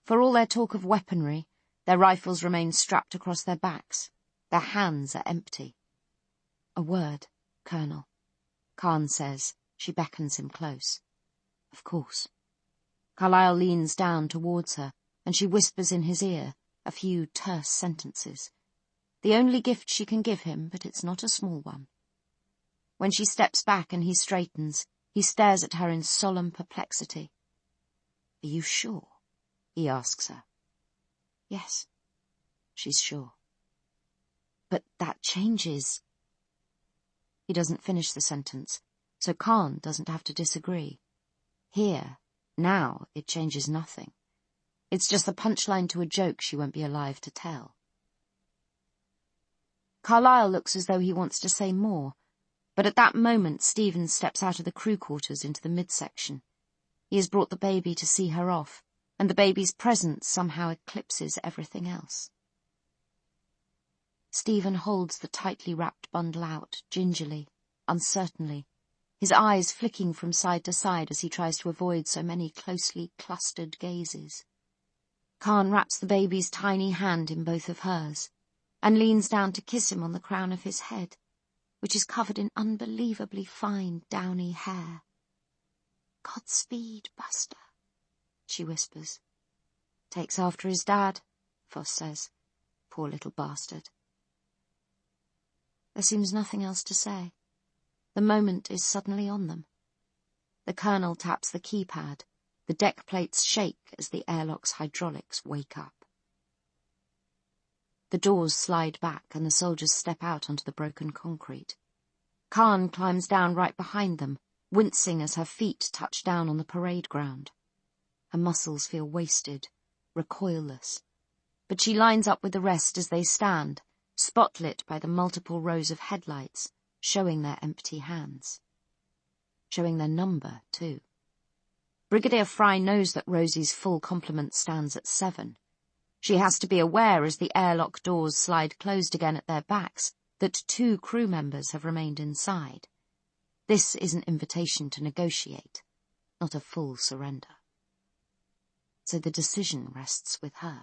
For all their talk of weaponry, their rifles remain strapped across their backs. Their hands are empty. A word, Colonel, Khan says. She beckons him close. Of course. Carlyle leans down towards her, and she whispers in his ear a few terse sentences. The only gift she can give him, but it's not a small one. When she steps back and he straightens, he stares at her in solemn perplexity. Are you sure? He asks her. Yes, she's sure. But that changes... He doesn't finish the sentence, so Khan doesn't have to disagree. Here, now, it changes nothing. It's just the punchline to a joke she won't be alive to tell. Carlyle looks as though he wants to say more, but at that moment Stephen steps out of the crew quarters into the midsection. He has brought the baby to see her off, and the baby's presence somehow eclipses everything else. Stephen holds the tightly wrapped bundle out, gingerly, uncertainly, his eyes flicking from side to side as he tries to avoid so many closely clustered gazes. Khan wraps the baby's tiny hand in both of hers, and leans down to kiss him on the crown of his head, which is covered in unbelievably fine, downy hair. Godspeed, Buster, she whispers. Takes after his dad, Foss says. Poor little bastard. There seems nothing else to say. The moment is suddenly on them. The colonel taps the keypad. The deck plates shake as the airlock's hydraulics wake up. The doors slide back and the soldiers step out onto the broken concrete. Khan climbs down right behind them, wincing as her feet touch down on the parade ground. Her muscles feel wasted, recoilless, but she lines up with the rest as they stand, spotlit by the multiple rows of headlights, showing their empty hands. Showing their number, too. Brigadier Fry knows that Rosie's full complement stands at 7. She has to be aware as the airlock doors slide closed again at their backs that 2 crew members have remained inside. This is an invitation to negotiate, not a full surrender. So the decision rests with her.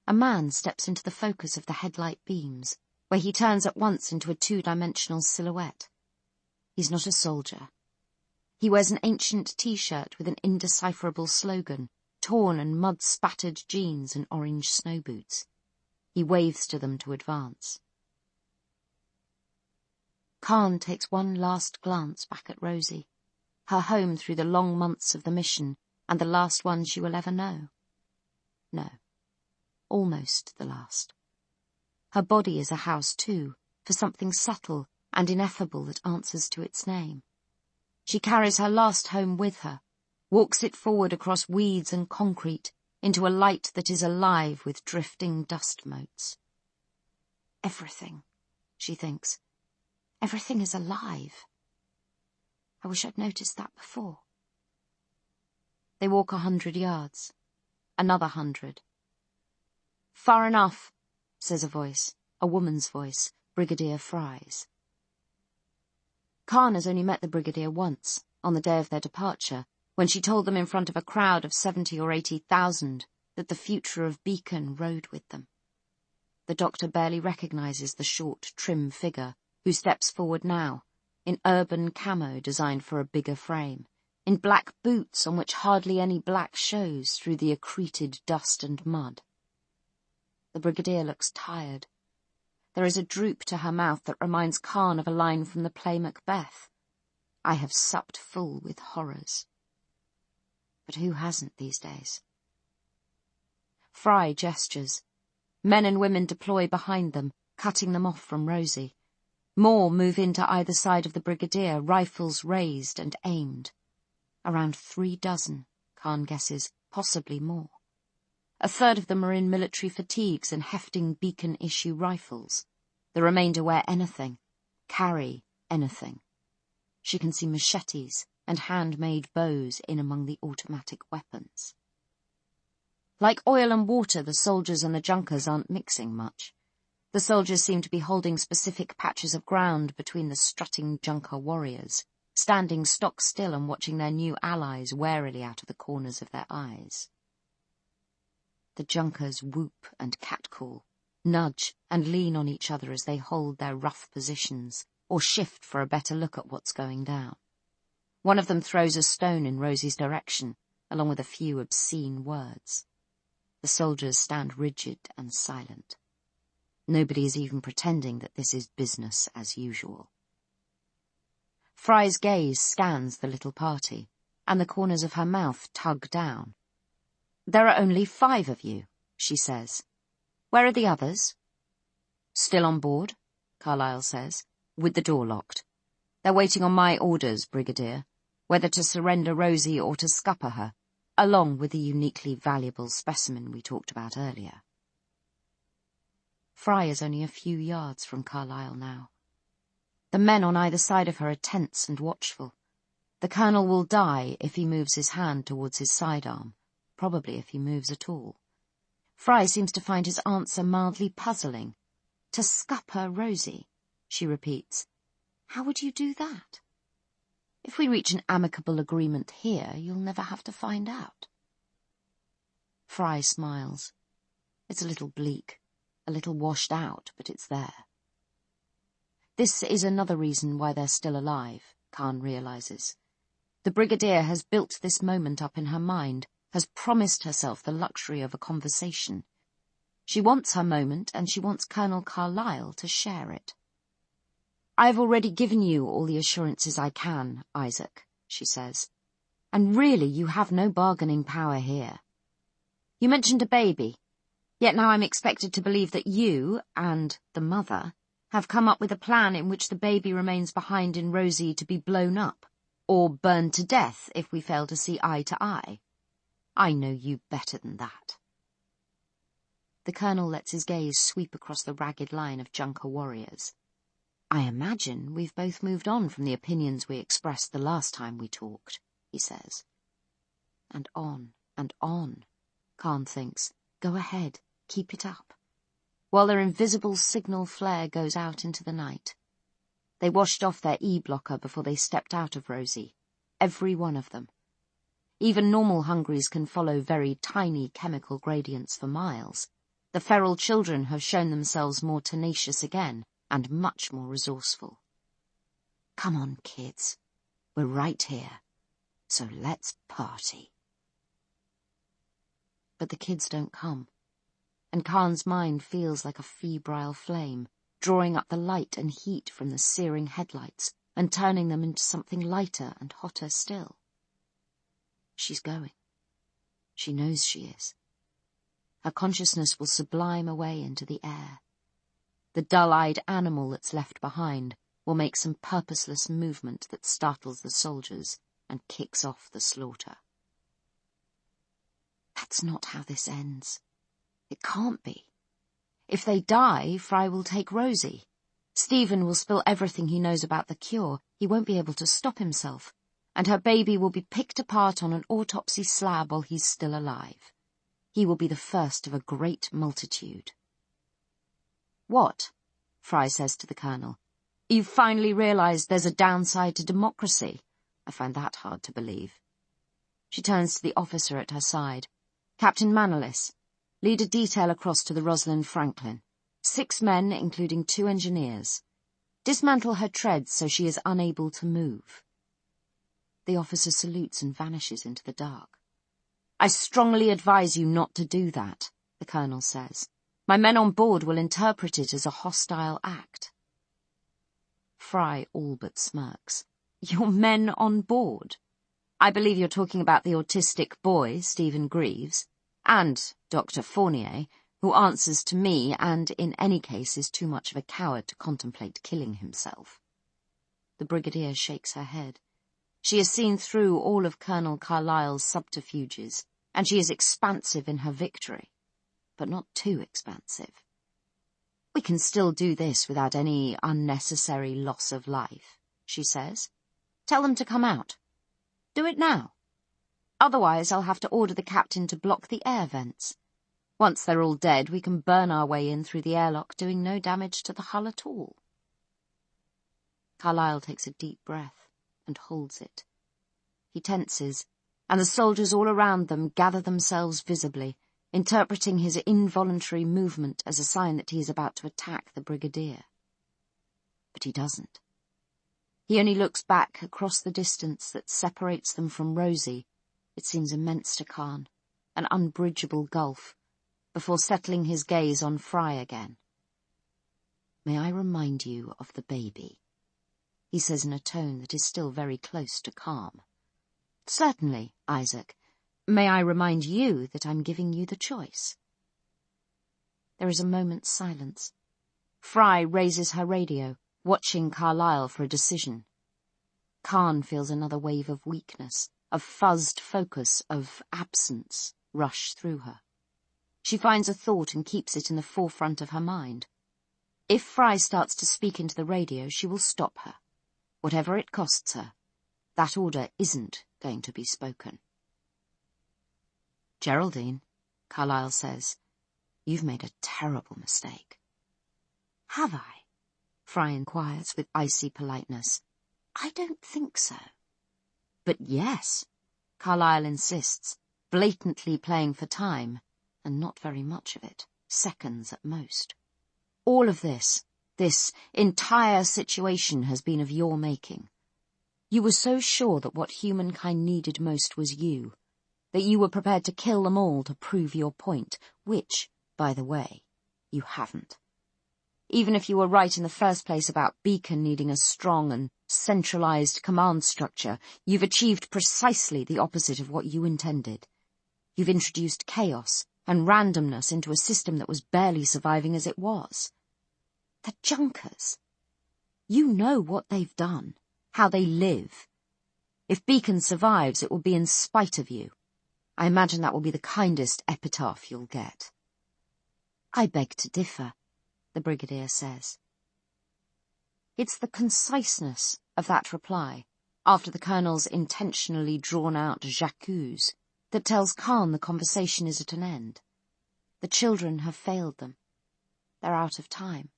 A man steps into the focus of the headlight beams, where he turns at once into a 2-dimensional silhouette. He's not a soldier. He wears an ancient T-shirt with an indecipherable slogan, torn and mud-spattered jeans and orange snow boots. He waves to them to advance. Khan takes one last glance back at Rosie, her home through the long months of the mission and the last one she will ever know. No, almost the last. Her body is a house too, for something subtle and ineffable that answers to its name. She carries her last home with her, walks it forward across weeds and concrete into a light that is alive with drifting dust motes. Everything, she thinks. Everything is alive. I wish I'd noticed that before. They walk 100 yards. Another 100. Far enough, says a voice, a woman's voice, Brigadier Fry's. Khan has only met the Brigadier once, on the day of their departure, when she told them in front of a crowd of 70 or 80,000 that the future of Beacon rode with them. The doctor barely recognises the short, trim figure who steps forward now, in urban camo designed for a bigger frame, in black boots on which hardly any black shows through the accreted dust and mud. The Brigadier looks tired. There is a droop to her mouth that reminds Khan of a line from the play Macbeth. I have supped full with horrors. But who hasn't these days? Fry gestures. Men and women deploy behind them, cutting them off from Rosie. More move in to either side of the Brigadier, rifles raised and aimed. Around 3 dozen, Khan guesses, possibly more. A third of them are in military fatigues and hefting Beacon-issue rifles. The remainder wear anything, carry anything. She can see machetes and handmade bows in among the automatic weapons. Like oil and water, the soldiers and the junkers aren't mixing much. The soldiers seem to be holding specific patches of ground between the strutting junker warriors, standing stock still and watching their new allies warily out of the corners of their eyes. The junkers whoop and catcall, nudge and lean on each other as they hold their rough positions, or shift for a better look at what's going down. One of them throws a stone in Rosie's direction, along with a few obscene words. The soldiers stand rigid and silent. Nobody is even pretending that this is business as usual. Fry's gaze scans the little party, and the corners of her mouth tug down. "There are only 5 of you," she says. "Where are the others?" "Still on board," Carlyle says, "with the door locked. They're waiting on my orders, Brigadier, whether to surrender Rosie or to scupper her, along with the uniquely valuable specimen we talked about earlier." Fry is only a few yards from Carlyle now. The men on either side of her are tense and watchful. The colonel will die if he moves his hand towards his sidearm, probably if he moves at all. Fry seems to find his answer mildly puzzling. "To scupper Rosie," she repeats. "How would you do that?" "If we reach an amicable agreement here, you'll never have to find out." Fry smiles. It's a little bleak, a little washed out, but it's there. This is another reason why they're still alive, Khan realizes. The Brigadier has built this moment up in her mind, has promised herself the luxury of a conversation. She wants her moment, and she wants Colonel Carlyle to share it. "I've already given you all the assurances I can, Isaac," she says, "and really you have no bargaining power here. You mentioned a baby, yet now I'm expected to believe that you, and the mother, have come up with a plan in which the baby remains behind in Rosie to be blown up, or burned to death if we fail to see eye to eye. I know you better than that." The colonel lets his gaze sweep across the ragged line of junker warriors. "I imagine we've both moved on from the opinions we expressed the last time we talked," he says. And on, Khan thinks. Go ahead, keep it up. While their invisible signal flare goes out into the night. They washed off their E-blocker before they stepped out of Rosie. Every one of them. Even normal hungries can follow very tiny chemical gradients for miles. The feral children have shown themselves more tenacious again, and much more resourceful. "Come on, kids. We're right here. So let's party." But the kids don't come. and Khan's mind feels like a febrile flame, drawing up the light and heat from the searing headlights and turning them into something lighter and hotter still. She's going. She knows she is. Her consciousness will sublime away into the air. The dull-eyed animal that's left behind will make some purposeless movement that startles the soldiers and kicks off the slaughter. That's not how this ends. It can't be. If they die, Fry will take Rosie. Stephen will spill everything he knows about the cure. He won't be able to stop himself. And her baby will be picked apart on an autopsy slab while he's still alive. He will be the first of a great multitude. What? Fry says to the Colonel. You've finally realised there's a downside to democracy. I find that hard to believe. She turns to the officer at her side. Captain Manolis, lead a detail across to the Rosalind Franklin. 6 men, including 2 engineers. Dismantle her treads so she is unable to move. The officer salutes and vanishes into the dark. I strongly advise you not to do that, the Colonel says. My men on board will interpret it as a hostile act. Fry all but smirks. Your men on board? I believe you're talking about the autistic boy, Stephen Greaves, and Dr. Fournier, who answers to me and, in any case, is too much of a coward to contemplate killing himself. The Brigadier shakes her head. She has seen through all of Colonel Carlyle's subterfuges, and she is expansive in her victory, but not too expansive. We can still do this without any unnecessary loss of life, she says. Tell them to come out. Do it now. Otherwise I'll have to order the captain to block the air vents. Once they're all dead, we can burn our way in through the airlock, doing no damage to the hull at all. Carlyle takes a deep breath and holds it. He tenses, and the soldiers all around them gather themselves visibly, interpreting his involuntary movement as a sign that he is about to attack the Brigadier. But he doesn't. He only looks back across the distance that separates them from Rosie. It seems immense to Khan, an unbridgeable gulf, before settling his gaze on Fry again. May I remind you of the baby? He says in a tone that is still very close to calm. Certainly, Isaac. May I remind you that I'm giving you the choice? There is a moment's silence. Fry raises her radio, watching Carlyle for a decision. Khan feels another wave of weakness, of fuzzed focus, of absence rush through her. She finds a thought and keeps it in the forefront of her mind. If Fry starts to speak into the radio, she will stop her. Whatever it costs her, that order isn't going to be spoken. Geraldine, Carlyle says, you've made a terrible mistake. Have I? Fry inquires with icy politeness. I don't think so. But yes, Carlyle insists, blatantly playing for time, and not very much of it, seconds at most. All of this entire situation has been of your making. You were so sure that what humankind needed most was you, that you were prepared to kill them all to prove your point, which, by the way, you haven't. Even if you were right in the first place about Beacon needing a strong and centralized command structure, you've achieved precisely the opposite of what you intended. You've introduced chaos and randomness into a system that was barely surviving as it was. The Junkers. You know what they've done, how they live. If Beacon survives, it will be in spite of you. I imagine that will be the kindest epitaph you'll get. I beg to differ, the Brigadier says. It's the conciseness of that reply, after the Colonel's intentionally drawn-out j'accuse, that tells Khan the conversation is at an end. The children have failed them. They're out of time.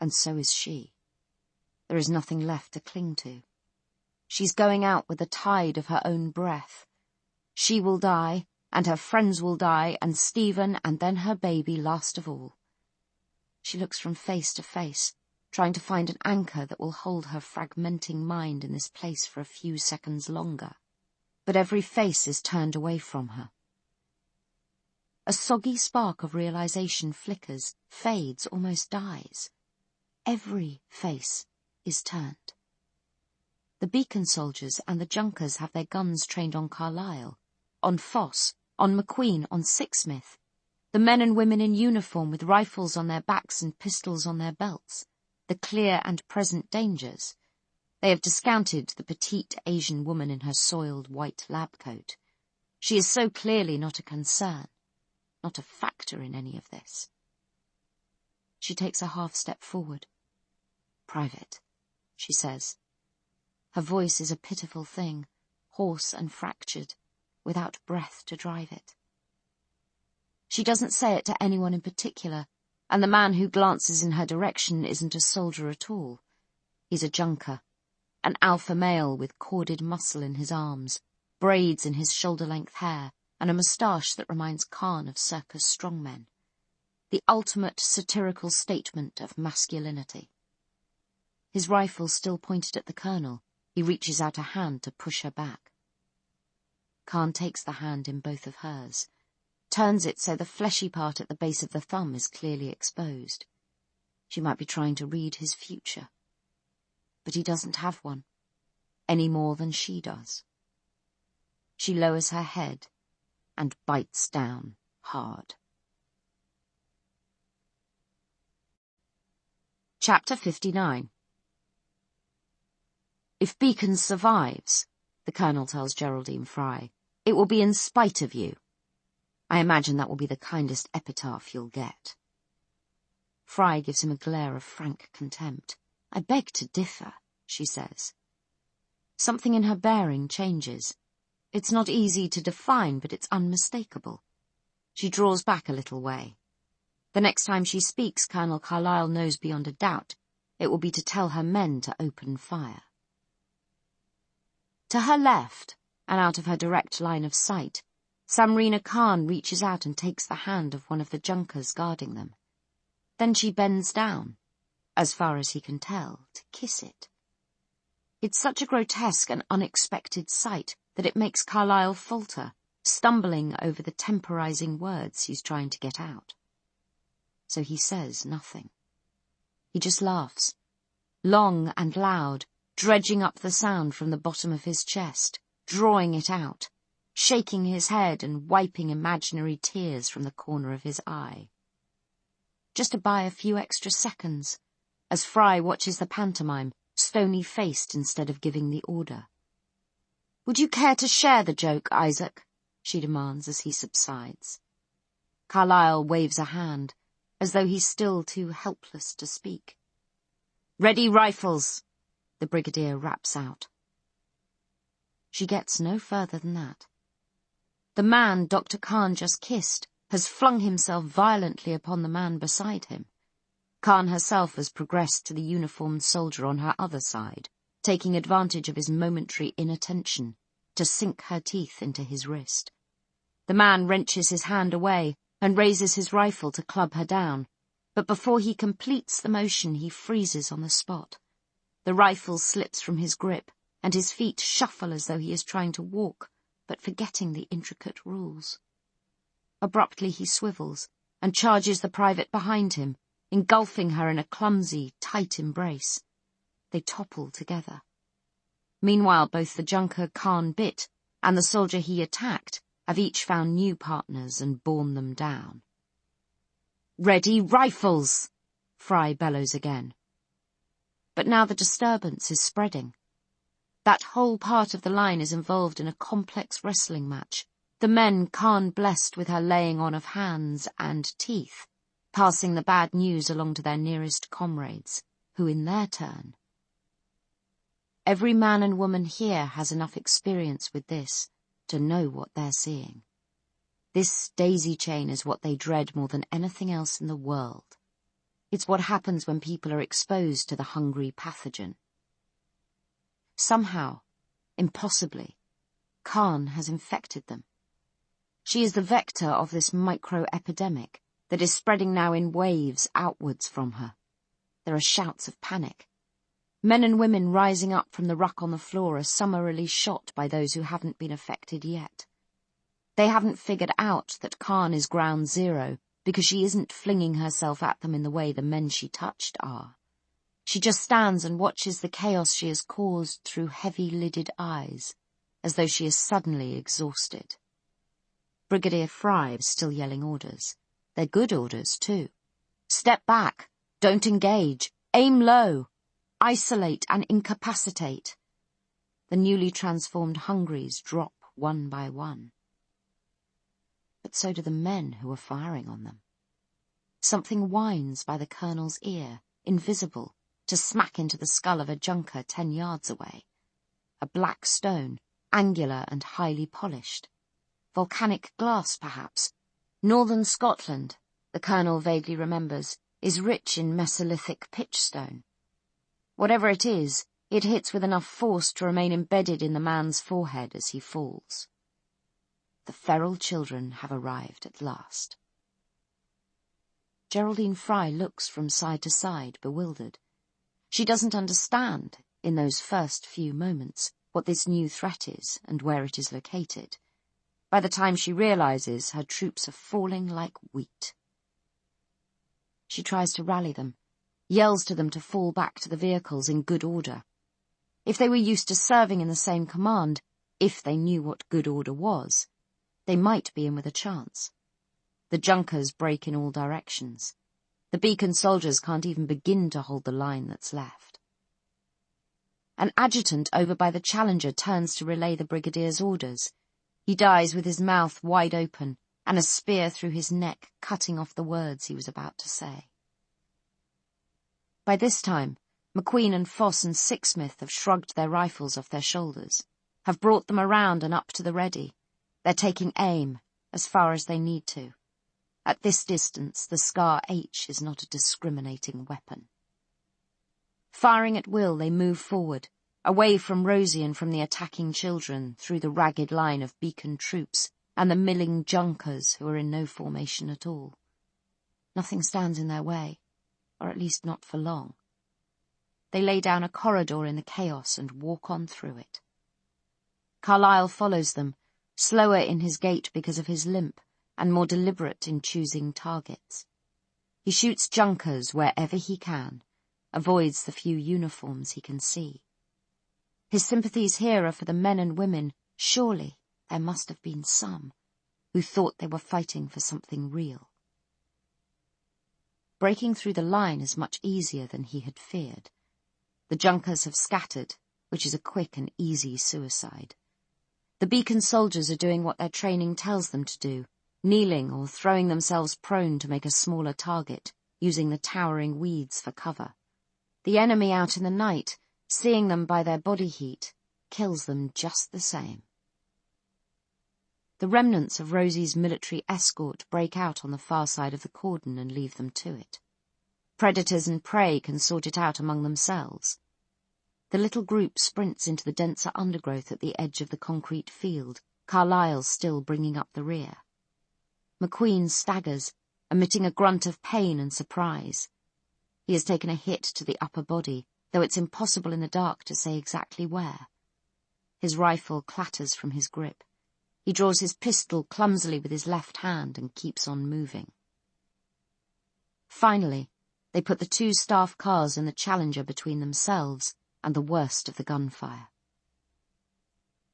And so is she. There is nothing left to cling to. She's going out with the tide of her own breath. She will die, and her friends will die, and Stephen, and then her baby last of all. She looks from face to face, trying to find an anchor that will hold her fragmenting mind in this place for a few seconds longer. But every face is turned away from her. a soggy spark of realization flickers, fades, almost dies. Every face is turned. The beacon soldiers and the junkers have their guns trained on Carlyle, on Foss, on McQueen, on Sixsmith. The men and women in uniform with rifles on their backs and pistols on their belts. The clear and present dangers. They have discounted the petite Asian woman in her soiled white lab coat. She is so clearly not a concern, not a factor in any of this. She takes a half-step forward. "Private," she says. Her voice is a pitiful thing, hoarse and fractured, without breath to drive it. She doesn't say it to anyone in particular, and the man who glances in her direction isn't a soldier at all. He's a junker, an alpha male with corded muscle in his arms, braids in his shoulder-length hair, and a moustache that reminds Khan of circus strongmen. The ultimate satirical statement of masculinity. His rifle still pointed at the colonel, he reaches out a hand to push her back. Khan takes the hand in both of hers, turns it so the fleshy part at the base of the thumb is clearly exposed. She might be trying to read his future. But he doesn't have one, any more than she does. She lowers her head and bites down hard. Chapter 59. "If Beacon survives," the colonel tells Geraldine Fry, "it will be in spite of you. I imagine that will be the kindest epitaph you'll get." Fry gives him a glare of frank contempt. "I beg to differ," she says. Something in her bearing changes. It's not easy to define, but it's unmistakable. She draws back a little way. The next time she speaks, Colonel Carlyle knows beyond a doubt it will be to tell her men to open fire. To her left, and out of her direct line of sight, Samrina Khan reaches out and takes the hand of one of the junkers guarding them. Then she bends down, as far as he can tell, to kiss it. It's such a grotesque and unexpected sight that it makes Carlyle falter, stumbling over the temporizing words he's trying to get out. So he says nothing. He just laughs, long and loud, dredging up the sound from the bottom of his chest, drawing it out, shaking his head and wiping imaginary tears from the corner of his eye. Just to buy a few extra seconds, as Fry watches the pantomime, stony-faced instead of giving the order. "Would you care to share the joke, Isaac?" she demands as he subsides. Carlyle waves a hand, as though he's still too helpless to speak. "Ready rifles!" the brigadier raps out. She gets no further than that. The man Dr. Khan just kissed has flung himself violently upon the man beside him. Khan herself has progressed to the uniformed soldier on her other side, taking advantage of his momentary inattention to sink her teeth into his wrist. The man wrenches his hand away and raises his rifle to club her down, but before he completes the motion he freezes on the spot. The rifle slips from his grip, and his feet shuffle as though he is trying to walk, but forgetting the intricate rules. Abruptly he swivels, and charges the private behind him, engulfing her in a clumsy, tight embrace. They topple together. Meanwhile, both the junker Khan bit and the soldier he attacked have each found new partners and borne them down. "Ready rifles!" Fry bellows again. But now the disturbance is spreading. That whole part of the line is involved in a complex wrestling match, the men Khan blessed with her laying on of hands and teeth, passing the bad news along to their nearest comrades, who in their turn. Every man and woman here has enough experience with this to know what they're seeing. This daisy chain is what they dread more than anything else in the world. It's what happens when people are exposed to the hungry pathogen. Somehow, impossibly, Khan has infected them. She is the vector of this micro-epidemic that is spreading now in waves outwards from her. There are shouts of panic. Men and women rising up from the ruck on the floor are summarily shot by those who haven't been affected yet. They haven't figured out that Khan is ground zero because she isn't flinging herself at them in the way the men she touched are. She just stands and watches the chaos she has caused through heavy-lidded eyes, as though she is suddenly exhausted. Brigadier Fry is still yelling orders. They're good orders, too. Step back. Don't engage. Aim low. Isolate and incapacitate. The newly transformed Hungries drop one by one. But so do the men who are firing on them. Something whines by the colonel's ear, invisible, to smack into the skull of a junker 10 yards away. A black stone, angular and highly polished. Volcanic glass, perhaps. Northern Scotland, the colonel vaguely remembers, is rich in Mesolithic pitchstone. Whatever it is, it hits with enough force to remain embedded in the man's forehead as he falls. The feral children have arrived at last. Geraldine Fry looks from side to side, bewildered. She doesn't understand, in those first few moments, what this new threat is and where it is located. By the time she realizes, her troops are falling like wheat. She tries to rally them, yells to them to fall back to the vehicles in good order. If they were used to serving in the same command, if they knew what good order was, they might be in with a chance. The junkers break in all directions. The beacon soldiers can't even begin to hold the line that's left. An adjutant over by the Challenger turns to relay the brigadier's orders. He dies with his mouth wide open and a spear through his neck, cutting off the words he was about to say. By this time, McQueen and Foss and Sixsmith have shrugged their rifles off their shoulders, have brought them around and up to the ready. They're taking aim, as far as they need to. At this distance, the Scar H is not a discriminating weapon. Firing at will, they move forward, away from Rosie and from the attacking children, through the ragged line of beacon troops and the milling junkers who are in no formation at all. Nothing stands in their way, or at least not for long. They lay down a corridor in the chaos and walk on through it. Carlyle follows them, slower in his gait because of his limp, and more deliberate in choosing targets. He shoots junkers wherever he can, avoids the few uniforms he can see. His sympathies here are for the men and women, surely there must have been some, who thought they were fighting for something real. Breaking through the line is much easier than he had feared. The junkers have scattered, which is a quick and easy suicide. The beacon soldiers are doing what their training tells them to do, kneeling or throwing themselves prone to make a smaller target, using the towering weeds for cover. The enemy out in the night, seeing them by their body heat, kills them just the same. The remnants of Rosie's military escort break out on the far side of the cordon and leave them to it. Predators and prey can sort it out among themselves. The little group sprints into the denser undergrowth at the edge of the concrete field, Carlyle still bringing up the rear. McQueen staggers, emitting a grunt of pain and surprise. He has taken a hit to the upper body, though it's impossible in the dark to say exactly where. His rifle clatters from his grip. He draws his pistol clumsily with his left hand and keeps on moving. Finally, they put the 2 staff cars and the Challenger between themselves and the worst of the gunfire.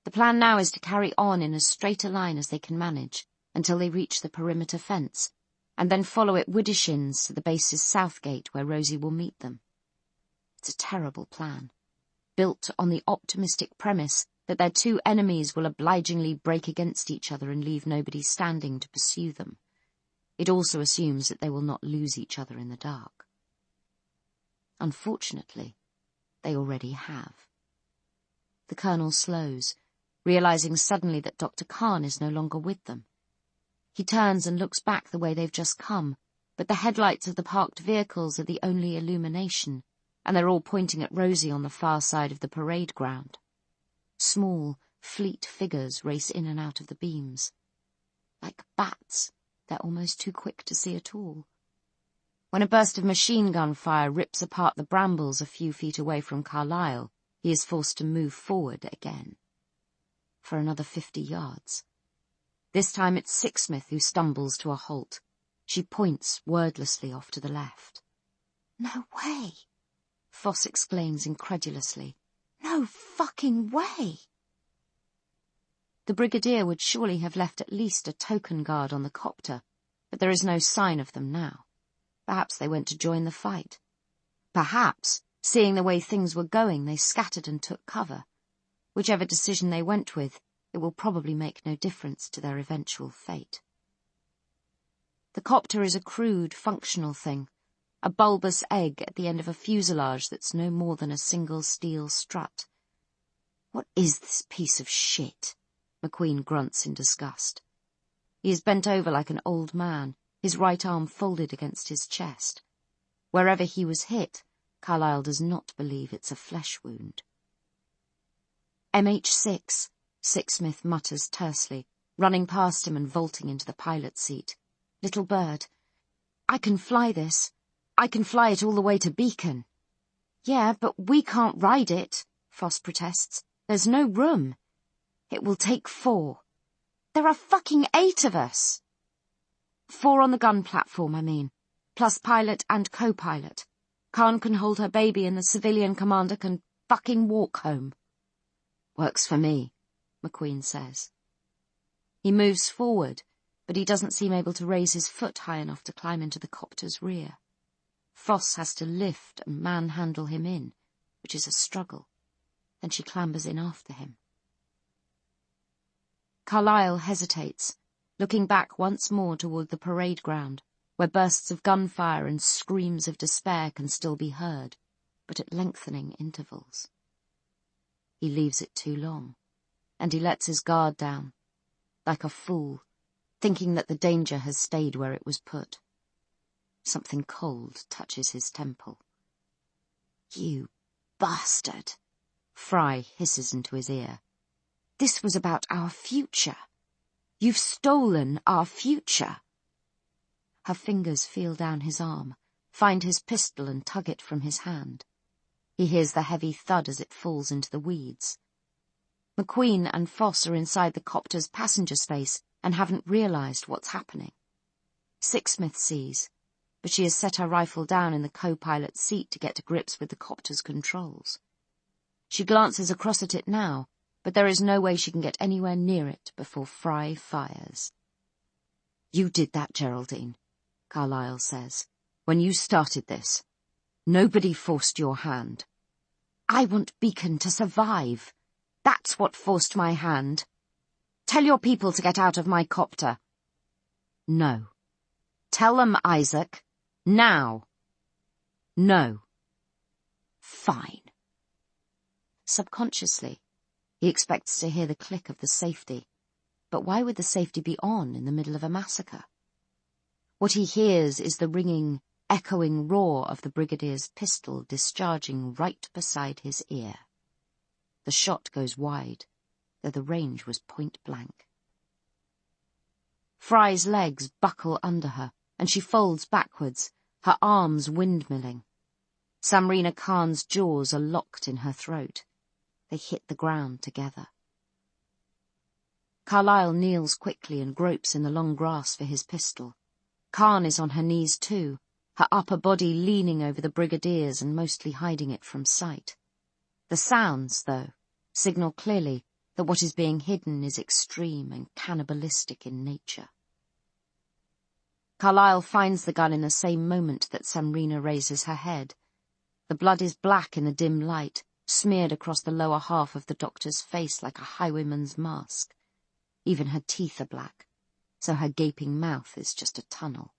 The plan now is to carry on in as straight a line as they can manage until they reach the perimeter fence, and then follow it widdershins to the base's south gate where Rosie will meet them. It's a terrible plan, built on the optimistic premise that their 2 enemies will obligingly break against each other and leave nobody standing to pursue them. It also assumes that they will not lose each other in the dark. Unfortunately, they already have. The colonel slows, realizing suddenly that Dr. Khan is no longer with them. He turns and looks back the way they've just come, but the headlights of the parked vehicles are the only illumination, and they're all pointing at Rosie on the far side of the parade ground. Small, fleet figures race in and out of the beams. Like bats, they're almost too quick to see at all. When a burst of machine gun fire rips apart the brambles a few feet away from Carlyle, he is forced to move forward again. For another 50 yards. This time it's Sixsmith who stumbles to a halt. She points wordlessly off to the left. "No way!" Foss exclaims incredulously. "No fucking way!" The Brigadier would surely have left at least a token guard on the copter, but there is no sign of them now. Perhaps they went to join the fight. Perhaps, seeing the way things were going, they scattered and took cover. Whichever decision they went with, it will probably make no difference to their eventual fate. The copter is a crude, functional thing, a bulbous egg at the end of a fuselage that's no more than a single steel strut. "What is this piece of shit?" McQueen grunts in disgust. He is bent over like an old man, his right arm folded against his chest. Wherever he was hit, Carlyle does not believe it's a flesh wound. "MH6, Sixsmith mutters tersely, running past him and vaulting into the pilot's seat. "Little bird. I can fly this. I can fly it all the way to Beacon." "Yeah, but we can't ride it," Foss protests. "There's no room." "It will take 4. "There are fucking 8 of us." 4 on the gun platform, I mean, plus pilot and co-pilot. Khan can hold her baby and the civilian commander can fucking walk home." "Works for me," McQueen says. He moves forward, but he doesn't seem able to raise his foot high enough to climb into the copter's rear. Foss has to lift and manhandle him in, which is a struggle. Then she clambers in after him. Carlyle hesitates, looking back once more toward the parade ground, where bursts of gunfire and screams of despair can still be heard, but at lengthening intervals. He leaves it too long, and he lets his guard down, like a fool, thinking that the danger has stayed where it was put. Something cold touches his temple. "You bastard," Fry hisses into his ear. "This was about our future. You've stolen our future." Her fingers feel down his arm, find his pistol and tug it from his hand. He hears the heavy thud as it falls into the weeds. McQueen and Foss are inside the copter's passenger space and haven't realized what's happening. Sixsmith sees, but she has set her rifle down in the co-pilot's seat to get to grips with the copter's controls. She glances across at it now, but there is no way she can get anywhere near it before Fry fires. "You did that, Geraldine," Carlyle says, "when you started this. Nobody forced your hand." "I want Beacon to survive. That's what forced my hand. Tell your people to get out of my copter." "No." "Tell them, Isaac. Now." "No." "Fine." Subconsciously, he expects to hear the click of the safety, but why would the safety be on in the middle of a massacre? What he hears is the ringing, echoing roar of the Brigadier's pistol discharging right beside his ear. The shot goes wide, though the range was point blank. Fry's legs buckle under her, and she folds backwards, her arms windmilling. Samrina Khan's jaws are locked in her throat. They hit the ground together. Carlyle kneels quickly and gropes in the long grass for his pistol. Khan is on her knees too, her upper body leaning over the Brigadier's and mostly hiding it from sight. The sounds, though, signal clearly that what is being hidden is extreme and cannibalistic in nature. Carlyle finds the gun in the same moment that Samrina raises her head. The blood is black in the dim light, smeared across the lower half of the doctor's face like a highwayman's mask. Even her teeth are black, so her gaping mouth is just a tunnel.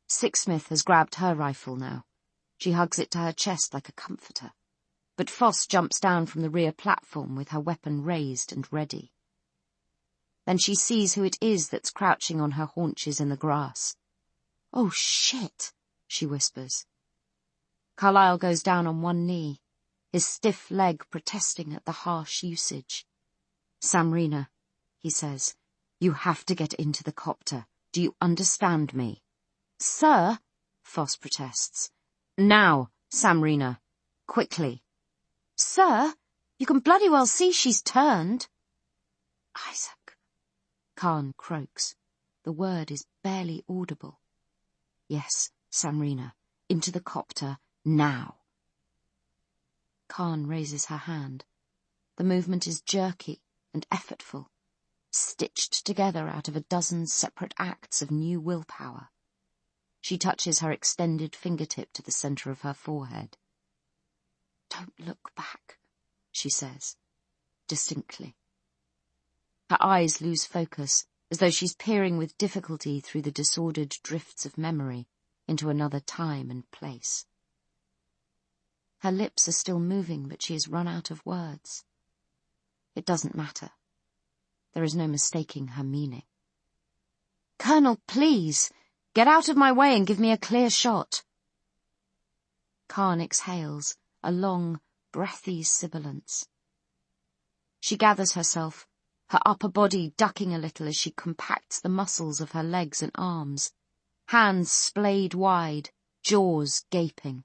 Sixsmith has grabbed her rifle now. She hugs it to her chest like a comforter. But Foss jumps down from the rear platform with her weapon raised and ready. Then she sees who it is that's crouching on her haunches in the grass. "Oh, shit," she whispers. Carlyle goes down on one knee, his stiff leg protesting at the harsh usage. "Samrina," he says, "you have to get into the copter. Do you understand me?" "Sir," Foss protests. "Now, Samrina. Quickly." "Sir, you can bloody well see she's turned." "Isaac, Khan croaks. The word is barely audible. Yes, Samrina, into the copter, now. Khan raises her hand. The movement is jerky and effortful, stitched together out of a dozen separate acts of new willpower. She touches her extended fingertip to the centre of her forehead. "Don't look back," she says, distinctly. Her eyes lose focus, as though she's peering with difficulty through the disordered drifts of memory into another time and place. Her lips are still moving, but she has run out of words. It doesn't matter. There is no mistaking her meaning. "Colonel, please, get out of my way and give me a clear shot." Khan exhales, a long, breathy sibilance. She gathers herself, her upper body ducking a little as she compacts the muscles of her legs and arms, hands splayed wide, jaws gaping.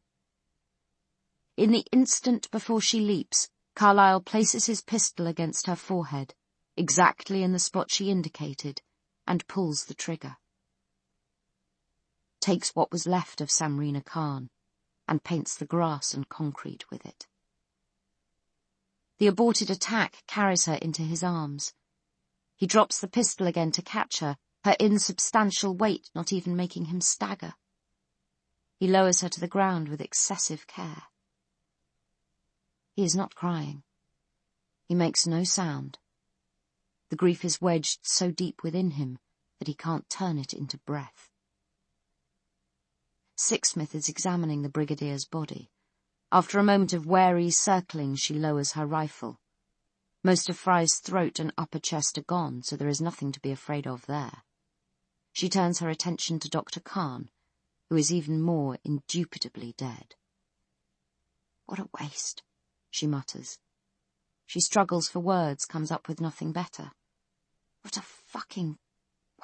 In the instant before she leaps, Carlyle places his pistol against her forehead, exactly in the spot she indicated, and pulls the trigger. Takes what was left of Samrina Khan, and paints the grass and concrete with it. The aborted attack carries her into his arms. He drops the pistol again to catch her, her insubstantial weight not even making him stagger. He lowers her to the ground with excessive care. He is not crying. He makes no sound. The grief is wedged so deep within him that he can't turn it into breath. Sixsmith is examining the brigadier's body. After a moment of wary circling, she lowers her rifle. Most of Fry's throat and upper chest are gone, so there is nothing to be afraid of there. She turns her attention to Dr. Khan, who is even more indubitably dead. "What a waste," she mutters. She struggles for words, comes up with nothing better. What a fucking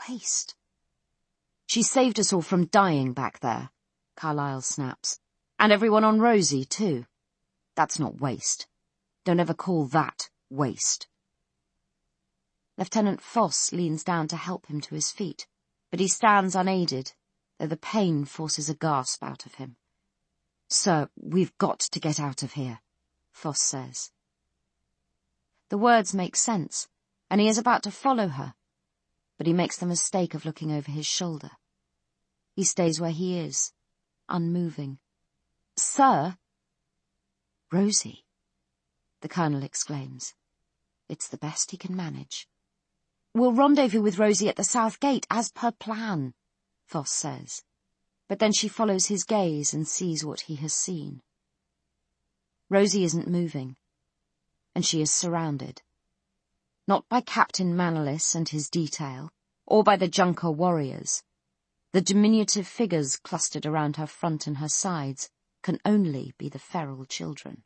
waste. "She saved us all from dying back there," Carlyle snaps. "And everyone on Rosie, too. That's not waste. Don't ever call that waste." Lieutenant Foss leans down to help him to his feet, but he stands unaided, though the pain forces a gasp out of him. "Sir, we've got to get out of here," Foss says. The words make sense, and he is about to follow her, but he makes the mistake of looking over his shoulder. He stays where he is, unmoving. "Sir?" "Rosie," the colonel exclaims. It's the best he can manage. "We'll rendezvous with Rosie at the south gate, as per plan," Foss says. But then she follows his gaze and sees what he has seen. Rosie isn't moving, and she is surrounded. Not by Captain Manalis and his detail, or by the Junker warriors. The diminutive figures clustered around her front and her sides can only be the feral children.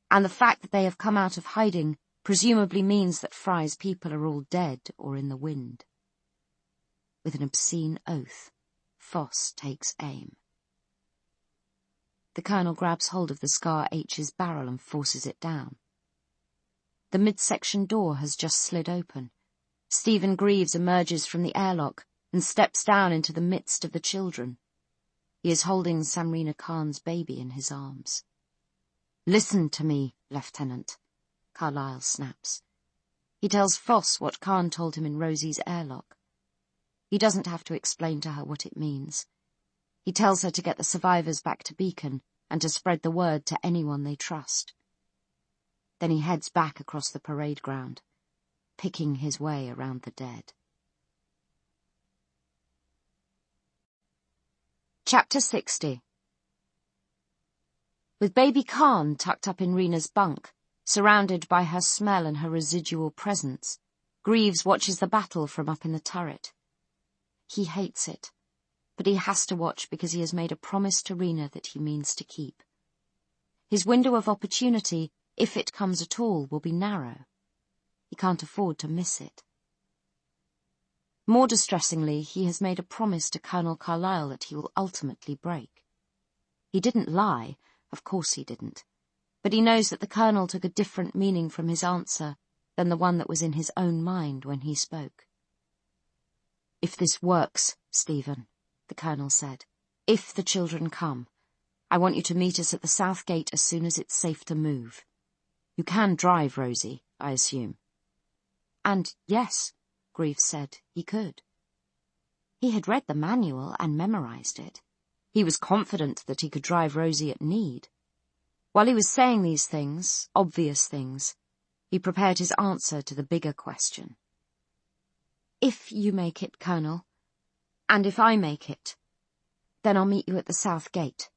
And the fact that they have come out of hiding presumably means that Fry's people are all dead or in the wind. With an obscene oath, Foss takes aim. The colonel grabs hold of the Scar H's barrel and forces it down. The midsection door has just slid open. Stephen Greaves emerges from the airlock and steps down into the midst of the children. He is holding Samrina Khan's baby in his arms. "Listen to me, Lieutenant," Carlyle snaps. He tells Foss what Khan told him in Rosie's airlock. He doesn't have to explain to her what it means. He tells her to get the survivors back to Beacon and to spread the word to anyone they trust. Then he heads back across the parade ground, picking his way around the dead. Chapter 60. With baby Khan tucked up in Rena's bunk, surrounded by her smell and her residual presence, Greaves watches the battle from up in the turret. He hates it, but he has to watch because he has made a promise to Rena that he means to keep. His window of opportunity, if it comes at all, will be narrow. He can't afford to miss it. More distressingly, he has made a promise to Colonel Carlyle that he will ultimately break. He didn't lie, of course he didn't, but he knows that the colonel took a different meaning from his answer than the one that was in his own mind when he spoke. "If this works, Stephen," the Colonel said, "if the children come, I want you to meet us at the south gate as soon as it's safe to move. You can drive, Rosie, I assume." And yes, Greaves said he could. He had read the manual and memorized it. He was confident that he could drive Rosie at need. While he was saying these things, obvious things, he prepared his answer to the bigger question. "If you make it, Colonel, and if I make it, then I'll meet you at the south gate."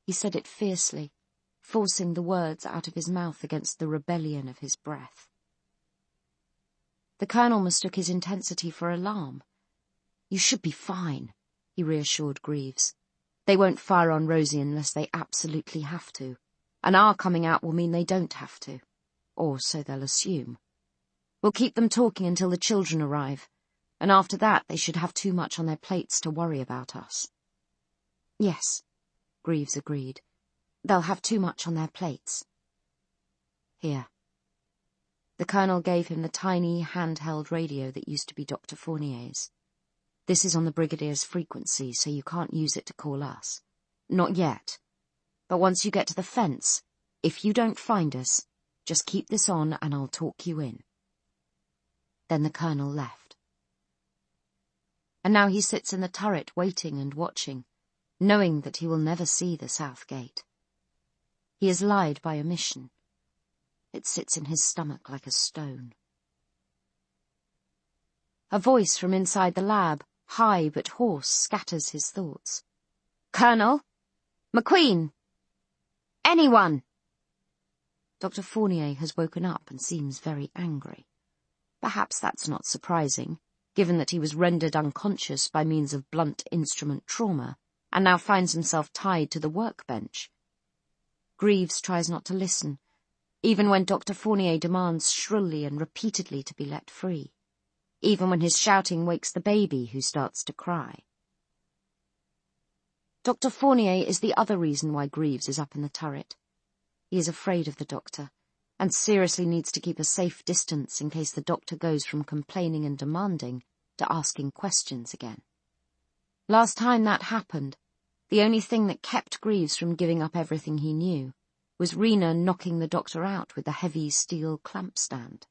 He said it fiercely, forcing the words out of his mouth against the rebellion of his breath. The Colonel mistook his intensity for alarm. "You should be fine," he reassured Greaves. "They won't fire on Rosie unless they absolutely have to, and our coming out will mean they don't have to. Or so they'll assume. We'll keep them talking until the children arrive, and after that they should have too much on their plates to worry about us." "Yes," Greaves agreed. "They'll have too much on their plates. Here." The Colonel gave him the tiny handheld radio that used to be Dr. Fournier's. "This is on the Brigadier's frequency, so you can't use it to call us. Not yet. But once you get to the fence, if you don't find us, just keep this on and I'll talk you in." Then the Colonel left. And now he sits in the turret waiting and watching, knowing that he will never see the south gate. He has lied by omission. It sits in his stomach like a stone. A voice from inside the lab, high but hoarse, scatters his thoughts. "Colonel? McQueen? Anyone?" Dr. Fournier has woken up and seems very angry. Perhaps that's not surprising, given that he was rendered unconscious by means of blunt instrument trauma, and now finds himself tied to the workbench. Greaves tries not to listen, even when Dr. Fournier demands shrilly and repeatedly to be let free, even when his shouting wakes the baby who starts to cry. Dr. Fournier is the other reason why Greaves is up in the turret. He is afraid of the doctor, and seriously needs to keep a safe distance in case the doctor goes from complaining and demanding to asking questions again. Last time that happened, the only thing that kept Greaves from giving up everything he knew was Rena knocking the doctor out with the heavy steel clamp stand.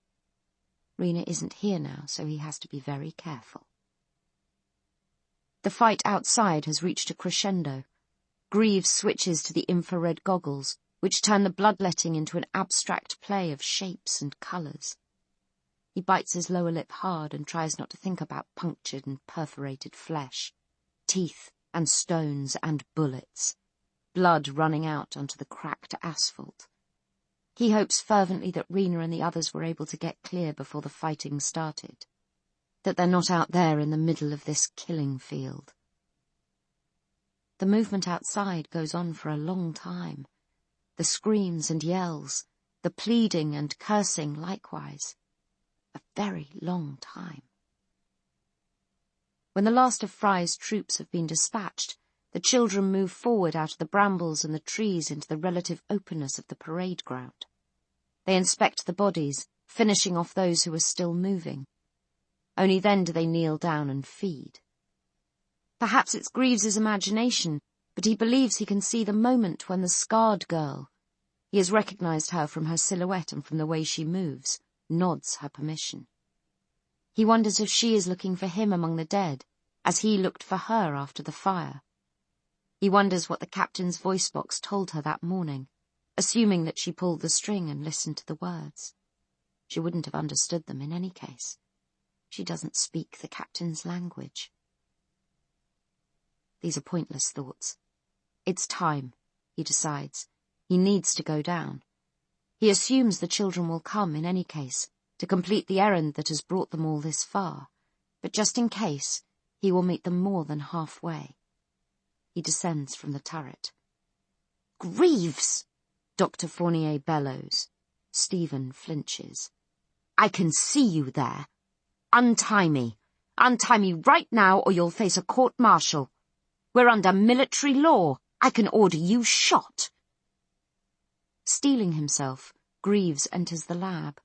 Rena isn't here now, so he has to be very careful. The fight outside has reached a crescendo. Greaves switches to the infrared goggles, which turn the bloodletting into an abstract play of shapes and colours. He bites his lower lip hard and tries not to think about punctured and perforated flesh, teeth and stones and bullets, blood running out onto the cracked asphalt. He hopes fervently that Rena and the others were able to get clear before the fighting started, that they're not out there in the middle of this killing field. The movement outside goes on for a long time. The screams and yells, the pleading and cursing likewise. A very long time. When the last of Fry's troops have been dispatched, the children move forward out of the brambles and the trees into the relative openness of the parade ground. They inspect the bodies, finishing off those who are still moving. Only then do they kneel down and feed. Perhaps it's Greaves's imagination, but he believes he can see the moment when the scarred girl, he has recognized her from her silhouette and from the way she moves, nods her permission. He wonders if she is looking for him among the dead, as he looked for her after the fire. He wonders what the captain's voice box told her that morning, assuming that she pulled the string and listened to the words. She wouldn't have understood them in any case. She doesn't speak the captain's language. These are pointless thoughts. It's time, he decides. He needs to go down. He assumes the children will come in any case, to complete the errand that has brought them all this far, but just in case, he will meet them more than halfway. He descends from the turret. "Greaves!" Dr. Fournier bellows. Stephen flinches. "I can see you there. Untie me. Untie me right now or you'll face a court-martial. We're under military law. I can order you shot." Steeling himself, Greaves enters the lab.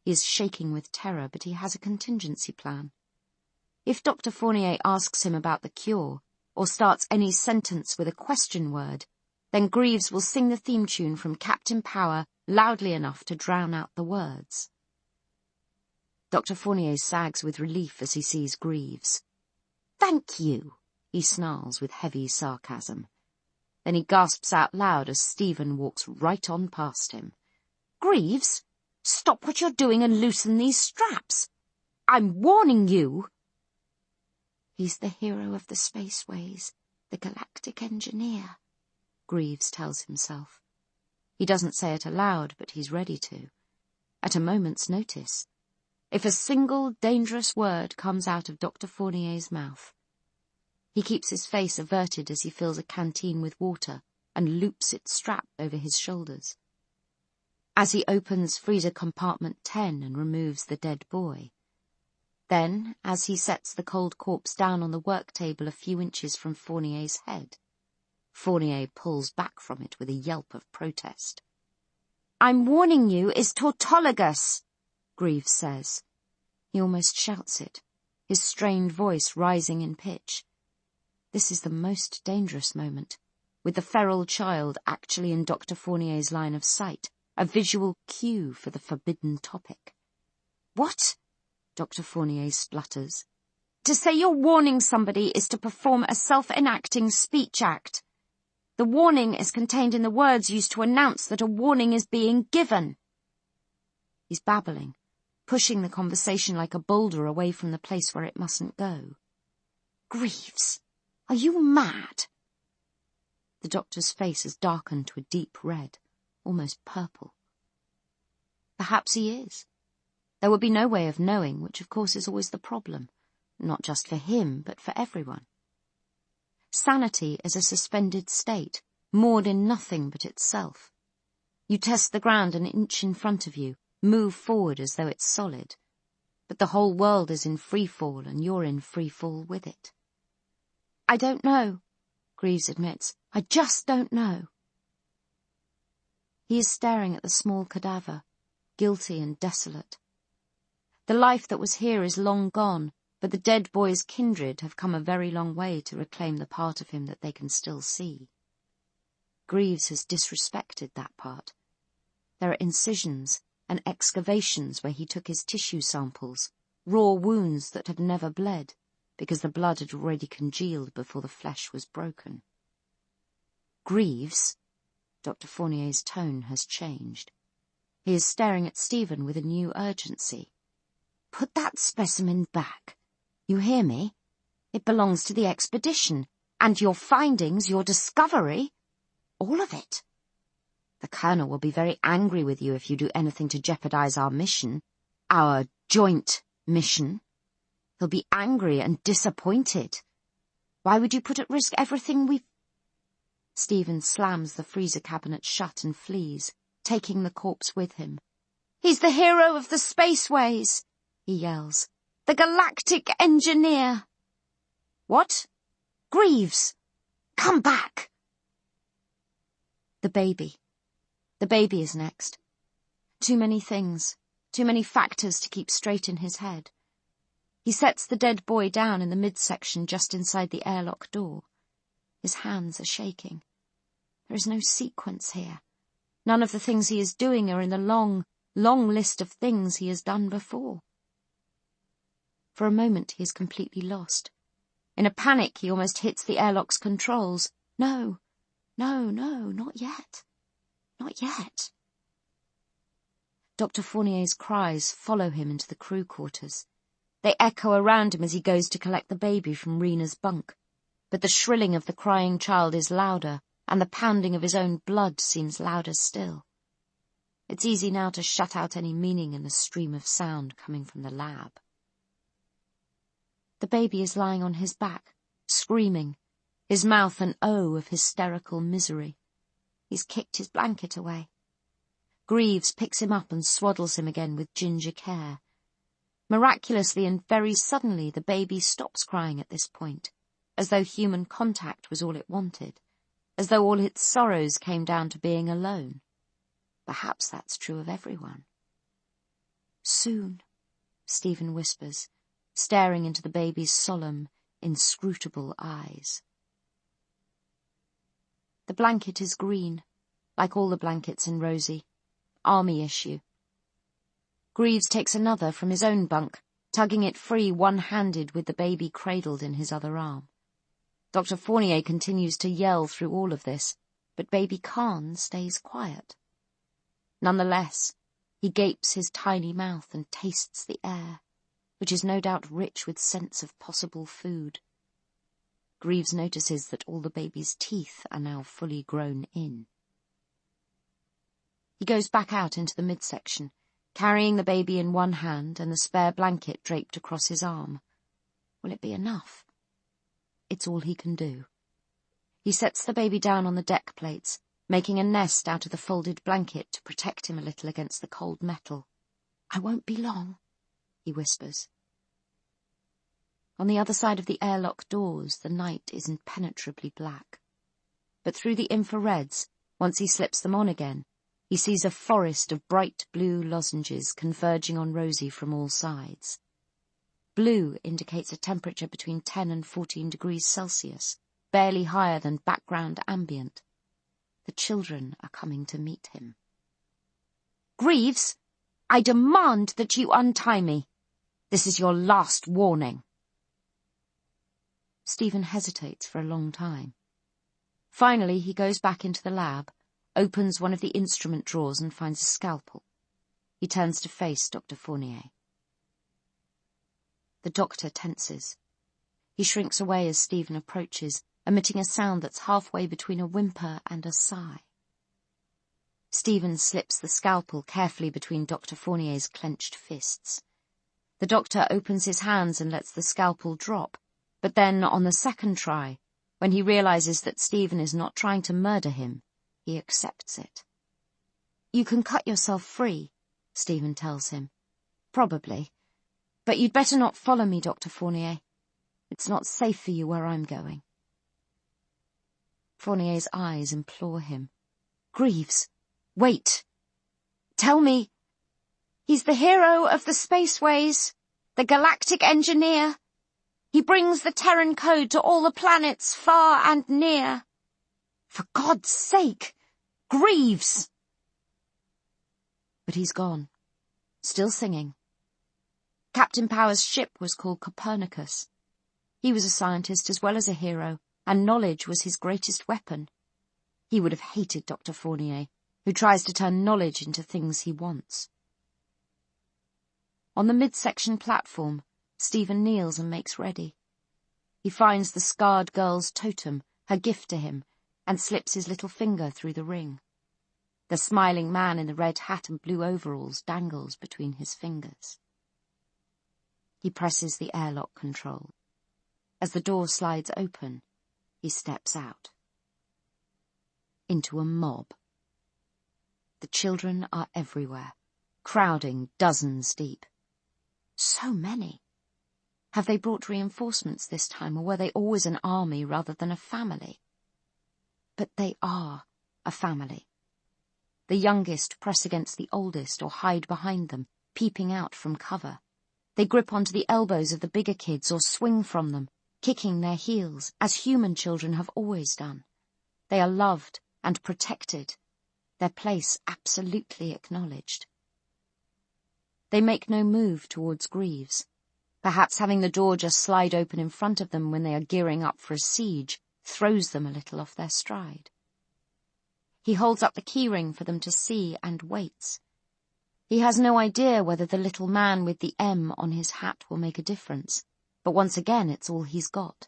He is shaking with terror, but he has a contingency plan. If Dr. Fournier asks him about the cure, or starts any sentence with a question word, then Greaves will sing the theme tune from Captain Power loudly enough to drown out the words. Dr. Fournier sags with relief as he sees Greaves. "Thank you," he snarls with heavy sarcasm. Then he gasps out loud as Stephen walks right on past him. "Greaves, stop what you're doing and loosen these straps. I'm warning you." "He's the hero of the spaceways, the galactic engineer," Greaves tells himself. He doesn't say it aloud, but he's ready to. At a moment's notice. If a single dangerous word comes out of Dr. Fournier's mouth. He keeps his face averted as he fills a canteen with water and loops it strapped over his shoulders. As he opens freezer compartment 10 and removes the dead boy. Then, as he sets the cold corpse down on the work table a few inches from Fournier's head, Fournier pulls back from it with a yelp of protest. "I'm warning you is tautologous," Greaves says. He almost shouts it, his strained voice rising in pitch. This is the most dangerous moment, with the feral child actually in Dr. Fournier's line of sight, a visual cue for the forbidden topic. "What?" Dr. Fournier splutters. "To say you're warning somebody is to perform a self-enacting speech act. The warning is contained in the words used to announce that a warning is being given." He's babbling, pushing the conversation like a boulder away from the place where it mustn't go. "Greaves, are you mad?" The doctor's face has darkened to a deep red, almost purple. Perhaps he is. There would be no way of knowing, which of course is always the problem, not just for him, but for everyone. Sanity is a suspended state, moored in nothing but itself. You test the ground an inch in front of you, move forward as though it's solid. But the whole world is in free fall, and you're in free fall with it. "I don't know," Greaves admits. "I just don't know." He is staring at the small cadaver, guilty and desolate. The life that was here is long gone, but the dead boy's kindred have come a very long way to reclaim the part of him that they can still see. Greaves has disrespected that part. There are incisions and excavations where he took his tissue samples, raw wounds that had never bled, because the blood had already congealed before the flesh was broken. "Greaves," Dr. Fournier's tone has changed. He is staring at Stephen with a new urgency. "Put that specimen back. You hear me? It belongs to the expedition, and your findings, your discovery, all of it. The Colonel will be very angry with you if you do anything to jeopardize our mission, our joint mission. He'll be angry and disappointed. Why would you put at risk everything we've—" Stephen slams the freezer cabinet shut and flees, taking the corpse with him. "He's the hero of the spaceways," he yells. "The galactic engineer." "What? Greaves! Come back!" The baby. The baby is next. Too many things, too many factors to keep straight in his head. He sets the dead boy down in the midsection just inside the airlock door. His hands are shaking. There is no sequence here. None of the things he is doing are in the long, long list of things he has done before. For a moment he is completely lost. In a panic he almost hits the airlock's controls. No, no, no, not yet. Not yet. Dr. Fournier's cries follow him into the crew quarters. They echo around him as he goes to collect the baby from Rena's bunk. But the shrilling of the crying child is louder, and the pounding of his own blood seems louder still. It's easy now to shut out any meaning in the stream of sound coming from the lab. The baby is lying on his back, screaming, his mouth an O of hysterical misery. He's kicked his blanket away. Greaves picks him up and swaddles him again with ginger care. Miraculously and very suddenly the baby stops crying at this point, as though human contact was all it wanted, as though all its sorrows came down to being alone. Perhaps that's true of everyone. "Soon," Stephen whispers, staring into the baby's solemn, inscrutable eyes. The blanket is green, like all the blankets in Rosie. Army issue. Greaves takes another from his own bunk, tugging it free one-handed with the baby cradled in his other arm. Dr. Fournier continues to yell through all of this, but baby Khan stays quiet. Nonetheless, he gapes his tiny mouth and tastes the air, which is no doubt rich with scents of possible food. Greaves notices that all the baby's teeth are now fully grown in. He goes back out into the midsection, carrying the baby in one hand and the spare blanket draped across his arm. Will it be enough? It's all he can do. He sets the baby down on the deck plates, making a nest out of the folded blanket to protect him a little against the cold metal. "I won't be long," he whispers. On the other side of the airlock doors, the night is impenetrably black. But through the infrareds, once he slips them on again, he sees a forest of bright blue lozenges converging on Rosie from all sides. Blue indicates a temperature between 10 and 14 degrees Celsius, barely higher than background ambient. The children are coming to meet him. "Greaves, I demand that you untie me. This is your last warning." Stephen hesitates for a long time. Finally, he goes back into the lab, opens one of the instrument drawers and finds a scalpel. He turns to face Dr. Fournier. The doctor tenses. He shrinks away as Stephen approaches, emitting a sound that's halfway between a whimper and a sigh. Stephen slips the scalpel carefully between Dr. Fournier's clenched fists. The doctor opens his hands and lets the scalpel drop, but then, on the second try, when he realizes that Stephen is not trying to murder him, he accepts it. "You can cut yourself free," Stephen tells him. "Probably. But you'd better not follow me, Dr. Fournier. It's not safe for you where I'm going." Fournier's eyes implore him. "Greaves, wait. Tell me. He's the hero of the spaceways, the galactic engineer. He brings the Terran code to all the planets far and near. For God's sake, Greaves!" But he's gone, still singing. Captain Power's ship was called Copernicus. He was a scientist as well as a hero, and knowledge was his greatest weapon. He would have hated Dr. Fournier, who tries to turn knowledge into things he wants. On the midsection platform, Stephen kneels and makes ready. He finds the scarred girl's totem, her gift to him, and slips his little finger through the ring. The smiling man in the red hat and blue overalls dangles between his fingers. He presses the airlock control. As the door slides open, he steps out. Into a mob. The children are everywhere, crowding dozens deep. So many. Have they brought reinforcements this time, or were they always an army rather than a family? But they are a family. The youngest press against the oldest or hide behind them, peeping out from cover. They grip onto the elbows of the bigger kids or swing from them, kicking their heels, as human children have always done. They are loved and protected, their place absolutely acknowledged. They make no move towards Greaves. Perhaps having the door just slide open in front of them when they are gearing up for a siege throws them a little off their stride. He holds up the keyring for them to see and waits. He has no idea whether the little man with the M on his hat will make a difference, but once again it's all he's got.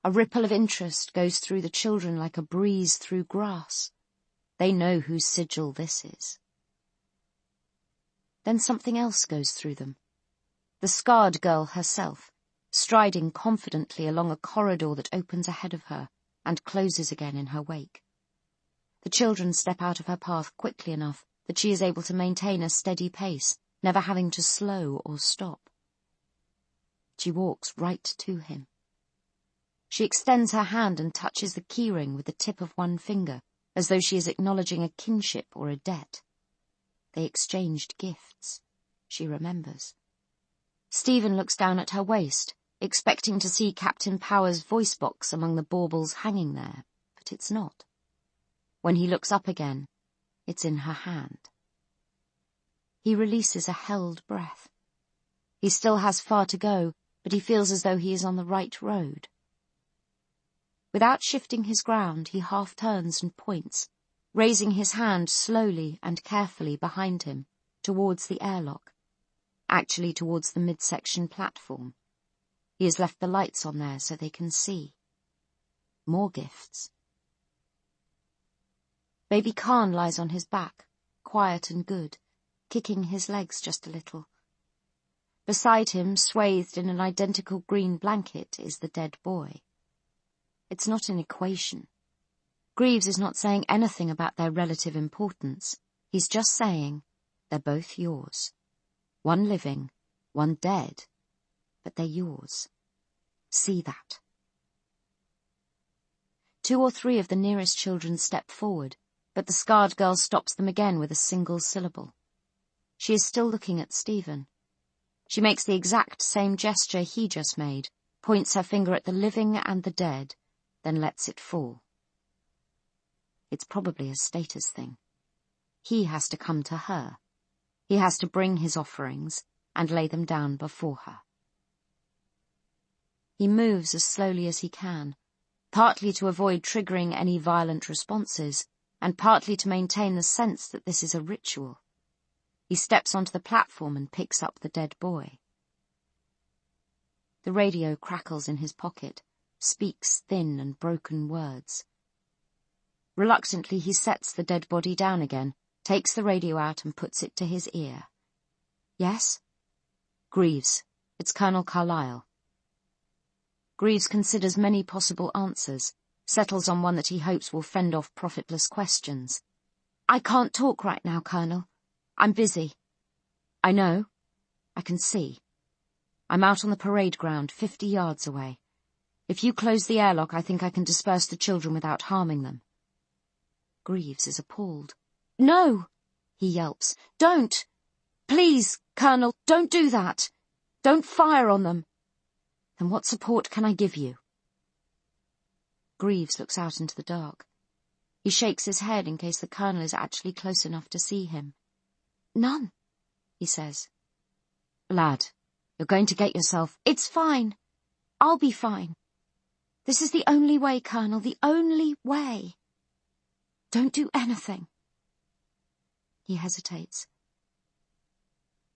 A ripple of interest goes through the children like a breeze through grass. They know whose sigil this is. Then something else goes through them. The scarred girl herself, striding confidently along a corridor that opens ahead of her and closes again in her wake. The children step out of her path quickly enough that she is able to maintain a steady pace, never having to slow or stop. She walks right to him. She extends her hand and touches the keyring with the tip of one finger, as though she is acknowledging a kinship or a debt. They exchanged gifts. She remembers. Stephen looks down at her waist, expecting to see Captain Power's voice box among the baubles hanging there, but it's not. When he looks up again, it's in her hand. He releases a held breath. He still has far to go, but he feels as though he is on the right road. Without shifting his ground, he half turns and points, raising his hand slowly and carefully behind him, towards the airlock, actually towards the midsection platform. He has left the lights on there so they can see. More gifts. Baby Khan lies on his back, quiet and good, kicking his legs just a little. Beside him, swathed in an identical green blanket, is the dead boy. It's not an equation. Greaves is not saying anything about their relative importance. He's just saying, they're both yours. One living, one dead, but they're yours. See that. 2 or 3 of the nearest children step forward, but the scarred girl stops them again with a single syllable. She is still looking at Stephen. She makes the exact same gesture he just made, points her finger at the living and the dead, then lets it fall. It's probably a status thing. He has to come to her. He has to bring his offerings and lay them down before her. He moves as slowly as he can, partly to avoid triggering any violent responses, and partly to maintain the sense that this is a ritual. He steps onto the platform and picks up the dead boy. The radio crackles in his pocket, speaks thin and broken words. Reluctantly, he sets the dead body down again, takes the radio out and puts it to his ear. Yes? Greaves, it's Colonel Carlyle. Greaves considers many possible answers, settles on one that he hopes will fend off profitless questions. I can't talk right now, Colonel. I'm busy. I know. I can see. I'm out on the parade ground, 50 yards away. If you close the airlock, I think I can disperse the children without harming them. Greaves is appalled. No, he yelps. Don't. Please, Colonel, don't do that. Don't fire on them. Then what support can I give you? Greaves looks out into the dark. He shakes his head in case the Colonel is actually close enough to see him. None, he says. Lad, you're going to get yourself... It's fine. I'll be fine. This is the only way, Colonel, the only way. Don't do anything. He hesitates.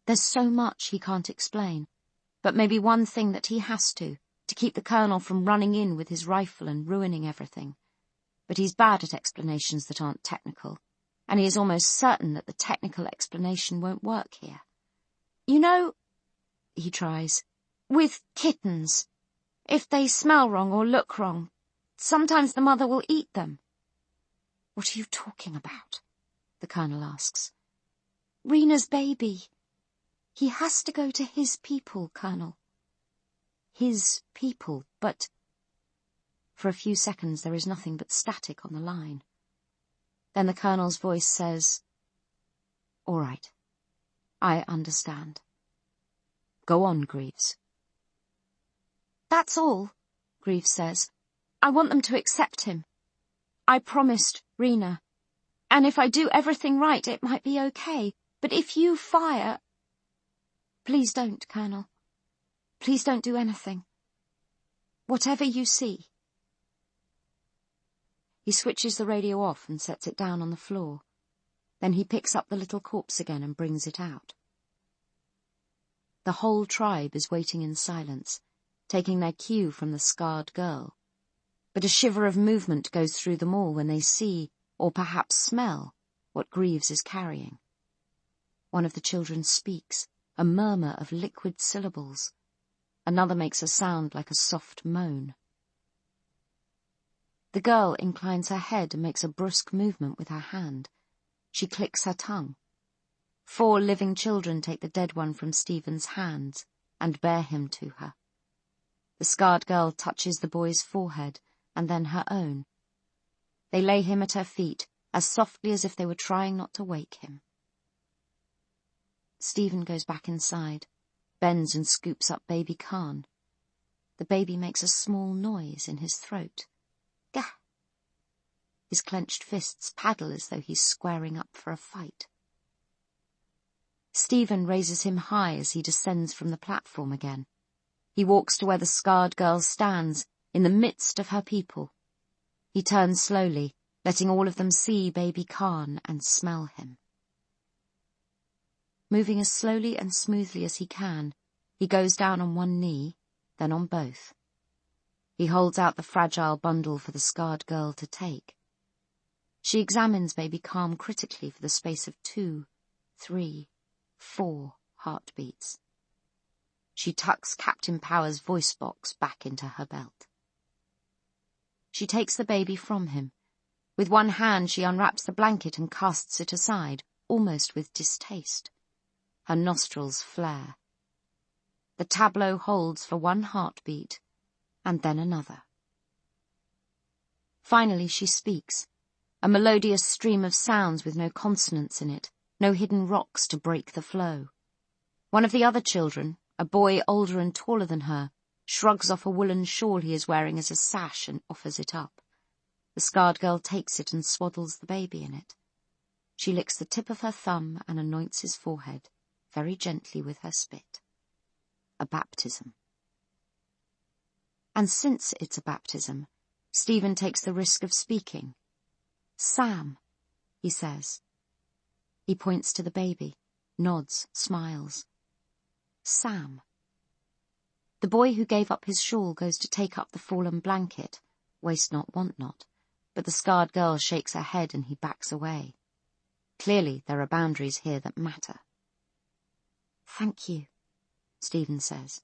There's so much he can't explain, but maybe one thing that he has to keep the Colonel from running in with his rifle and ruining everything. But he's bad at explanations that aren't technical, and he is almost certain that the technical explanation won't work here. You know, he tries, with kittens, if they smell wrong or look wrong, sometimes the mother will eat them. What are you talking about? The Colonel asks. Rena's baby. He has to go to his people, Colonel. His people, but... For a few seconds there is nothing but static on the line. Then the Colonel's voice says, All right, I understand. Go on, Greaves. That's all, Greaves says. I want them to accept him. I promised Rena. And if I do everything right, it might be okay. But if you fire... Please don't, Colonel. Please don't do anything. Whatever you see. He switches the radio off and sets it down on the floor. Then he picks up the little corpse again and brings it out. The whole tribe is waiting in silence, taking their cue from the scarred girl. But a shiver of movement goes through them all when they see, or perhaps smell, what Greaves is carrying. One of the children speaks, a murmur of liquid syllables. Another makes a sound like a soft moan. The girl inclines her head and makes a brusque movement with her hand. She clicks her tongue. 4 living children take the dead one from Stephen's hands and bear him to her. The scarred girl touches the boy's forehead and then her own. They lay him at her feet as softly as if they were trying not to wake him. Stephen goes back inside. bends and scoops up baby Khan. The baby makes a small noise in his throat. Gah! His clenched fists paddle as though he's squaring up for a fight. Stephen raises him high as he descends from the platform again. He walks to where the scarred girl stands, in the midst of her people. He turns slowly, letting all of them see baby Khan and smell him. Moving as slowly and smoothly as he can, he goes down on one knee, then on both. He holds out the fragile bundle for the scarred girl to take. She examines baby Khan critically for the space of 2, 3, 4 heartbeats. She tucks Captain Power's voice box back into her belt. She takes the baby from him. With one hand she unwraps the blanket and casts it aside, almost with distaste. Her nostrils flare. The tableau holds for 1 heartbeat, and then another. Finally she speaks, a melodious stream of sounds with no consonants in it, no hidden rocks to break the flow. One of the other children, a boy older and taller than her, shrugs off a woolen shawl he is wearing as a sash and offers it up. The scarred girl takes it and swaddles the baby in it. She licks the tip of her thumb and anoints his forehead, very gently with her spit. A baptism. And since it's a baptism, Stephen takes the risk of speaking. Sam, he says. He points to the baby, nods, smiles. Sam. The boy who gave up his shawl goes to take up the fallen blanket, waste not, want not, but the scarred girl shakes her head and he backs away. Clearly there are boundaries here that matter. Thank you, Stephen says.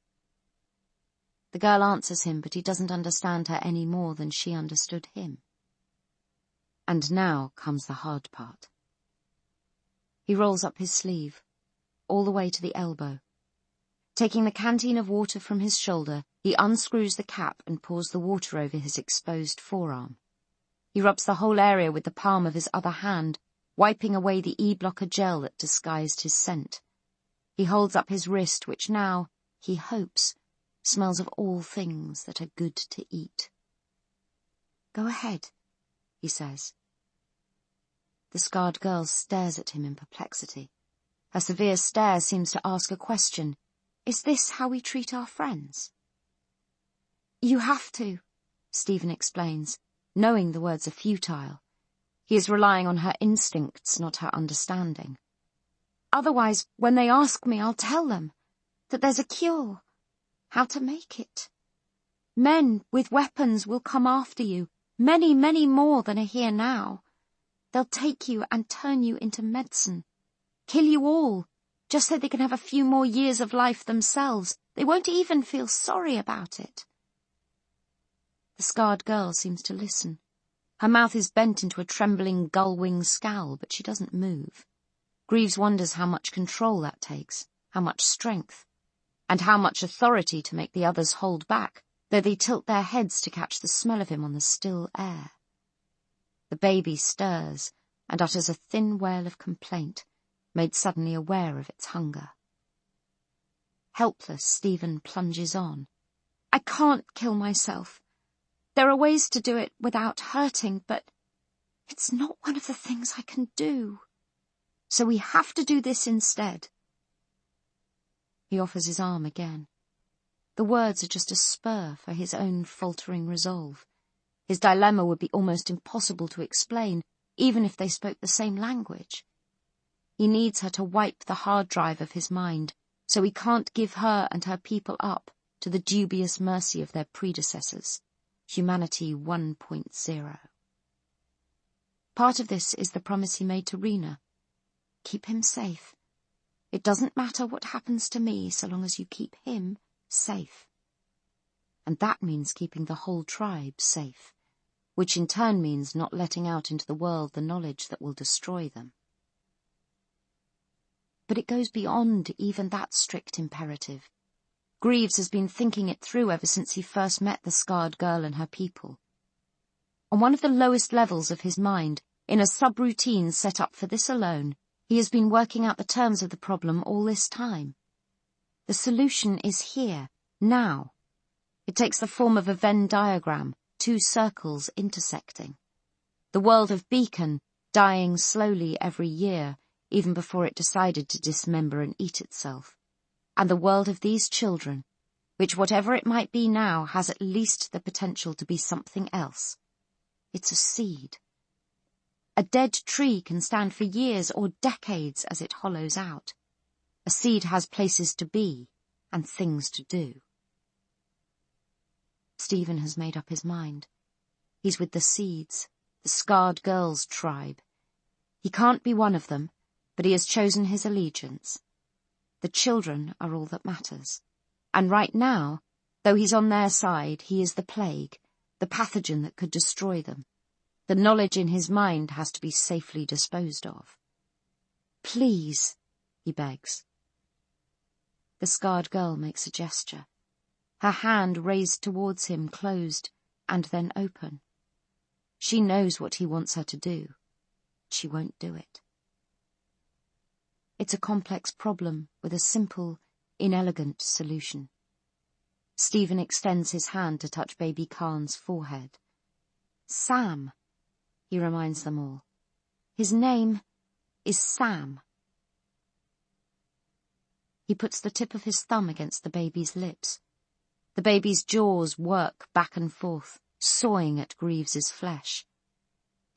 The girl answers him, but he doesn't understand her any more than she understood him. And now comes the hard part. He rolls up his sleeve, all the way to the elbow. Taking the canteen of water from his shoulder, he unscrews the cap and pours the water over his exposed forearm. He rubs the whole area with the palm of his other hand, wiping away the E-blocker gel that disguised his scent. He holds up his wrist, which now, he hopes, smells of all things that are good to eat. Go ahead, he says. The scarred girl stares at him in perplexity. Her severe stare seems to ask a question. Is this how we treat our friends? You have to, Stephen explains, knowing the words are futile. He is relying on her instincts, not her understanding. Otherwise, when they ask me, I'll tell them that there's a cure, how to make it. Men with weapons will come after you, many, many more than are here now. They'll take you and turn you into medicine, kill you all, just so they can have a few more years of life themselves. They won't even feel sorry about it. The scarred girl seems to listen. Her mouth is bent into a trembling gull-wing scowl, but she doesn't move. Greaves wonders how much control that takes, how much strength, and how much authority to make the others hold back, though they tilt their heads to catch the smell of him on the still air. The baby stirs and utters a thin wail of complaint, made suddenly aware of its hunger. Helpless, Stephen plunges on. I can't kill myself. There are ways to do it without hurting, but it's not one of the things I can do. So we have to do this instead. He offers his arm again. The words are just a spur for his own faltering resolve. His dilemma would be almost impossible to explain, even if they spoke the same language. He needs her to wipe the hard drive of his mind, so he can't give her and her people up to the dubious mercy of their predecessors, Humanity 1.0. Part of this is the promise he made to Rena. Keep him safe. It doesn't matter what happens to me so long as you keep him safe. And that means keeping the whole tribe safe, which in turn means not letting out into the world the knowledge that will destroy them. But it goes beyond even that strict imperative. Greaves has been thinking it through ever since he first met the scarred girl and her people. On one of the lowest levels of his mind, in a subroutine set up for this alone, he has been working out the terms of the problem all this time. The solution is here, now. It takes the form of a Venn diagram, 2 circles intersecting. The world of Beacon, dying slowly every year, even before it decided to dismember and eat itself. And the world of these children, which whatever it might be now has at least the potential to be something else. It's a seed. A dead tree can stand for years or decades as it hollows out. A seed has places to be and things to do. Stephen has made up his mind. He's with the seeds, the scarred girls' tribe. He can't be one of them, but he has chosen his allegiance. The children are all that matters. And right now, though he's on their side, he is the plague, the pathogen that could destroy them. The knowledge in his mind has to be safely disposed of. Please, he begs. The scarred girl makes a gesture. Her hand raised towards him, closed, and then open. She knows what he wants her to do. She won't do it. It's a complex problem with a simple, inelegant solution. Stephen extends his hand to touch baby Khan's forehead. Sam, he reminds them all. His name is Sam. He puts the tip of his thumb against the baby's lips. The baby's jaws work back and forth, sawing at Greaves's flesh.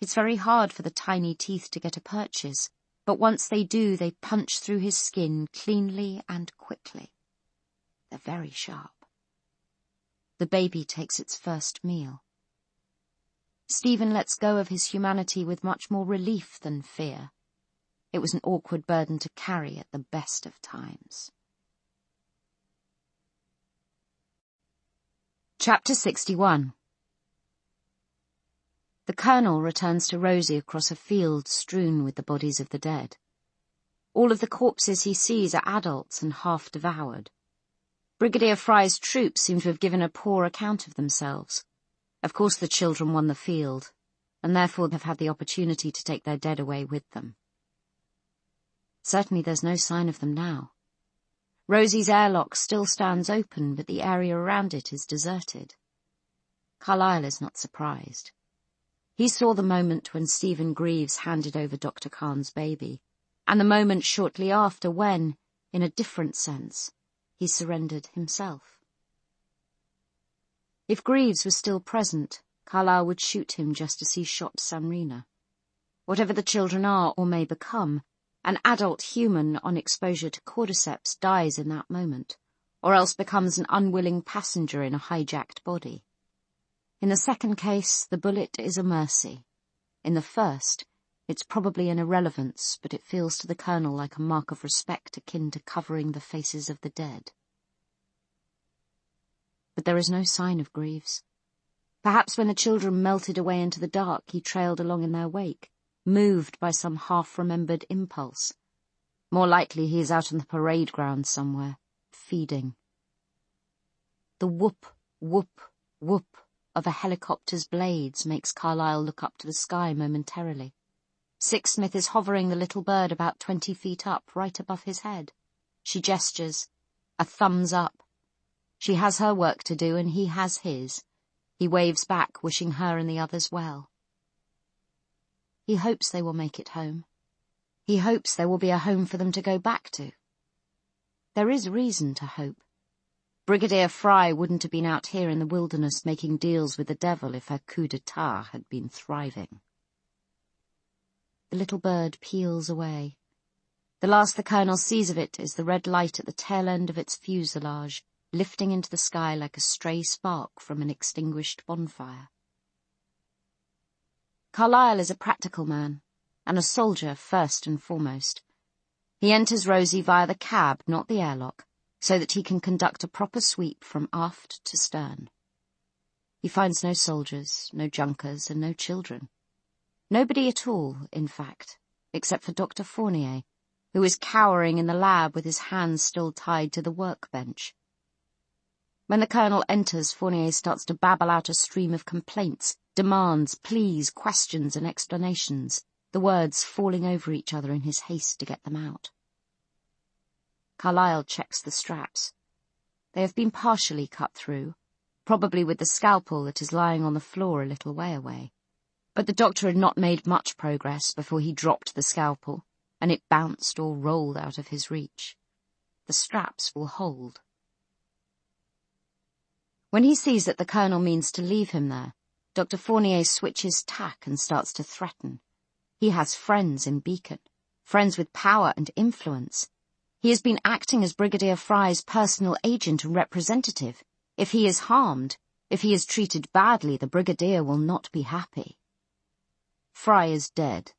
It's very hard for the tiny teeth to get a purchase, but once they do, they punch through his skin cleanly and quickly. They're very sharp. The baby takes its first meal. Stephen lets go of his humanity with much more relief than fear. It was an awkward burden to carry at the best of times. Chapter 61. The Colonel returns to Rosie across a field strewn with the bodies of the dead. All of the corpses he sees are adults and half devoured. Brigadier Fry's troops seem to have given a poor account of themselves. Of course the children won the field, and therefore have had the opportunity to take their dead away with them. Certainly there's no sign of them now. Rosie's airlock still stands open, but the area around it is deserted. Carlyle is not surprised. He saw the moment when Stephen Greaves handed over Dr. Khan's baby, and the moment shortly after when, in a different sense, he surrendered himself. If Greaves was still present, Carlyle would shoot him just as he shot Samrina. Whatever the children are or may become, an adult human on exposure to cordyceps dies in that moment, or else becomes an unwilling passenger in a hijacked body. In the second case, the bullet is a mercy. In the first, it's probably an irrelevance, but it feels to the Colonel like a mark of respect akin to covering the faces of the dead. But there is no sign of Greaves. Perhaps when the children melted away into the dark, he trailed along in their wake, moved by some half-remembered impulse. More likely he is out on the parade ground somewhere, feeding. The whoop, whoop, whoop of a helicopter's blades makes Carlyle look up to the sky momentarily. Sixsmith is hovering the little bird about 20 feet up, right above his head. She gestures. A thumbs up. She has her work to do, and he has his. He waves back, wishing her and the others well. He hopes they will make it home. He hopes there will be a home for them to go back to. There is reason to hope. Brigadier Fry wouldn't have been out here in the wilderness making deals with the devil if her coup d'etat had been thriving. The little bird peels away. The last the Colonel sees of it is the red light at the tail end of its fuselage, lifting into the sky like a stray spark from an extinguished bonfire. Carlyle is a practical man, and a soldier first and foremost. He enters Rosie via the cab, not the airlock, so that he can conduct a proper sweep from aft to stern. He finds no soldiers, no junkers, and no children. Nobody at all, in fact, except for Dr. Fournier, who is cowering in the lab with his hands still tied to the workbench. When the Colonel enters, Fournier starts to babble out a stream of complaints, demands, pleas, questions, and explanations, the words falling over each other in his haste to get them out. Carlyle checks the straps. They have been partially cut through, probably with the scalpel that is lying on the floor a little way away. But the doctor had not made much progress before he dropped the scalpel, and it bounced or rolled out of his reach. The straps will hold. When he sees that the Colonel means to leave him there, Dr. Fournier switches tack and starts to threaten. He has friends in Beacon, friends with power and influence. He has been acting as Brigadier Fry's personal agent and representative. If he is harmed, if he is treated badly, the Brigadier will not be happy. Fry is dead,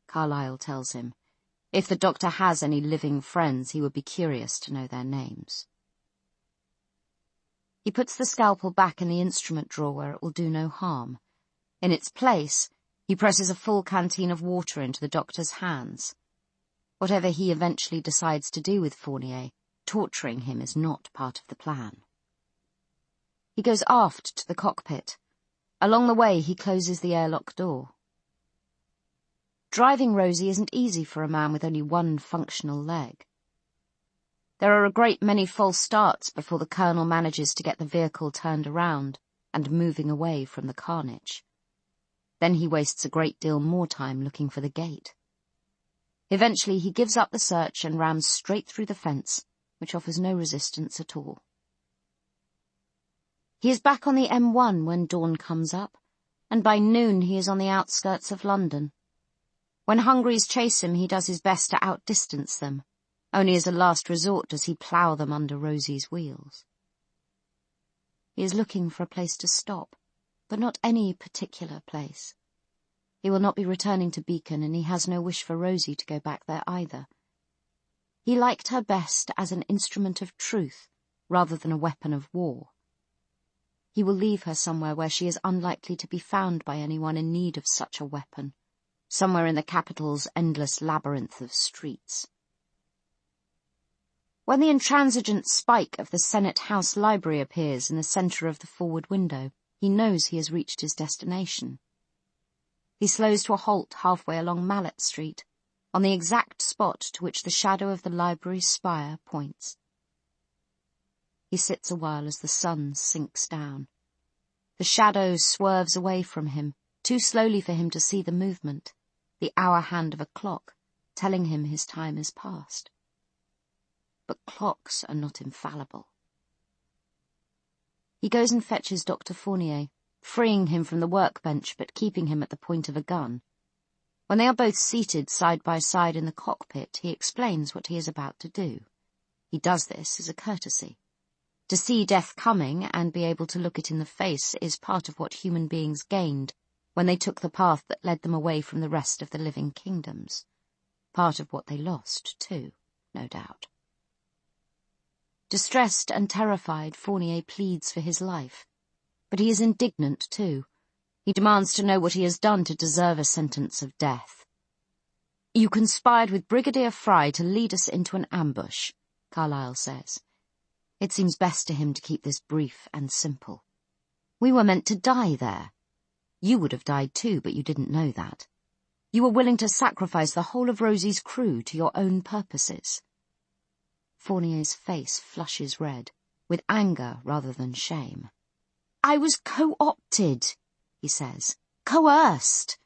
Carlyle tells him. If the doctor has any living friends, he would be curious to know their names. He puts the scalpel back in the instrument drawer where it will do no harm. In its place, he presses a full canteen of water into the doctor's hands. Whatever he eventually decides to do with Fournier, torturing him is not part of the plan. He goes aft to the cockpit. Along the way, he closes the airlock door. Driving Rosie isn't easy for a man with only one functional leg. There are a great many false starts before the Colonel manages to get the vehicle turned around and moving away from the carnage. Then he wastes a great deal more time looking for the gate. Eventually he gives up the search and rams straight through the fence, which offers no resistance at all. He is back on the M1 when dawn comes up, and by noon he is on the outskirts of London. When Hungries chase him, he does his best to outdistance them. Only as a last resort does he plough them under Rosie's wheels. He is looking for a place to stop, but not any particular place. He will not be returning to Beacon, and he has no wish for Rosie to go back there either. He liked her best as an instrument of truth, rather than a weapon of war. He will leave her somewhere where she is unlikely to be found by anyone in need of such a weapon, somewhere in the capital's endless labyrinth of streets. When the intransigent spike of the Senate House Library appears in the centre of the forward window, he knows he has reached his destination. He slows to a halt halfway along Mallet Street, on the exact spot to which the shadow of the library's spire points. He sits a while as the sun sinks down. The shadow swerves away from him, too slowly for him to see the movement, the hour hand of a clock, telling him his time is past. But clocks are not infallible. He goes and fetches Dr. Fournier, freeing him from the workbench but keeping him at the point of a gun. When they are both seated side by side in the cockpit, he explains what he is about to do. He does this as a courtesy. To see death coming and be able to look it in the face is part of what human beings gained when they took the path that led them away from the rest of the living kingdoms. Part of what they lost, too, no doubt. Distressed and terrified, Fournier pleads for his life. But he is indignant, too. He demands to know what he has done to deserve a sentence of death. "You conspired with Brigadier Fry to lead us into an ambush," Carlyle says. It seems best to him to keep this brief and simple. "We were meant to die there. You would have died too, but you didn't know that. You were willing to sacrifice the whole of Rosie's crew to your own purposes." Fournier's face flushes red, with anger rather than shame. "I was co-opted," he says. "Coerced.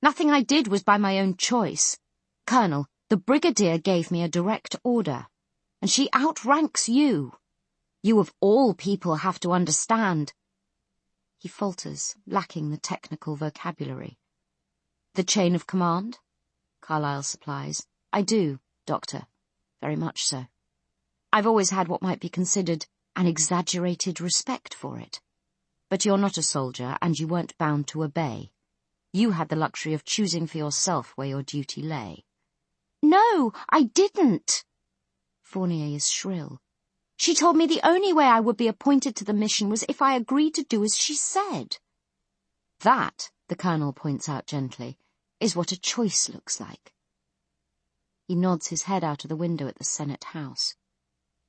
Nothing I did was by my own choice. Colonel, the Brigadier gave me a direct order, and she outranks you. You of all people have to understand." He falters, lacking the technical vocabulary. "The chain of command?" Carlyle supplies. "I do, Doctor. Very much so. I've always had what might be considered an exaggerated respect for it. But you're not a soldier, and you weren't bound to obey. You had the luxury of choosing for yourself where your duty lay." "No, I didn't." Fournier is shrill. "She told me the only way I would be appointed to the mission was if I agreed to do as she said." "That," the Colonel points out gently, "is what a choice looks like." He nods his head out of the window at the Senate House.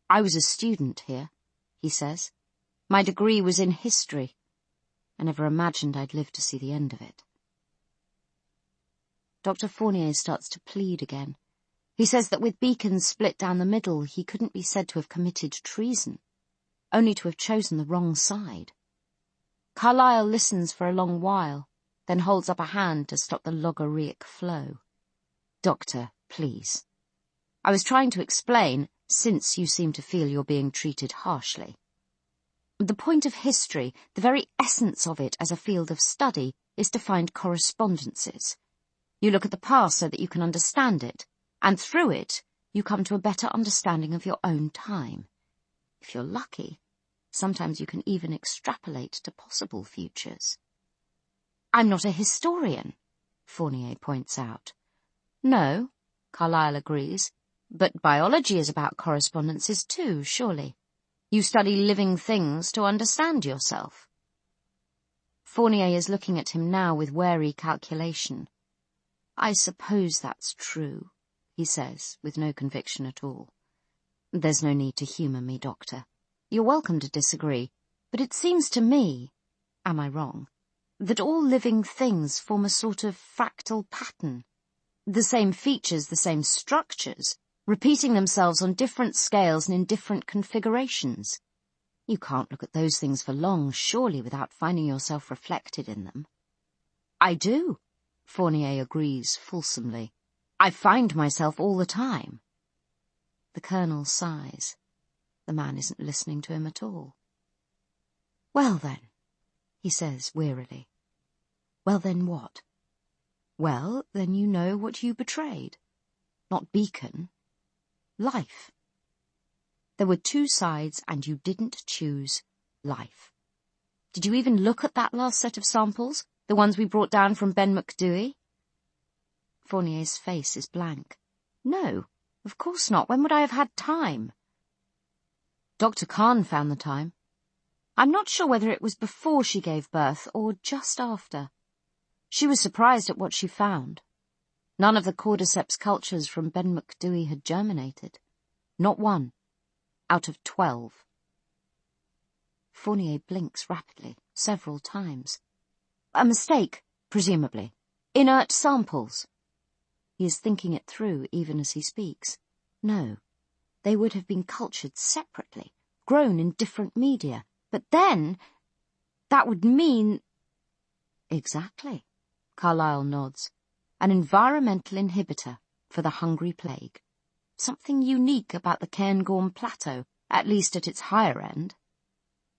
"I was a student here," he says. "My degree was in history. I never imagined I'd live to see the end of it." Dr. Fournier starts to plead again. He says that with Beacon split down the middle, he couldn't be said to have committed treason, only to have chosen the wrong side. Carlyle listens for a long while, then holds up a hand to stop the logorrheic flow. "Doctor, please. I was trying to explain, since you seem to feel you're being treated harshly. The point of history, the very essence of it as a field of study, is to find correspondences. You look at the past so that you can understand it, and through it, you come to a better understanding of your own time. If you're lucky, sometimes you can even extrapolate to possible futures." "I'm not a historian," Fournier points out. "No," Carlyle agrees, "but biology is about correspondences too, surely. You study living things to understand yourself." Fournier is looking at him now with wary calculation. "I suppose that's true," he says, with no conviction at all. "There's no need to humour me, Doctor. You're welcome to disagree, but it seems to me, am I wrong, that all living things form a sort of fractal pattern. The same features, the same structures, repeating themselves on different scales and in different configurations. You can't look at those things for long, surely, without finding yourself reflected in them." "I do," Fournier agrees fulsomely. "I find myself all the time." The Colonel sighs. The man isn't listening to him at all. "Well then," he says wearily. "Well then what?" "Well, then you know what you betrayed. Not Beacon. Life. There were two sides, and you didn't choose life. Did you even look at that last set of samples, the ones we brought down from Ben Macdui?" Fournier's face is blank. "No, of course not. When would I have had time?" "Dr. Kahn found the time. I'm not sure whether it was before she gave birth or just after. She was surprised at what she found. None of the cordyceps cultures from Ben Macdui had germinated. Not one. Out of 12. Fournier blinks rapidly, several times. "A mistake, presumably. Inert samples." He is thinking it through even as he speaks. No, they would have been cultured separately, grown in different media. But then, that would mean... "Exactly," Carlyle nods. "An environmental inhibitor for the hungry plague. Something unique about the Cairngorm Plateau, at least at its higher end.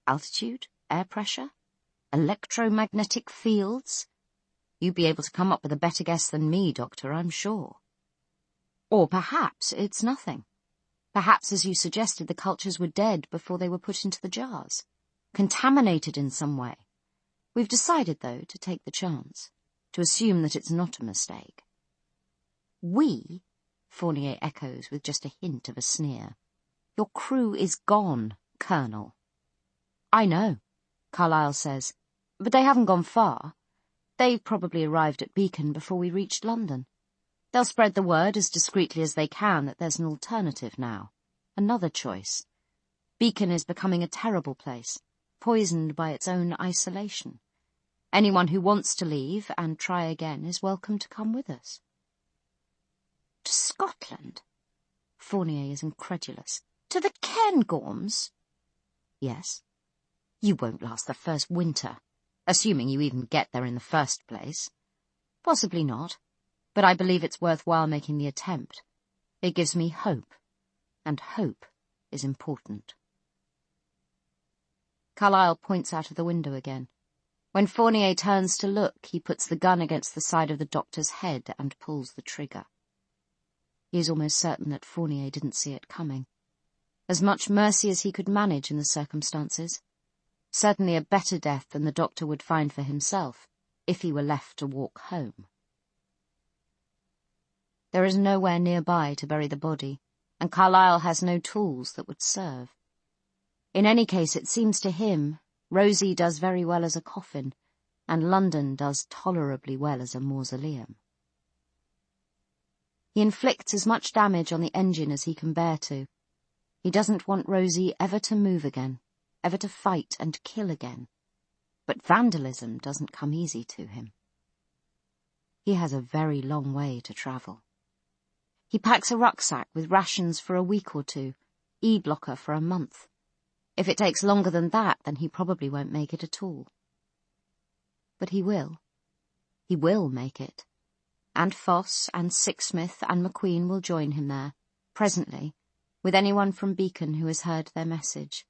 Altitude, air pressure, electromagnetic fields. You'd be able to come up with a better guess than me, Doctor, I'm sure. Or perhaps it's nothing. Perhaps, as you suggested, the cultures were dead before they were put into the jars. Contaminated in some way. We've decided, though, to take the chance, to assume that it's not a mistake." "We?" Fournier echoes with just a hint of a sneer. "Your crew is gone, Colonel." "I know," Carlyle says, "but they haven't gone far. They probably arrived at Beacon before we reached London. They'll spread the word as discreetly as they can that there's an alternative now, another choice. Beacon is becoming a terrible place, poisoned by its own isolation. Anyone who wants to leave and try again is welcome to come with us." "To Scotland?" Fournier is incredulous. "To the Cairngorms?" "Yes. You won't last the first winter, assuming you even get there in the first place. Possibly not, but I believe it's worthwhile making the attempt. It gives me hope, and hope is important." Carlyle points out of the window again. When Fournier turns to look, he puts the gun against the side of the doctor's head and pulls the trigger. He is almost certain that Fournier didn't see it coming. As much mercy as he could manage in the circumstances. Certainly a better death than the doctor would find for himself, if he were left to walk home. There is nowhere nearby to bury the body, and Carlyle has no tools that would serve. In any case, it seems to him, Rosie does very well as a coffin, and London does tolerably well as a mausoleum. He inflicts as much damage on the engine as he can bear to. He doesn't want Rosie ever to move again, ever to fight and kill again. But vandalism doesn't come easy to him. He has a very long way to travel. He packs a rucksack with rations for a week or two, E-blocker for a month. If it takes longer than that, then he probably won't make it at all. But he will. He will make it. And Foss and Sixsmith and McQueen will join him there, presently, with anyone from Beacon who has heard their message,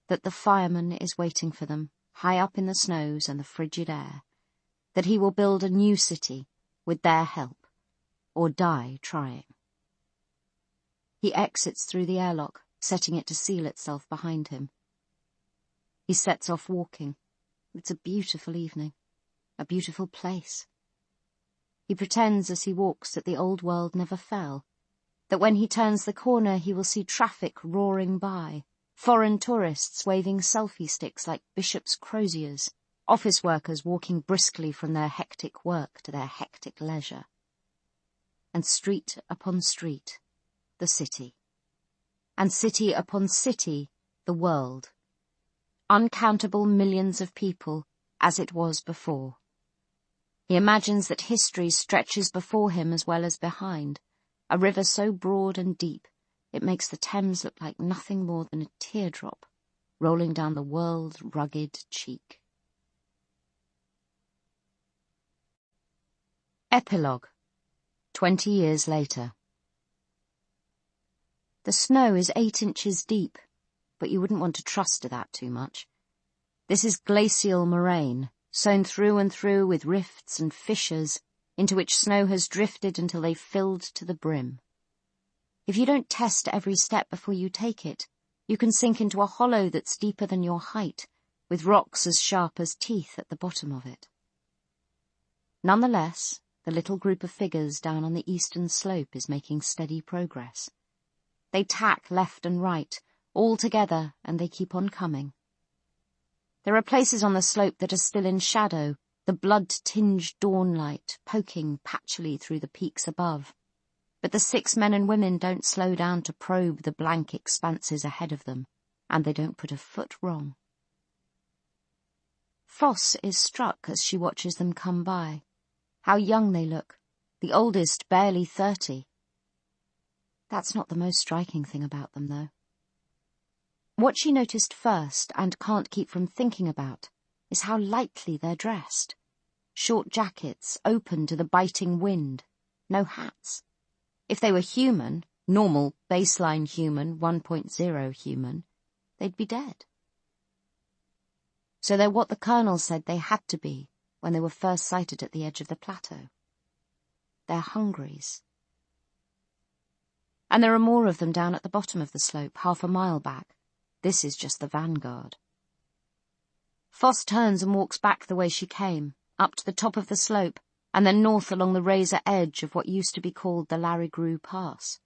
that the fireman is waiting for them, high up in the snows and the frigid air, that he will build a new city with their help, or die trying. He exits through the airlock, setting it to seal itself behind him. He sets off walking. It's a beautiful evening, a beautiful place. He pretends as he walks that the old world never fell, that when he turns the corner he will see traffic roaring by, foreign tourists waving selfie sticks like bishops' croziers, office workers walking briskly from their hectic work to their hectic leisure. And street upon street, the city. And city upon city, the world. Uncountable millions of people, as it was before. He imagines that history stretches before him as well as behind, a river so broad and deep it makes the Thames look like nothing more than a teardrop rolling down the world's rugged cheek. Epilogue. 20 years later. The snow is 8 inches deep, but you wouldn't want to trust to that too much. This is glacial moraine, sown through and through with rifts and fissures, into which snow has drifted until they've filled to the brim. If you don't test every step before you take it, you can sink into a hollow that's deeper than your height, with rocks as sharp as teeth at the bottom of it. Nonetheless, the little group of figures down on the eastern slope is making steady progress. They tack left and right, all together, and they keep on coming. There are places on the slope that are still in shadow, the blood-tinged dawnlight poking patchily through the peaks above. But the 6 men and women don't slow down to probe the blank expanses ahead of them, and they don't put a foot wrong. Foss is struck as she watches them come by. How young they look, the oldest barely 30. That's not the most striking thing about them, though. What she noticed first, and can't keep from thinking about, is how lightly they're dressed. Short jackets, open to the biting wind, no hats. If they were human, normal, baseline human, 1.0 human, they'd be dead. So they're what the Colonel said they had to be when they were first sighted at the edge of the plateau. They're hungries. And there are more of them down at the bottom of the slope, half a mile back. This is just the vanguard. Foss turns and walks back the way she came, up to the top of the slope, and then north along the razor edge of what used to be called the Larrigrew Pass.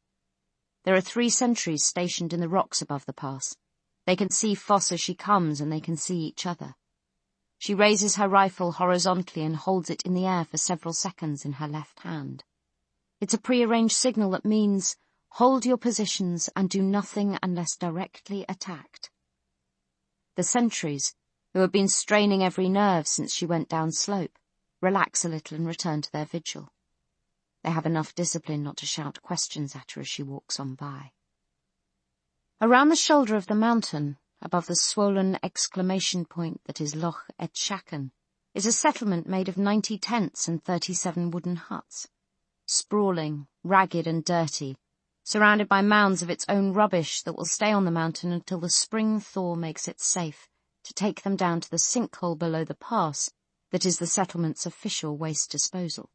There are 3 sentries stationed in the rocks above the pass. They can see Foss as she comes, and they can see each other. She raises her rifle horizontally and holds it in the air for several seconds in her left hand. It's a prearranged signal that means, hold your positions and do nothing unless directly attacked. The sentries, who have been straining every nerve since she went down slope, relax a little and return to their vigil. They have enough discipline not to shout questions at her as she walks on by. Around the shoulder of the mountain, above the swollen exclamation point that is Loch Etchacken, is a settlement made of 90 tents and 37 wooden huts. Sprawling, ragged and dirty, surrounded by mounds of its own rubbish that will stay on the mountain until the spring thaw makes it safe to take them down to the sinkhole below the pass that is the settlement's official waste disposal.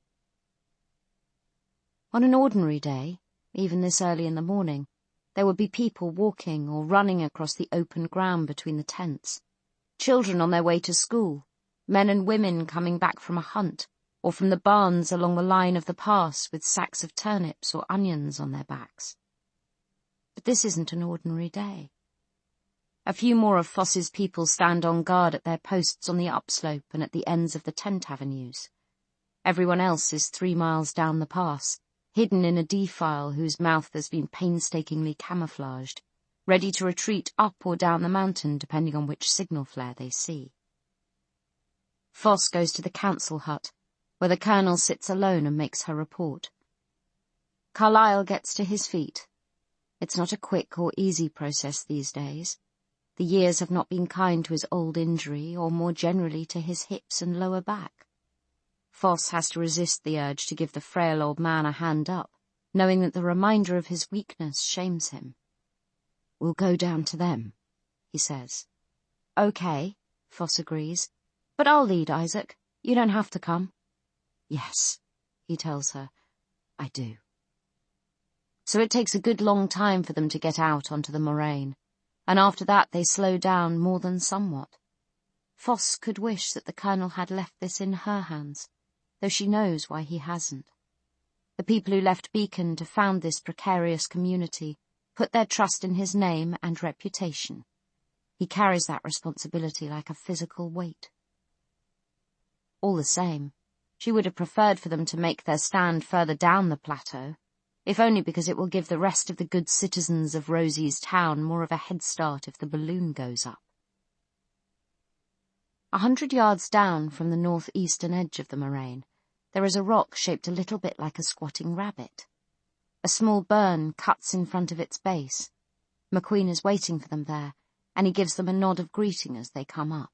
On an ordinary day, even this early in the morning, there would be people walking or running across the open ground between the tents, children on their way to school, men and women coming back from a hunt, or from the barns along the line of the pass with sacks of turnips or onions on their backs. But this isn't an ordinary day. A few more of Foss's people stand on guard at their posts on the upslope and at the ends of the tent avenues. Everyone else is 3 miles down the pass, hidden in a defile whose mouth has been painstakingly camouflaged, ready to retreat up or down the mountain depending on which signal flare they see. Foss goes to the council hut, where the Colonel sits alone and makes her report. Carlyle gets to his feet. It's not a quick or easy process these days. The years have not been kind to his old injury, or more generally to his hips and lower back. Foss has to resist the urge to give the frail old man a hand up, knowing that the reminder of his weakness shames him. "We'll go down to them," he says. "Okay," Foss agrees. "But I'll lead, Isaac. You don't have to come." "Yes," he tells her, "I do." So it takes a good long time for them to get out onto the moraine, and after that they slow down more than somewhat. Foss could wish that the Colonel had left this in her hands, though she knows why he hasn't. The people who left Beacon to found this precarious community put their trust in his name and reputation. He carries that responsibility like a physical weight. All the same, she would have preferred for them to make their stand further down the plateau, if only because it will give the rest of the good citizens of Rosie's town more of a head start if the balloon goes up. 100 yards down from the northeastern edge of the moraine, there is a rock shaped a little bit like a squatting rabbit. A small burn cuts in front of its base. McQueen is waiting for them there, and he gives them a nod of greeting as they come up.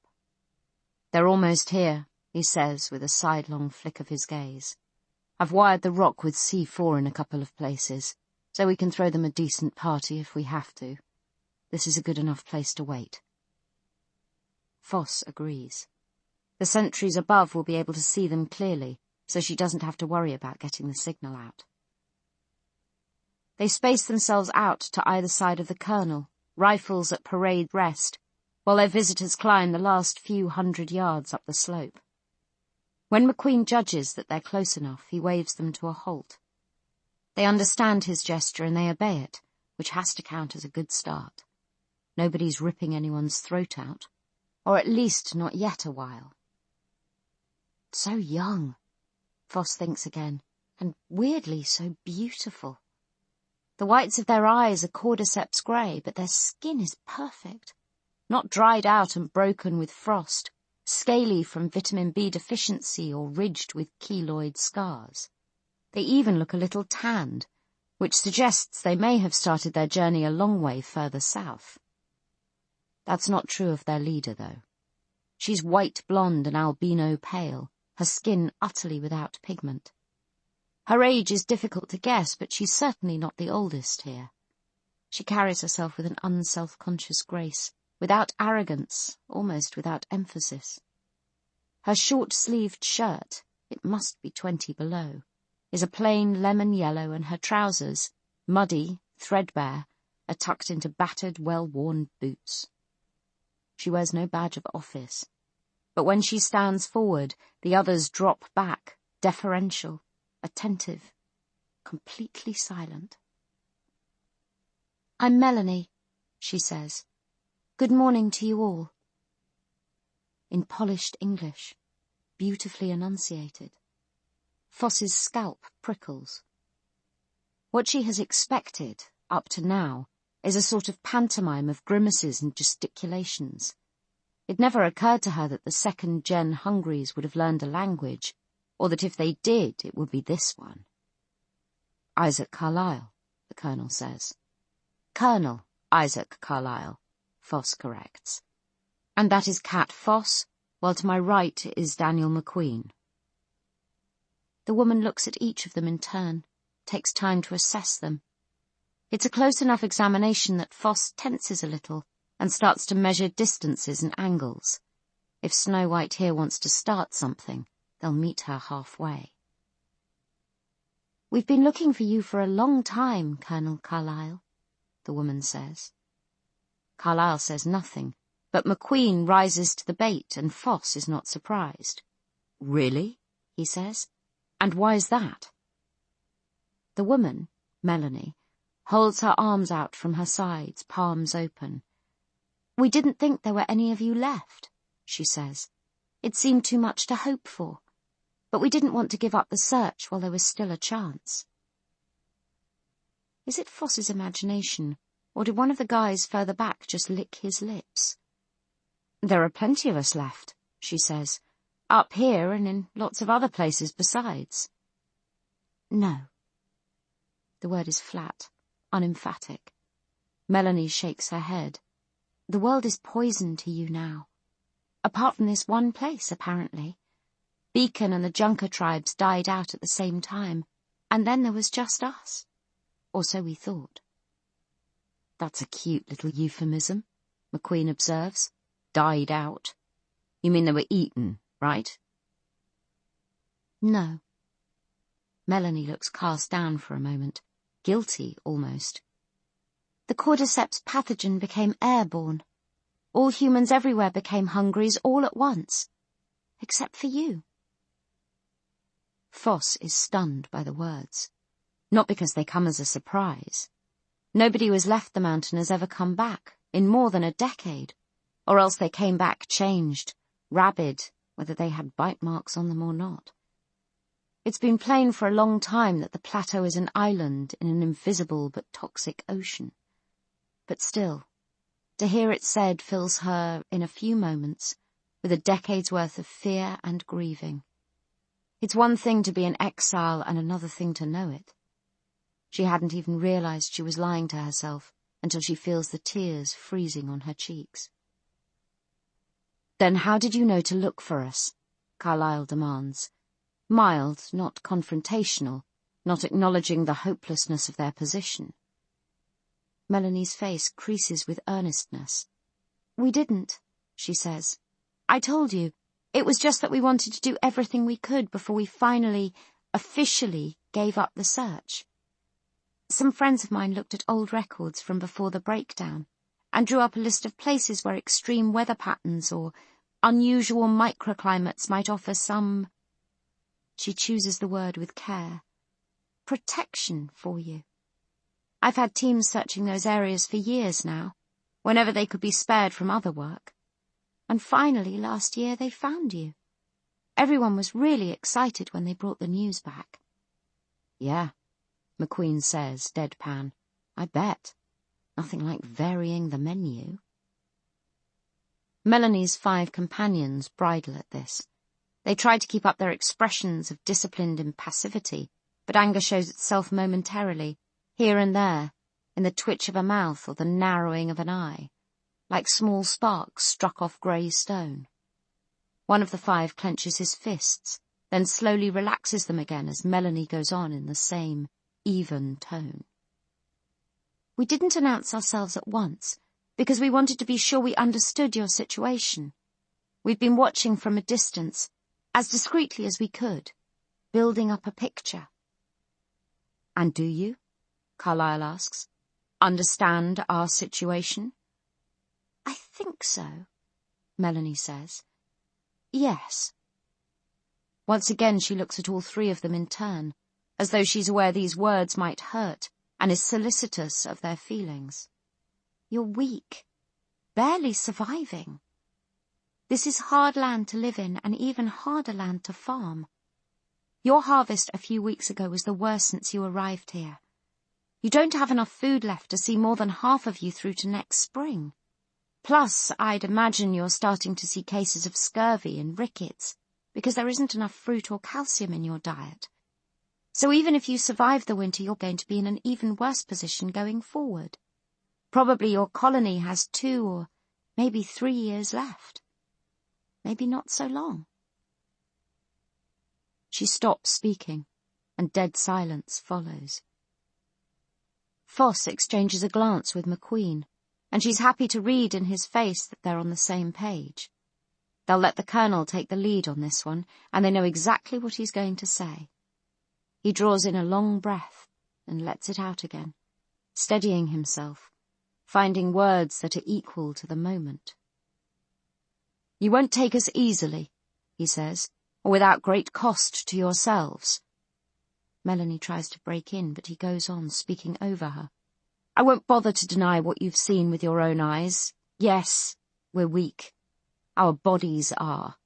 "They're almost here," he says with a sidelong flick of his gaze. "I've wired the rock with C4 in a couple of places, so we can throw them a decent party if we have to. This is a good enough place to wait." Foss agrees. The sentries above will be able to see them clearly, so she doesn't have to worry about getting the signal out. They space themselves out to either side of the Colonel, rifles at parade rest, while their visitors climb the last few 100 yards up the slope. When McQueen judges that they're close enough, he waves them to a halt. They understand his gesture and they obey it, which has to count as a good start. Nobody's ripping anyone's throat out, or at least not yet a while. So young, Foss thinks again, and weirdly so beautiful. The whites of their eyes are cordyceps grey, but their skin is perfect, not dried out and broken with frost, scaly from vitamin B deficiency or ridged with keloid scars. They even look a little tanned, which suggests they may have started their journey a long way further south. That's not true of their leader, though. She's white blonde and albino pale, her skin utterly without pigment. Her age is difficult to guess, but she's certainly not the oldest here. She carries herself with an unself-conscious grace, without arrogance, almost without emphasis. Her short-sleeved shirt, it must be 20 below, is a plain lemon yellow, and her trousers, muddy, threadbare, are tucked into battered, well-worn boots. She wears no badge of office, but when she stands forward, the others drop back, deferential, attentive, completely silent. "I'm Melanie," she says. "Good morning to you all." In polished English, beautifully enunciated. Foss's scalp prickles. What she has expected, up to now, is a sort of pantomime of grimaces and gesticulations. It never occurred to her that the second-gen Hungries would have learned a language, or that if they did, it would be this one. "Isaac Carlyle," the Colonel says. "Colonel Isaac Carlyle," Foss corrects. "And that is Cat Foss, while to my right is Daniel McQueen." The woman looks at each of them in turn, takes time to assess them. It's a close enough examination that Foss tenses a little and starts to measure distances and angles. If Snow White here wants to start something, they'll meet her halfway. "We've been looking for you for a long time, Colonel Carlyle," the woman says. Carlyle says nothing, but McQueen rises to the bait and Foss is not surprised. "Really?" he says. "And why's that?" The woman, Melanie, holds her arms out from her sides, palms open. "We didn't think there were any of you left," she says. "It seemed too much to hope for. But we didn't want to give up the search while there was still a chance." Is it Foss's imagination, or did one of the guys further back just lick his lips? "There are plenty of us left," she says, "up here and in lots of other places besides." "No." The word is flat, unemphatic. Melanie shakes her head. The world is poison to you now. Apart from this one place, apparently. Beacon and the Junker tribes died out at the same time, and then there was just us. Or so we thought. That's a cute little euphemism, McQueen observes. Died out. You mean they were eaten, right? No. Melanie looks cast down for a moment, guilty almost. The cordyceps pathogen became airborne. All humans everywhere became hungries all at once, except for you. Foss is stunned by the words, not because they come as a surprise. Nobody who has left the mountain has ever come back, in more than a decade, or else they came back changed, rabid, whether they had bite marks on them or not. It's been plain for a long time that the plateau is an island in an invisible but toxic ocean. But still, to hear it said fills her, in a few moments, with a decade's worth of fear and grieving. It's one thing to be in exile and another thing to know it. She hadn't even realized she was lying to herself until she feels the tears freezing on her cheeks. Then how did you know to look for us? Carlyle demands. Mild, not confrontational, not acknowledging the hopelessness of their position. Melanie's face creases with earnestness. We didn't, she says. I told you. It was just that we wanted to do everything we could before we finally, officially, gave up the search. Some friends of mine looked at old records from before the breakdown and drew up a list of places where extreme weather patterns or unusual microclimates might offer some, she chooses the word with care, protection for you. I've had teams searching those areas for years now, whenever they could be spared from other work. And finally, last year, they found you. Everyone was really excited when they brought the news back. Yeah, McQueen says, deadpan. I bet. Nothing like varying the menu. Melanie's 5 companions bridle at this. They try to keep up their expressions of disciplined impassivity, but anger shows itself momentarily, here and there, in the twitch of a mouth or the narrowing of an eye, like small sparks struck off grey stone. One of the 5 clenches his fists, then slowly relaxes them again as Melanie goes on in the same even tone. We didn't announce ourselves at once, because we wanted to be sure we understood your situation. We've been watching from a distance, as discreetly as we could, building up a picture. And do you? Carlyle asks. Understand our situation? I think so, Melanie says. Yes. Once again she looks at all 3 of them in turn, as though she's aware these words might hurt, and is solicitous of their feelings. You're weak, barely surviving. This is hard land to live in, and even harder land to farm. Your harvest a few weeks ago was the worst since you arrived here. You don't have enough food left to see more than half of you through to next spring. Plus, I'd imagine you're starting to see cases of scurvy and rickets, because there isn't enough fruit or calcium in your diet. So even if you survive the winter, you're going to be in an even worse position going forward. Probably your colony has 2 or maybe 3 years left. Maybe not so long. She stops speaking, and dead silence follows. Foss exchanges a glance with McQueen, and she's happy to read in his face that they're on the same page. They'll let the Colonel take the lead on this one, and they know exactly what he's going to say. He draws in a long breath and lets it out again, steadying himself, finding words that are equal to the moment. You won't take us easily, he says, or without great cost to yourselves. Melanie tries to break in, but he goes on, speaking over her. I won't bother to deny what you've seen with your own eyes. Yes, we're weak. Our bodies are.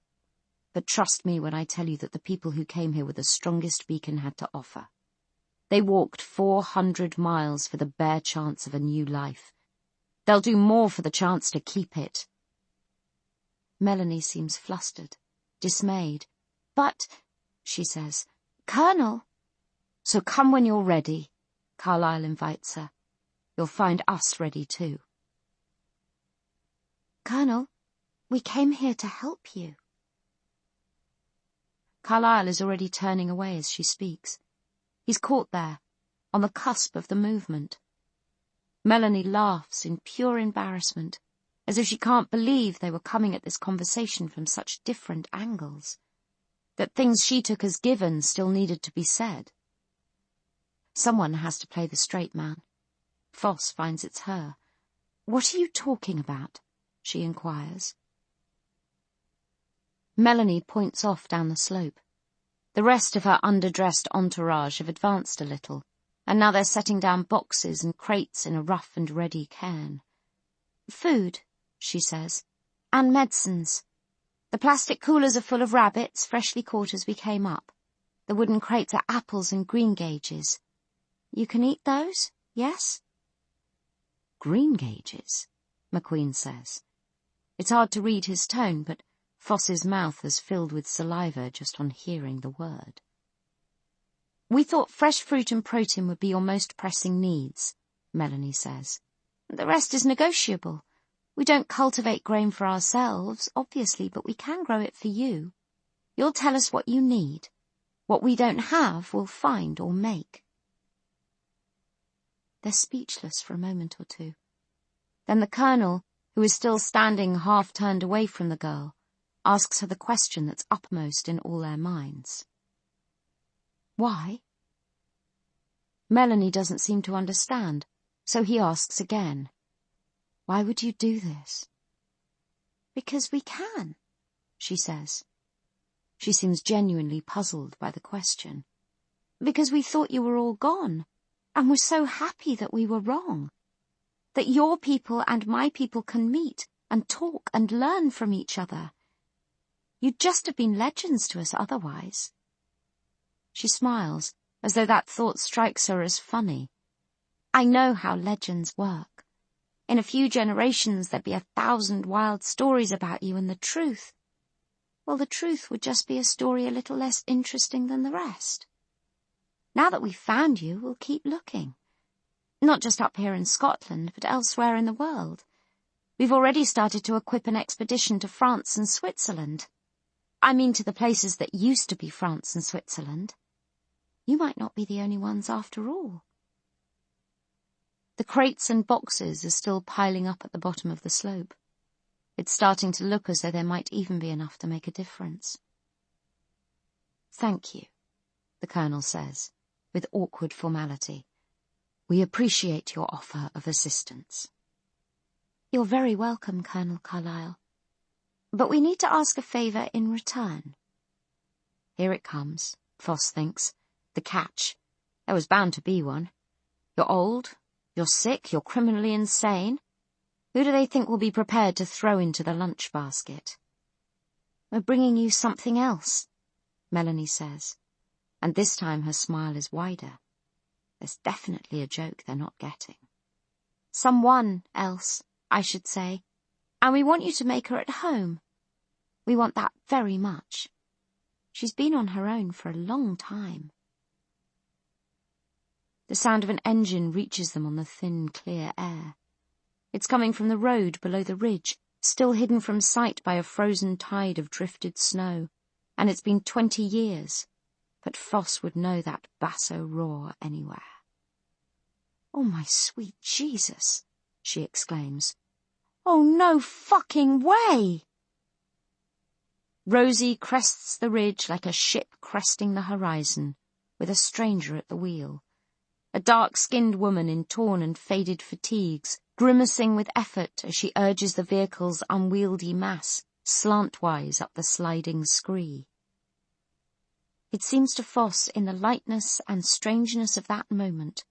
But trust me when I tell you that the people who came here were the strongest Beacon had to offer. They walked 400 miles for the bare chance of a new life. They'll do more for the chance to keep it. Melanie seems flustered, dismayed. But, she says, Colonel. So come when you're ready, Carlyle invites her. You'll find us ready too. Colonel, we came here to help you. Carlyle is already turning away as she speaks. He's caught there, on the cusp of the movement. Melanie laughs in pure embarrassment, as if she can't believe they were coming at this conversation from such different angles, that things she took as given still needed to be said. Someone has to play the straight man. Foss finds it's her. What are you talking about? She inquires. Melanie points off down the slope. The rest of her underdressed entourage have advanced a little, and now they're setting down boxes and crates in a rough and ready cairn. Food, she says, and medicines. The plastic coolers are full of rabbits, freshly caught as we came up. The wooden crates are apples and greengages. You can eat those, yes? Greengages, McQueen says. It's hard to read his tone, but Foss's mouth has filled with saliva just on hearing the word. We thought fresh fruit and protein would be your most pressing needs, Melanie says. The rest is negotiable. We don't cultivate grain for ourselves, obviously, but we can grow it for you. You'll tell us what you need. What we don't have, we'll find or make. They're speechless for a moment or two. Then the Colonel, who is still standing half-turned away from the girl, asks her the question that's uppermost in all their minds. Why? Melanie doesn't seem to understand, so he asks again. Why would you do this? Because we can, she says. She seems genuinely puzzled by the question. Because we thought you were all gone, and we're so happy that we were wrong. That your people and my people can meet and talk and learn from each other. You'd just have been legends to us otherwise. She smiles, as though that thought strikes her as funny. I know how legends work. In a few generations there'd be 1,000 wild stories about you, and the truth, well, the truth would just be a story a little less interesting than the rest. Now that we've found you, we'll keep looking. Not just up here in Scotland, but elsewhere in the world. We've already started to equip an expedition to France and Switzerland. I mean to the places that used to be France and Switzerland. You might not be the only ones after all. The crates and boxes are still piling up at the bottom of the slope. It's starting to look as though there might even be enough to make a difference. Thank you, the Colonel says, with awkward formality. We appreciate your offer of assistance. You're very welcome, Colonel Carlyle. But we need to ask a favour in return. Here it comes, Foss thinks. The catch. There was bound to be one. You're old, you're sick, you're criminally insane. Who do they think will be prepared to throw into the lunch basket? We're bringing you something else, Melanie says, and this time her smile is wider. There's definitely a joke they're not getting. Someone else, I should say, and we want you to make her at home. We want that very much. She's been on her own for a long time. The sound of an engine reaches them on the thin, clear air. It's coming from the road below the ridge, still hidden from sight by a frozen tide of drifted snow, and it's been 20 years, but Foss would know that basso roar anywhere. Oh, my sweet Jesus, she exclaims. Oh, no fucking way! Rosie crests the ridge like a ship cresting the horizon, with a stranger at the wheel. A dark-skinned woman in torn and faded fatigues, grimacing with effort as she urges the vehicle's unwieldy mass slantwise up the sliding scree. It seems to Foss in the lightness and strangeness of that moment,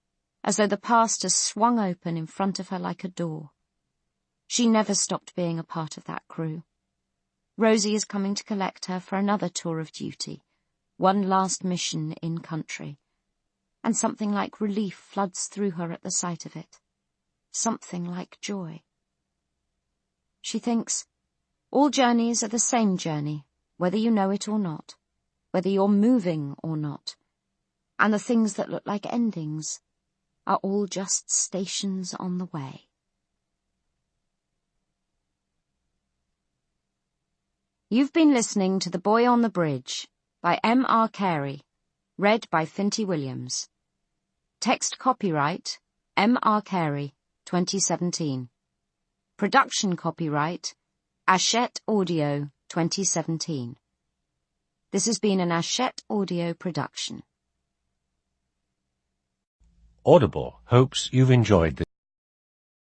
as though the past has swung open in front of her like a door. She never stopped being a part of that crew. Rosie is coming to collect her for another tour of duty, one last mission in country, and something like relief floods through her at the sight of it, something like joy. She thinks, all journeys are the same journey, whether you know it or not, whether you're moving or not, and the things that look like endings are all just stations on the way. You've been listening to The Boy on the Bridge by M.R. Carey, read by Finty Williams. Text copyright M.R. Carey, 2017. Production copyright Hachette Audio, 2017. This has been an Hachette Audio production. Audible hopes you've enjoyed this.